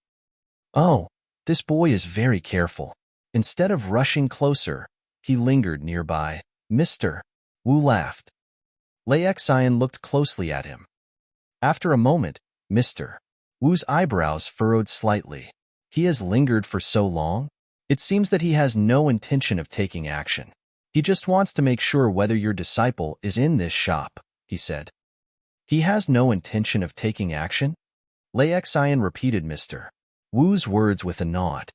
"Oh, this boy is very careful." Instead of rushing closer, he lingered nearby. Mr. Wu laughed. Lei Xian looked closely at him. After a moment, Mr. Wu's eyebrows furrowed slightly. "He has lingered for so long? It seems that he has no intention of taking action. He just wants to make sure whether your disciple is in this shop," he said. "He has no intention of taking action?" Lei Xian repeated Mr. Wu's words with a nod.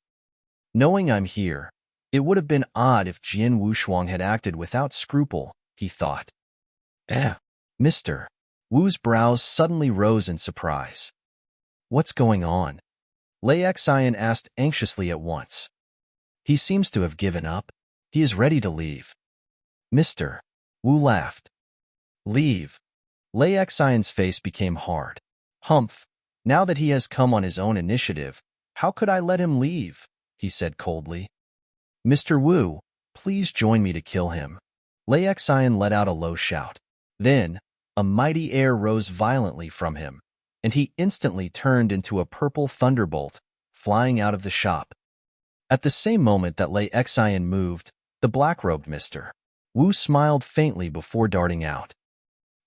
"Knowing I'm here, it would have been odd if Jian Wushuang had acted without scruple," he thought. Mr. Wu's brows suddenly rose in surprise. "What's going on?" Lei Xian asked anxiously at once. "He seems to have given up. He is ready to leave." Mr. Wu laughed. "Leave?" Lei Xian's face became hard. "Humph, now that he has come on his own initiative, how could I let him leave?" he said coldly. "Mr. Wu, please join me to kill him." Lei Xian let out a low shout. Then, a mighty air rose violently from him, and he instantly turned into a purple thunderbolt, flying out of the shop. At the same moment that Lei Xian moved, the black-robed Mr. Wu smiled faintly before darting out.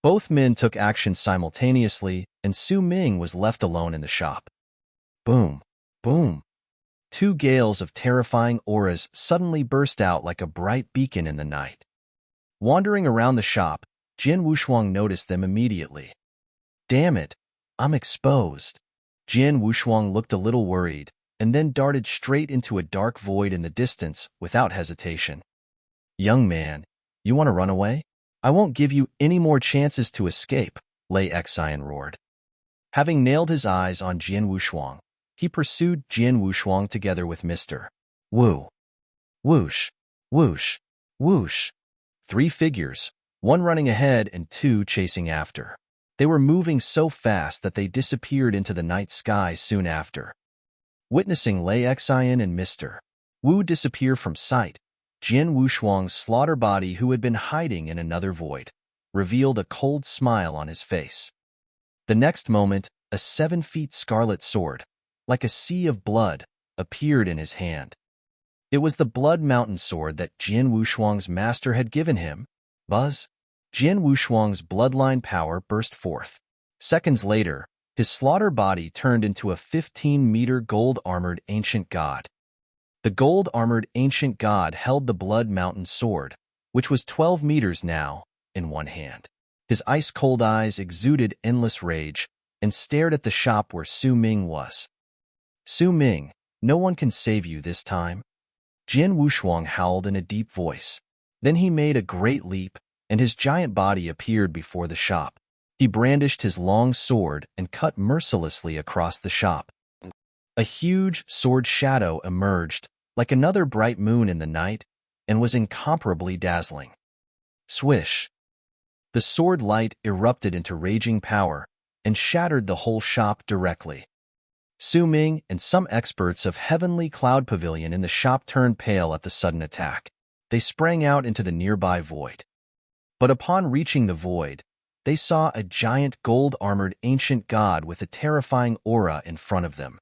Both men took action simultaneously, and Su Ming was left alone in the shop. Boom! Boom! Two gales of terrifying auras suddenly burst out like a bright beacon in the night. Wandering around the shop, Jian Wushuang noticed them immediately. "Damn it, I'm exposed." Jian Wushuang looked a little worried, and then darted straight into a dark void in the distance without hesitation. "Young man, you want to run away? I won't give you any more chances to escape," Lei Xian roared. Having nailed his eyes on Jian Wushuang, he pursued Jian Wushuang together with Mr. Wu. Whoosh, whoosh, whoosh. Three figures, one running ahead and two chasing after. They were moving so fast that they disappeared into the night sky soon after. Witnessing Lei Xian and Mr. Wu disappear from sight, Jian Wushuang's slaughter body, who had been hiding in another void, revealed a cold smile on his face. The next moment, a 7-feet scarlet sword, like a sea of blood, appeared in his hand. It was the Blood Mountain sword that Jian Wushuang's master had given him. Buzz! Jian Wushuang's bloodline power burst forth. Seconds later, his slaughter body turned into a 15-meter gold-armored ancient god. The gold-armored ancient god held the Blood Mountain sword, which was 12 meters now, in one hand. His ice-cold eyes exuded endless rage and stared at the shop where Su Ming was. "Su Ming, no one can save you this time." Jian Wushuang howled in a deep voice. Then he made a great leap, and his giant body appeared before the shop. He brandished his long sword and cut mercilessly across the shop. A huge sword shadow emerged, like another bright moon in the night, and was incomparably dazzling. Swish! The sword light erupted into raging power and shattered the whole shop directly. Su Ming and some experts of Heavenly Cloud Pavilion in the shop turned pale at the sudden attack. They sprang out into the nearby void. But upon reaching the void, they saw a giant gold-armored ancient god with a terrifying aura in front of them.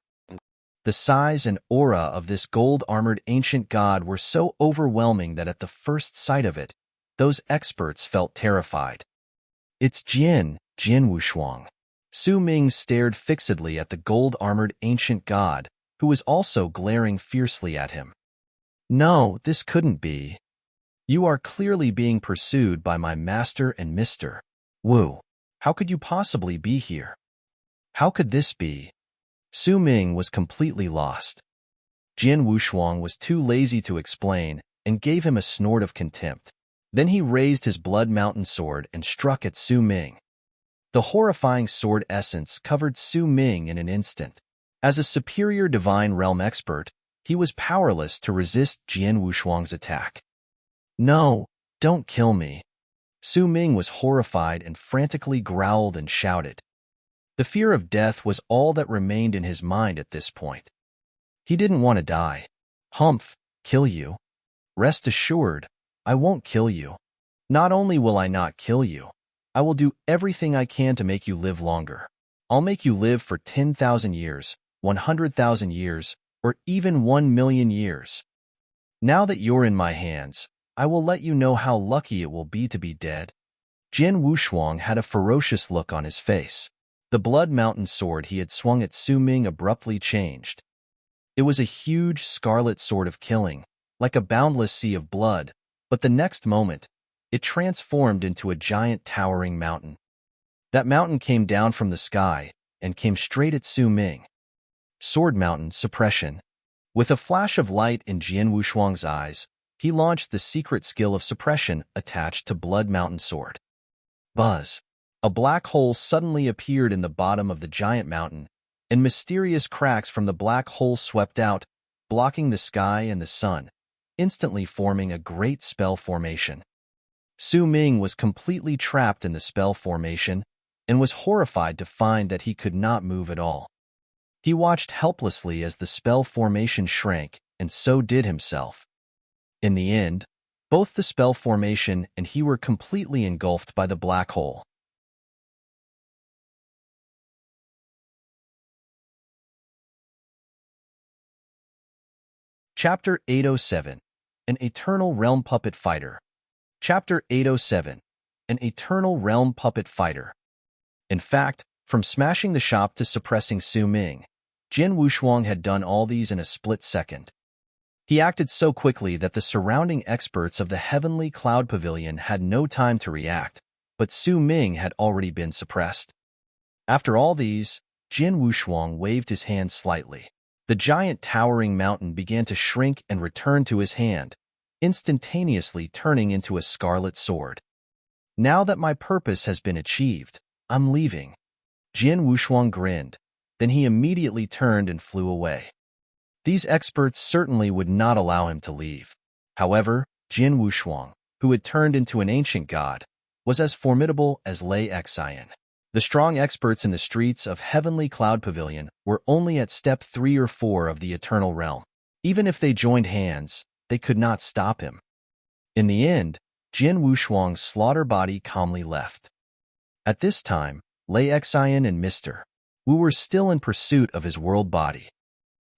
The size and aura of this gold-armored ancient god were so overwhelming that at the first sight of it, those experts felt terrified. "It's Jian Wushuang." Su Ming stared fixedly at the gold-armored ancient god, who was also glaring fiercely at him. "No, this couldn't be. You are clearly being pursued by my master and Mr. Wu. How could you possibly be here? How could this be?" Su Ming was completely lost. Jian Wushuang was too lazy to explain and gave him a snort of contempt. Then he raised his Blood Mountain sword and struck at Su Ming. The horrifying sword essence covered Su Ming in an instant. As a superior divine realm expert, he was powerless to resist Jian Wushuang's attack. No, don't kill me. Su Ming was horrified and frantically growled and shouted. The fear of death was all that remained in his mind at this point. He didn't want to die. Humph, kill you? Rest assured, I won't kill you. Not only will I not kill you, I will do everything I can to make you live longer. I'll make you live for 10,000 years, 100,000 years, or even 1,000,000 years. Now that you're in my hands, I will let you know how lucky it will be to be dead. Jin Wushuang had a ferocious look on his face. The Blood Mountain sword he had swung at Su Ming abruptly changed. It was a huge scarlet sword of killing, like a boundless sea of blood, but the next moment, it transformed into a giant towering mountain. That mountain came down from the sky and came straight at Su Ming. Sword Mountain Suppression. With a flash of light in Jin Wushuang's eyes, he launched the secret skill of suppression attached to Blood Mountain sword. Buzz. A black hole suddenly appeared in the bottom of the giant mountain, and mysterious cracks from the black hole swept out, blocking the sky and the sun, instantly forming a great spell formation. Su Ming was completely trapped in the spell formation and was horrified to find that he could not move at all. He watched helplessly as the spell formation shrank, and so did himself. In the end, both the spell formation and he were completely engulfed by the black hole. Chapter 807. An Eternal Realm Puppet Fighter. Chapter 807. An Eternal Realm Puppet Fighter. In fact, from smashing the shop to suppressing Su Ming, Jin Wushuang had done all these in a split second. He acted so quickly that the surrounding experts of the Heavenly Cloud Pavilion had no time to react, but Su Ming had already been suppressed. After all these, Jin Wushuang waved his hand slightly. The giant towering mountain began to shrink and return to his hand, instantaneously turning into a scarlet sword. Now that my purpose has been achieved, I'm leaving. Jin Wushuang grinned, then he immediately turned and flew away. These experts certainly would not allow him to leave. However, Jin Wushuang, who had turned into an ancient god, was as formidable as Lei Xian. The strong experts in the streets of Heavenly Cloud Pavilion were only at step 3 or 4 of the Eternal Realm. Even if they joined hands, they could not stop him. In the end, Jin Wushuang's slaughter body calmly left. At this time, Lei Xian and Mr. Wu were still in pursuit of his world body.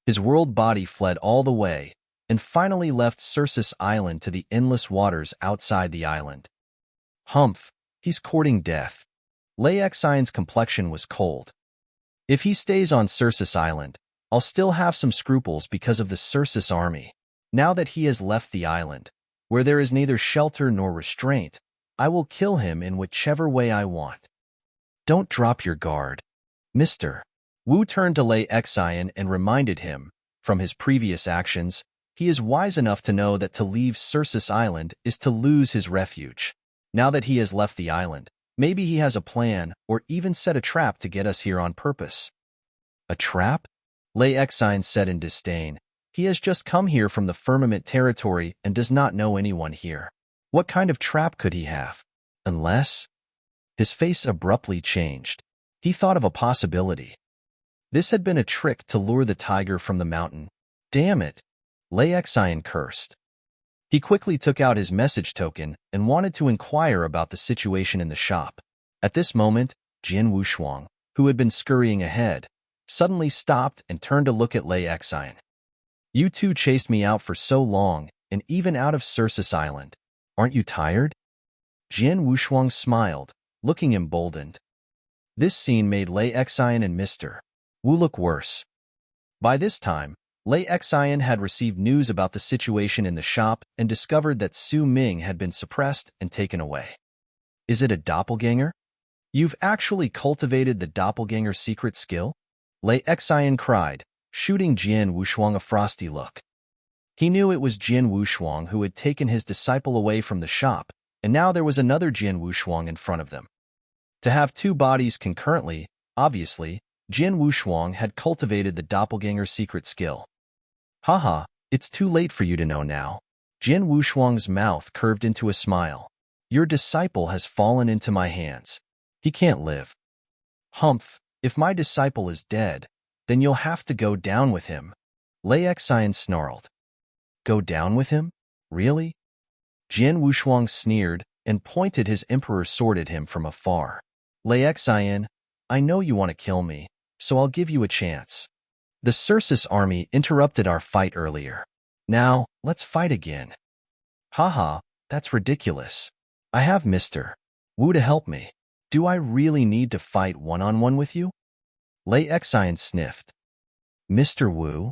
His world body fled all the way, and finally left Circus Island to the endless waters outside the island. Humph, he's courting death. Lei Xian's complexion was cold. If he stays on Circus Island, I'll still have some scruples because of the Circus army. Now that he has left the island, where there is neither shelter nor restraint, I will kill him in whichever way I want. Don't drop your guard. Mr. Wu turned to Lei Xian and reminded him, from his previous actions, he is wise enough to know that to leave Circus Island is to lose his refuge. Now that he has left the island, maybe he has a plan or even set a trap to get us here on purpose. A trap? Lei Xian said in disdain. He has just come here from the firmament territory and does not know anyone here. What kind of trap could he have? Unless... His face abruptly changed. He thought of a possibility. This had been a trick to lure the tiger from the mountain. Damn it! Lei Xian cursed. He quickly took out his message token and wanted to inquire about the situation in the shop. At this moment, Jin Wushuang, who had been scurrying ahead, suddenly stopped and turned to look at Lei Xian. You two chased me out for so long, and even out of Circus Island. Aren't you tired? Jin Wushuang smiled, looking emboldened. This scene made Lei Xian and Mr. Wu look worse. By this time, Lei Xian had received news about the situation in the shop and discovered that Su Ming had been suppressed and taken away. Is it a doppelganger? You've actually cultivated the doppelganger secret skill? Lei Xian cried, shooting Jin Wushuang a frosty look. He knew it was Jin Wushuang who had taken his disciple away from the shop, and now there was another Jin Wushuang in front of them. To have two bodies concurrently, obviously, Jin Wushuang had cultivated the doppelganger secret skill. Haha, it's too late for you to know now. Jian Wushuang's mouth curved into a smile. Your disciple has fallen into my hands. He can't live. Humph, if my disciple is dead, then you'll have to go down with him. Lei Xian snarled. Go down with him? Really? Jian Wushuang sneered and pointed his emperor sword at him from afar. Lei Xian, I know you want to kill me, so I'll give you a chance. The Circus army interrupted our fight earlier. Now, let's fight again. Haha, that's ridiculous. I have Mr. Wu to help me. Do I really need to fight one-on-one with you? Lei Xian sniffed. Mr. Wu?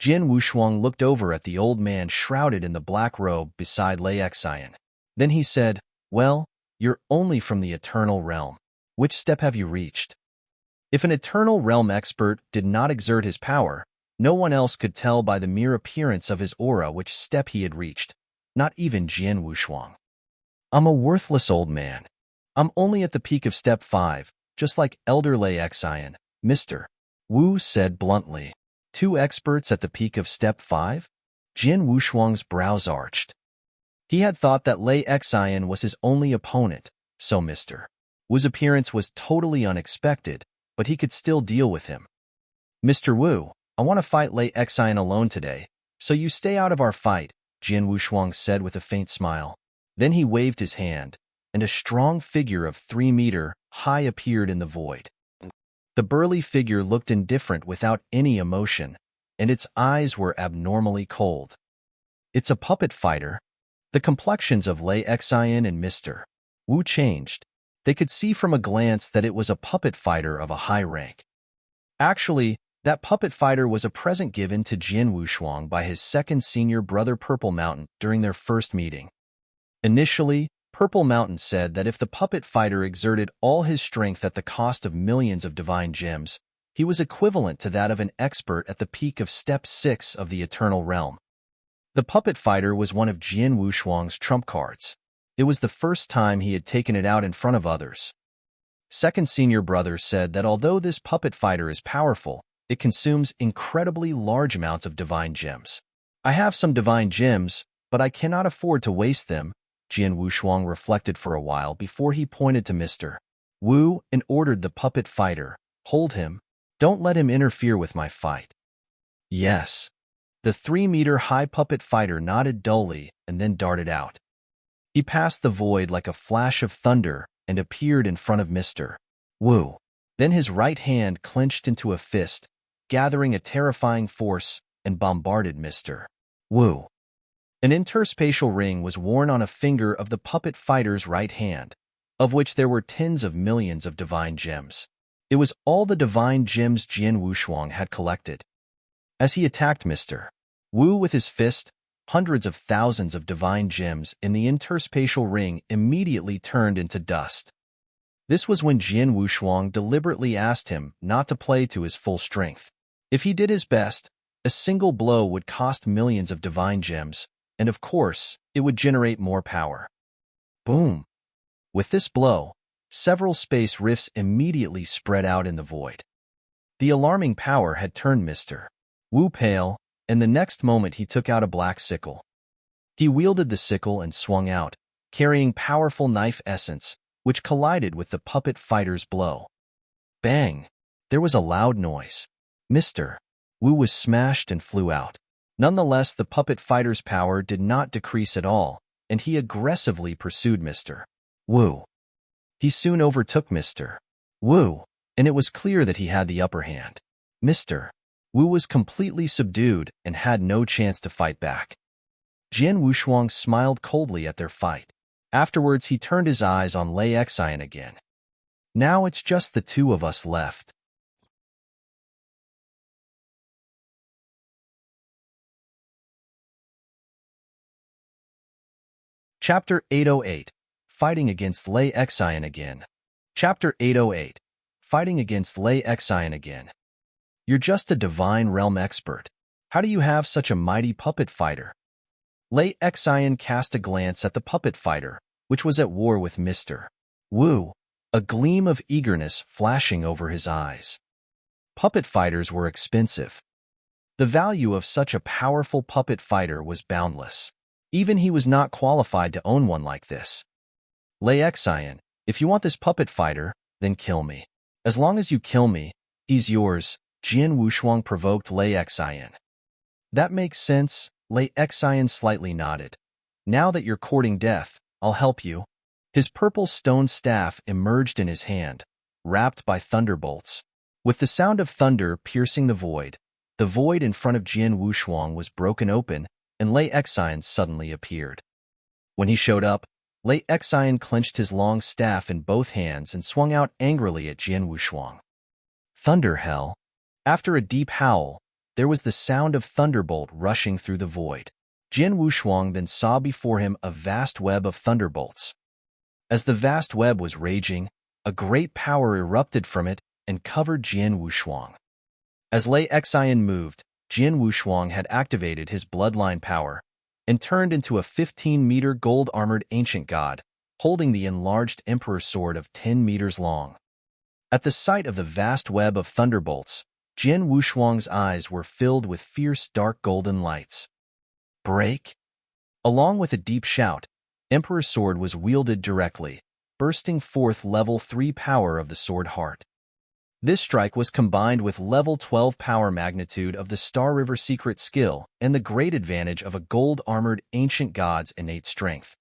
Jian Wushuang looked over at the old man shrouded in the black robe beside Lei Xian. Then he said, Well, you're only from the Eternal Realm. Which step have you reached? If an Eternal Realm expert did not exert his power, no one else could tell by the mere appearance of his aura which step he had reached, not even Jian Wushuang. I'm a worthless old man. I'm only at the peak of step 5, just like Elder Lei Xian, Mr. Wu said bluntly. 2 experts at the peak of step 5? Jian Wushuang's brows arched. He had thought that Lei Xian was his only opponent, so Mr. Wu's appearance was totally unexpected, but he could still deal with him. Mr. Wu, I want to fight Lei Xian alone today, so you stay out of our fight, Jian Wushuang said with a faint smile. Then he waved his hand, and a strong figure of 3 meters high appeared in the void. The burly figure looked indifferent without any emotion, and its eyes were abnormally cold. It's a puppet fighter. The complexions of Lei Xian and Mr. Wu changed. They could see from a glance that it was a puppet fighter of a high rank. Actually, that puppet fighter was a present given to Jian Wushuang by his second senior brother Purple Mountain during their first meeting. Initially, Purple Mountain said that if the puppet fighter exerted all his strength at the cost of millions of divine gems, he was equivalent to that of an expert at the peak of Step 6 of the Eternal Realm. The puppet fighter was one of Jian Wushuang's trump cards. It was the first time he had taken it out in front of others. Second senior brother said that although this puppet fighter is powerful, it consumes incredibly large amounts of divine gems. I have some divine gems, but I cannot afford to waste them. Jian Wushuang reflected for a while before he pointed to Mr. Wu and ordered the puppet fighter, Hold him. Don't let him interfere with my fight. Yes. The 3-meter-high puppet fighter nodded dully and then darted out. He passed the void like a flash of thunder and appeared in front of Mr. Wu. Then his right hand clenched into a fist, gathering a terrifying force, and bombarded Mr. Wu. An interspatial ring was worn on a finger of the puppet fighter's right hand, of which there were tens of millions of divine gems. It was all the divine gems Jian Wushuang had collected. As he attacked Mr. Wu with his fist, hundreds of thousands of divine gems in the interspatial ring immediately turned into dust. This was when Jian Wushuang deliberately asked him not to play to his full strength. If he did his best, a single blow would cost millions of divine gems, and of course, it would generate more power. Boom! With this blow, several space rifts immediately spread out in the void. The alarming power had turned Mr. Wu pale, and the next moment he took out a black sickle. He wielded the sickle and swung out, carrying powerful knife essence, which collided with the puppet fighter's blow. Bang! There was a loud noise. Mr. Wu was smashed and flew out. Nonetheless, the puppet fighter's power did not decrease at all, and he aggressively pursued Mr. Wu. He soon overtook Mr. Wu, and it was clear that he had the upper hand. Mr. Wu was completely subdued and had no chance to fight back. Jian Wushuang smiled coldly at their fight. Afterwards, he turned his eyes on Lei Xian again. Now it's just the 2 of us left. Chapter 808. Fighting against Lei Xian again. Chapter 808. Fighting against Lei Xian again. You're just a divine realm expert. How do you have such a mighty puppet fighter? Lei Xian cast a glance at the puppet fighter, which was at war with Mr. Wu, a gleam of eagerness flashing over his eyes. Puppet fighters were expensive. The value of such a powerful puppet fighter was boundless. Even he was not qualified to own one like this. Lei Xian, if you want this puppet fighter, then kill me. As long as you kill me, he's yours, Jian Wushuang provoked Lei Xian. That makes sense, Lei Xian slightly nodded. Now that you're courting death, I'll help you. His purple stone staff emerged in his hand, wrapped by thunderbolts. With the sound of thunder piercing the void in front of Jian Wushuang was broken open, and Lei Xian suddenly appeared. When he showed up, Lei Xian clenched his long staff in both hands and swung out angrily at Jian Wushuang. Thunder hell! After a deep howl, there was the sound of thunderbolt rushing through the void. Jian Wushuang then saw before him a vast web of thunderbolts. As the vast web was raging, a great power erupted from it and covered Jian Wushuang. As Lei Xian moved, Jian Wushuang had activated his bloodline power and turned into a 15-meter gold-armored ancient god, holding the enlarged emperor sword of 10 meters long. At the sight of the vast web of thunderbolts, Jian Wushuang's eyes were filled with fierce dark golden lights. Break! Along with a deep shout, Emperor's sword was wielded directly, bursting forth level 3 power of the sword heart. This strike was combined with level 12 power magnitude of the Star River secret skill and the great advantage of a gold-armored ancient god's innate strength.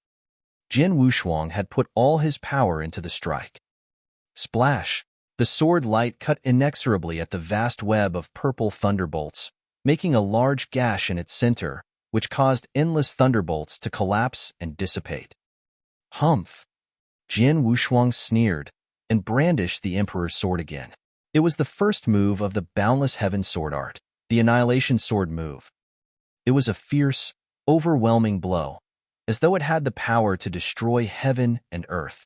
Jian Wushuang had put all his power into the strike. Splash! The sword light cut inexorably at the vast web of purple thunderbolts, making a large gash in its center, which caused endless thunderbolts to collapse and dissipate. Humph! Jian Wushuang sneered and brandished the Emperor's sword again. It was the first move of the Boundless Heaven sword art, the Annihilation Sword move. It was a fierce, overwhelming blow, as though it had the power to destroy heaven and earth.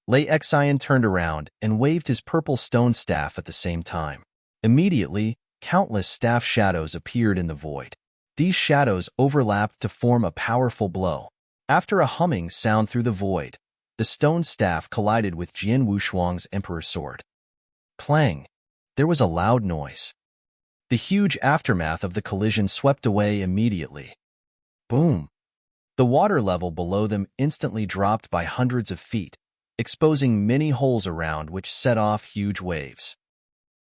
Lei Xian turned around and waved his purple stone staff at the same time. Immediately, countless staff shadows appeared in the void. These shadows overlapped to form a powerful blow. After a humming sound through the void, the stone staff collided with Jian Wushuang's Emperor's sword. Clang! There was a loud noise. The huge aftermath of the collision swept away immediately. Boom! The water level below them instantly dropped by hundreds of feet, exposing many holes around which set off huge waves.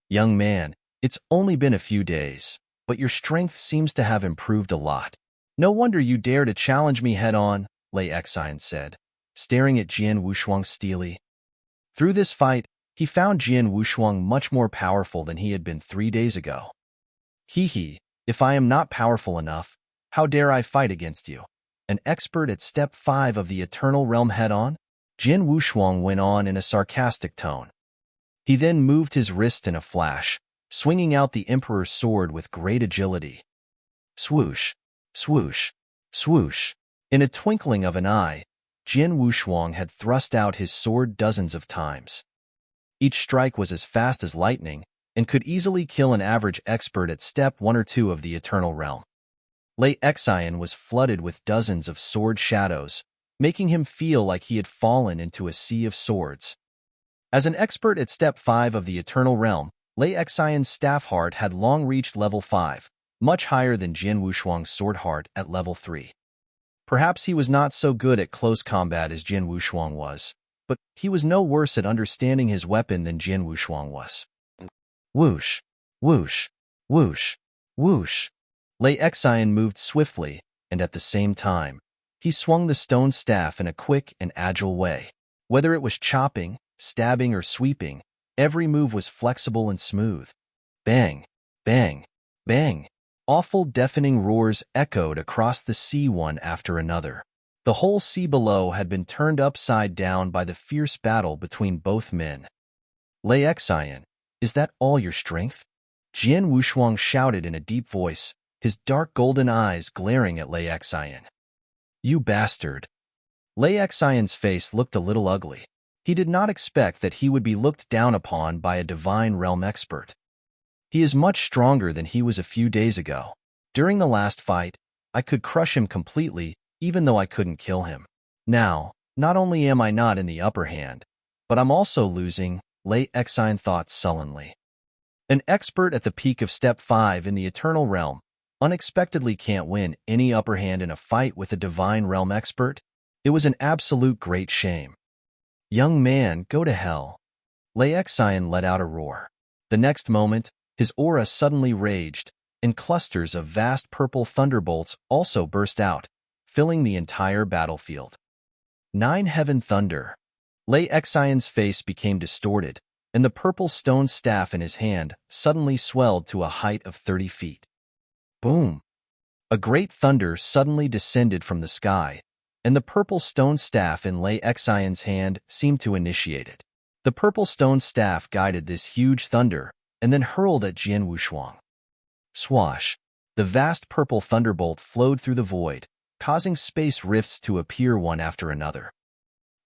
Young man, it's only been a few days, but your strength seems to have improved a lot. No wonder you dare to challenge me head-on, Lei Xian said, staring at Jian Wushuang steely. Through this fight, he found Jian Wushuang much more powerful than he had been 3 days ago. Hee, if I am not powerful enough, how dare I fight against you? An expert at step 5 of the Eternal Realm head-on? Jian Wushuang went on in a sarcastic tone. He then moved his wrist in a flash, swinging out the Emperor's sword with great agility. Swoosh, swoosh, swoosh. In a twinkling of an eye, Jian Wushuang had thrust out his sword dozens of times. Each strike was as fast as lightning and could easily kill an average expert at step 1 or 2 of the Eternal Realm. Lei Xian was flooded with dozens of sword shadows, making him feel like he had fallen into a sea of swords. As an expert at step 5 of the Eternal Realm, Lei Xian's staff heart had long reached level 5, much higher than Jian Wushuang's sword heart at level 3. Perhaps he was not so good at close combat as Jian Wushuang was, but he was no worse at understanding his weapon than Jian Wushuang was. Whoosh, whoosh, whoosh, whoosh. Lei Xian moved swiftly, and at the same time, he swung the stone staff in a quick and agile way. Whether it was chopping, stabbing, or sweeping, every move was flexible and smooth. Bang, bang, bang. Awful deafening roars echoed across the sea one after another. The whole sea below had been turned upside down by the fierce battle between both men. Lei Xian, is that all your strength? Jian Wushuang shouted in a deep voice, his dark golden eyes glaring at Lei Xian. You bastard! Lei Xian's face looked a little ugly. He did not expect that he would be looked down upon by a divine realm expert. He is much stronger than he was a few days ago. During the last fight, I could crush him completely, even though I couldn't kill him. Now, not only am I not in the upper hand, but I'm also losing, Lei Xian thought sullenly. An expert at the peak of step 5 in the Eternal Realm, unexpectedly can't win any upper hand in a fight with a divine realm expert? It was an absolute great shame. Young man, go to hell. Laexian let out a roar. The next moment, his aura suddenly raged, and clusters of vast purple thunderbolts also burst out, filling the entire battlefield. 9 Heaven Thunder. Laexian's face became distorted, and the purple stone staff in his hand suddenly swelled to a height of 30 feet. Boom! A great thunder suddenly descended from the sky, and the purple stone staff in Laexian's hand seemed to initiate it. The purple stone staff guided this huge thunder and then hurled at Jian Wushuang. Swash! The vast purple thunderbolt flowed through the void, causing space rifts to appear one after another.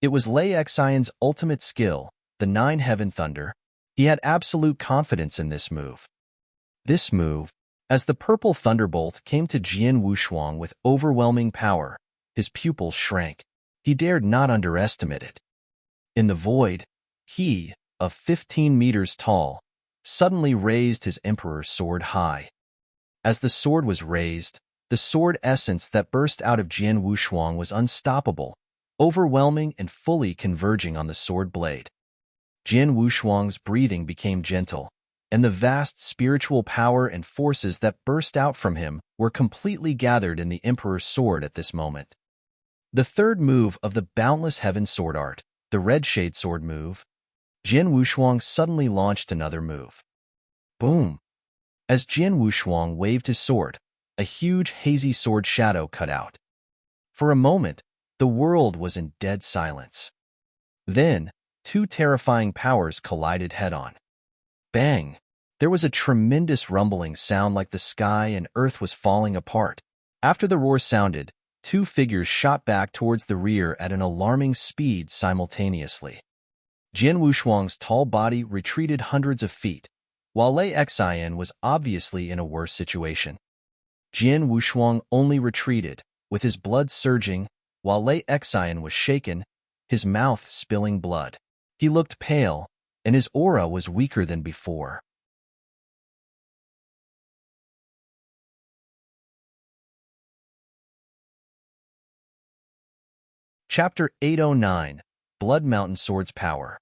It was Laexian's ultimate skill, the 9 Heaven Thunder. He had absolute confidence in this move. As the purple thunderbolt came to Jian Wushuang with overwhelming power, his pupils shrank. He dared not underestimate it. In the void, he, of 15 meters tall, suddenly raised his emperor's sword high. As the sword was raised, the sword essence that burst out of Jian Wushuang was unstoppable, overwhelming and fully converging on the sword blade. Jian Wushuang's breathing became gentle, and the vast spiritual power and forces that burst out from him were completely gathered in the emperor's sword at this moment. The third move of the Boundless Heaven sword art, the Red Shade sword move, Jian Wushuang suddenly launched another move. Boom! As Jian Wushuang waved his sword, a huge hazy sword shadow cut out. For a moment, the world was in dead silence. Then, two terrifying powers collided head-on. Bang! There was a tremendous rumbling sound like the sky and earth was falling apart. After the roar sounded, two figures shot back towards the rear at an alarming speed simultaneously. Jian Wushuang's tall body retreated hundreds of feet, while Laexian was obviously in a worse situation. Jian Wushuang only retreated, with his blood surging, while Laexian was shaken, his mouth spilling blood. He looked pale, and his aura was weaker than before. Chapter 809, Blood Mountain Sword's Power.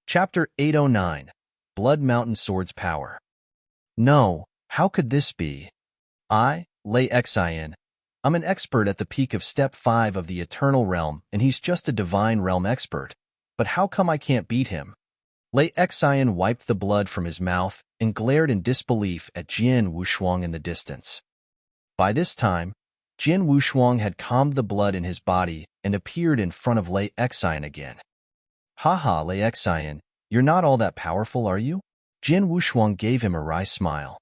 Chapter 809, Blood Mountain Sword's Power. No, how could this be? Laexian, I'm an expert at the peak of Step 5 of the Eternal Realm, and he's just a Divine Realm expert. But how come I can't beat him? Laexian wiped the blood from his mouth and glared in disbelief at Jian Wushuang in the distance. By this time, Jian Wushuang had calmed the blood in his body and appeared in front of Laexian again. Haha, Laexian, you're not all that powerful, are you? Jian Wushuang gave him a wry smile.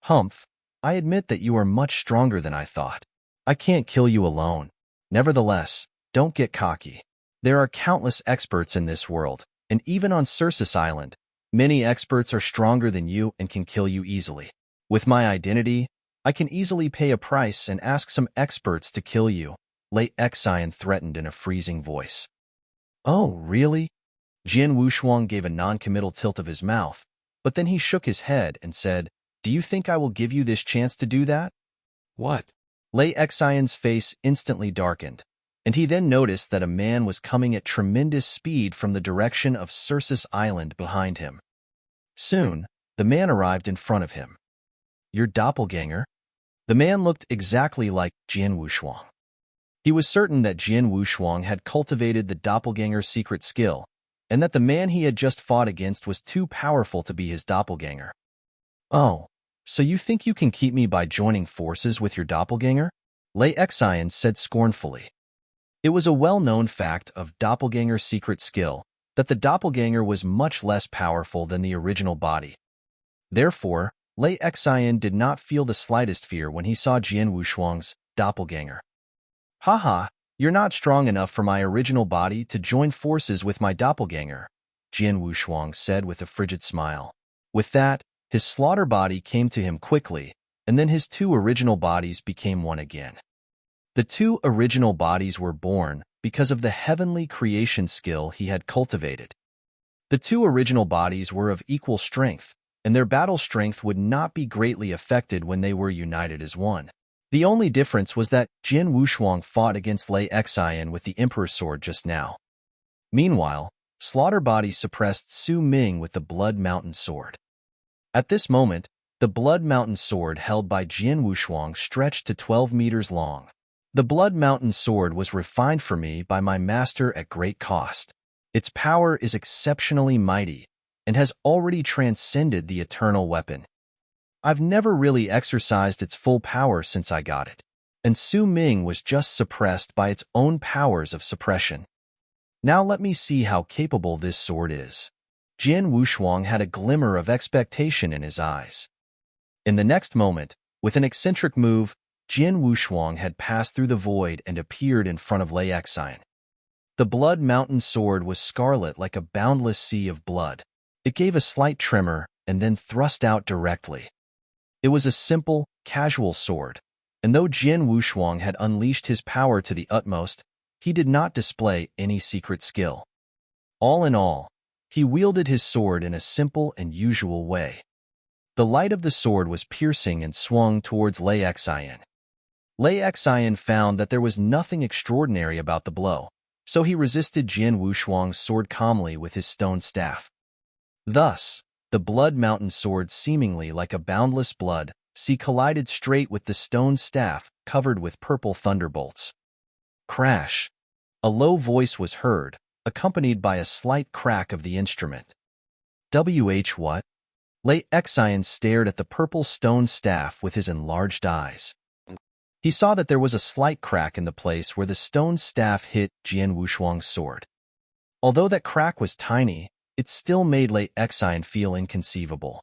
Humph, I admit that you are much stronger than I thought. I can't kill you alone. Nevertheless, don't get cocky. There are countless experts in this world, and even on Circus Island, many experts are stronger than you and can kill you easily. With my identity, I can easily pay a price and ask some experts to kill you, Laexian threatened in a freezing voice. Oh, really? Jian Wushuang gave a non-committal tilt of his mouth, but then he shook his head and said, Do you think I will give you this chance to do that? What? Laexian's face instantly darkened, and he then noticed that a man was coming at tremendous speed from the direction of Circus Island behind him. Soon, the man arrived in front of him. Your doppelganger? The man looked exactly like Jian Wushuang. He was certain that Jian Wushuang had cultivated the doppelganger secret skill, and that the man he had just fought against was too powerful to be his doppelganger. Oh, so you think you can keep me by joining forces with your doppelganger? Laexian said scornfully. It was a well-known fact of doppelganger secret skill that the doppelganger was much less powerful than the original body. Therefore, Laexian did not feel the slightest fear when he saw Jian Wushuang's doppelganger. Haha, you're not strong enough for my original body to join forces with my doppelganger, Jian Wushuang said with a frigid smile. With that, his slaughter body came to him quickly, and then his two original bodies became one again. The two original bodies were born because of the heavenly creation skill he had cultivated. The two original bodies were of equal strength, and their battle strength would not be greatly affected when they were united as one. The only difference was that Jin Wushuang fought against Lei Xian with the Emperor's sword just now. Meanwhile, Slaughter suppressed Su Ming with the Blood Mountain sword. At this moment, the Blood Mountain sword held by Jin Wushuang stretched to 12 meters long. The Blood Mountain sword was refined for me by my master at great cost. Its power is exceptionally mighty and has already transcended the eternal weapon. I've never really exercised its full power since I got it, and Su Ming was just suppressed by its own powers of suppression. Now let me see how capable this sword is. Jin Wushuang had a glimmer of expectation in his eyes. In the next moment, with an eccentric move, Jin Wushuang had passed through the void and appeared in front of Lei Xian. The Blood Mountain sword was scarlet like a boundless sea of blood. It gave a slight tremor and then thrust out directly. It was a simple, casual sword, and though Jin Wushuang had unleashed his power to the utmost, he did not display any secret skill. All in all, he wielded his sword in a simple and usual way. The light of the sword was piercing and swung towards Lei Xian. Lei Xian found that there was nothing extraordinary about the blow, so he resisted Jin Wushuang's sword calmly with his stone staff. Thus, the Blood Mountain sword, seemingly like a boundless blood sea, collided straight with the stone staff covered with purple thunderbolts. Crash! A low voice was heard, accompanied by a slight crack of the instrument. What? Lei Xian stared at the purple stone staff with his enlarged eyes. He saw that there was a slight crack in the place where the stone staff hit Jin Wushuang's sword. Although that crack was tiny, it still made Lei Xian feel inconceivable.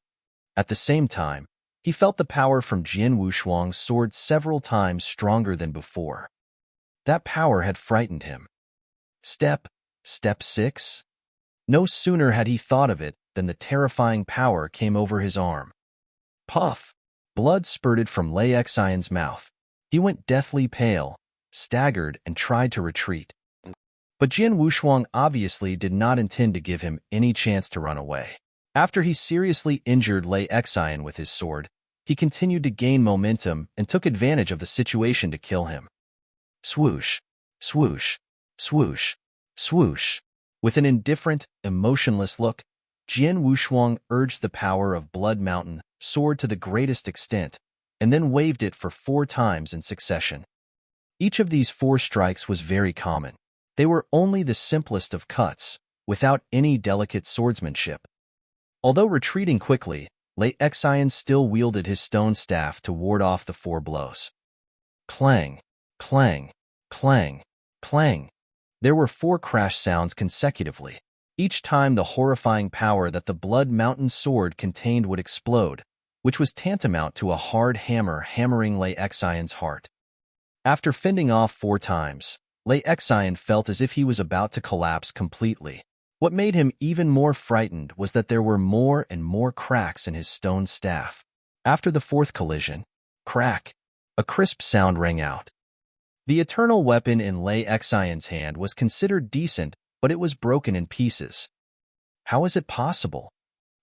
At the same time, he felt the power from Jin Wushuang's sword several times stronger than before. That power had frightened him. Step 6? No sooner had he thought of it than the terrifying power came over his arm. Puff! Blood spurted from Lei Xian's mouth. He went deathly pale, staggered, and tried to retreat. But Jin Wushuang obviously did not intend to give him any chance to run away. After he seriously injured Lei Xian with his sword, he continued to gain momentum and took advantage of the situation to kill him. Swoosh, swoosh, swoosh, swoosh. With an indifferent, emotionless look, Jin Wushuang urged the power of Blood Mountain sword to the greatest extent, and then waved it for 4 times in succession. Each of these 4 strikes was very common. They were only the simplest of cuts, without any delicate swordsmanship. Although retreating quickly, Lei Xian still wielded his stone staff to ward off the 4 blows. Clang, clang, clang, clang. There were 4 crash sounds consecutively. Each time the horrifying power that the Blood Mountain sword contained would explode, which was tantamount to a hard hammer hammering Lei Xian's heart. After fending off 4 times, Lei Xian felt as if he was about to collapse completely. What made him even more frightened was that there were more and more cracks in his stone staff. After the 4th collision, crack, a crisp sound rang out. The eternal weapon in Lei Xian's hand was considered decent, but it was broken in pieces. How is it possible?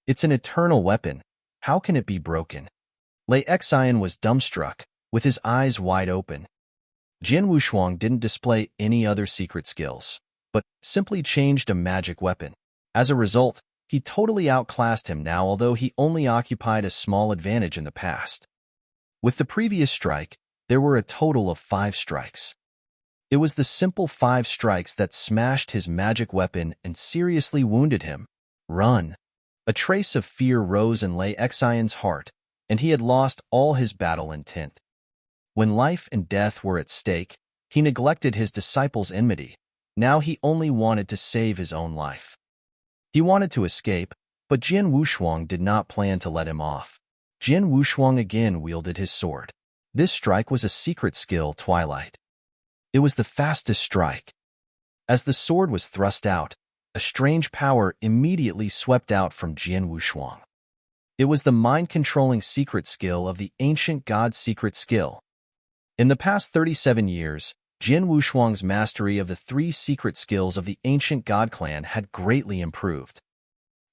It's an eternal weapon. How can it be broken? Lei Xian was dumbstruck, with his eyes wide open. Jin Wushuang didn't display any other secret skills, but simply changed a magic weapon. As a result, he totally outclassed him now, although he only occupied a small advantage in the past. With the previous strike, there were a total of 5 strikes. It was the simple 5 strikes that smashed his magic weapon and seriously wounded him. Run! A trace of fear rose in Lei Xian's heart, and he had lost all his battle intent. When life and death were at stake, he neglected his disciples' enmity. Now he only wanted to save his own life. He wanted to escape, but Jin Wushuang did not plan to let him off. Jin Wushuang again wielded his sword. This strike was a secret skill, Twilight. It was the fastest strike. As the sword was thrust out, a strange power immediately swept out from Jin Wushuang. It was the mind-controlling secret skill of the ancient god's secret skill. In the past 37 years, Jin Wushuang's mastery of the 3 secret skills of the ancient god clan had greatly improved.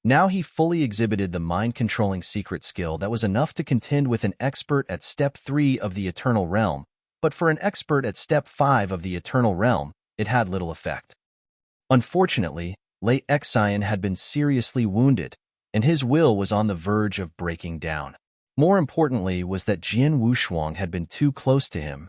Now he fully exhibited the mind-controlling secret skill that was enough to contend with an expert at Step 3 of the Eternal Realm, but for an expert at Step 5 of the Eternal Realm, it had little effect. Unfortunately, Lei Xian had been seriously wounded, and his will was on the verge of breaking down. More importantly was that Jian Wushuang had been too close to him.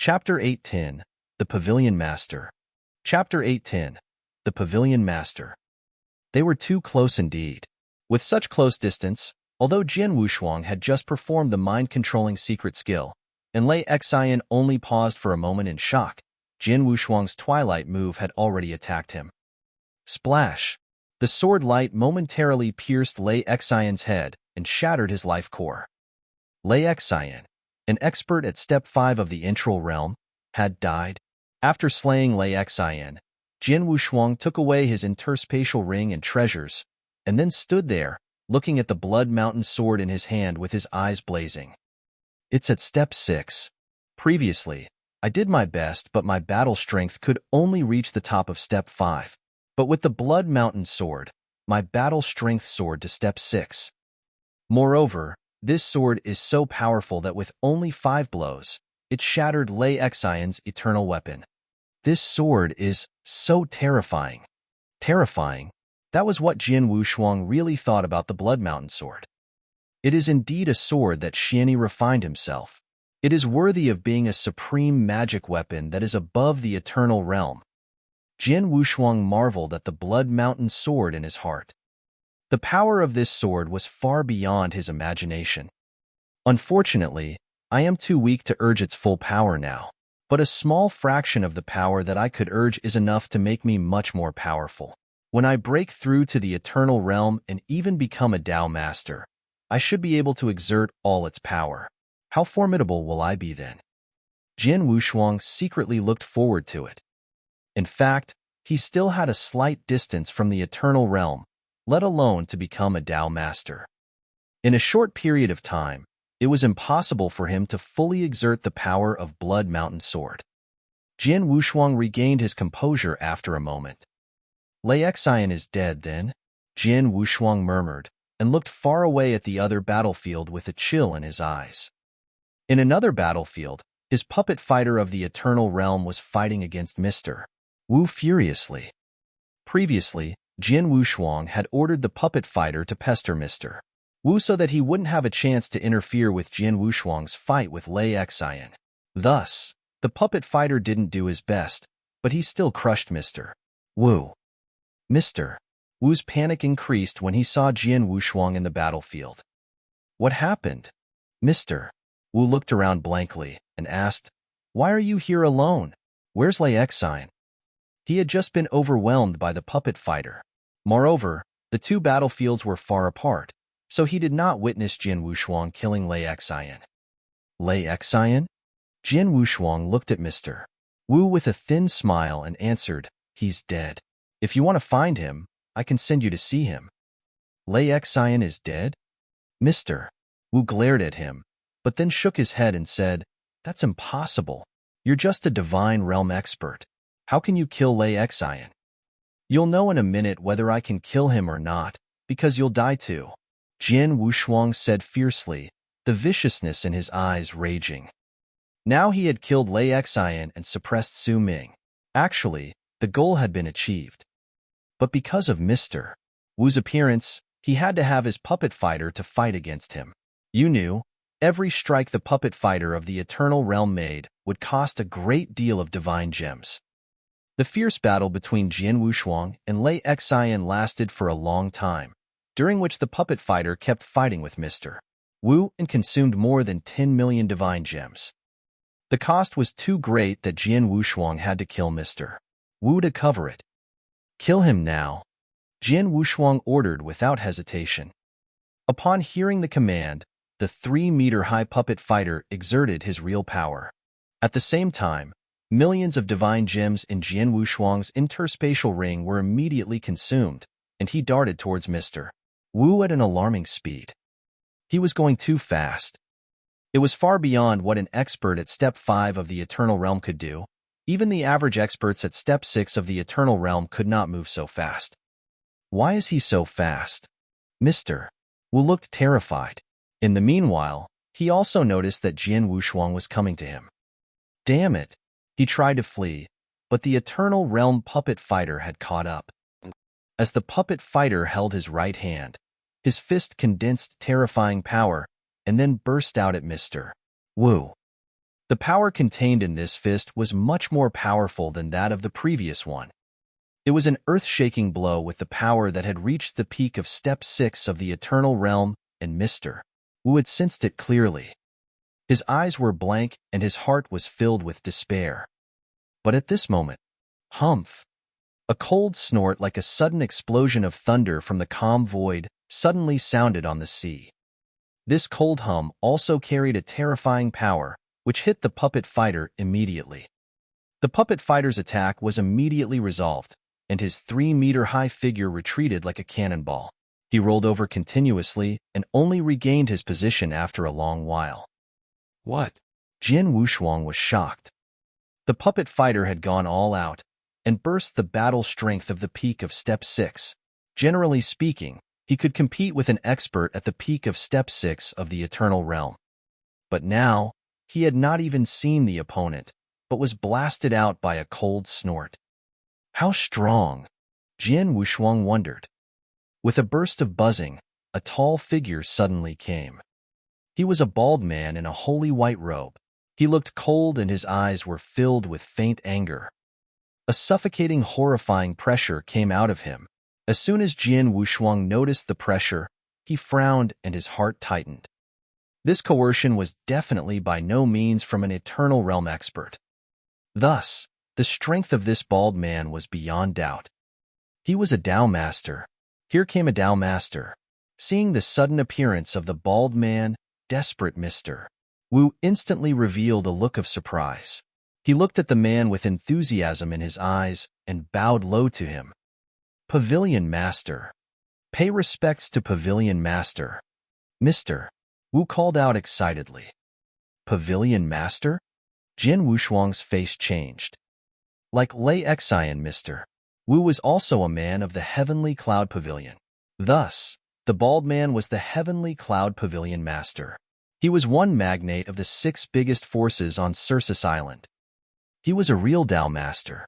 Chapter 8:10 The Pavilion Master. Chapter 8:10 The Pavilion Master. They were too close indeed. With such close distance, although Jian Wushuang had just performed the mind-controlling secret skill, and Lei Xian only paused for a moment in shock, Jian Wushuang's twilight move had already attacked him. Splash! The sword light momentarily pierced Lei Xian's head and shattered his life core. Lei Xian, an expert at Step 5 of the Entral Realm, had died. After slaying Lei Xian, Jian Wushuang took away his interspatial ring and treasures, and then stood there, looking at the Blood Mountain sword in his hand with his eyes blazing. It's at Step 6. Previously, I did my best, but my battle strength could only reach the top of Step 5. But with the Blood Mountain sword, my battle strength soared to Step 6. Moreover, this sword is so powerful that with only 5 blows, it shattered Lei Xian's eternal weapon. This sword is so terrifying. Terrifying. That was what Jian Wushuang really thought about the Blood Mountain sword. It is indeed a sword that Xianyi refined himself. It is worthy of being a supreme magic weapon that is above the Eternal Realm. Jian Wushuang marveled at the Blood Mountain sword in his heart. The power of this sword was far beyond his imagination. Unfortunately, I am too weak to urge its full power now, but a small fraction of the power that I could urge is enough to make me much more powerful. When I break through to the Eternal Realm and even become a Tao Master, I should be able to exert all its power. How formidable will I be then? Jian Wushuang secretly looked forward to it. In fact, he still had a slight distance from the Eternal Realm, let alone to become a Tao Master. In a short period of time, it was impossible for him to fully exert the power of Blood Mountain sword. Jian Wushuang regained his composure after a moment. Lei Xian is dead, then? Jian Wushuang murmured, and looked far away at the other battlefield with a chill in his eyes. In another battlefield, his puppet fighter of the Eternal Realm was fighting against Mr. Wu furiously. Previously, Jian Wushuang had ordered the puppet fighter to pester Mr. Wu so that he wouldn't have a chance to interfere with Jian Wushuang's fight with Lei Xian. Thus, the puppet fighter didn't do his best, but he still crushed Mr. Wu. Mr. Wu's panic increased when he saw Jian Wushuang in the battlefield. What happened? Mr. Wu looked around blankly and asked, "Why are you here alone? Where's Lei Xian?" He had just been overwhelmed by the puppet fighter. Moreover, the two battlefields were far apart, so he did not witness Jian Wushuang killing Lei Xian. Lei Xian? Jian Wushuang looked at Mr. Wu with a thin smile and answered, "He's dead. If you want to find him, I can send you to see him." Lei Xian is dead? Mr. Wu glared at him, but then shook his head and said, "That's impossible. You're just a divine realm expert. How can you kill Lei Xian?" "You'll know in a minute whether I can kill him or not, because you'll die too," Jian Wushuang said fiercely, the viciousness in his eyes raging. Now he had killed Lei Xian and suppressed Su Ming. Actually, the goal had been achieved. But because of Mr. Wu's appearance, he had to have his puppet fighter to fight against him. You knew, every strike the puppet fighter of the Eternal Realm made would cost a great deal of divine gems. The fierce battle between Jian Wushuang and Lei Xian lasted for a long time, during which the puppet fighter kept fighting with Mr. Wu and consumed more than 10 million divine gems. The cost was too great that Jian Wushuang had to kill Mr. Wu to cover it. "Kill him now," Jian Wushuang ordered without hesitation. Upon hearing the command, the 3-meter-high puppet fighter exerted his real power. At the same time, millions of divine gems in Jian Wushuang's interspatial ring were immediately consumed, and he darted towards Mr. Wu at an alarming speed. He was going too fast. It was far beyond what an expert at Step 5 of the Eternal Realm could do. Even the average experts at Step 6 of the Eternal Realm could not move so fast. Why is he so fast? Mr. Wu looked terrified. In the meanwhile, he also noticed that Jian Wushuang was coming to him. Damn it! He tried to flee, but the Eternal Realm puppet fighter had caught up. As the puppet fighter held his right hand, his fist condensed terrifying power and then burst out at Mr. Wu. The power contained in this fist was much more powerful than that of the previous one. It was an earth-shaking blow with the power that had reached the peak of Step 6 of the Eternal Realm, and Mr. Wu had sensed it clearly. His eyes were blank and his heart was filled with despair. But at this moment, humph! A cold snort like a sudden explosion of thunder from the calm void suddenly sounded on the sea. This cold hum also carried a terrifying power, which hit the puppet fighter immediately. The puppet fighter's attack was immediately resolved, and his 3-meter-high figure retreated like a cannonball. He rolled over continuously and only regained his position after a long while. What? Jian Wushuang was shocked. The puppet fighter had gone all out and burst the battle strength of the peak of Step 6. Generally speaking, he could compete with an expert at the peak of Step 6 of the Eternal Realm. But now, he had not even seen the opponent, but was blasted out by a cold snort. How strong? Jian Wushuang wondered. With a burst of buzzing, a tall figure suddenly came. He was a bald man in a holy white robe. He looked cold and his eyes were filled with faint anger. A suffocating, horrifying pressure came out of him. As soon as Jian Wushuang noticed the pressure, he frowned and his heart tightened. This coercion was definitely by no means from an Eternal Realm expert. Thus, the strength of this bald man was beyond doubt. He was a Dao Master. Here came a Dao Master. Seeing the sudden appearance of the bald man, desperate Mr. Wu instantly revealed a look of surprise. He looked at the man with enthusiasm in his eyes and bowed low to him. Pavilion Master. Pay respects to Pavilion Master. Mr. Wu called out excitedly. Pavilion Master? Jian Wushuang's face changed. Like Lei Xian, Mr. Wu was also a man of the Heavenly Cloud Pavilion. Thus, the bald man was the Heavenly Cloud Pavilion Master. He was one magnate of the 6 biggest forces on Circe Island. He was a real Dao Master.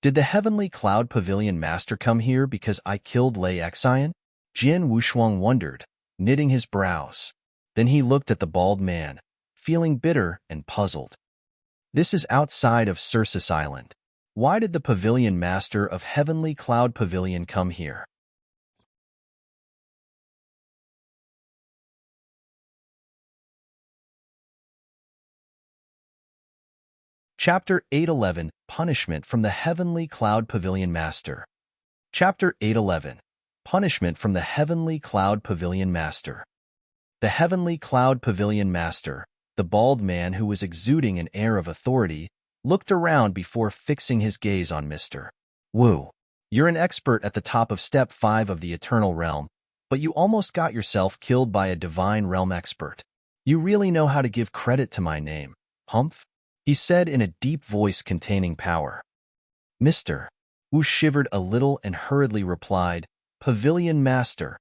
Did the Heavenly Cloud Pavilion Master come here because I killed Lei Xian? Jian Wushuang wondered, knitting his brows. Then he looked at the bald man, feeling bitter and puzzled. This is outside of Circe Island. Why did the Pavilion Master of Heavenly Cloud Pavilion come here? Chapter 811, Punishment from the Heavenly Cloud Pavilion Master. Chapter 811, Punishment from the Heavenly Cloud Pavilion Master. The Heavenly Cloud Pavilion Master, the bald man who was exuding an air of authority, looked around before fixing his gaze on Mr. Wu. You're an expert at the top of Step 5 of the Eternal Realm, but you almost got yourself killed by a Divine Realm expert. You really know how to give credit to my name, humph? He said in a deep voice containing power. Mr. Wu shivered a little and hurriedly replied, Pavilion Master,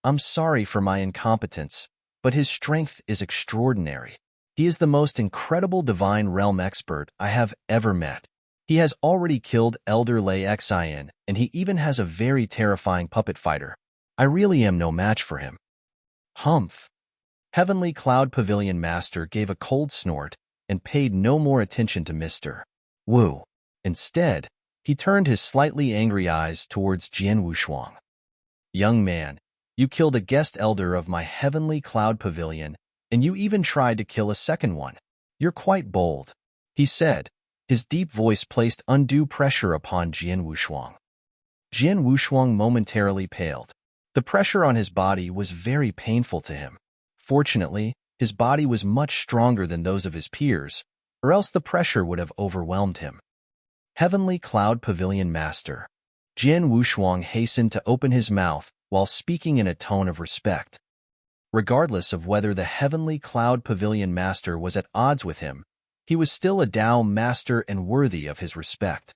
I'm sorry for my incompetence, but his strength is extraordinary. He is the most incredible Divine Realm expert I have ever met. He has already killed Elder Lei Xian, and he even has a very terrifying puppet fighter. I really am no match for him. Humph. Heavenly Cloud Pavilion Master gave a cold snort and paid no more attention to Mr. Wu. Instead, he turned his slightly angry eyes towards Jian Wushuang. Young man, you killed a guest elder of my Heavenly Cloud Pavilion, and you even tried to kill a second one. You're quite bold, he said. His deep voice placed undue pressure upon Jian Wushuang. Jian Wushuang momentarily paled. The pressure on his body was very painful to him. Fortunately, his body was much stronger than those of his peers, or else the pressure would have overwhelmed him. Heavenly Cloud Pavilion Master. Jian Wushuang hastened to open his mouth while speaking in a tone of respect. Regardless of whether the Heavenly Cloud Pavilion Master was at odds with him, he was still a Tao master and worthy of his respect.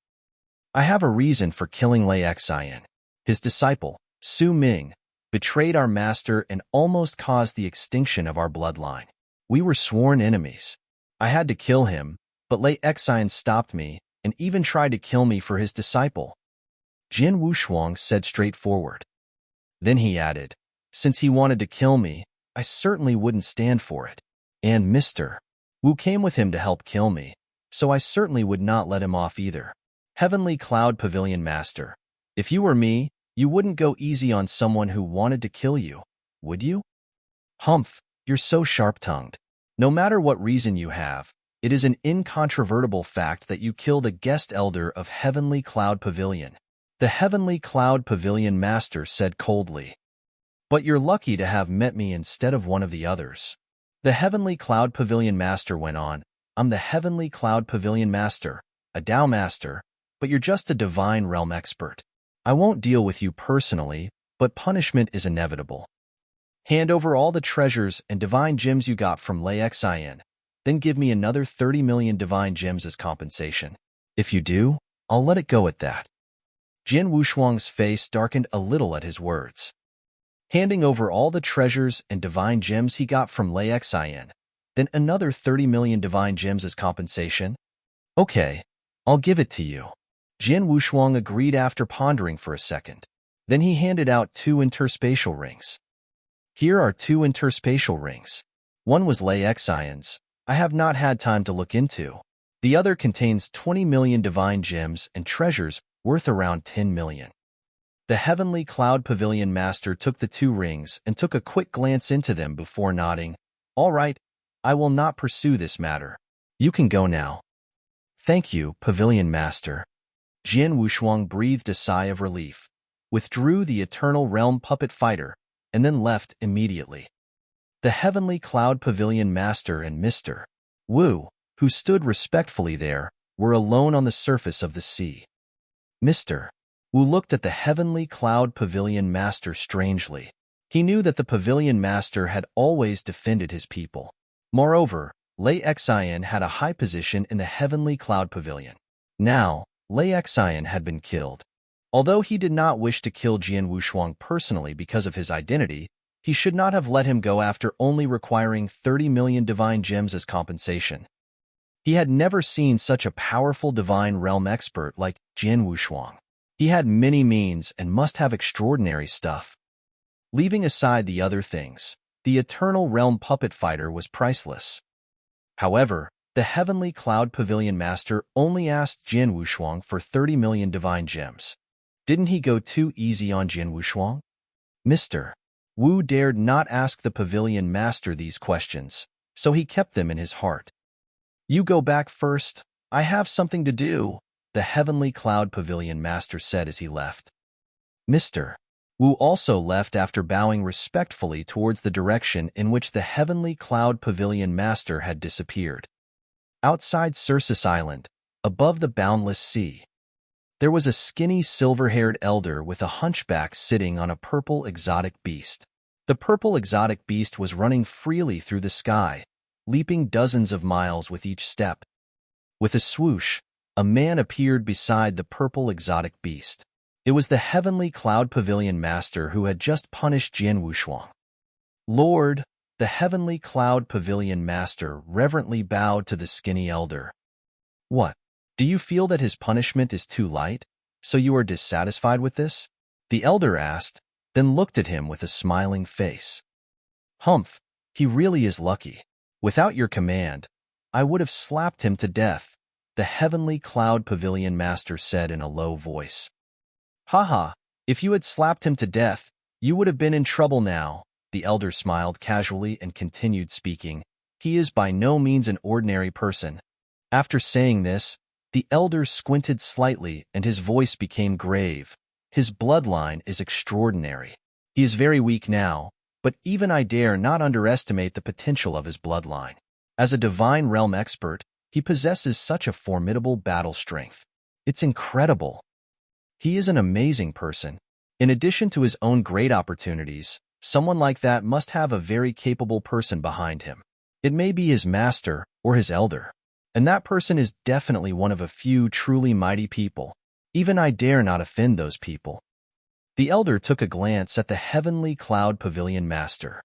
I have a reason for killing Lei Xian. His disciple, Su Ming, betrayed our master and almost caused the extinction of our bloodline. We were sworn enemies. I had to kill him, but Lei Xian stopped me and even tried to kill me for his disciple. Jin Wushuang said straightforward. Then he added, since he wanted to kill me, I certainly wouldn't stand for it. And Mr. Wu came with him to help kill me, so I certainly would not let him off either. Heavenly Cloud Pavilion Master, if you were me, you wouldn't go easy on someone who wanted to kill you, would you? Humph, you're so sharp-tongued. No matter what reason you have, it is an incontrovertible fact that you killed a guest elder of Heavenly Cloud Pavilion. The Heavenly Cloud Pavilion Master said coldly. But you're lucky to have met me instead of one of the others. The Heavenly Cloud Pavilion Master went on, I'm the Heavenly Cloud Pavilion Master, a Tao Master, but you're just a divine realm expert. I won't deal with you personally, but punishment is inevitable. Hand over all the treasures and divine gems you got from Lei Xian, then give me another 30 million divine gems as compensation. If you do, I'll let it go at that. Jin Wushuang's face darkened a little at his words. Handing over all the treasures and divine gems he got from Lei Xian, then another 30 million divine gems as compensation? Okay, I'll give it to you. Jin Wushuang agreed after pondering for a second. Then he handed out 2 interspatial rings. Here are 2 interspatial rings. One was Lei Xian's. I have not had time to look into. The other contains 20 million divine gems and treasures worth around 10 million. The Heavenly Cloud Pavilion Master took the 2 rings and took a quick glance into them before nodding. All right, I will not pursue this matter. You can go now. Thank you, Pavilion Master. Jin Wushuang breathed a sigh of relief, withdrew the Eternal Realm Puppet Fighter, and then left immediately. The Heavenly Cloud Pavilion Master and Mr. Wu, who stood respectfully there, were alone on the surface of the sea. Mr. Wu looked at the Heavenly Cloud Pavilion Master strangely. He knew that the Pavilion Master had always defended his people. Moreover, Lei Xian had a high position in the Heavenly Cloud Pavilion. Now, Lei Xian had been killed. Although he did not wish to kill Jin Wushuang personally because of his identity, he should not have let him go after only requiring 30 million divine gems as compensation. He had never seen such a powerful divine realm expert like Jin Wushuang. He had many means and must have extraordinary stuff. Leaving aside the other things, the Eternal Realm Puppet Fighter was priceless. However, the Heavenly Cloud Pavilion Master only asked Jin Wushuang for 30 million divine gems. Didn't he go too easy on Jin Wushuang? Mr. Wu dared not ask the Pavilion Master these questions, so he kept them in his heart. You go back first. I have something to do, the Heavenly Cloud Pavilion Master said as he left. Mr. Wu also left after bowing respectfully towards the direction in which the Heavenly Cloud Pavilion Master had disappeared. Outside Circe Island, above the boundless sea, there was a skinny silver-haired elder with a hunchback sitting on a purple exotic beast. The purple exotic beast was running freely through the sky, leaping dozens of miles with each step. With a swoosh, a man appeared beside the purple exotic beast. It was the Heavenly Cloud Pavilion Master who had just punished Jin Wushuang. Lord, the Heavenly Cloud Pavilion Master reverently bowed to the skinny elder. What? Do you feel that his punishment is too light, so you are dissatisfied with this? The elder asked, then looked at him with a smiling face. Humph, he really is lucky. Without your command, I would have slapped him to death, the Heavenly Cloud Pavilion Master said in a low voice. Haha, if you had slapped him to death, you would have been in trouble now, the elder smiled casually and continued speaking. He is by no means an ordinary person. After saying this, the elder squinted slightly and his voice became grave. His bloodline is extraordinary. He is very weak now, but even I dare not underestimate the potential of his bloodline. As a divine realm expert, he possesses such a formidable battle strength. It's incredible. He is an amazing person. In addition to his own great opportunities, Someone like that must have a very capable person behind him. It may be his master or his elder. And that person is definitely one of a few truly mighty people. Even I dare not offend those people. The elder took a glance at the heavenly cloud pavilion master.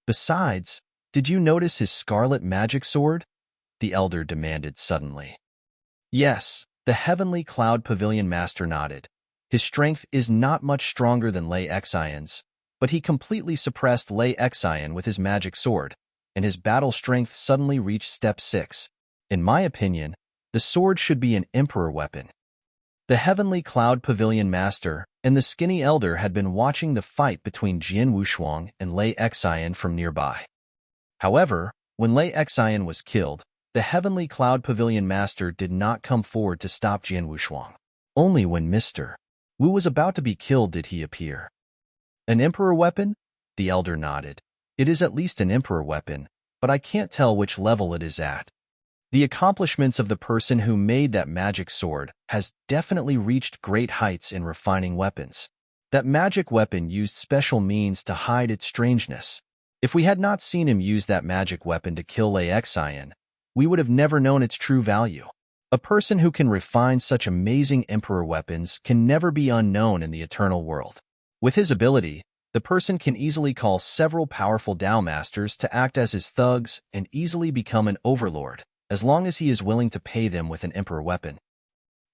Besides, did you notice his scarlet magic sword? The elder demanded suddenly. Yes, the heavenly cloud pavilion master nodded. His strength is not much stronger than Lei Xion's, but he completely suppressed Lei Xion with his magic sword, and his battle strength suddenly reached step 6. In my opinion, the sword should be an emperor weapon. The heavenly cloud pavilion master and the skinny elder had been watching the fight between Jian Wushuang and Lei Xion from nearby. However, when Lei Xion was killed, the heavenly cloud pavilion master did not come forward to stop Jian Wushuang. Only when Mr. Wu was about to be killed did he appear. An emperor weapon? The elder nodded. It is at least an emperor weapon, but I can't tell which level it is at. The accomplishments of the person who made that magic sword has definitely reached great heights in refining weapons. That magic weapon used special means to hide its strangeness. If we had not seen him use that magic weapon to kill Lei Xion, we would have never known its true value. A person who can refine such amazing emperor weapons can never be unknown in the eternal world. With his ability, the person can easily call several powerful Dao masters to act as his thugs and easily become an overlord, as long as he is willing to pay them with an emperor weapon.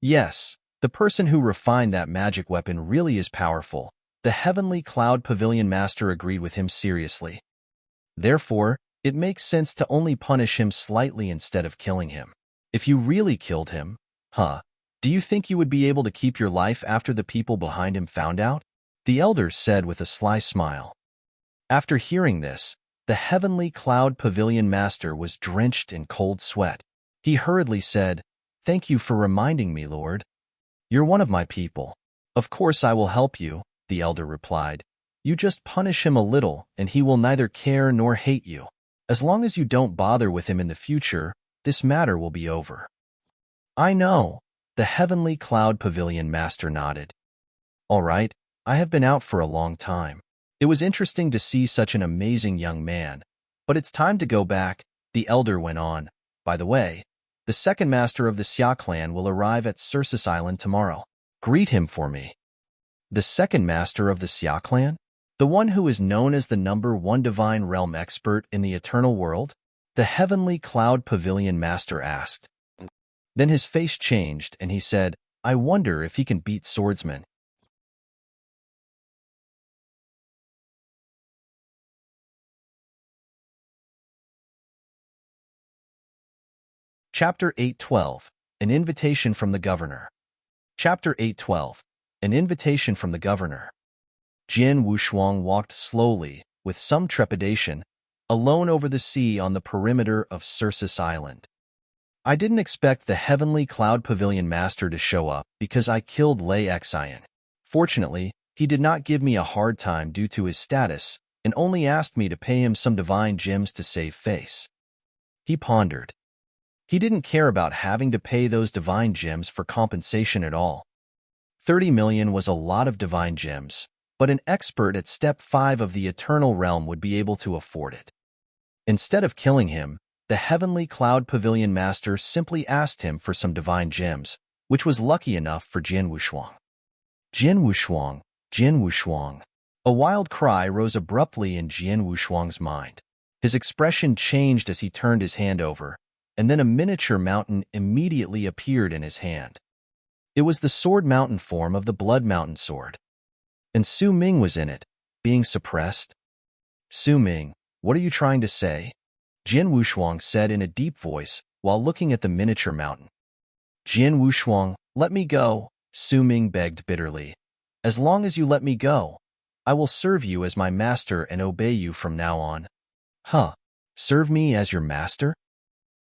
Yes, the person who refined that magic weapon really is powerful. The heavenly cloud pavilion master agreed with him seriously. Therefore, it makes sense to only punish him slightly instead of killing him. If you really killed him, do you think you would be able to keep your life after the people behind him found out? The elder said with a sly smile. After hearing this, the heavenly cloud pavilion master was drenched in cold sweat. He hurriedly said, "Thank you for reminding me, Lord. You're one of my people. Of course I will help you," the elder replied. "You just punish him a little, and he will neither care nor hate you. As long as you don't bother with him in the future, this matter will be over." "I know," the heavenly cloud pavilion master nodded. "All right, I have been out for a long time. It was interesting to see such an amazing young man, but it's time to go back," the elder went on. "By the way, the second master of the Xia clan will arrive at Circus Island tomorrow. Greet him for me." The second master of the Xia clan? The one who is known as the #1 divine realm expert in the eternal world? The heavenly cloud pavilion master asked. Then his face changed and he said, "I wonder if he can beat Swordsman." Chapter 8:12, An Invitation from the Governor. Chapter 8:12, An Invitation from the Governor. Jian Wushuang walked slowly, with some trepidation, alone over the sea on the perimeter of Circus Island. "I didn't expect the heavenly cloud pavilion master to show up because I killed Lei Xion. Fortunately, he did not give me a hard time due to his status and only asked me to pay him some divine gems to save face." He pondered. He didn't care about having to pay those divine gems for compensation at all. 30 million was a lot of divine gems, but an expert at step 5 of the eternal realm would be able to afford it. Instead of killing him, the heavenly cloud pavilion master simply asked him for some divine gems, which was lucky enough for Jian Wushuang. Jian Wushuang, Jian Wushuang. A wild cry rose abruptly in Jian Wushuang's mind. His expression changed as he turned his hand over, and then a miniature mountain immediately appeared in his hand. It was the sword mountain form of the Blood Mountain sword. And Su Ming was in it, being suppressed. "Su Ming, what are you trying to say?" Jian Wushuang said in a deep voice while looking at the miniature mountain. "Jian Wushuang, let me go," Su Ming begged bitterly. "As long as you let me go, I will serve you as my master and obey you from now on." Serve me as your master?"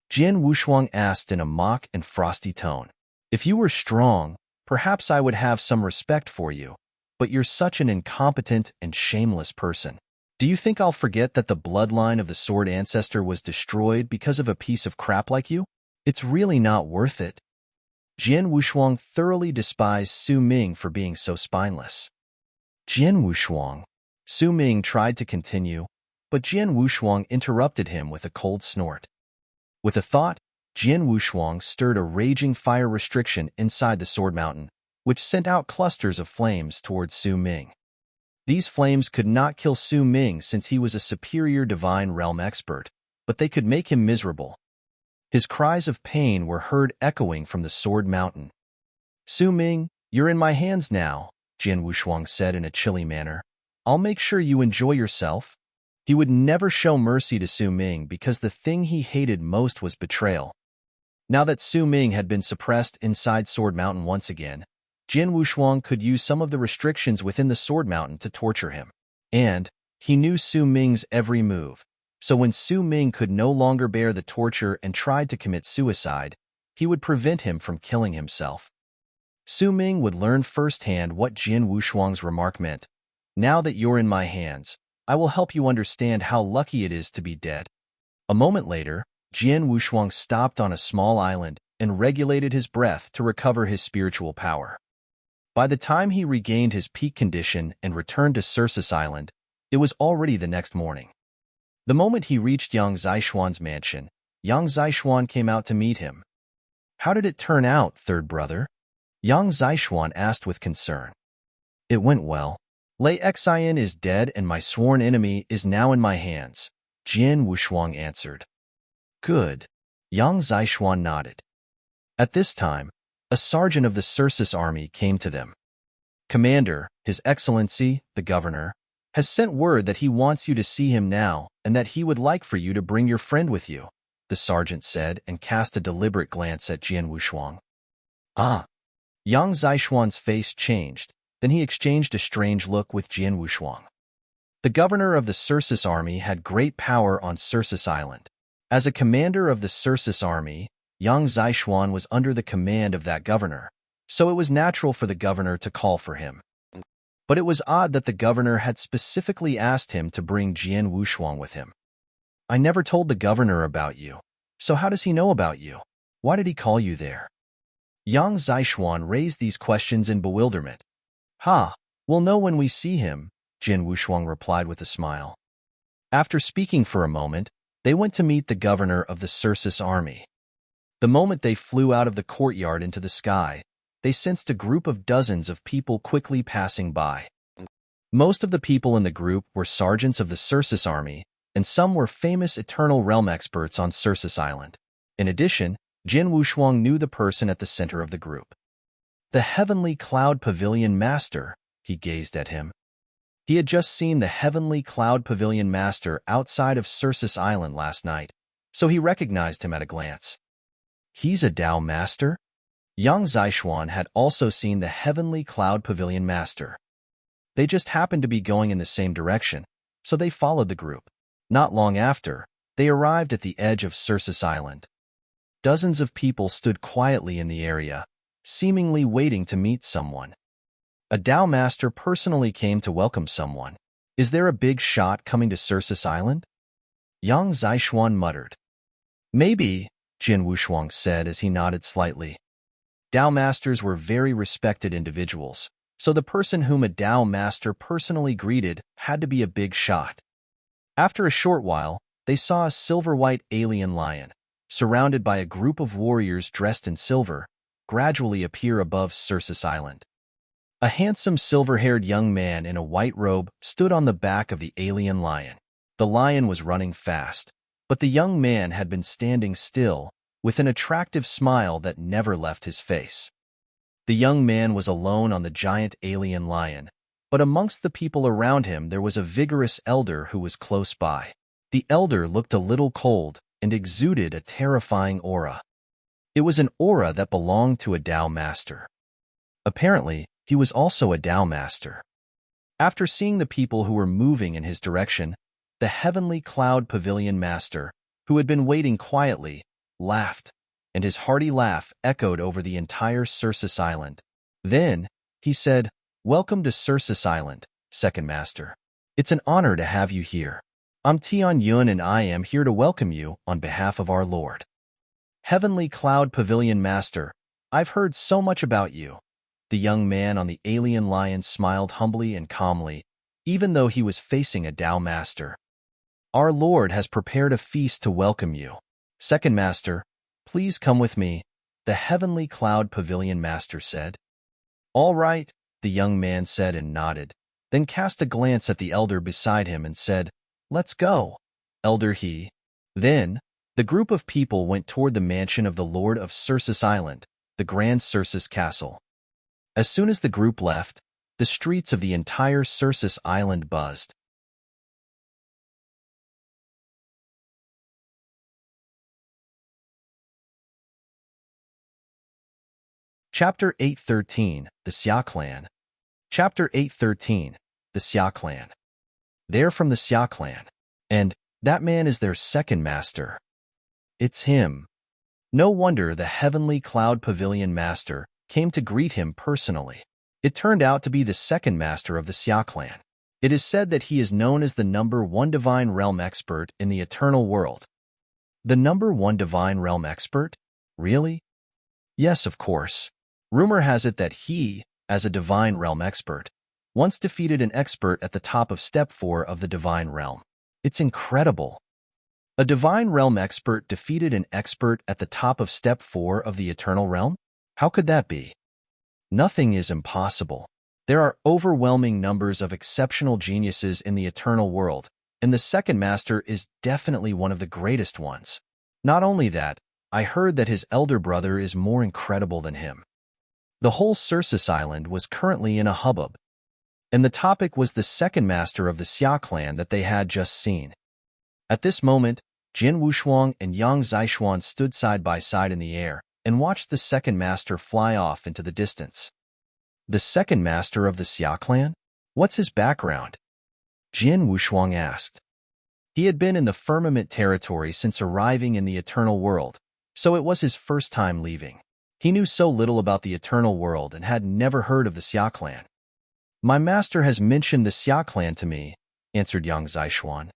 Jian Wushuang asked in a mock and frosty tone. "If you were strong, perhaps I would have some respect for you, but you're such an incompetent and shameless person. Do you think I'll forget that the bloodline of the sword ancestor was destroyed because of a piece of crap like you? It's really not worth it." Jian Wushuang thoroughly despised Su Ming for being so spineless. "Jian Wushuang," Su Ming tried to continue, but Jian Wushuang interrupted him with a cold snort. With a thought, Jian Wushuang stirred a raging fire restriction inside the Sword Mountain, which sent out clusters of flames towards Su Ming. These flames could not kill Su Ming since he was a superior divine realm expert, but they could make him miserable. His cries of pain were heard echoing from the Sword Mountain. "Su Ming, you're in my hands now," Jian Wushuang said in a chilly manner. "I'll make sure you enjoy yourself." He would never show mercy to Su Ming because the thing he hated most was betrayal. Now that Su Ming had been suppressed inside Sword Mountain once again, Jian Wushuang could use some of the restrictions within the Sword Mountain to torture him. And he knew Su Ming's every move, so when Su Ming could no longer bear the torture and tried to commit suicide, he would prevent him from killing himself. Su Ming would learn firsthand what Jian Wushuang's remark meant. "Now that you're in my hands, I will help you understand how lucky it is to be dead." A moment later, Jian Wushuang stopped on a small island and regulated his breath to recover his spiritual power. By the time he regained his peak condition and returned to Sursus Island, it was already the next morning. The moment he reached Yang Zishuan's mansion, Yang Zishuan came out to meet him. "How did it turn out, third brother?" Yang Zishuan asked with concern. "It went well. Lei Xian is dead and my sworn enemy is now in my hands," Jian Wushuang answered. "Good." Yang Zishuan nodded. At this time, a sergeant of the Sursus army came to them. "Commander, His Excellency, the governor, has sent word that he wants you to see him now and that he would like for you to bring your friend with you," the sergeant said and cast a deliberate glance at Jian Wushuang. "Ah." Yang Zishuan's face changed, then he exchanged a strange look with Jian Wushuang. The governor of the Sursus army had great power on Sursus Island. As a commander of the Sursus army, Yang Zishuan was under the command of that governor, so it was natural for the governor to call for him. But it was odd that the governor had specifically asked him to bring Jian Wushuang with him. "I never told the governor about you, so how does he know about you? Why did he call you there?" Yang Zishuan raised these questions in bewilderment. "Ha, we'll know when we see him," Jian Wushuang replied with a smile. After speaking for a moment, they went to meet the governor of the Sursus army. The moment they flew out of the courtyard into the sky, they sensed a group of dozens of people quickly passing by. Most of the people in the group were sergeants of the Sursus army, and some were famous Eternal Realm experts on Sursus Island. In addition, Jian Wushuang knew the person at the center of the group. "The Heavenly Cloud Pavilion Master," he gazed at him. He had just seen the Heavenly Cloud Pavilion Master outside of Sursus Island last night, so he recognized him at a glance. "He's a Dao Master?" Yang Zishuan had also seen the Heavenly Cloud Pavilion Master. They just happened to be going in the same direction, so they followed the group. Not long after, they arrived at the edge of Sursus Island. Dozens of people stood quietly in the area, seemingly waiting to meet someone. A Dao Master personally came to welcome someone. "Is there a big shot coming to Sursus Island?" Yang Zishuan muttered. "Maybe," Jian Wushuang said as he nodded slightly. Dao Masters were very respected individuals, so the person whom a Dao Master personally greeted had to be a big shot. After a short while, they saw a silver-white alien lion, surrounded by a group of warriors dressed in silver, gradually appear above Sursus Island. A handsome silver-haired young man in a white robe stood on the back of the alien lion. The lion was running fast, but the young man had been standing still, with an attractive smile that never left his face. The young man was alone on the giant alien lion, but amongst the people around him there was a vigorous elder who was close by. The elder looked a little cold and exuded a terrifying aura. It was an aura that belonged to a Dao Master. Apparently, he was also a Dao Master. After seeing the people who were moving in his direction, the Heavenly Cloud Pavilion Master, who had been waiting quietly, laughed, and his hearty laugh echoed over the entire Sursus Island. Then, he said, "Welcome to Sursus Island, Second Master. It's an honor to have you here. I'm Tian Yun and I am here to welcome you on behalf of our Lord." "Heavenly Cloud Pavilion Master, I've heard so much about you." The young man on the alien lion smiled humbly and calmly, even though he was facing a Tao master. Our Lord has prepared a feast to welcome you. Second master, please come with me, the heavenly cloud pavilion master said. All right, the young man said and nodded, then cast a glance at the elder beside him and said, let's go, elder he. Then, the group of people went toward the mansion of the Lord of Circus Island, the Grand Circus Castle. As soon as the group left, the streets of the entire Circus Island buzzed. Chapter 813, The Xia Clan. Chapter 813, The Xia Clan. They're from the Xia Clan, and that man is their second master. It's him. No wonder the heavenly cloud pavilion master came to greet him personally. It turned out to be the second master of the Xia Clan. It is said that he is known as the #1 divine realm expert in the eternal world. The #1 divine realm expert? Really? Yes, of course. Rumor has it that he, as a divine realm expert, once defeated an expert at the top of Step 4 of the divine realm. It's incredible. A divine realm expert defeated an expert at the top of Step 4 of the eternal realm? How could that be? Nothing is impossible. There are overwhelming numbers of exceptional geniuses in the eternal world, and the second master is definitely one of the greatest ones. Not only that, I heard that his elder brother is more incredible than him. The whole Circus Island was currently in a hubbub, and the topic was the second master of the Xia clan that they had just seen. At this moment, Jin Wushuang and Yang Zishuan stood side by side in the air and watched the second master fly off into the distance. The second master of the Xia clan? What's his background? Jin Wushuang asked. He had been in the firmament territory since arriving in the eternal world, so it was his first time leaving. He knew so little about the eternal world and had never heard of the Xia clan. My master has mentioned the Xia clan to me, answered Yang Zishuan.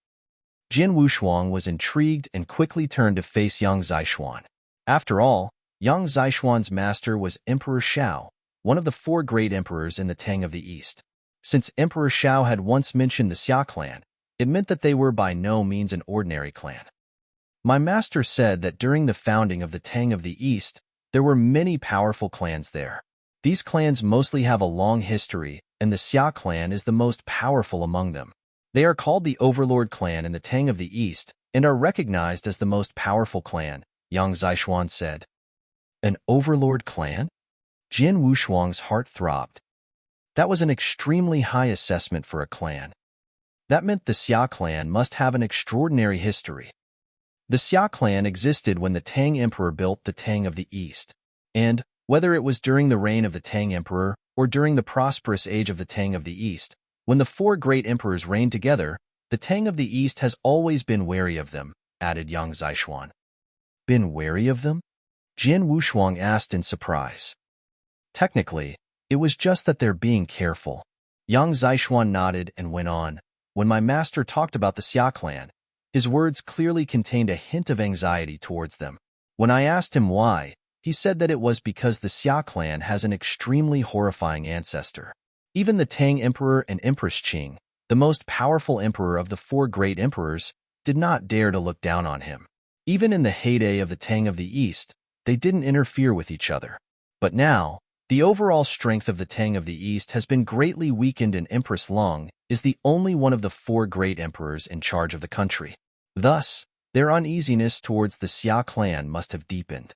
Jin Wushuang was intrigued and quickly turned to face Yang Zishuan. After all, Yang Zishuan's master was Emperor Shao, one of the 4 great emperors in the Tang of the East. Since Emperor Shao had once mentioned the Xia clan, it meant that they were by no means an ordinary clan. My master said that during the founding of the Tang of the East, there were many powerful clans there. These clans mostly have a long history, and the Xia clan is the most powerful among them. They are called the Overlord clan in the Tang of the East and are recognized as the most powerful clan, Yang Zishuan said. An Overlord clan? Jin Wushuang's heart throbbed. That was an extremely high assessment for a clan. That meant the Xia clan must have an extraordinary history. The Xia clan existed when the Tang Emperor built the Tang of the East, and, whether it was during the reign of the Tang Emperor or during the prosperous age of the Tang of the East, when the 4 great emperors reigned together, the Tang of the East has always been wary of them, added Yang Zishuan. Been wary of them? Jin Wushuang asked in surprise. Technically, it was just that they're being careful. Yang Zishuan nodded and went on. When my master talked about the Xia clan, his words clearly contained a hint of anxiety towards them. When I asked him why, he said that it was because the Xia clan has an extremely horrifying ancestor. Even the Tang Emperor and Empress Qing, the most powerful emperor of the 4 great emperors, did not dare to look down on him. Even in the heyday of the Tang of the East, they didn't interfere with each other. But now, the overall strength of the Tang of the East has been greatly weakened, and Empress Long is the only one of the 4 great emperors in charge of the country. Thus, their uneasiness towards the Xia clan must have deepened.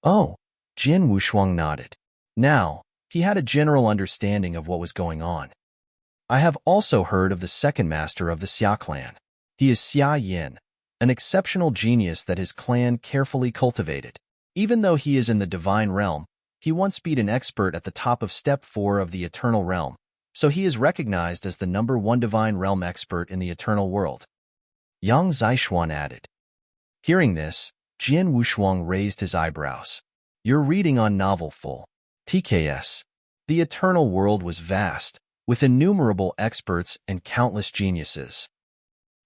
Oh, Jin Wushuang nodded. Now, he had a general understanding of what was going on. I have also heard of the second master of the Xia clan. He is Xia Yin, an exceptional genius that his clan carefully cultivated. Even though he is in the divine realm, he once beat an expert at the top of Step 4 of the eternal realm, so he is recognized as the #1 divine realm expert in the eternal world. Yang Zishuan added. Hearing this, Jin Wushuang raised his eyebrows. You're reading on novel full. TKS. The eternal world was vast, with innumerable experts and countless geniuses.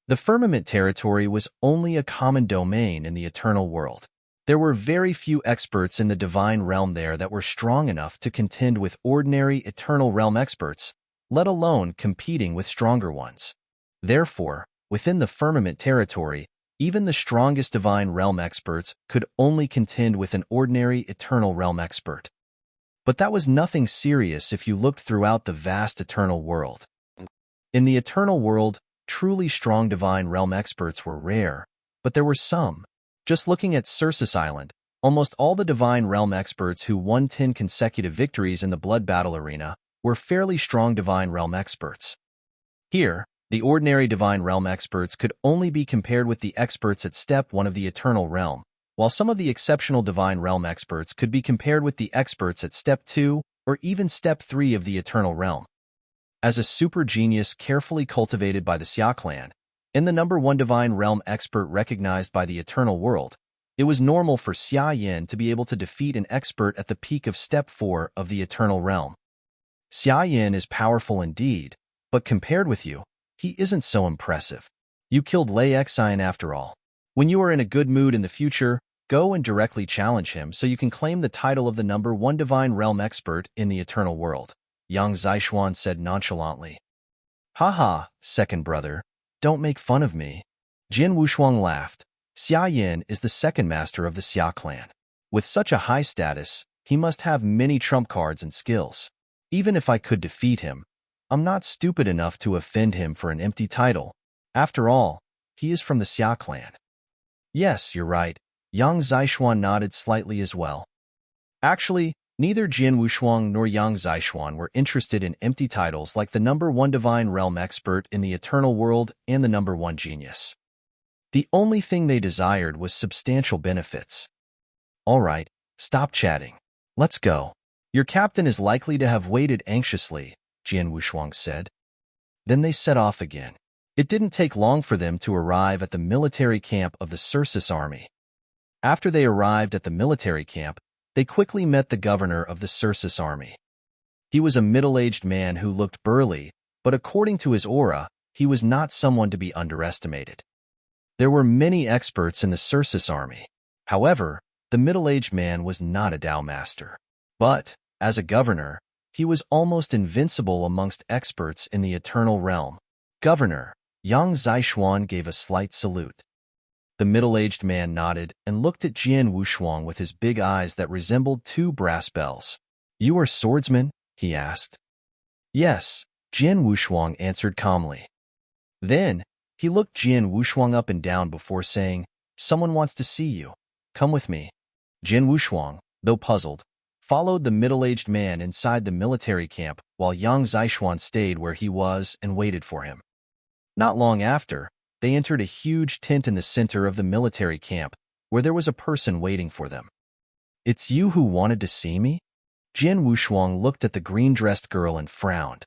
The firmament territory was only a common domain in the eternal world. There were very few experts in the divine realm there that were strong enough to contend with ordinary eternal realm experts, let alone competing with stronger ones. Therefore, within the firmament territory, even the strongest divine realm experts could only contend with an ordinary eternal realm expert. But that was nothing serious if you looked throughout the vast eternal world. In the eternal world, truly strong divine realm experts were rare, but there were some. Just looking at Circe Island, almost all the divine realm experts who won 10 consecutive victories in the blood battle arena were fairly strong divine realm experts. Here, the ordinary divine realm experts could only be compared with the experts at Step 1 of the Eternal Realm, while some of the exceptional divine realm experts could be compared with the experts at Step 2 or even Step 3 of the Eternal Realm. As a super genius carefully cultivated by the Xia clan, and the number 1 divine realm expert recognized by the Eternal World, it was normal for Xia Yin to be able to defeat an expert at the peak of Step 4 of the Eternal Realm. Xia Yin is powerful indeed, but compared with you, he isn't so impressive. You killed Lei Xian after all. When you are in a good mood in the future, go and directly challenge him so you can claim the title of the number 1 divine realm expert in the Eternal World, Yang Zixuan said nonchalantly. Haha, second brother, don't make fun of me. Jin Wushuang laughed. Xia Yin is the second master of the Xia clan. With such a high status, he must have many trump cards and skills. Even if I could defeat him, I'm not stupid enough to offend him for an empty title. After all, he is from the Xia clan. Yes, you're right. Yang Zixuan nodded slightly as well. Actually, neither Jin Wushuang nor Yang Zixuan were interested in empty titles like the number 1 divine realm expert in the Eternal World and the number 1 genius. The only thing they desired was substantial benefits. All right, stop chatting. Let's go. Your captain is likely to have waited anxiously, Jin Wushuang said. Then they set off again. It didn't take long for them to arrive at the military camp of the Circe army. After they arrived at the military camp, they quickly met the governor of the Circe army. He was a middle-aged man who looked burly, but according to his aura, he was not someone to be underestimated. There were many experts in the Circe army. However, the middle-aged man was not a Dao master. But, as a governor, he was almost invincible amongst experts in the Eternal Realm. Governor, Yang Zixuan gave a slight salute. The middle-aged man nodded and looked at Jin Wushuang with his big eyes that resembled 2 brass bells. You are Swordsman? He asked. Yes, Jin Wushuang answered calmly. Then, he looked Jin Wushuang up and down before saying, Someone wants to see you. Come with me. Jin Wushuang, though puzzled, followed the middle-aged man inside the military camp while Yang Zixuan stayed where he was and waited for him. Not long after, they entered a huge tent in the center of the military camp where there was a person waiting for them. It's you who wanted to see me? Jin Wushuang looked at the green-dressed girl and frowned.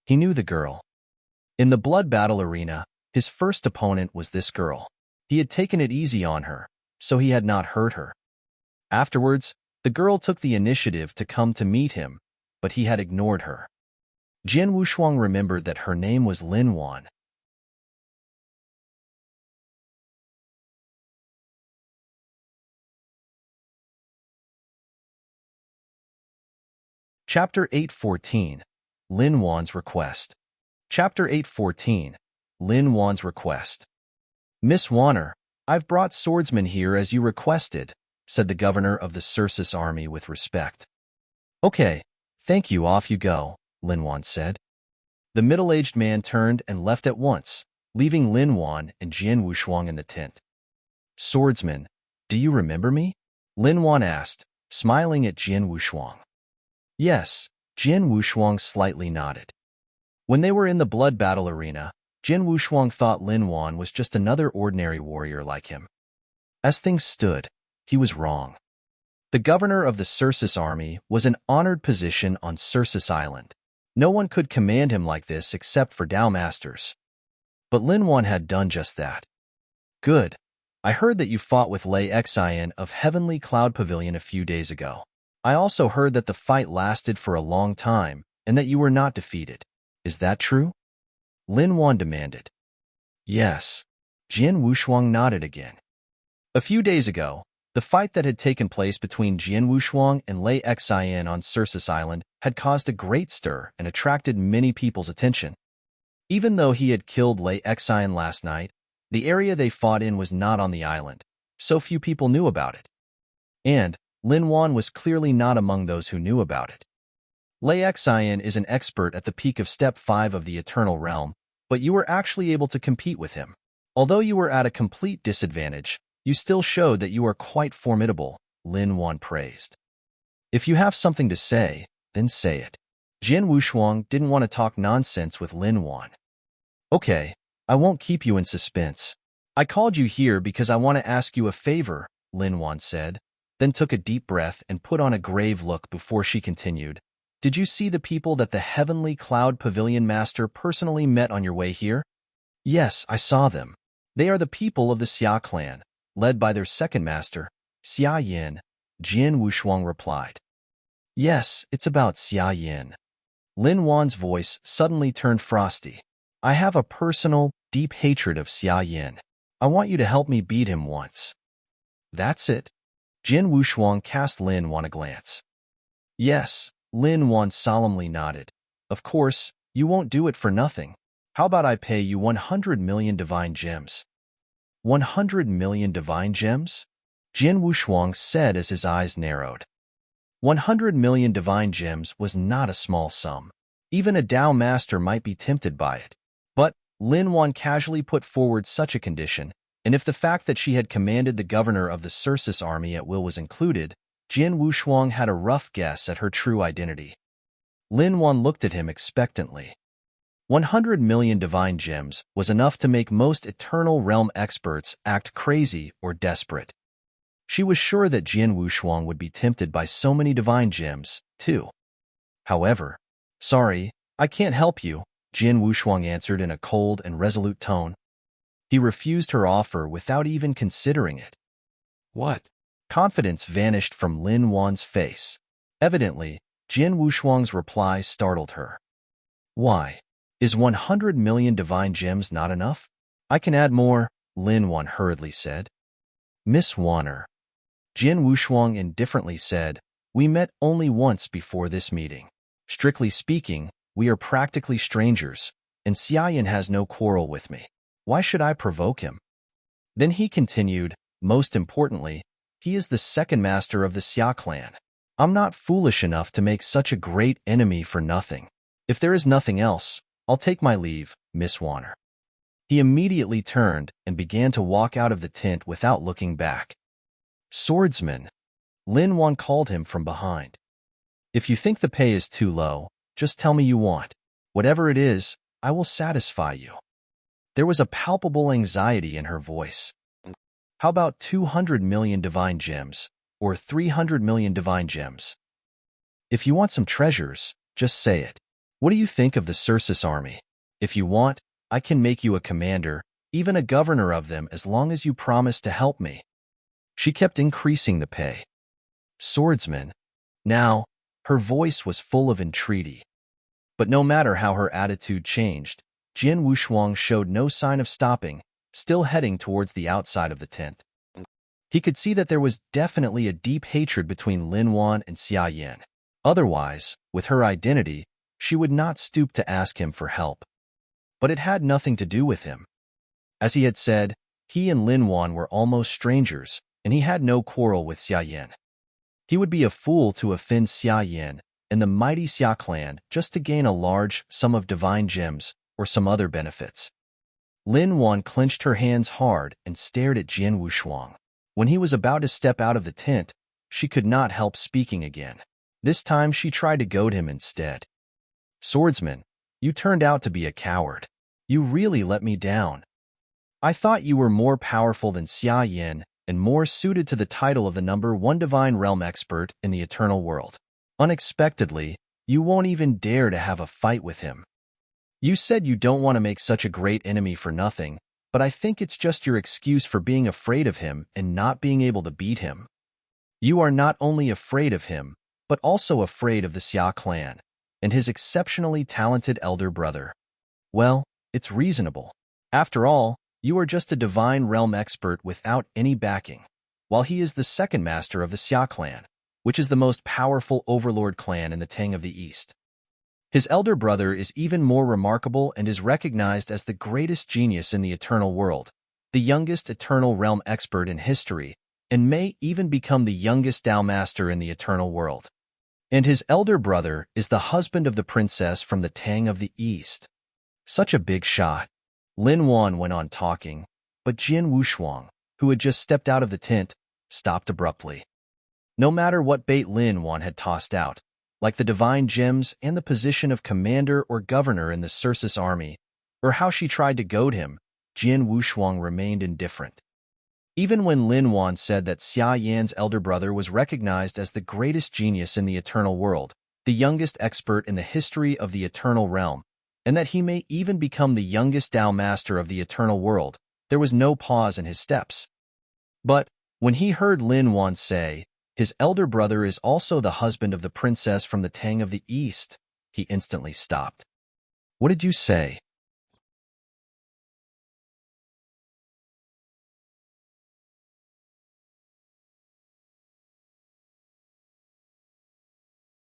He knew the girl. In the blood battle arena, his first opponent was this girl. He had taken it easy on her, so he had not hurt her. Afterwards, the girl took the initiative to come to meet him, but he had ignored her. Jin Wushuang remembered that her name was Lin Wan. Chapter 814, Lin Wan's Request. Chapter 814, Lin Wan's Request. Miss Wanner, I've brought Swordsman here as you requested, said the governor of the Circe army with respect. Okay, thank you, off you go, Lin Wan said. The middle-aged man turned and left at once, leaving Lin Wan and Jin Wushuang in the tent. Swordsman, do you remember me? Lin Wan asked, smiling at Jin Wushuang. Yes, Jin Wushuang slightly nodded. When they were in the blood battle arena, Jin Wushuang thought Lin Wan was just another ordinary warrior like him. As things stood, he was wrong. The governor of the Circe army was an honored position on Circe Island. No one could command him like this except for Dao masters. But Lin Wan had done just that. Good. I heard that you fought with Lei Xian of Heavenly Cloud Pavilion a few days ago. I also heard that the fight lasted for a long time and that you were not defeated. Is that true? Lin Wan demanded. Yes. Jin Wushuang nodded again. A few days ago, The fight that had taken place between Jian Wushuang and Lei Xian on Circus Island had caused a great stir and attracted many people's attention. Even though he had killed Lei Xian last night, the area they fought in was not on the island, so few people knew about it. And Lin Wan was clearly not among those who knew about it. Lei Xian is an expert at the peak of Step 5 of the Eternal Realm, but you were actually able to compete with him. Although you were at a complete disadvantage, you still showed that you are quite formidable, Lin Wan praised. If you have something to say, then say it. Jian Wushuang didn't want to talk nonsense with Lin Wan. Okay, I won't keep you in suspense. I called you here because I want to ask you a favor, Lin Wan said, then took a deep breath and put on a grave look before she continued. Did you see the people that the Heavenly Cloud Pavilion Master personally met on your way here? Yes, I saw them. They are the people of the Xia clan, led by their second master, Xia Yin, Jian Wushuang replied. Yes, it's about Xia Yin. Lin Wan's voice suddenly turned frosty. I have a personal, deep hatred of Xia Yin. I want you to help me beat him once. That's it. Jian Wushuang cast Lin Wan a glance. Yes, Lin Wan solemnly nodded. Of course, you won't do it for nothing. How about I pay you 100 million divine gems? 100 million divine gems? Jian Wushuang said as his eyes narrowed. 100 million divine gems was not a small sum. Even a Dao master might be tempted by it. But Lin Wan casually put forward such a condition, and if the fact that she had commanded the governor of the Circus army at will was included, Jian Wushuang had a rough guess at her true identity. Lin Wan looked at him expectantly. 100 million divine gems was enough to make most Eternal Realm experts act crazy or desperate. She was sure that Jian Wushuang would be tempted by so many divine gems, too. However, sorry, I can't help you, Jian Wushuang answered in a cold and resolute tone. He refused her offer without even considering it. What? Confidence vanished from Lin Wan's face. Evidently, Jian Wushuang's reply startled her. Why? Is 100 million divine gems not enough? I can add more, Lin Wan hurriedly said. Miss Wanner. Jian Wushuang indifferently said, we met only once before this meeting. Strictly speaking, we are practically strangers, and Xia Yin has no quarrel with me. Why should I provoke him? Then he continued, most importantly, he is the second master of the Xia clan. I'm not foolish enough to make such a great enemy for nothing. If there is nothing else, I'll take my leave, Miss Wanner. He immediately turned and began to walk out of the tent without looking back. Swordsman, Lin Wan called him from behind. If you think the pay is too low, just tell me you want. Whatever it is, I will satisfy you. There was a palpable anxiety in her voice. How about 200 million divine gems, or 300 million divine gems? If you want some treasures, just say it. What do you think of the Circus army? If you want, I can make you a commander, even a governor of them as long as you promise to help me. She kept increasing the pay. Swordsman. Now, her voice was full of entreaty. But no matter how her attitude changed, Jian Wushuang showed no sign of stopping, still heading towards the outside of the tent. He could see that there was definitely a deep hatred between Lin Wan and Xia Yin. Otherwise, with her identity, she would not stoop to ask him for help. But it had nothing to do with him. As he had said, he and Lin Wan were almost strangers, and he had no quarrel with Xia Yin. He would be a fool to offend Xia Yin and the mighty Xia clan just to gain a large sum of divine gems or some other benefits. Lin Wan clenched her hands hard and stared at Jian Wushuang. When he was about to step out of the tent, she could not help speaking again. This time she tried to goad him instead. Swordsman, you turned out to be a coward. You really let me down. I thought you were more powerful than Xia Yin and more suited to the title of the #1 divine realm expert in the eternal world. Unexpectedly, you won't even dare to have a fight with him. You said you don't want to make such a great enemy for nothing, but I think it's just your excuse for being afraid of him and not being able to beat him. You are not only afraid of him, but also afraid of the Xia clan and his exceptionally talented elder brother. Well, it's reasonable. After all, you are just a divine realm expert without any backing. while he is the second master of the Xia clan, which is the most powerful overlord clan in the Tang of the East. His elder brother is even more remarkable and is recognized as the greatest genius in the Eternal World, the youngest Eternal Realm expert in history, and may even become the youngest Dao Master in the Eternal World. And his elder brother is the husband of the princess from the Tang of the East. Such a big shot. Lin Wan went on talking, but Jian Wushuang, who had just stepped out of the tent, stopped abruptly. No matter what bait Lin Wan had tossed out, like the divine gems and the position of commander or governor in the Circe's army, or how she tried to goad him, Jian Wushuang remained indifferent. Even when Lin Wan said that Xia Yan's elder brother was recognized as the greatest genius in the Eternal World, the youngest expert in the history of the Eternal Realm, and that he may even become the youngest Dao Master of the Eternal World, there was no pause in his steps. But when he heard Lin Wan say, his elder brother is also the husband of the princess from the Tang of the East, he instantly stopped. What did you say?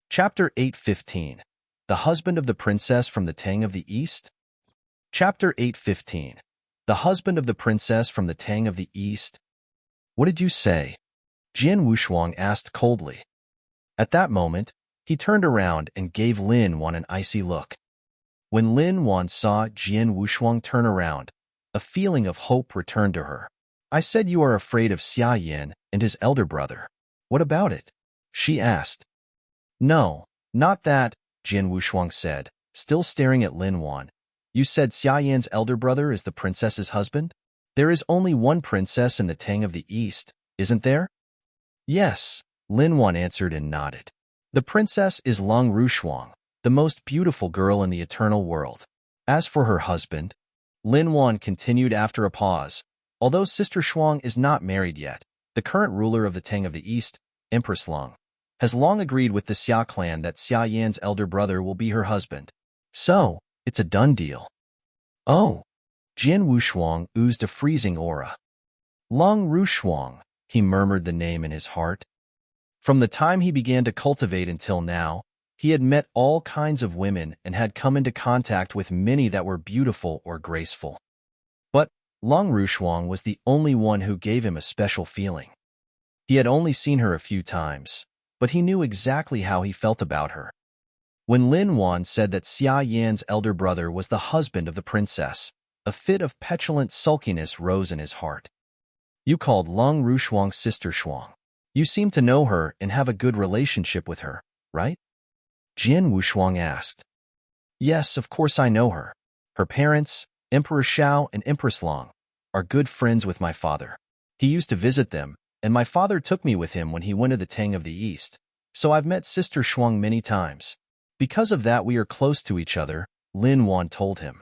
Chapter 8:15. The husband of the princess from the Tang of the East? Chapter 8:15. The husband of the princess from the Tang of the East? What did you say? Jian Wushuang asked coldly. At that moment, he turned around and gave Lin Wan an icy look. When Lin Wan saw Jian Wushuang turn around, a feeling of hope returned to her. I said you are afraid of Xia Yan and his elder brother. What about it? She asked. No, not that, Jian Wushuang said, still staring at Lin Wan. You said Xia Yan's elder brother is the princess's husband? There is only one princess in the Tang of the East, isn't there? Yes, Lin Wan answered and nodded. The princess is Long Rushuang, the most beautiful girl in the Eternal World. As for her husband, Lin Wan continued after a pause, although Sister Shuang is not married yet, the current ruler of the Tang of the East, Empress Long, has long agreed with the Xia clan that Xia Yan's elder brother will be her husband. So, it's a done deal. Oh, Jian Wushuang oozed a freezing aura. Long Rushuang, he murmured the name in his heart. From the time he began to cultivate until now, he had met all kinds of women and had come into contact with many that were beautiful or graceful. But Long Rushuang was the only one who gave him a special feeling. He had only seen her a few times, but he knew exactly how he felt about her. When Lin Wan said that Xia Yan's elder brother was the husband of the princess, a fit of petulant sulkiness rose in his heart. You called Long Rushuang's sister Shuang. You seem to know her and have a good relationship with her, right? Jian Wushuang asked. Yes, of course I know her. Her parents, Emperor Shao and Empress Long, are good friends with my father. He used to visit them, and my father took me with him when he went to the Tang of the East, so I've met Sister Shuang many times. Because of that we are close to each other, Lin Wan told him.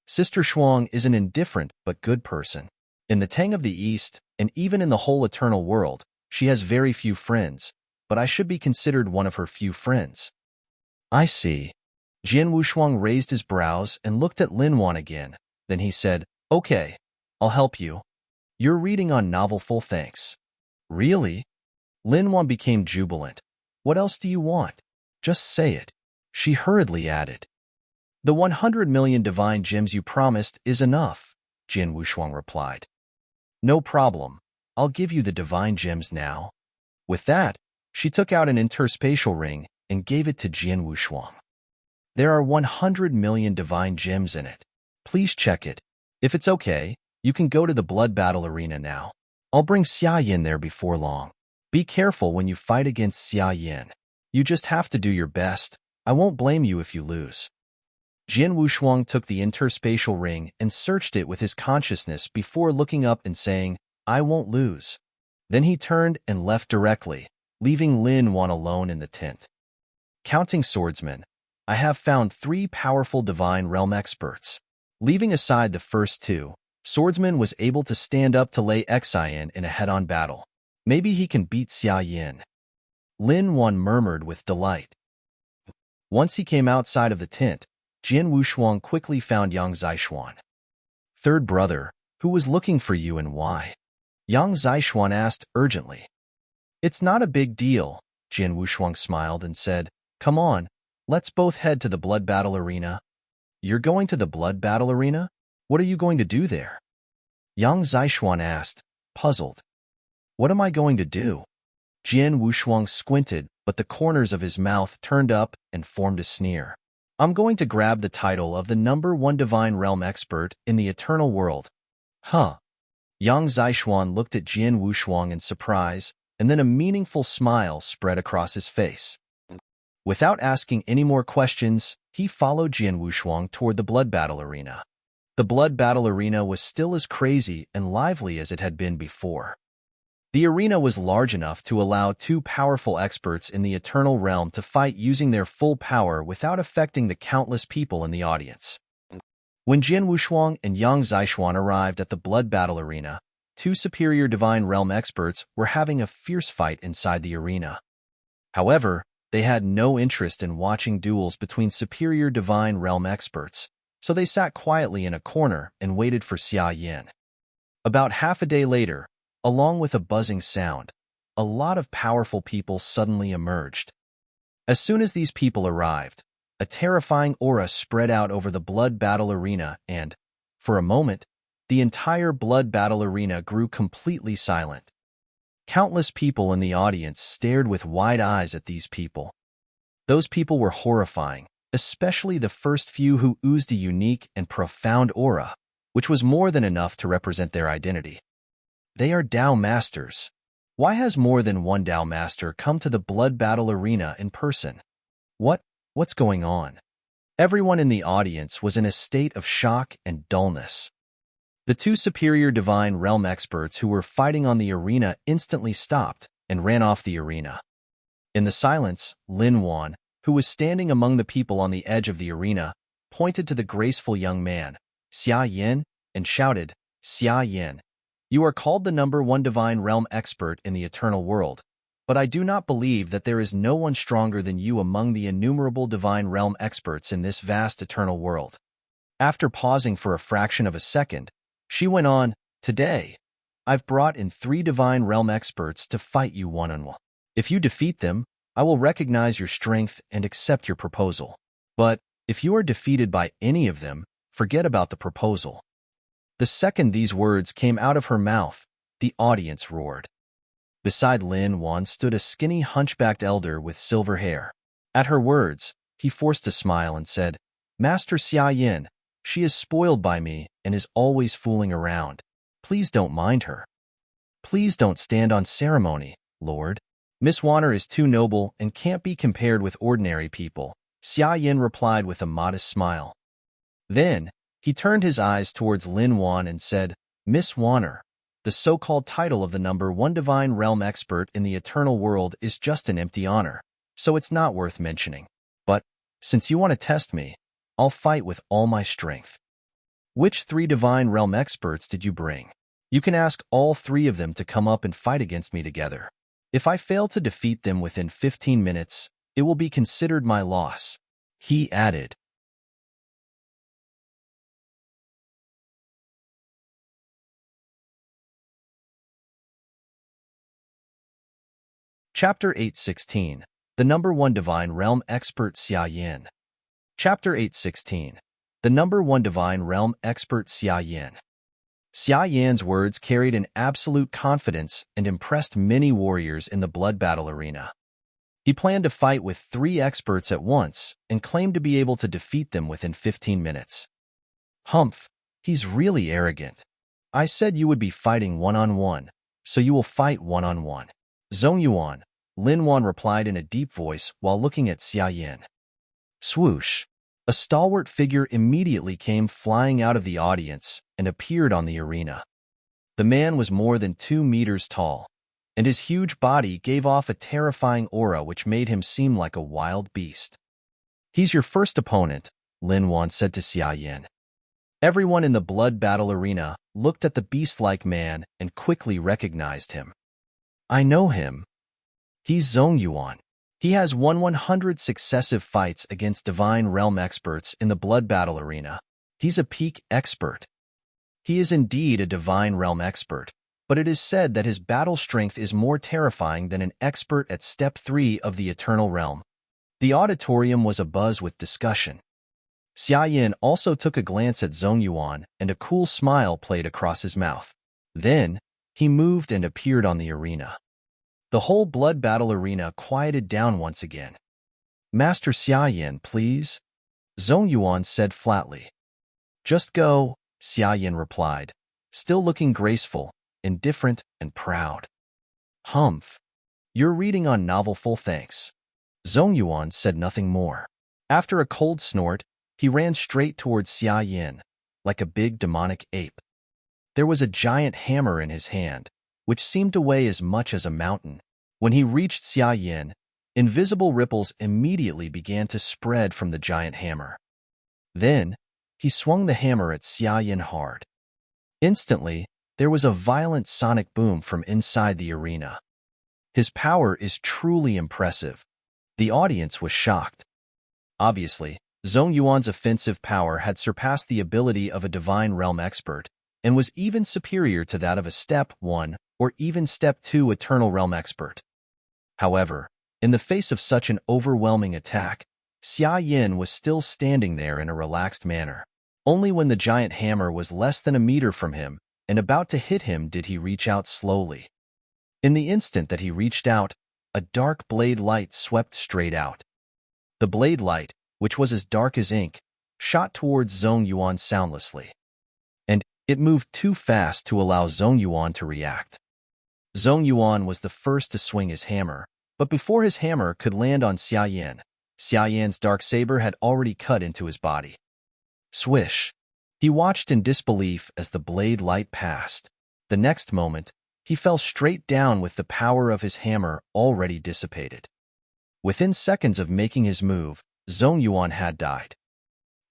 Sister Shuang is an indifferent but good person. In the Tang of the East, and even in the whole Eternal World, she has very few friends, but I should be considered one of her few friends. I see. Jian Wushuang raised his brows and looked at Lin Wan again. Then he said, Okay, I'll help you. You're reading on novel full thanks. Really? Lin Wan became jubilant. What else do you want? Just say it. She hurriedly added. The 100 million divine gems you promised is enough, Jian Wushuang replied. No problem. I'll give you the divine gems now. With that, she took out an interspatial ring and gave it to Jian Wushuang. There are 100 million divine gems in it. Please check it. If it's okay, you can go to the blood battle arena now. I'll bring Xia Yan there before long. Be careful when you fight against Xia Yan. You just have to do your best. I won't blame you if you lose. Jian Wushuang took the interspatial ring and searched it with his consciousness before looking up and saying, I won't lose. Then he turned and left directly, leaving Lin Wan alone in the tent. Counting Swordsman, I have found 3 powerful divine realm experts. Leaving aside the first 2, Swordsman was able to stand up to Lei Xian in a head-on battle. Maybe he can beat Xia Yan. Lin Wan murmured with delight. Once he came outside of the tent, Jian Wushuang quickly found Yang Zishuan. Third brother, who was looking for you and why? Yang Zishuan asked urgently. It's not a big deal, Jian Wushuang smiled and said, come on, let's both head to the blood battle arena. You're going to the blood battle arena? What are you going to do there? Yang Zishuan asked, puzzled. What am I going to do? Jian Wushuang squinted, but the corners of his mouth turned up and formed a sneer. I'm going to grab the title of the #1 divine realm expert in the eternal world. Huh. Yang Zishuan looked at Jian Wushuang in surprise, and then a meaningful smile spread across his face. Without asking any more questions, he followed Jian Wushuang toward the blood battle arena. The blood battle arena was still as crazy and lively as it had been before. The arena was large enough to allow two powerful experts in the eternal realm to fight using their full power without affecting the countless people in the audience. When Jian Wushuang and Yang Zishuan arrived at the blood battle arena, two superior divine realm experts were having a fierce fight inside the arena. However, they had no interest in watching duels between superior divine realm experts, so they sat quietly in a corner and waited for Xia Yin. About half a day later, along with a buzzing sound, a lot of powerful people suddenly emerged. As soon as these people arrived, a terrifying aura spread out over the blood battle arena and, for a moment, the entire blood battle arena grew completely silent. Countless people in the audience stared with wide eyes at these people. Those people were horrifying, especially the first few who oozed a unique and profound aura, which was more than enough to represent their identity. They are Dao Masters. Why has more than one Dao Master come to the blood battle arena in person? What's going on? Everyone in the audience was in a state of shock and dullness. The two superior divine realm experts who were fighting on the arena instantly stopped and ran off the arena. In the silence, Lin Wan, who was standing among the people on the edge of the arena, pointed to the graceful young man, Xia Yin, and shouted, Xia Yin, you are called the #1 divine realm expert in the eternal world, but I do not believe that there is no one stronger than you among the innumerable divine realm experts in this vast eternal world. After pausing for a fraction of a second, she went on, today, I've brought in 3 divine realm experts to fight you one-on-one. If you defeat them, I will recognize your strength and accept your proposal. But if you are defeated by any of them, forget about the proposal. The second these words came out of her mouth, the audience roared. Beside Lin Wan stood a skinny hunchbacked elder with silver hair. At her words, he forced a smile and said, Master Xia Yin, she is spoiled by me and is always fooling around. Please don't mind her. Please don't stand on ceremony, Lord. Miss Wanner is too noble and can't be compared with ordinary people, Xia Yin replied with a modest smile. Then, he turned his eyes towards Lin Wan and said, Miss Wanner, the so-called title of the #1 divine realm expert in the eternal world is just an empty honor, so it's not worth mentioning. But, since you want to test me, I'll fight with all my strength. Which 3 divine realm experts did you bring? You can ask all 3 of them to come up and fight against me together. If I fail to defeat them within 15 minutes, it will be considered my loss, he added. Chapter 816. The #1 Divine Realm Expert Xia Yin. Chapter 816. The #1 Divine Realm Expert Xia Yin. Xia Yin's words carried an absolute confidence and impressed many warriors in the blood battle arena. He planned to fight with 3 experts at once and claimed to be able to defeat them within 15 minutes. Humph, he's really arrogant. I said you would be fighting one-on-one, so you will fight one-on-one. Zongyuan, Lin Wan replied in a deep voice while looking at Xia Yin. Swoosh! A stalwart figure immediately came flying out of the audience and appeared on the arena. The man was more than 2 meters tall, and his huge body gave off a terrifying aura which made him seem like a wild beast. He's your first opponent, Lin Wan said to Xia Yin. Everyone in the blood battle arena looked at the beast-like man and quickly recognized him. I know him. He's Zongyuan. He has won 100 successive fights against divine realm experts in the blood battle arena. He's a peak expert. He is indeed a divine realm expert, but it is said that his battle strength is more terrifying than an expert at Step 3 of the Eternal Realm. The auditorium was abuzz with discussion. Xia Yin also took a glance at Zhong Yuan, and a cool smile played across his mouth. Then, he moved and appeared on the arena. The whole blood battle arena quieted down once again. "Master Xia Yin, please," Zhong Yuan said flatly. "Just go," Xia Yin replied, still looking graceful, indifferent, and proud. "Humph. You're reading on novel full thanks." Zhong Yuan said nothing more. After a cold snort, he ran straight towards Xia Yin, like a big demonic ape. There was a giant hammer in his hand, which seemed to weigh as much as a mountain. When he reached Xia Yin, invisible ripples immediately began to spread from the giant hammer. Then, he swung the hammer at Xia Yin hard. Instantly, there was a violent sonic boom from inside the arena. His power is truly impressive. The audience was shocked. Obviously, Zhong Yuan's offensive power had surpassed the ability of a Divine Realm expert, and was even superior to that of a Step 1 or even Step 2 Eternal Realm expert. However, in the face of such an overwhelming attack, Xia Yin was still standing there in a relaxed manner. Only when the giant hammer was less than a meter from him and about to hit him did he reach out slowly. In the instant that he reached out, a dark blade light swept straight out. The blade light, which was as dark as ink, shot towards Zhong Yuan soundlessly. And it moved too fast to allow Zhong Yuan to react. Zhong Yuan was the first to swing his hammer, but before his hammer could land on Xia Yin, Xia Yin's dark saber had already cut into his body. Swish! He watched in disbelief as the blade light passed. The next moment, he fell straight down with the power of his hammer already dissipated. Within seconds of making his move, Zhong Yuan had died.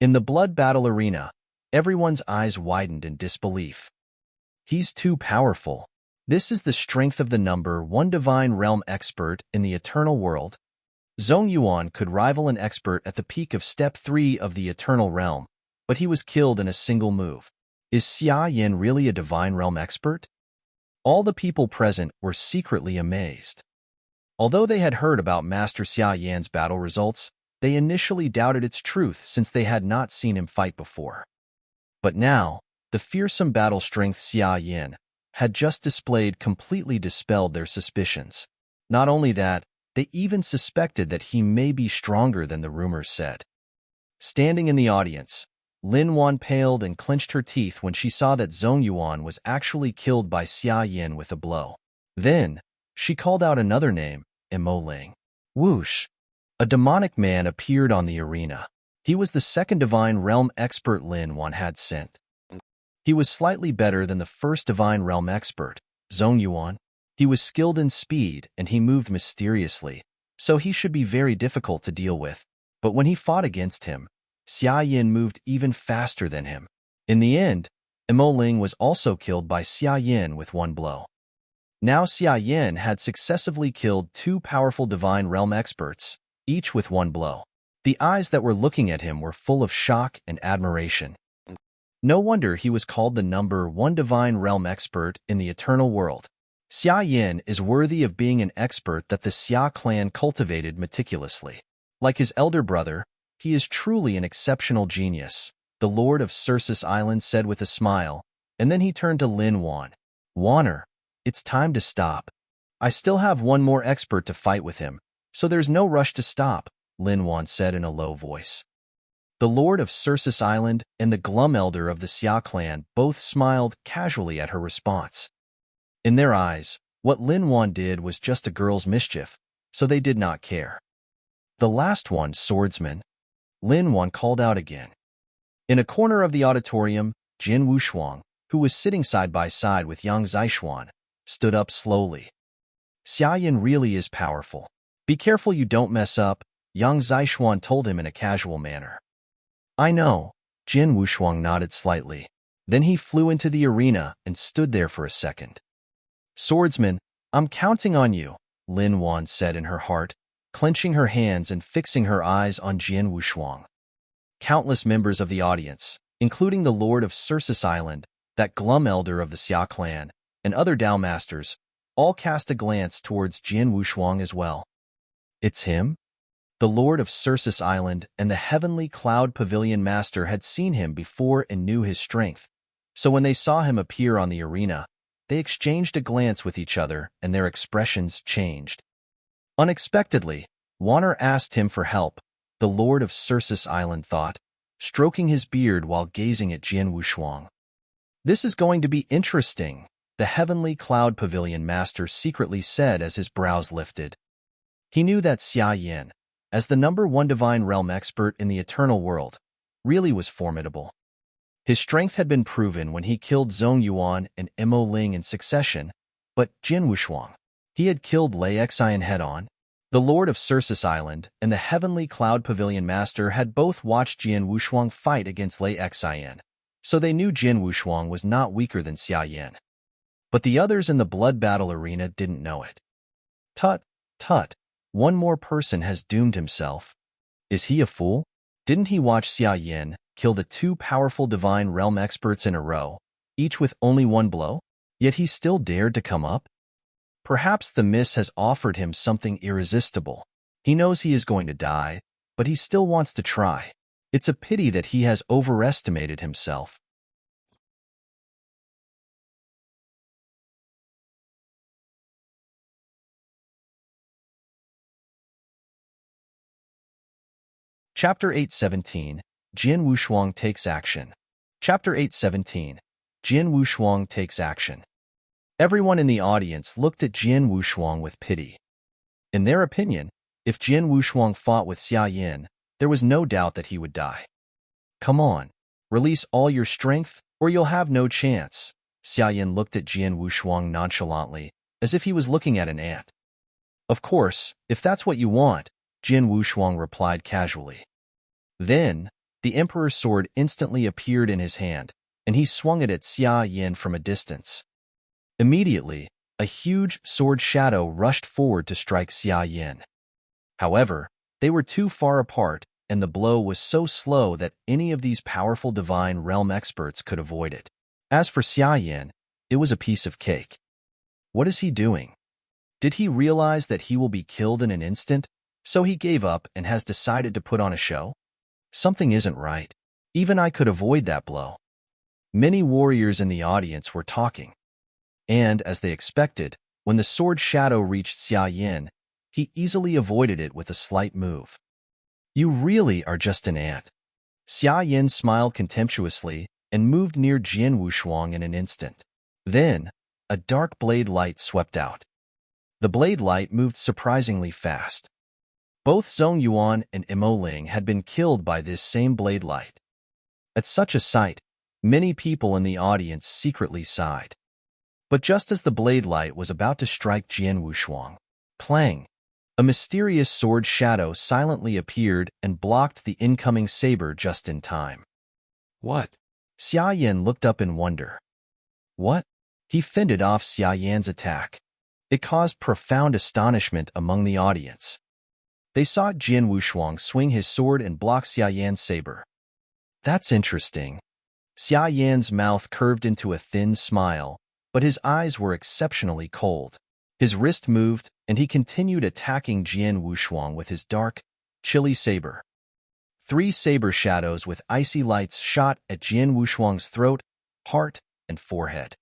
In the blood battle arena, everyone's eyes widened in disbelief. He's too powerful. This is the strength of the number 1 Divine Realm expert in the Eternal World. Zhong Yuan could rival an expert at the peak of Step 3 of the Eternal Realm, but he was killed in a single move. Is Xia Yin really a Divine Realm expert? All the people present were secretly amazed. Although they had heard about Master Xia Yin's battle results, they initially doubted its truth since they had not seen him fight before. But now, the fearsome battle strength Xia Yin had just displayed completely dispelled their suspicions. Not only that, they even suspected that he may be stronger than the rumors said. Standing in the audience, Lin Wan paled and clenched her teeth when she saw that Zhong Yuan was actually killed by Xia Yin with a blow. Then, she called out another name, Mo Ling. Whoosh! A demonic man appeared on the arena. He was the second Divine Realm expert Lin Wan had sent. He was slightly better than the first Divine Realm expert, Zhong Yuan. He was skilled in speed and he moved mysteriously, so he should be very difficult to deal with. But when he fought against him, Xia Yin moved even faster than him. In the end, Mo Ling was also killed by Xia Yin with one blow. Now Xia Yin had successively killed 2 powerful Divine Realm experts, each with one blow. The eyes that were looking at him were full of shock and admiration. No wonder he was called the number 1 Divine Realm expert in the Eternal World. Xia Yin is worthy of being an expert that the Xia clan cultivated meticulously. Like his elder brother, he is truly an exceptional genius, the Lord of Circus Island said with a smile, and then he turned to Lin Wan. Wanner, it's time to stop. I still have one more expert to fight with him, so there's no rush to stop, Lin Wan said in a low voice. The Lord of Circus Island and the glum elder of the Xia clan both smiled casually at her response. In their eyes, what Lin Wan did was just a girl's mischief, so they did not care. The last one, Swordsman, Lin Wan called out again. In a corner of the auditorium, Jin Wushuang, who was sitting side by side with Yang Zixuan, stood up slowly. Xia Yin really is powerful. Be careful you don't mess up, Yang Zixuan told him in a casual manner. I know, Jin Wushuang nodded slightly. Then he flew into the arena and stood there for a second. Swordsman, I'm counting on you, Lin Wan said in her heart, clenching her hands and fixing her eyes on Jin Wushuang. Countless members of the audience, including the Lord of Circus Island, that glum elder of the Xia clan, and other Dao masters all cast a glance towards Jian Wushuang as well. It's him? The Lord of Circe Island and the Heavenly Cloud Pavilion Master had seen him before and knew his strength. So when they saw him appear on the arena, they exchanged a glance with each other and their expressions changed. Unexpectedly, Warner asked him for help, the Lord of Circe Island thought, stroking his beard while gazing at Jian Wushuang. This is going to be interesting, the Heavenly Cloud Pavilion Master secretly said as his brows lifted. He knew that Xia Yin, as the #1 divine realm expert in the eternal world, really was formidable. His strength had been proven when he killed Zhong Yuan and Mo Ling in succession, but Jian Wushuang, he had killed Lei Xian head-on. The Lord of Circe Island and the Heavenly Cloud Pavilion Master had both watched Jian Wushuang fight against Lei Xian, so they knew Jian Wushuang was not weaker than Xia Yin. But the others in the blood battle arena didn't know it. Tut, tut, one more person has doomed himself. Is he a fool? Didn't he watch Xia Yin kill the 2 powerful divine realm experts in a row, each with only 1 blow? Yet he still dared to come up? Perhaps the miss has offered him something irresistible. He knows he is going to die, but he still wants to try. It's a pity that he has overestimated himself. Chapter 817, Jian Wushuang Takes Action. Chapter 817, Jian Wushuang Takes Action. Everyone in the audience looked at Jian Wushuang with pity. In their opinion, if Jian Wushuang fought with Xia Yin, there was no doubt that he would die. Come on, release all your strength, or you'll have no chance. Xia Yin looked at Jian Wushuang nonchalantly, as if he was looking at an ant. Of course, if that's what you want, Jian Wushuang replied casually. Then, the Emperor's sword instantly appeared in his hand, and he swung it at Xia Yin from a distance. Immediately, a huge sword shadow rushed forward to strike Xia Yin. However, they were too far apart, and the blow was so slow that any of these powerful divine realm experts could avoid it. As for Xia Yin, it was a piece of cake. What is he doing? Did he realize that he will be killed in an instant, so he gave up and has decided to put on a show? Something isn't right. Even I could avoid that blow. Many warriors in the audience were talking. And, as they expected, when the sword shadow reached Xia Yin, he easily avoided it with a slight move. You really are just an ant. Xia Yin smiled contemptuously and moved near Jian Wushuang in an instant. Then, a dark blade light swept out. The blade light moved surprisingly fast. Both Zhong Yuan and Mo Ling had been killed by this same blade light. At such a sight, many people in the audience secretly sighed. But just as the blade light was about to strike Jian Wushuang, clang! A mysterious sword shadow silently appeared and blocked the incoming saber just in time. What? Xia Yin looked up in wonder. What? He fended off Xia Yan's attack. It caused profound astonishment among the audience. They saw Jian Wushuang swing his sword and block Xia Yan's saber. That's interesting. Xia Yan's mouth curved into a thin smile, but his eyes were exceptionally cold. His wrist moved, and he continued attacking Jian Wushuang with his dark, chilly saber. 3 saber shadows with icy lights shot at Jian Wushuang's throat, heart, and forehead.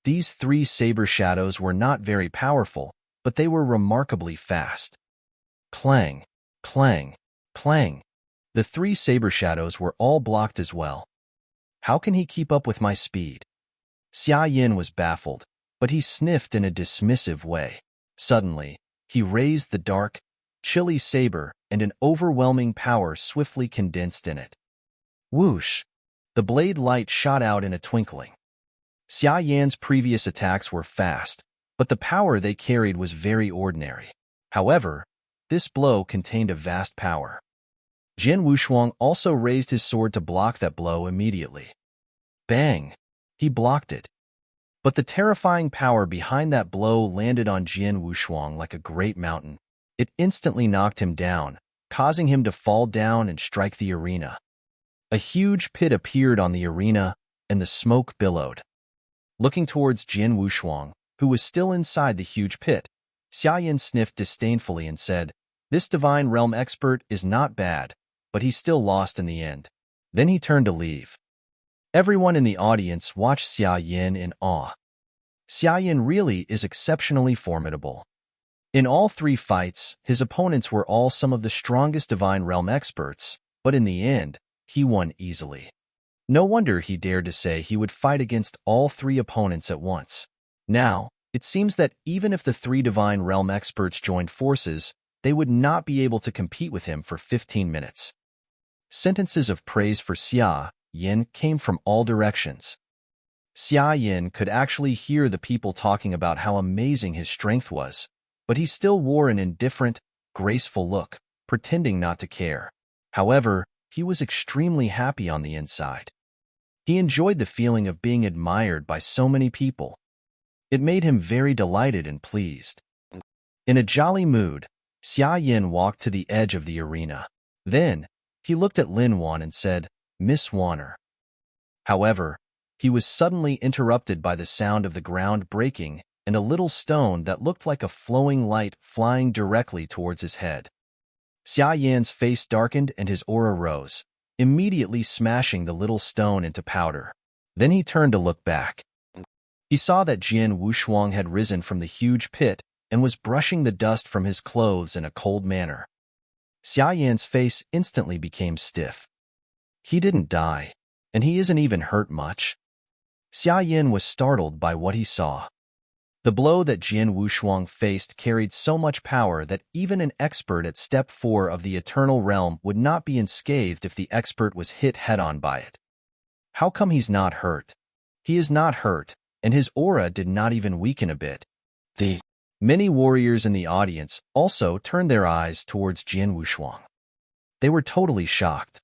These 3 saber shadows were not very powerful, but they were remarkably fast. Clang, clang, clang. The 3 saber shadows were all blocked as well. How can he keep up with my speed? Xia Yin was baffled, but he sniffed in a dismissive way. Suddenly, he raised the dark, chilly saber, and an overwhelming power swiftly condensed in it. Whoosh! The blade light shot out in a twinkling. Xia Yan's previous attacks were fast, but the power they carried was very ordinary. However, this blow contained a vast power. Jian Wushuang also raised his sword to block that blow immediately. Bang! He blocked it. But the terrifying power behind that blow landed on Jian Wushuang like a great mountain. It instantly knocked him down, causing him to fall down and strike the arena. A huge pit appeared on the arena, and the smoke billowed. Looking towards Jian Wushuang, who was still inside the huge pit, Xia Yin sniffed disdainfully and said, "This divine realm expert is not bad, but he still lost in the end." Then he turned to leave. Everyone in the audience watched Xia Yin in awe. Xia Yin really is exceptionally formidable. In all three fights, his opponents were all some of the strongest divine realm experts, but in the end, he won easily. No wonder he dared to say he would fight against all three opponents at once. Now, it seems that even if the three divine realm experts joined forces, they would not be able to compete with him for 15 minutes. Sentences of praise for Xia Yin came from all directions. Xia Yin could actually hear the people talking about how amazing his strength was, but he still wore an indifferent, graceful look, pretending not to care. However, he was extremely happy on the inside. He enjoyed the feeling of being admired by so many people. It made him very delighted and pleased. In a jolly mood, Xia Yin walked to the edge of the arena. Then, he looked at Lin Wan and said, "Miss Wanner." However, he was suddenly interrupted by the sound of the ground breaking and a little stone that looked like a flowing light flying directly towards his head. Xia Yan's face darkened and his aura rose, immediately smashing the little stone into powder. Then he turned to look back. He saw that Jian Wushuang had risen from the huge pit and was brushing the dust from his clothes in a cold manner. Xia Yan's face instantly became stiff. He didn't die, and he isn't even hurt much. Xia Yin was startled by what he saw. The blow that Jian Wushuang faced carried so much power that even an expert at Step 4 of the Eternal Realm would not be unscathed if the expert was hit head-on by it. How come he's not hurt? He is not hurt, and his aura did not even weaken a bit. The many warriors in the audience also turned their eyes towards Jian Wushuang. They were totally shocked.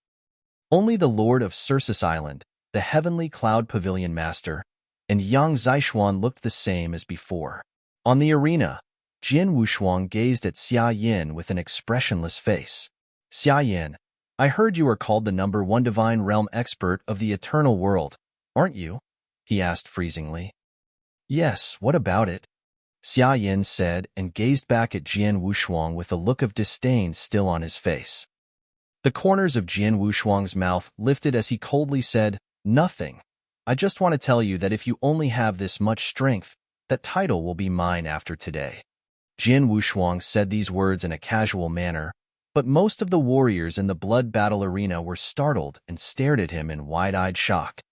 Only the Lord of Circus Island, the Heavenly Cloud Pavilion Master, and Yang Zishuan looked the same as before. On the arena, Jian Wushuang gazed at Xia Yin with an expressionless face. "Xia Yin, I heard you are called the #1 Divine Realm expert of the Eternal World, aren't you?" he asked freezingly. "Yes, what about it?" Xia Yin said and gazed back at Jian Wushuang with a look of disdain still on his face. The corners of Jian Wushuang's mouth lifted as he coldly said, "Nothing. I just want to tell you that if you only have this much strength, that title will be mine after today." Jian Wushuang said these words in a casual manner, but most of the warriors in the blood battle arena were startled and stared at him in wide-eyed shock.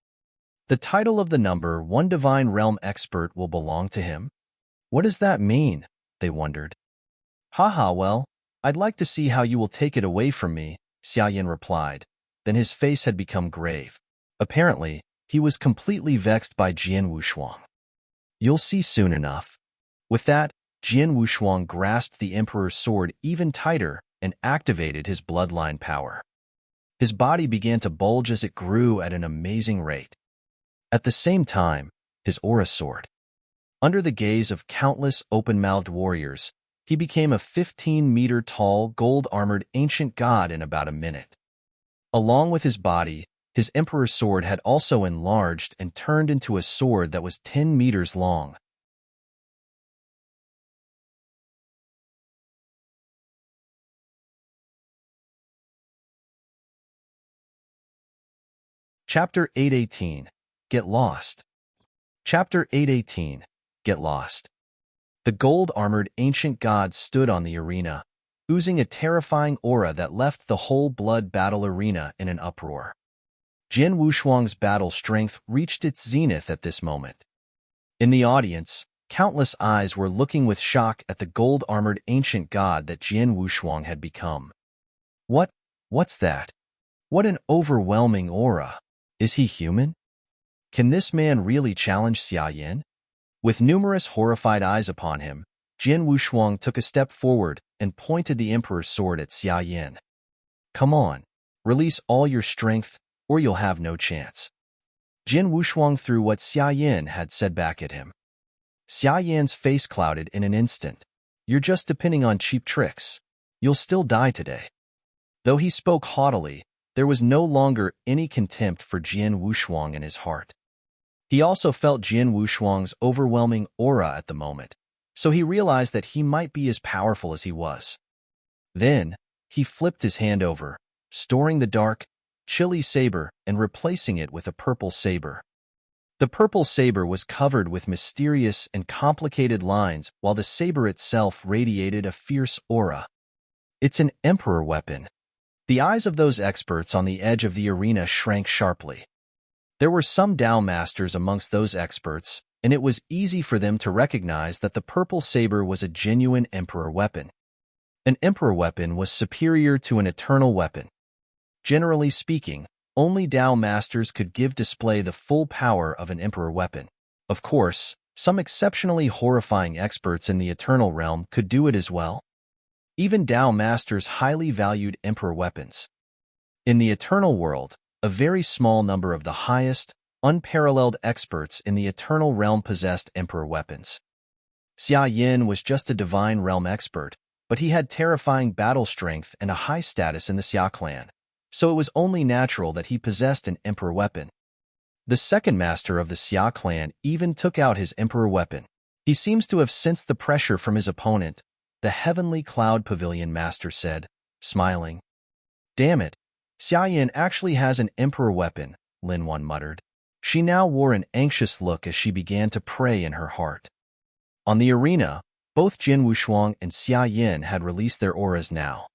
The title of the #1 Divine Realm expert will belong to him? What does that mean? They wondered. "Haha, well, I'd like to see how you will take it away from me," Xia Yin replied. Then his face had become grave. Apparently, he was completely vexed by Jian Wushuang. "You'll see soon enough." With that, Jian Wushuang grasped the Emperor's sword even tighter and activated his bloodline power. His body began to bulge as it grew at an amazing rate. At the same time, his aura soared. Under the gaze of countless open-mouthed warriors, he became a 15-meter-tall, gold-armored ancient god in about a minute. Along with his body, his Emperor's sword had also enlarged and turned into a sword that was 10 meters long. Chapter 818. Get Lost. Chapter 818. Get Lost. The gold-armored ancient god stood on the arena, oozing a terrifying aura that left the whole blood battle arena in an uproar. Jian Wushuang's battle strength reached its zenith at this moment. In the audience, countless eyes were looking with shock at the gold-armored ancient god that Jian Wushuang had become. What's that? What an overwhelming aura! Is he human? Can this man really challenge Xia Yin? With numerous horrified eyes upon him, Jian Wushuang took a step forward and pointed the Emperor's sword at Xia Yin. "Come on, release all your strength, or you'll have no chance." Jian Wushuang threw what Xia Yin had said back at him. Xia Yin's face clouded in an instant. "You're just depending on cheap tricks. You'll still die today." Though he spoke haughtily, there was no longer any contempt for Jian Wushuang in his heart. He also felt Jin Wushuang's overwhelming aura at the moment, so he realized that he might be as powerful as he was. Then, he flipped his hand over, storing the dark, chilly saber and replacing it with a purple saber. The purple saber was covered with mysterious and complicated lines, while the saber itself radiated a fierce aura. It's an emperor weapon. The eyes of those experts on the edge of the arena shrank sharply. There were some Dao masters amongst those experts, and it was easy for them to recognize that the purple saber was a genuine emperor weapon. An emperor weapon was superior to an eternal weapon. Generally speaking, only Dao masters could give display the full power of an emperor weapon. Of course, some exceptionally horrifying experts in the eternal realm could do it as well. Even Dao masters highly valued emperor weapons. In the eternal world, a very small number of the highest, unparalleled experts in the eternal realm possessed emperor weapons. Xia Yin was just a divine realm expert, but he had terrifying battle strength and a high status in the Xia clan, so it was only natural that he possessed an emperor weapon. The second master of the Xia clan even took out his emperor weapon. He seems to have sensed the pressure from his opponent, the Heavenly Cloud Pavilion master said, smiling. Damn it, Xia Yin actually has an emperor weapon, Lin Wan muttered. She now wore an anxious look as she began to pray in her heart. On the arena, both Jin Wushuang and Xia Yin had released their auras now.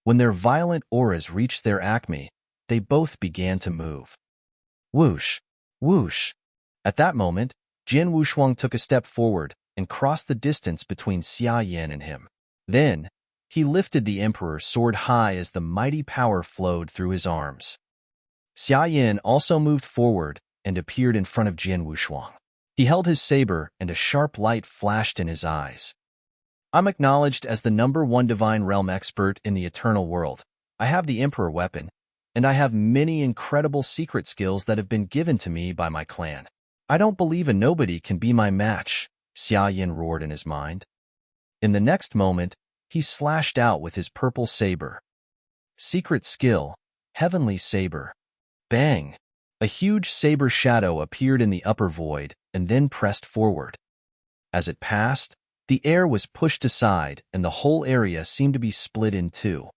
When their violent auras reached their acme, they both began to move. Whoosh! Whoosh! At that moment, Jin Wushuang took a step forward and crossed the distance between Xia Yin and him. Then, he lifted the Emperor's sword high as the mighty power flowed through his arms. Xia Yin also moved forward and appeared in front of Jin Wushuang. He held his saber and a sharp light flashed in his eyes. I'm acknowledged as the #1 divine realm expert in the eternal world. I have the emperor weapon, and I have many incredible secret skills that have been given to me by my clan. I don't believe a nobody can be my match, Xia Yin roared in his mind. In the next moment, he slashed out with his purple saber. Secret skill, heavenly saber. Bang! A huge saber shadow appeared in the upper void and then pressed forward. As it passed, the air was pushed aside and the whole area seemed to be split in two.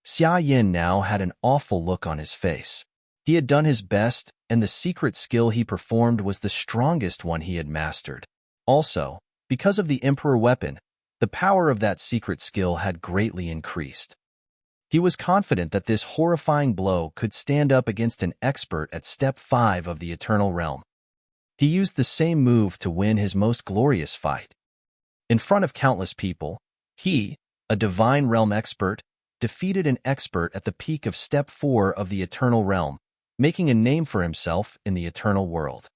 Xia Yin now had an awful look on his face. He had done his best, and the secret skill he performed was the strongest one he had mastered. Also, because of the emperor weapon, the power of that secret skill had greatly increased. He was confident that this horrifying blow could stand up against an expert at Step 5 of the Eternal Realm. He used the same move to win his most glorious fight. In front of countless people, he, a divine realm expert, defeated an expert at the peak of Step 4 of the Eternal Realm, making a name for himself in the eternal world.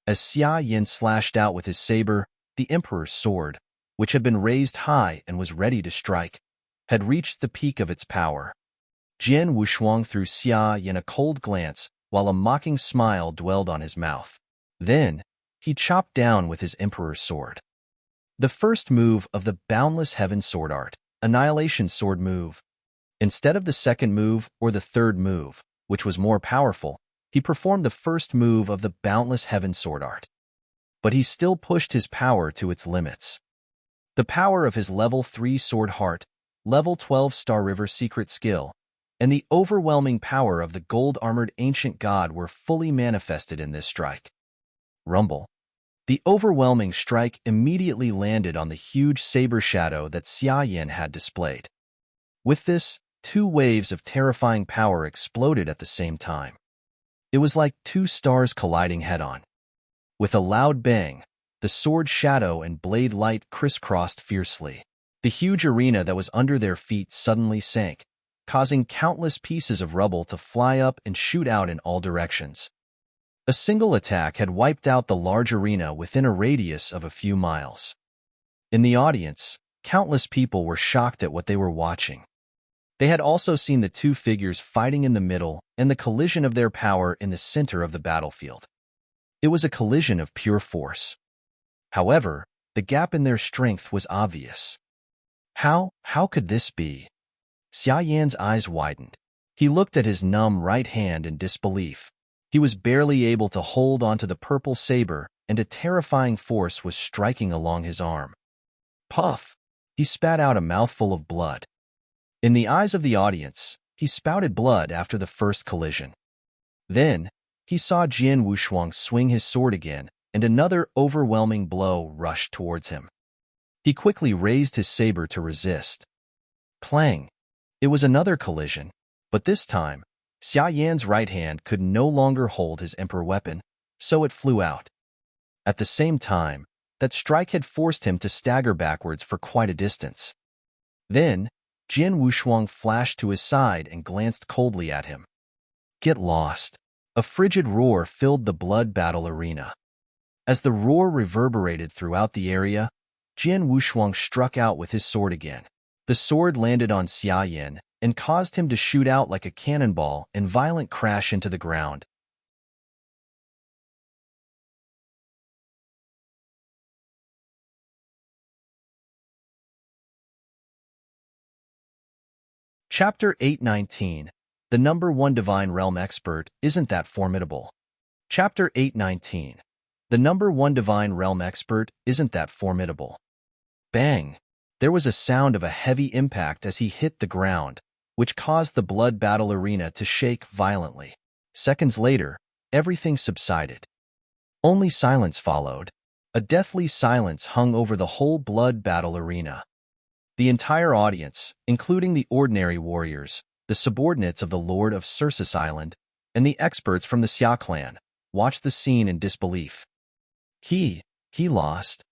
As Xia Yin slashed out with his saber, the Emperor's sword, which had been raised high and was ready to strike, had reached the peak of its power. Jin Wushuang threw Xia Yin a cold glance, while a mocking smile dwelled on his mouth. Then, he chopped down with his Emperor's sword. The first move of the Boundless Heaven Sword Art, Annihilation Sword move. Instead of the second move or the third move, which was more powerful, he performed the first move of the Boundless Heaven Sword Art. But he still pushed his power to its limits. The power of his Level 3 Sword Heart, Level 12 Star River Secret Skill, and the overwhelming power of the gold-armored ancient god were fully manifested in this strike. Rumble. The overwhelming strike immediately landed on the huge saber shadow that Xia Yin had displayed. With this, two waves of terrifying power exploded at the same time. It was like two stars colliding head-on. With a loud bang, the sword shadow and blade light crisscrossed fiercely. The huge arena that was under their feet suddenly sank, causing countless pieces of rubble to fly up and shoot out in all directions. A single attack had wiped out the large arena within a radius of a few miles. In the audience, countless people were shocked at what they were watching. They had also seen the two figures fighting in the middle and the collision of their power in the center of the battlefield. It was a collision of pure force. However, the gap in their strength was obvious. How could this be? Xia Yan's eyes widened. He looked at his numb right hand in disbelief. He was barely able to hold onto the purple saber, and a terrifying force was striking along his arm. Puff! He spat out a mouthful of blood. In the eyes of the audience, he spouted blood after the first collision. Then, he saw Jian Wushuang swing his sword again, and another overwhelming blow rushed towards him. He quickly raised his saber to resist. Clang! It was another collision, but this time, Xia Yan's right hand could no longer hold his emperor weapon, so it flew out. At the same time, that strike had forced him to stagger backwards for quite a distance. Then, Jian Wushuang flashed to his side and glanced coldly at him. Get lost. A frigid roar filled the blood battle arena. As the roar reverberated throughout the area, Jian Wushuang struck out with his sword again. The sword landed on Xia Yan and caused him to shoot out like a cannonball and violent crash into the ground. Chapter 819. The number one divine realm expert isn't that formidable. Chapter 819. The number one divine realm expert isn't that formidable. Bang! There was a sound of a heavy impact as he hit the ground, which caused the blood battle arena to shake violently. Seconds later, everything subsided. Only silence followed. A deathly silence hung over the whole blood battle arena. The entire audience, including the ordinary warriors, the subordinates of the Lord of Circus Island, and the experts from the Xia clan, watched the scene in disbelief. He lost.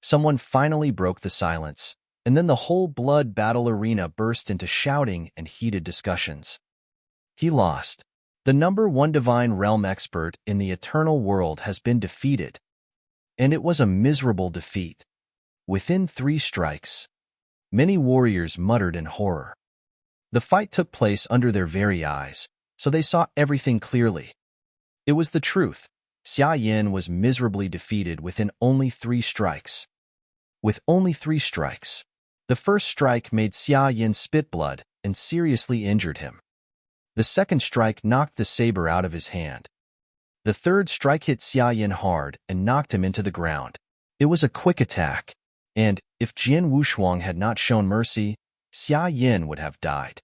Someone finally broke the silence, and then the whole blood battle arena burst into shouting and heated discussions. He lost. The number one divine realm expert in the eternal world has been defeated. And it was a miserable defeat. Within 3 strikes. Many warriors muttered in horror. The fight took place under their very eyes, so they saw everything clearly. It was the truth. Xia Yan was miserably defeated within only 3 strikes. With only 3 strikes. The first strike made Xia Yan spit blood and seriously injured him. The second strike knocked the saber out of his hand. The third strike hit Xia Yan hard and knocked him into the ground. It was a quick attack, and if Jian Wushuang had not shown mercy, Xia Yan would have died.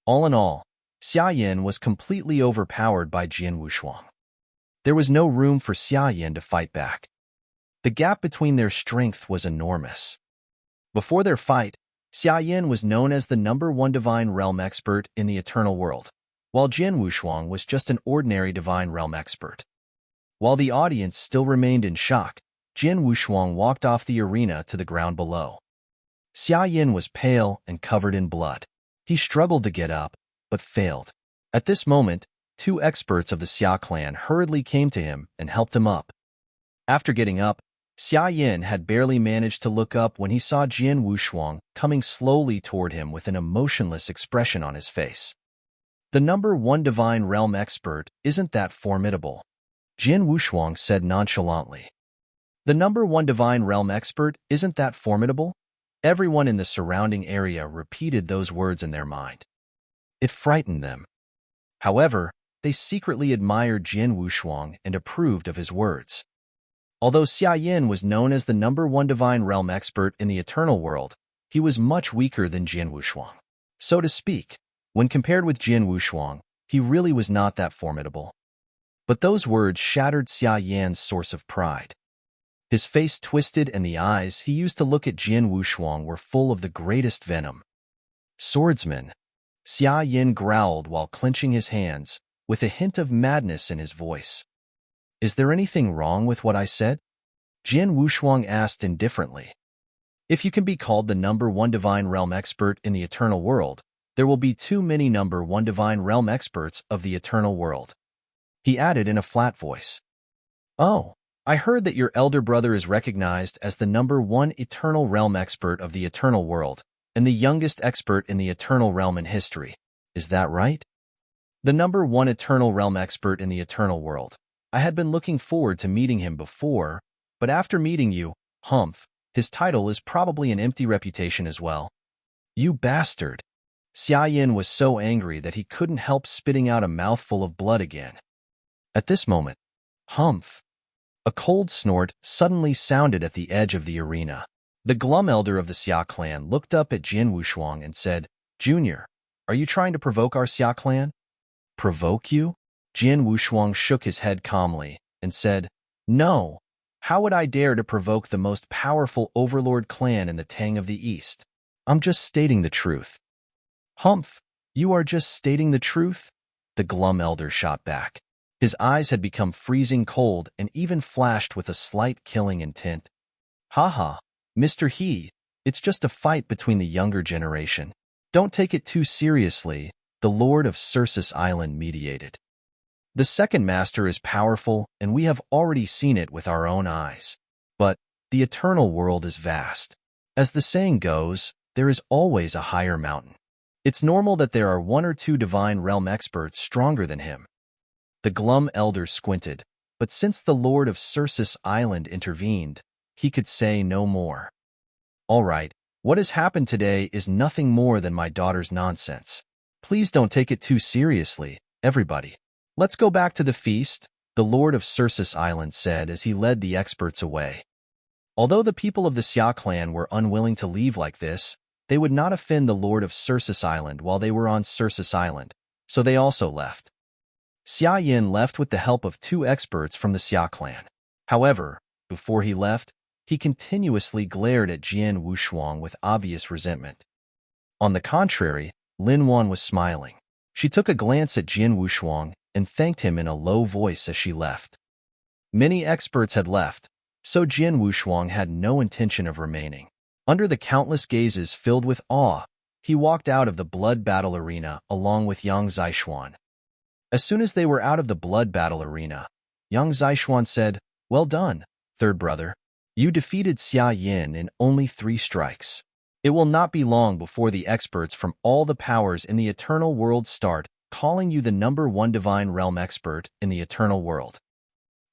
All in all, Xia Yan was completely overpowered by Jian Wushuang. There was no room for Xia Yan to fight back. The gap between their strength was enormous. Before their fight, Xia Yan was known as the number one divine realm expert in the eternal world, while Jian Wushuang was just an ordinary divine realm expert. While the audience still remained in shock, Jian Wushuang walked off the arena to the ground below. Xia Yan was pale and covered in blood. He struggled to get up, but failed. At this moment, 2 experts of the Xia clan hurriedly came to him and helped him up. After getting up, Xia Yan had barely managed to look up when he saw Jian Wushuang coming slowly toward him with an emotionless expression on his face. The number one divine realm expert isn't that formidable, Jian Wushuang said nonchalantly. The number one divine realm expert isn't that formidable? Everyone in the surrounding area repeated those words in their mind. It frightened them. However, they secretly admired Jian Wushuang and approved of his words. Although Xia Yan was known as the number one divine realm expert in the eternal world, he was much weaker than Jian Wushuang. So to speak, when compared with Jian Wushuang, he really was not that formidable. But those words shattered Xia Yan's source of pride. His face twisted and the eyes he used to look at Jian Wushuang were full of the greatest venom. Swordsman, Xia Yan growled while clenching his hands, with a hint of madness in his voice. Is there anything wrong with what I said? Jian Wushuang asked indifferently. If you can be called the number one divine realm expert in the eternal world, there will be too many number one divine realm experts of the eternal world. He added in a flat voice. Oh, I heard that your elder brother is recognized as the number one eternal realm expert of the eternal world, and the youngest expert in the eternal realm in history. Is that right? The number one eternal realm expert in the eternal world. I had been looking forward to meeting him before, but after meeting you, humph, his title is probably an empty reputation as well. You bastard! Xia Yan was so angry that he couldn't help spitting out a mouthful of blood again. At this moment, humph! A cold snort suddenly sounded at the edge of the arena. The glum elder of the Xia clan looked up at Jian Wushuang and said, "Junior, are you trying to provoke our Xia clan?" "Provoke you?" Jian Wushuang shook his head calmly and said, "No. How would I dare to provoke the most powerful overlord clan in the Tang of the East? I'm just stating the truth." "Humph! You are just stating the truth?" the glum elder shot back. His eyes had become freezing cold and even flashed with a slight killing intent. "Ha ha, Mr. He, it's just a fight between the younger generation. Don't take it too seriously," the Lord of Circus Island mediated. "The second master is powerful, and we have already seen it with our own eyes. But the eternal world is vast. As the saying goes, there is always a higher mountain. It's normal that there are one or two divine realm experts stronger than him." The glum elder squinted, but since the Lord of Circus Island intervened, he could say no more. "All right, what has happened today is nothing more than my daughter's nonsense. Please don't take it too seriously, everybody. Let's go back to the feast," the Lord of Circus Island said as he led the experts away. Although the people of the Xia clan were unwilling to leave like this, they would not offend the Lord of Circus Island while they were on Circus Island, so they also left. Xia Yin left with the help of two experts from the Xia clan. However, before he left, he continuously glared at Jian Wushuang with obvious resentment. On the contrary, Lin Wan was smiling. She took a glance at Jian Wushuang and thanked him in a low voice as she left. Many experts had left, so Jian Wushuang had no intention of remaining. Under the countless gazes filled with awe, he walked out of the blood battle arena along with Yang Zishuan. As soon as they were out of the blood battle arena, Yang Zishuan said, "Well done, third brother. You defeated Xia Yin in only 3 strikes. It will not be long before the experts from all the powers in the eternal world start calling you the #1 divine realm expert in the eternal world.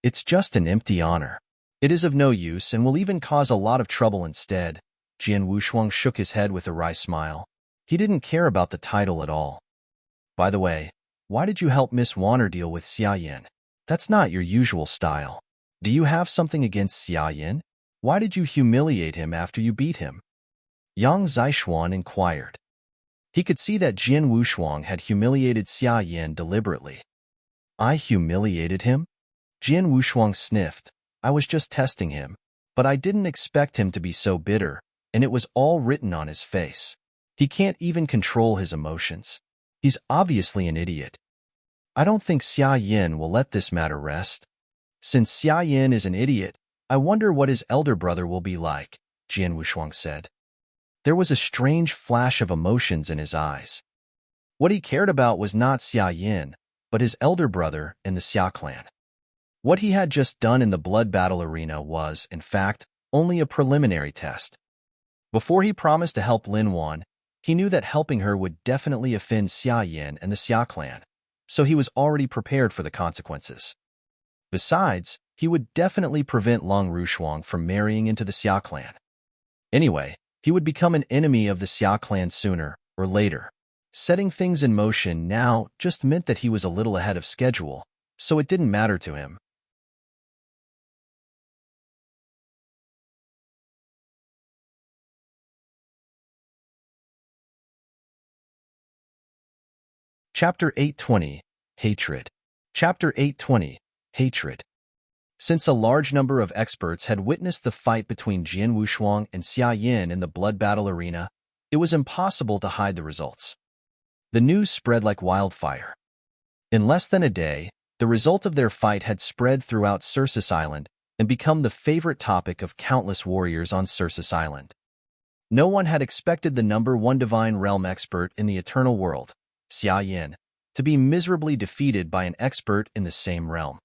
It's just an empty honor. It is of no use and will even cause a lot of trouble instead." Jian Wushuang shook his head with a wry smile. He didn't care about the title at all. "By the way, why did you help Miss Warner deal with Xia Yin? That's not your usual style. Do you have something against Xia Yin? Why did you humiliate him after you beat him?" Yang Zishuan inquired. He could see that Jian Wushuang had humiliated Xia Yin deliberately. "I humiliated him?" Jian Wushuang sniffed. "I was just testing him, but I didn't expect him to be so bitter, and it was all written on his face. He can't even control his emotions. He's obviously an idiot. I don't think Xia Yin will let this matter rest. Since Xia Yin is an idiot, I wonder what his elder brother will be like," Jian Wushuang said. There was a strange flash of emotions in his eyes. What he cared about was not Xia Yin, but his elder brother in the Xia clan. What he had just done in the blood battle arena was, in fact, only a preliminary test. Before he promised to help Lin Wan, he knew that helping her would definitely offend Xia Yin and the Xia clan, so he was already prepared for the consequences. Besides, he would definitely prevent Long Rushuang from marrying into the Xia clan. Anyway, he would become an enemy of the Xia clan sooner or later. Setting things in motion now just meant that he was a little ahead of schedule, so it didn't matter to him. Chapter 820, Hatred. Chapter 820, Hatred. Since a large number of experts had witnessed the fight between Jian Wushuang and Xia Yin in the blood battle arena, it was impossible to hide the results. The news spread like wildfire. In less than a day, the result of their fight had spread throughout Circus Island and become the favorite topic of countless warriors on Circus Island. No one had expected the #1 divine realm expert in the eternal world, Xia Yin, to be miserably defeated by an expert in the same realm.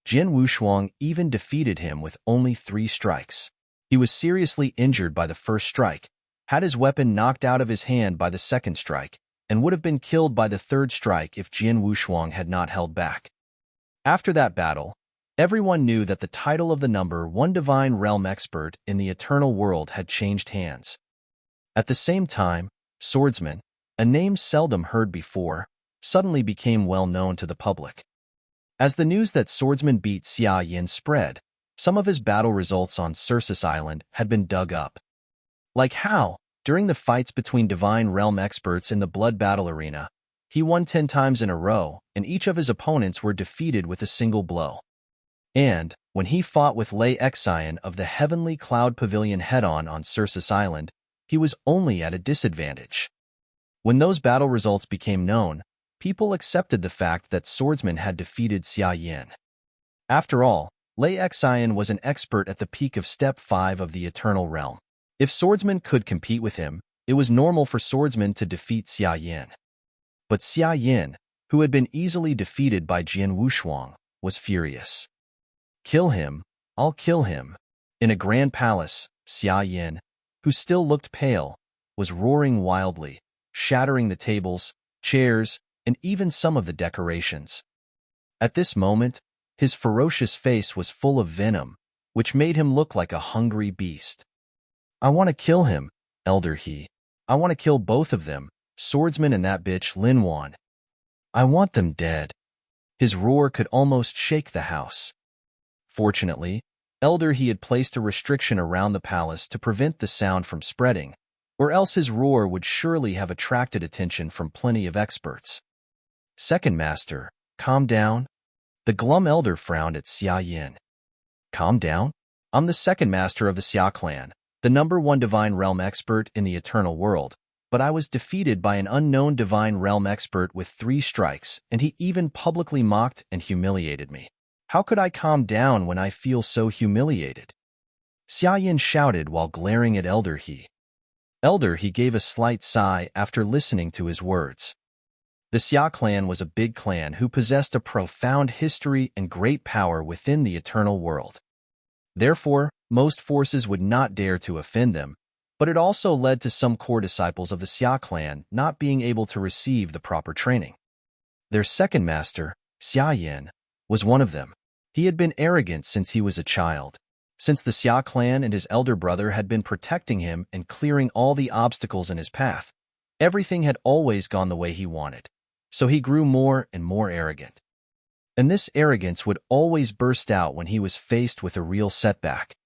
Jian Wushuang even defeated him with only 3 strikes. He was seriously injured by the first strike, had his weapon knocked out of his hand by the second strike, and would have been killed by the third strike if Jian Wushuang had not held back. After that battle, everyone knew that the title of the #1 divine realm expert in the eternal world had changed hands. At the same time, Swordsman, a name seldom heard before, suddenly became well known to the public. As the news that Swordsman beat Xia Yin spread, some of his battle results on Circus Island had been dug up. Like how, during the fights between Divine Realm experts in the Blood Battle Arena, he won 10 times in a row, and each of his opponents were defeated with a single blow. And, when he fought with Lei Xian of the Heavenly Cloud Pavilion head-on Circus Island, he was only at a disadvantage. When those battle results became known, people accepted the fact that Swordsman had defeated Xia Yin. After all, Lei Xian was an expert at the peak of Step 5 of the Eternal Realm. If Swordsman could compete with him, it was normal for Swordsman to defeat Xia Yin. But Xia Yin, who had been easily defeated by Jian Wushuang, was furious. "Kill him, I'll kill him." In a grand palace, Xia Yin, who still looked pale, was roaring wildly, shattering the tables, chairs, and even some of the decorations. At this moment, his ferocious face was full of venom, which made him look like a hungry beast. "I want to kill him, Elder He. I want to kill both of them, Swordsman and that bitch Lin Wan. I want them dead." His roar could almost shake the house. Fortunately, Elder He had placed a restriction around the palace to prevent the sound from spreading, or else his roar would surely have attracted attention from plenty of experts. "Second Master, calm down." The glum elder frowned at Xia Yin. "Calm down? I'm the second master of the Xia clan, the #1 Divine Realm expert in the Eternal World, but I was defeated by an unknown Divine Realm expert with 3 strikes, and he even publicly mocked and humiliated me. How could I calm down when I feel so humiliated?" Xia Yin shouted while glaring at Elder He. Elder He gave a slight sigh after listening to his words. The Xia clan was a big clan who possessed a profound history and great power within the Eternal World. Therefore, most forces would not dare to offend them, but it also led to some core disciples of the Xia clan not being able to receive the proper training. Their second master, Xia Yin, was one of them. He had been arrogant since he was a child. Since the Xia clan and his elder brother had been protecting him and clearing all the obstacles in his path, everything had always gone the way he wanted. So he grew more and more arrogant. And this arrogance would always burst out when he was faced with a real setback.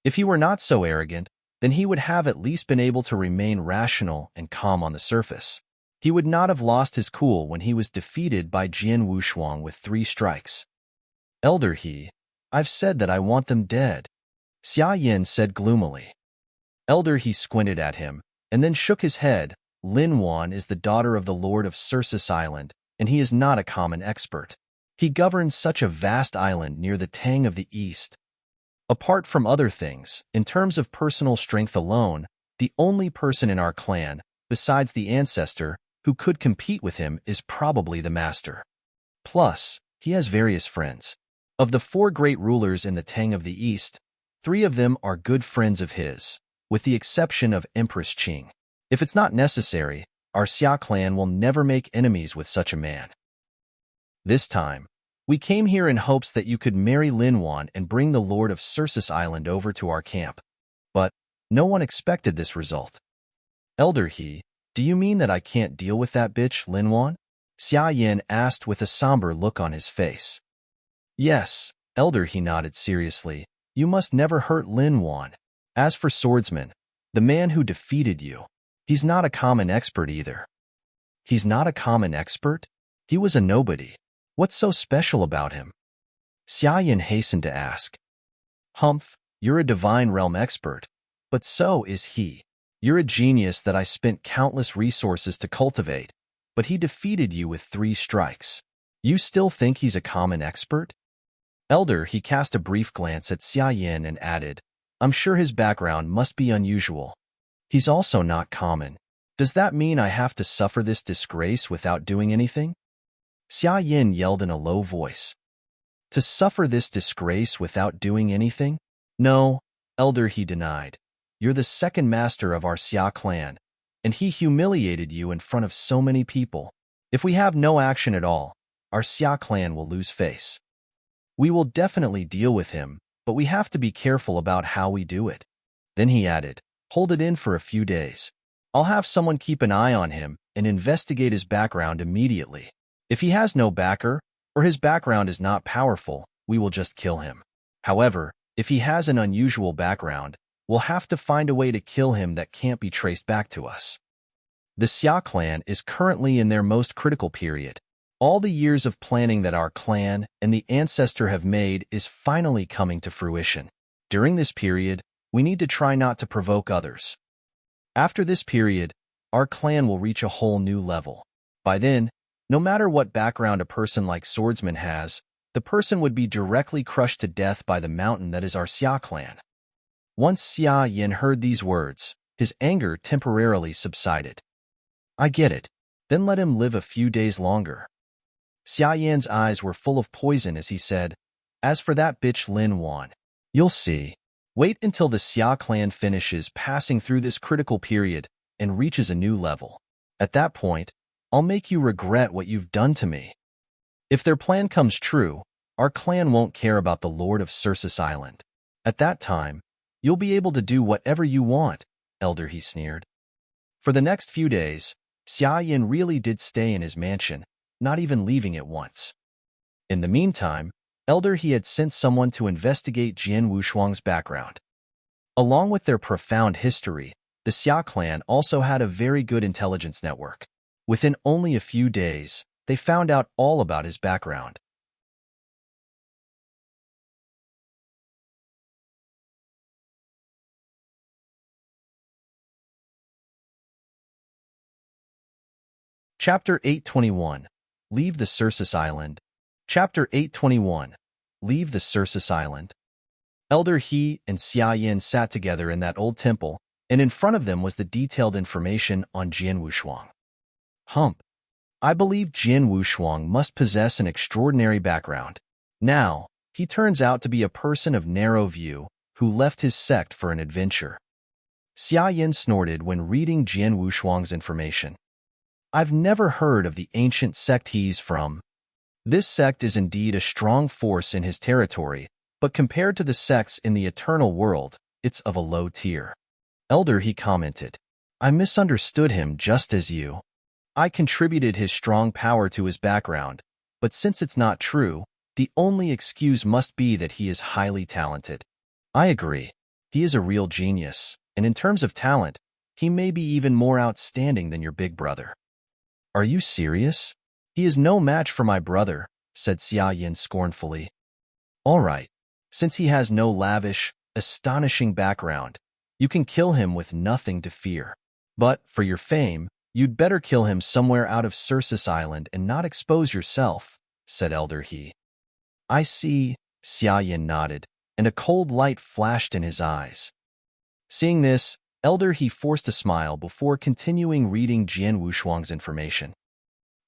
If he were not so arrogant, then he would have at least been able to remain rational and calm on the surface. He would not have lost his cool when he was defeated by Jian Wushuang with 3 strikes. "Elder He, I've said that I want them dead," Xia Yin said gloomily. Elder He squinted at him, and then shook his head. "Lin Wan is the daughter of the Lord of Circus Island, and he is not a common expert. He governs such a vast island near the Tang of the East. Apart from other things, in terms of personal strength alone, the only person in our clan, besides the ancestor, who could compete with him is probably the master. Plus, he has various friends. Of the 4 great rulers in the Tang of the East, 3 of them are good friends of his, with the exception of Empress Qing. If it's not necessary, our Xia clan will never make enemies with such a man. This time, we came here in hopes that you could marry Lin Wan and bring the Lord of Circus Island over to our camp. But no one expected this result." "Elder He, do you mean that I can't deal with that bitch, Lin Wan?" Xia Yin asked with a somber look on his face. "Yes," Elder He nodded seriously. "You must never hurt Lin Wan. As for Swordsman, the man who defeated you, he's not a common expert either." "He's not a common expert? He was a nobody. What's so special about him?" Xia Yin hastened to ask. "Humph, you're a Divine Realm expert, but so is he. You're a genius that I spent countless resources to cultivate, but he defeated you with 3 strikes. You still think he's a common expert?" Elder He cast a brief glance at Xia Yin and added, "I'm sure his background must be unusual. He's also not common. Does that mean I have to suffer this disgrace without doing anything?" Xia Yin yelled in a low voice. "To suffer this disgrace without doing anything? No," Elder He denied. "You're the second master of our Xia clan, and he humiliated you in front of so many people. If we have no action at all, our Xia clan will lose face. We will definitely deal with him, but we have to be careful about how we do it." Then he added, "Hold it in for a few days. I'll have someone keep an eye on him and investigate his background immediately. If he has no backer, or his background is not powerful, we will just kill him. However, if he has an unusual background, we'll have to find a way to kill him that can't be traced back to us. The Xia clan is currently in their most critical period. All the years of planning that our clan and the ancestor have made is finally coming to fruition. During this period, we need to try not to provoke others. After this period, our clan will reach a whole new level. By then, no matter what background a person like Swordsman has, the person would be directly crushed to death by the mountain that is our Xia clan. Once Xia Yin heard these words, his anger temporarily subsided. I get it. Then let him live a few days longer. Xia Yan's eyes were full of poison as he said, as for that bitch Lin Wan, you'll see. Wait until the Xia clan finishes passing through this critical period and reaches a new level. At that point, I'll make you regret what you've done to me. If their plan comes true, our clan won't care about the Lord of Circus Island. At that time, you'll be able to do whatever you want, Elder, he sneered. For the next few days, Xia Yin really did stay in his mansion, not even leaving it once. In the meantime, Elder he had sent someone to investigate Jian Wushuang's background. Along with their profound history, the Xia clan also had a very good intelligence network. Within only a few days, they found out all about his background. Chapter 821. Leave the Circus Island. Chapter 821. Leave the Circus Island. Elder He and Xia Yin sat together in that old temple, and in front of them was the detailed information on Jian Wushuang. I believe Jian Wushuang must possess an extraordinary background. Now, he turns out to be a person of narrow view who left his sect for an adventure. Xia Yin snorted when reading Jian Wushuang's information. I've never heard of the ancient sect he's from. This sect is indeed a strong force in his territory, but compared to the sects in the eternal world, it's of a low tier. Elder, he commented. I misunderstood him just as you. I contributed his strong power to his background, but since it's not true, the only excuse must be that he is highly talented. I agree. He is a real genius, and in terms of talent, he may be even more outstanding than your big brother. Are you serious? He is no match for my brother, said Xia Yin scornfully. All right. Since he has no lavish, astonishing background, you can kill him with nothing to fear. But, for your fame, you'd better kill him somewhere out of Circus Island and not expose yourself, said Elder He. I see, Xia Yin nodded, and a cold light flashed in his eyes. Seeing this, Elder He forced a smile before continuing reading Jian Wushuang's information.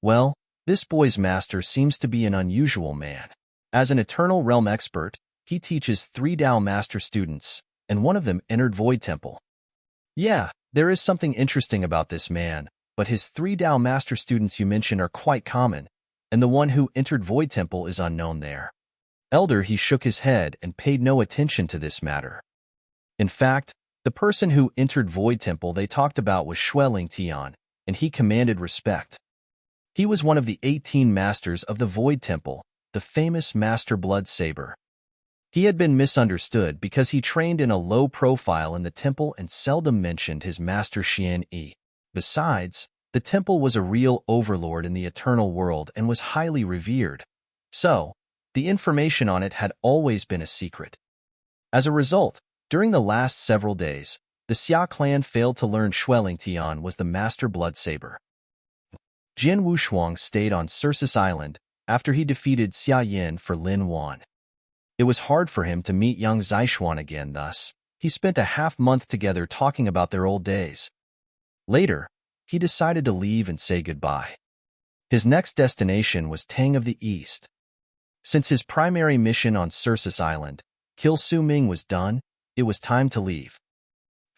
Well, this boy's master seems to be an unusual man. As an Eternal Realm expert, he teaches 3 Dao Master students, and one of them entered Void Temple. Yeah, there is something interesting about this man, but his 3 Dao Master students you mentioned are quite common, and the one who entered Void Temple is unknown there. Elder He shook his head and paid no attention to this matter. In fact, the person who entered Void Temple they talked about was Xueling Tian, and he commanded respect. He was one of the 18 masters of the Void Temple, the famous Master Blood Saber. He had been misunderstood because he trained in a low profile in the temple and seldom mentioned his master Xian Yi. Besides, the temple was a real overlord in the eternal world and was highly revered. So, the information on it had always been a secret. As a result, during the last several days, the Xia clan failed to learn Xueling Tian was the Master Blood Saber. Jian Wushuang stayed on Circus Island after he defeated Xia Yin for Lin Wan. It was hard for him to meet young Zixuan again, thus, he spent a half-month together talking about their old days. Later, he decided to leave and say goodbye. His next destination was Tang of the East. Since his primary mission on Circus Island, Kill Su Ming, was done, it was time to leave.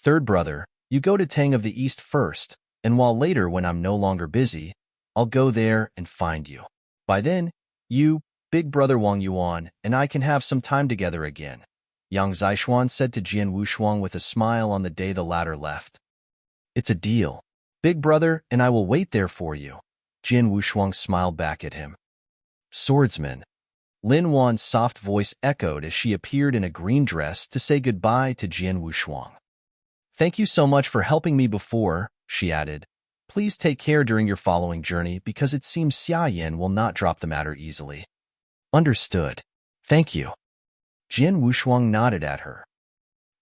Third brother, you go to Tang of the East first, and while later when I'm no longer busy, I'll go there and find you. By then, you, big brother Wang Yuan, and I can have some time together again, Yang Zixuan said to Jian Wushuang with a smile on the day the latter left. It's a deal. Big brother and I will wait there for you. Jian Wushuang smiled back at him. Swordsman. Lin Wan's soft voice echoed as she appeared in a green dress to say goodbye to Jian Wushuang. Thank you so much for helping me before, she added. Please take care during your following journey because it seems Xia Yin will not drop the matter easily. Understood. Thank you. Jian Wushuang nodded at her.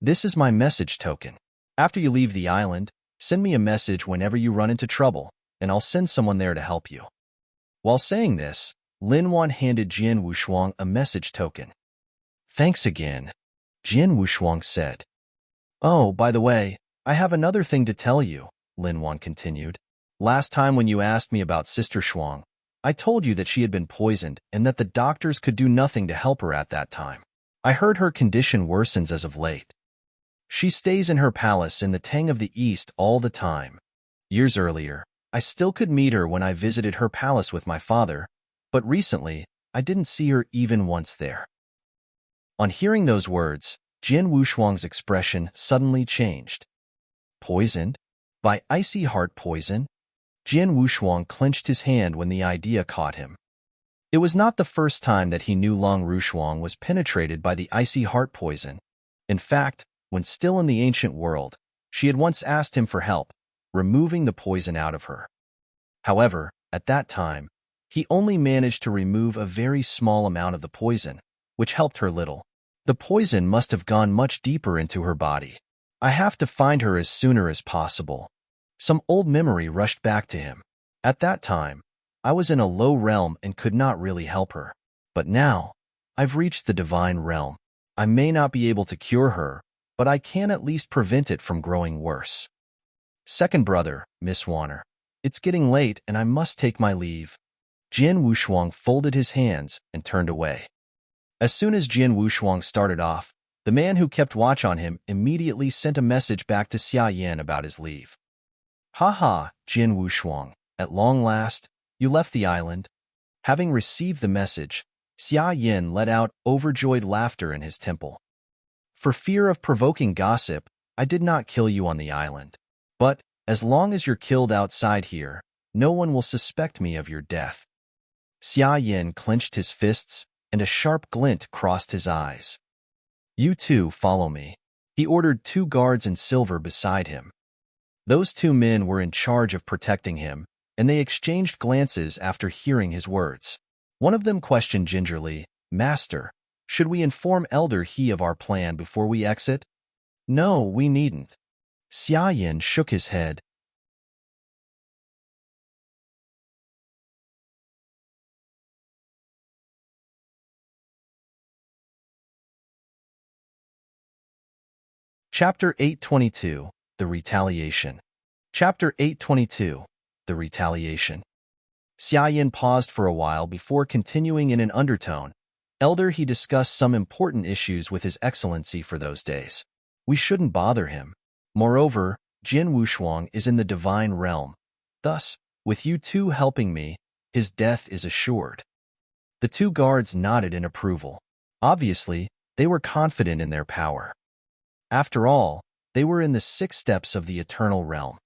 This is my message token. After you leave the island, send me a message whenever you run into trouble, and I'll send someone there to help you. While saying this, Lin Wan handed Jian Wushuang a message token. Thanks again, Jian Wushuang said. Oh, by the way, I have another thing to tell you, Lin Wan continued. Last time when you asked me about Sister Shuang, I told you that she had been poisoned and that the doctors could do nothing to help her at that time. I heard her condition worsens as of late. She stays in her palace in the Tang of the East all the time. Years earlier, I still could meet her when I visited her palace with my father, but recently, I didn't see her even once there. On hearing those words, Jian Wushuang's expression suddenly changed. Poisoned? By icy heart poison? Jian Wushuang clenched his hand when the idea caught him. It was not the first time that he knew Long Rushuang was penetrated by the icy heart poison. In fact, when still in the ancient world, she had once asked him for help, removing the poison out of her. However, at that time, he only managed to remove a very small amount of the poison, which helped her little. The poison must have gone much deeper into her body. I have to find her as sooner as possible. Some old memory rushed back to him. At that time, I was in a low realm and could not really help her. But now, I've reached the divine realm. I may not be able to cure her, but I can at least prevent it from growing worse. Second brother, Miss Warner. It's getting late and I must take my leave. Jian Wushuang folded his hands and turned away. As soon as Jian Wushuang started off, the man who kept watch on him immediately sent a message back to Xia Yin about his leave. Ha ha, Jian Wushuang, at long last, you left the island. Having received the message, Xia Yin let out overjoyed laughter in his temple. For fear of provoking gossip, I did not kill you on the island. But, as long as you're killed outside here, no one will suspect me of your death. Xia Yin clenched his fists, and a sharp glint crossed his eyes. You two follow me. He ordered 2 guards in silver beside him. Those 2 men were in charge of protecting him, and they exchanged glances after hearing his words. One of them questioned gingerly, Master, should we inform Elder He of our plan before we exit? No, we needn't. Xia Yin shook his head. Chapter 822, The Retaliation. Chapter 822, The Retaliation. Xia Yin paused for a while before continuing in an undertone. Elder, he discussed some important issues with His Excellency for those days. We shouldn't bother him. Moreover, Jian Wushuang is in the divine realm. Thus, with you two helping me, his death is assured. The 2 guards nodded in approval. Obviously, they were confident in their power. After all, they were in the 6 steps of the eternal realm.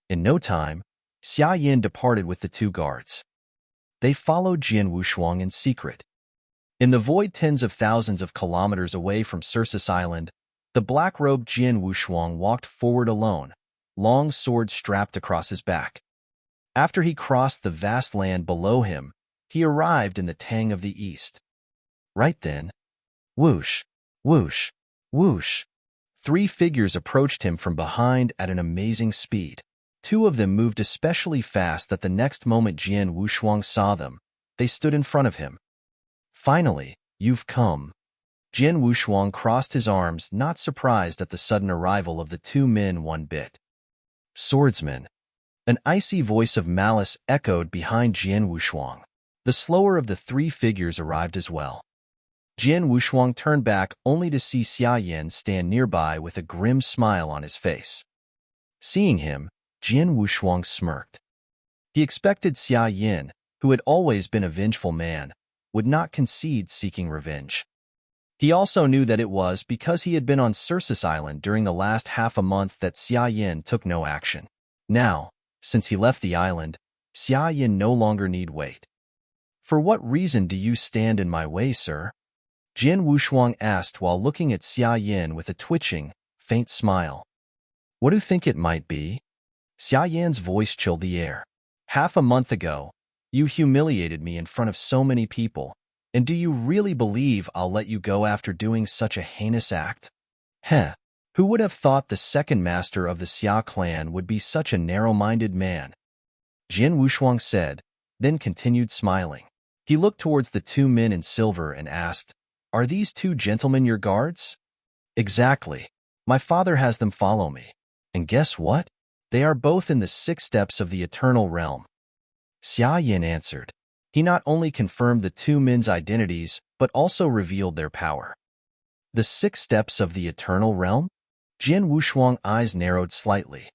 In no time, Xia Yin departed with the 2 guards. They followed Jian Wushuang in secret. In the void tens of thousands of kilometers away from Circus Island, the black-robed Jian Wushuang walked forward alone, long sword strapped across his back. After he crossed the vast land below him, he arrived in the Tang of the East. Right then, whoosh, whoosh, whoosh. 3 figures approached him from behind at an amazing speed. 2 of them moved especially fast that the next moment Jian Wushuang saw them, they stood in front of him. Finally, you've come. Jian Wushuang crossed his arms, not surprised at the sudden arrival of the 2 men one bit. Swordsman. An icy voice of malice echoed behind Jian Wushuang. The slower of the 3 figures arrived as well. Jian Wushuang turned back only to see Xia Yin stand nearby with a grim smile on his face. Seeing him, Jian Wushuang smirked. He expected Xia Yin, who had always been a vengeful man, would not concede seeking revenge. He also knew that it was because he had been on Circus Island during the last half a month that Xia Yin took no action. Now, since he left the island, Xia Yin no longer need wait. For what reason do you stand in my way, sir? Jin Wushuang asked while looking at Xia Yin with a twitching, faint smile. What do you think it might be? Xia Yin's voice chilled the air. Half a month ago, you humiliated me in front of so many people, and do you really believe I'll let you go after doing such a heinous act? Heh, who would have thought the second master of the Xia clan would be such a narrow-minded man? Jin Wushuang said, then continued smiling. He looked towards the two men in silver and asked, Are these two gentlemen your guards? Exactly. My father has them follow me. And guess what? They are both in the 6 steps of the eternal realm. Xia Yin answered. He not only confirmed the two men's identities, but also revealed their power. The 6 steps of the eternal realm? Jin Wushuang's eyes narrowed slightly.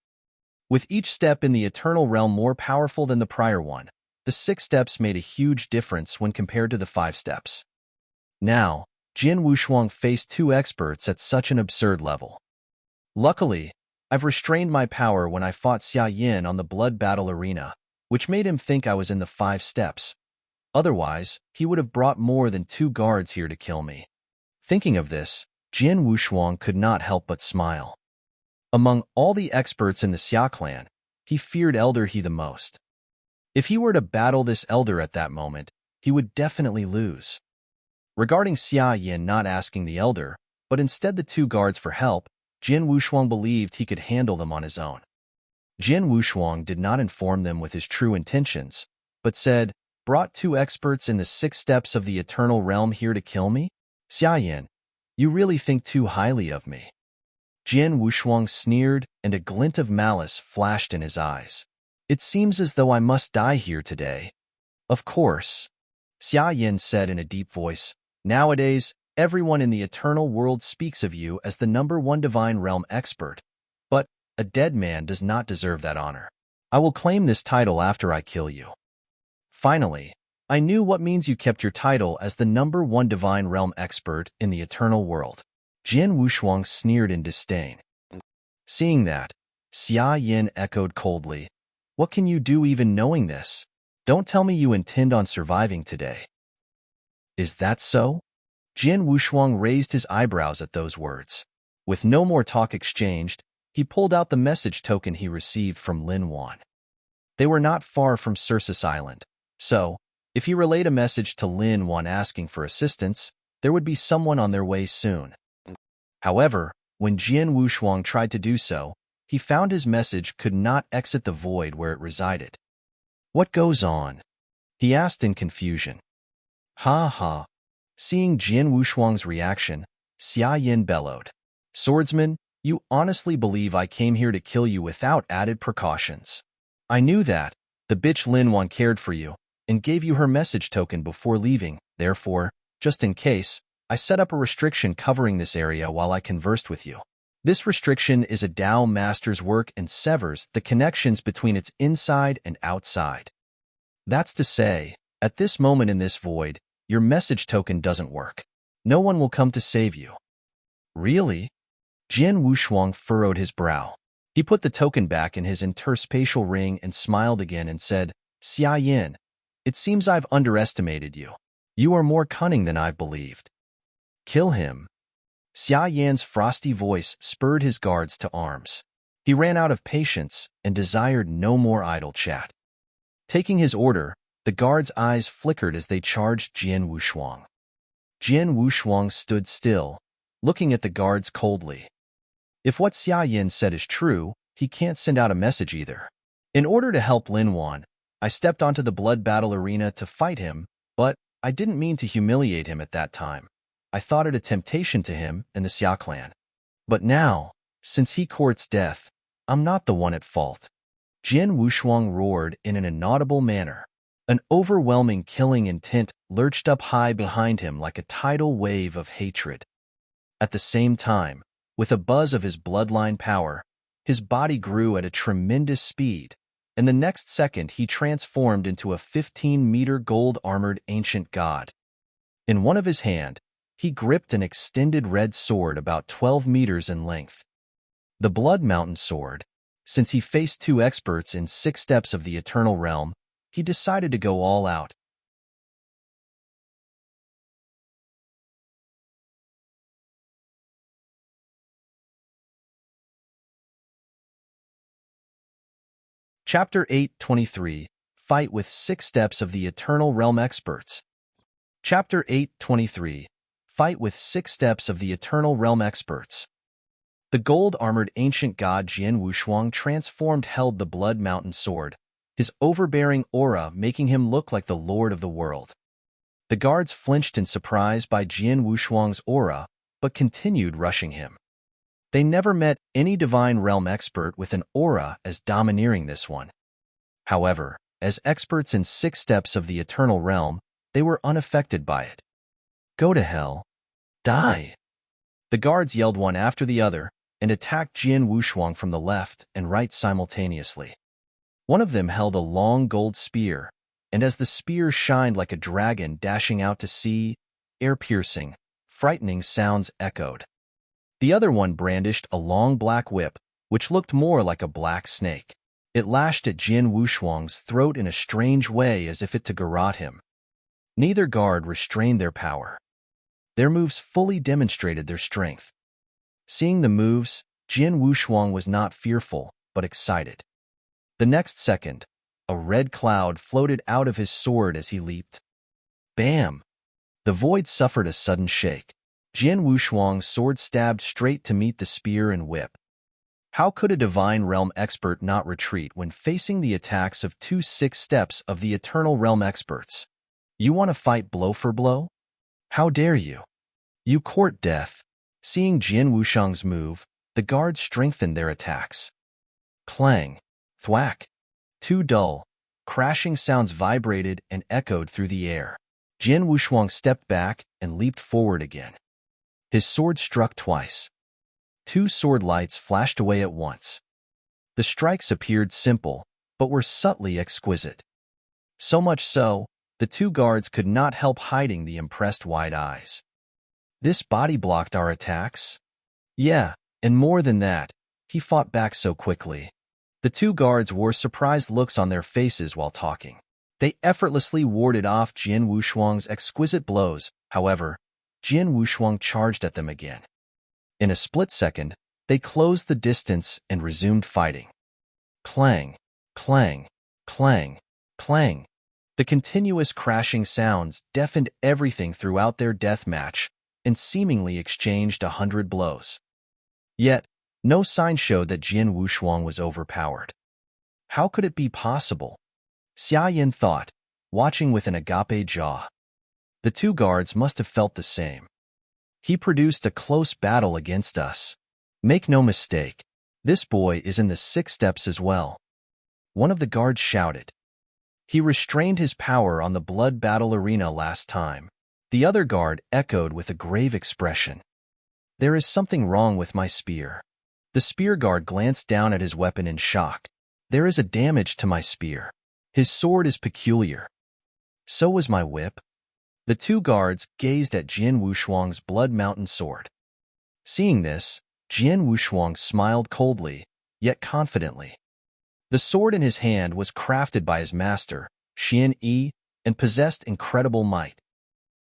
With each step in the eternal realm more powerful than the prior one, the 6 steps made a huge difference when compared to the 5 steps. Now, Jin Wushuang faced 2 experts at such an absurd level. Luckily, I've restrained my power when I fought Xia Yin on the blood battle arena, which made him think I was in the 5 steps. Otherwise, he would have brought more than 2 guards here to kill me. Thinking of this, Jin Wushuang could not help but smile. Among all the experts in the Xia clan, he feared Elder He the most. If he were to battle this elder at that moment, he would definitely lose. Regarding Xia Yin not asking the elder, but instead the 2 guards for help, Jin Wushuang believed he could handle them on his own. Jin Wushuang did not inform them with his true intentions, but said, Brought 2 experts in the 6 steps of the eternal realm here to kill me? Xia Yin, you really think too highly of me. Jin Wushuang sneered, and a glint of malice flashed in his eyes. It seems as though I must die here today. Of course, Xia Yin said in a deep voice. Nowadays, everyone in the eternal world speaks of you as the #1 divine realm expert, but a dead man does not deserve that honor. I will claim this title after I kill you. Finally, I knew what means you kept your title as the #1 divine realm expert in the eternal world. Jin Wushuang sneered in disdain. Seeing that, Xia Yin echoed coldly, What can you do even knowing this? Don't tell me you intend on surviving today. Is that so? Jin Wushuang raised his eyebrows at those words. With no more talk exchanged, he pulled out the message token he received from Lin Wan. They were not far from Circus Island, so, if he relayed a message to Lin Wan asking for assistance, there would be someone on their way soon. However, when Jin Wushuang tried to do so, he found his message could not exit the void where it resided. What goes on? He asked in confusion. Ha ha. Seeing Jin Wushuang's reaction, Xia Yin bellowed. Swordsman, you honestly believe I came here to kill you without added precautions? I knew that. The bitch Lin Wan cared for you, and gave you her message token before leaving. Therefore, just in case, I set up a restriction covering this area while I conversed with you. This restriction is a Tao master's work and severs the connections between its inside and outside. That's to say, at this moment in this void, your message token doesn't work. No one will come to save you. Really? Jin Wushuang furrowed his brow. He put the token back in his interspatial ring and smiled again and said, Xia Yin, it seems I've underestimated you. You are more cunning than I've believed. Kill him. Xia Yan's frosty voice spurred his guards to arms. He ran out of patience and desired no more idle chat. Taking his order, the guards' eyes flickered as they charged Jin Wushuang. Jin Wushuang stood still, looking at the guards coldly. If what Xia Yin said is true, he can't send out a message either. In order to help Lin Wan, I stepped onto the blood battle arena to fight him, but I didn't mean to humiliate him at that time. I thought it a temptation to him and the Xia clan. But now, since he courts death, I'm not the one at fault. Jin Wushuang roared in an inaudible manner. An overwhelming killing intent lurched up high behind him like a tidal wave of hatred. At the same time, with a buzz of his bloodline power, his body grew at a tremendous speed, and the next second he transformed into a 15-meter gold-armored ancient god. In one of his hands, he gripped an extended red sword about 12 meters in length. The Blood Mountain sword. Since he faced 2 experts in 6 steps of the Eternal Realm, he decided to go all out. Chapter 823, Fight with 6 Steps of the Eternal Realm Experts. Chapter 823, Fight with 6 Steps of the Eternal Realm Experts. The gold-armored ancient god Jian Wushuang transformed held the Blood Mountain sword, his overbearing aura making him look like the lord of the world. The guards flinched in surprise by Jian Wushuang's aura, but continued rushing him. They never met any divine realm expert with an aura as domineering this one. However, as experts in 6 steps of the eternal realm, they were unaffected by it. Go to hell. Die. The guards yelled one after the other and attacked Jian Wushuang from the left and right simultaneously. One of them held a long gold spear, and as the spear shined like a dragon dashing out to sea, ear-piercing, frightening sounds echoed. The other one brandished a long black whip, which looked more like a black snake. It lashed at Jian Wushuang's throat in a strange way as if it to garrote him. Neither guard restrained their power. Their moves fully demonstrated their strength. Seeing the moves, Jian Wushuang was not fearful, but excited. The next second, a red cloud floated out of his sword as he leaped. Bam! The void suffered a sudden shake. Jian Wushuang's sword stabbed straight to meet the spear and whip. How could a divine realm expert not retreat when facing the attacks of 2 6 steps of the eternal realm experts? You want to fight blow for blow? How dare you? You court death. Seeing Jian Wushuang's move, the guards strengthened their attacks. Clang, thwack. 2 dull, crashing sounds vibrated and echoed through the air. Jian Wushuang stepped back and leaped forward again. His sword struck twice. 2 sword lights flashed away at once. The strikes appeared simple, but were subtly exquisite. So much so, the 2 guards could not help hiding the impressed wide eyes. This body blocked our attacks? Yeah, and more than that, he fought back so quickly. The 2 guards wore surprised looks on their faces while talking. They effortlessly warded off Jian Wushuang's exquisite blows. However, Jian Wushuang charged at them again. In a split second, they closed the distance and resumed fighting. Clang, clang, clang, clang. The continuous crashing sounds deafened everything throughout their death match and seemingly exchanged 100 blows. Yet, no sign showed that Jian Wushuang was overpowered. How could it be possible? Xia Yin thought, watching with an agape jaw. The 2 guards must have felt the same. He produced a close battle against us. Make no mistake, this boy is in the 6 steps as well. One of the guards shouted. He restrained his power on the blood battle arena last time. The other guard echoed with a grave expression. There is something wrong with my spear. The spear guard glanced down at his weapon in shock. There is a damage to my spear. His sword is peculiar. So was my whip. The 2 guards gazed at Jian Wushuang's Blood Mountain sword. Seeing this, Jian Wushuang smiled coldly, yet confidently. The sword in his hand was crafted by his master, Xian Yi, and possessed incredible might.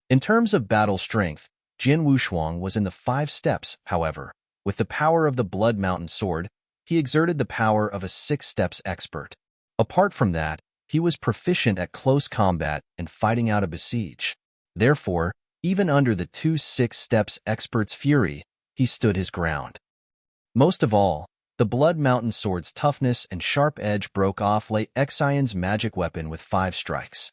In terms of battle strength, Jian Wushuang was in the 5 steps, however. With the power of the Blood Mountain sword, he exerted the power of a 6 steps expert. Apart from that, he was proficient at close combat and fighting out a besiege. Therefore, even under the 2 6 steps expert's fury, he stood his ground. Most of all, the Blood Mountain sword's toughness and sharp edge broke off Lei Xian's magic weapon with 5 strikes.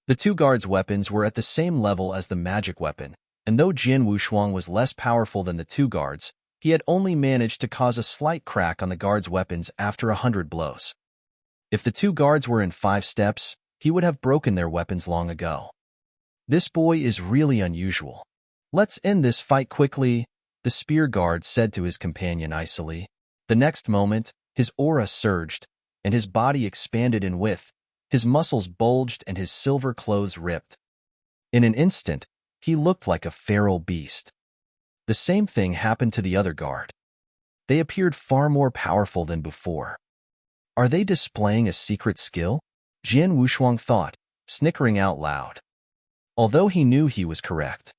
The 2 guards' weapons were at the same level as the magic weapon, and though Jian Wushuang was less powerful than the 2 guards, he had only managed to cause a slight crack on the guards' weapons after 100 blows. If the 2 guards were in 5 steps, he would have broken their weapons long ago. This boy is really unusual. Let's end this fight quickly, the spear guard said to his companion icily. The next moment, his aura surged, and his body expanded in width, his muscles bulged and his silver clothes ripped. In an instant, he looked like a feral beast. The same thing happened to the other guard. They appeared far more powerful than before. Are they displaying a secret skill? Jian Wushuang thought, snickering out loud. Although he knew he was correct,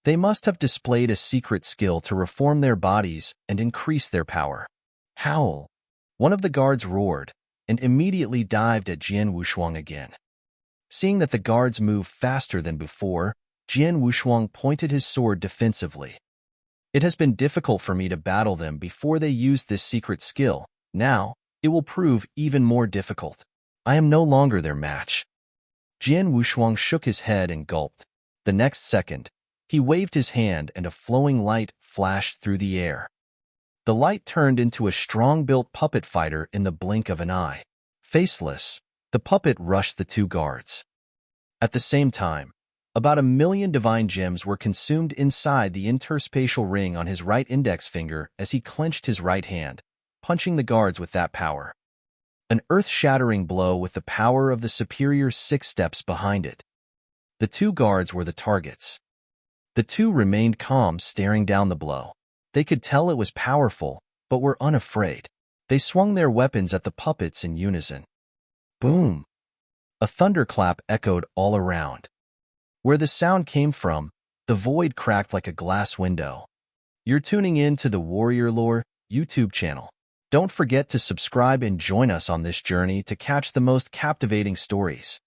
they must have displayed a secret skill to reform their bodies and increase their power. Howl! One of the guards roared, and immediately dived at Jian Wushuang again. Seeing that the guards moved faster than before, Jian Wushuang pointed his sword defensively. It has been difficult for me to battle them before they used this secret skill. Now, it will prove even more difficult. I am no longer their match. Jian Wushuang shook his head and gulped. The next second, he waved his hand and a flowing light flashed through the air. The light turned into a strong-built puppet fighter in the blink of an eye. Faceless, the puppet rushed the two guards. At the same time, about 1,000,000 divine gems were consumed inside the interspatial ring on his right index finger as he clenched his right hand, punching the guards with that power. An earth-shattering blow with the power of the superior 6 steps behind it. The two guards were the targets. The two remained calm, staring down the blow. They could tell it was powerful, but were unafraid. They swung their weapons at the puppets in unison. Boom! A thunderclap echoed all around. Where the sound came from, the void cracked like a glass window. You're tuning in to the Warrior Lore YouTube channel. Don't forget to subscribe and join us on this journey to catch the most captivating stories.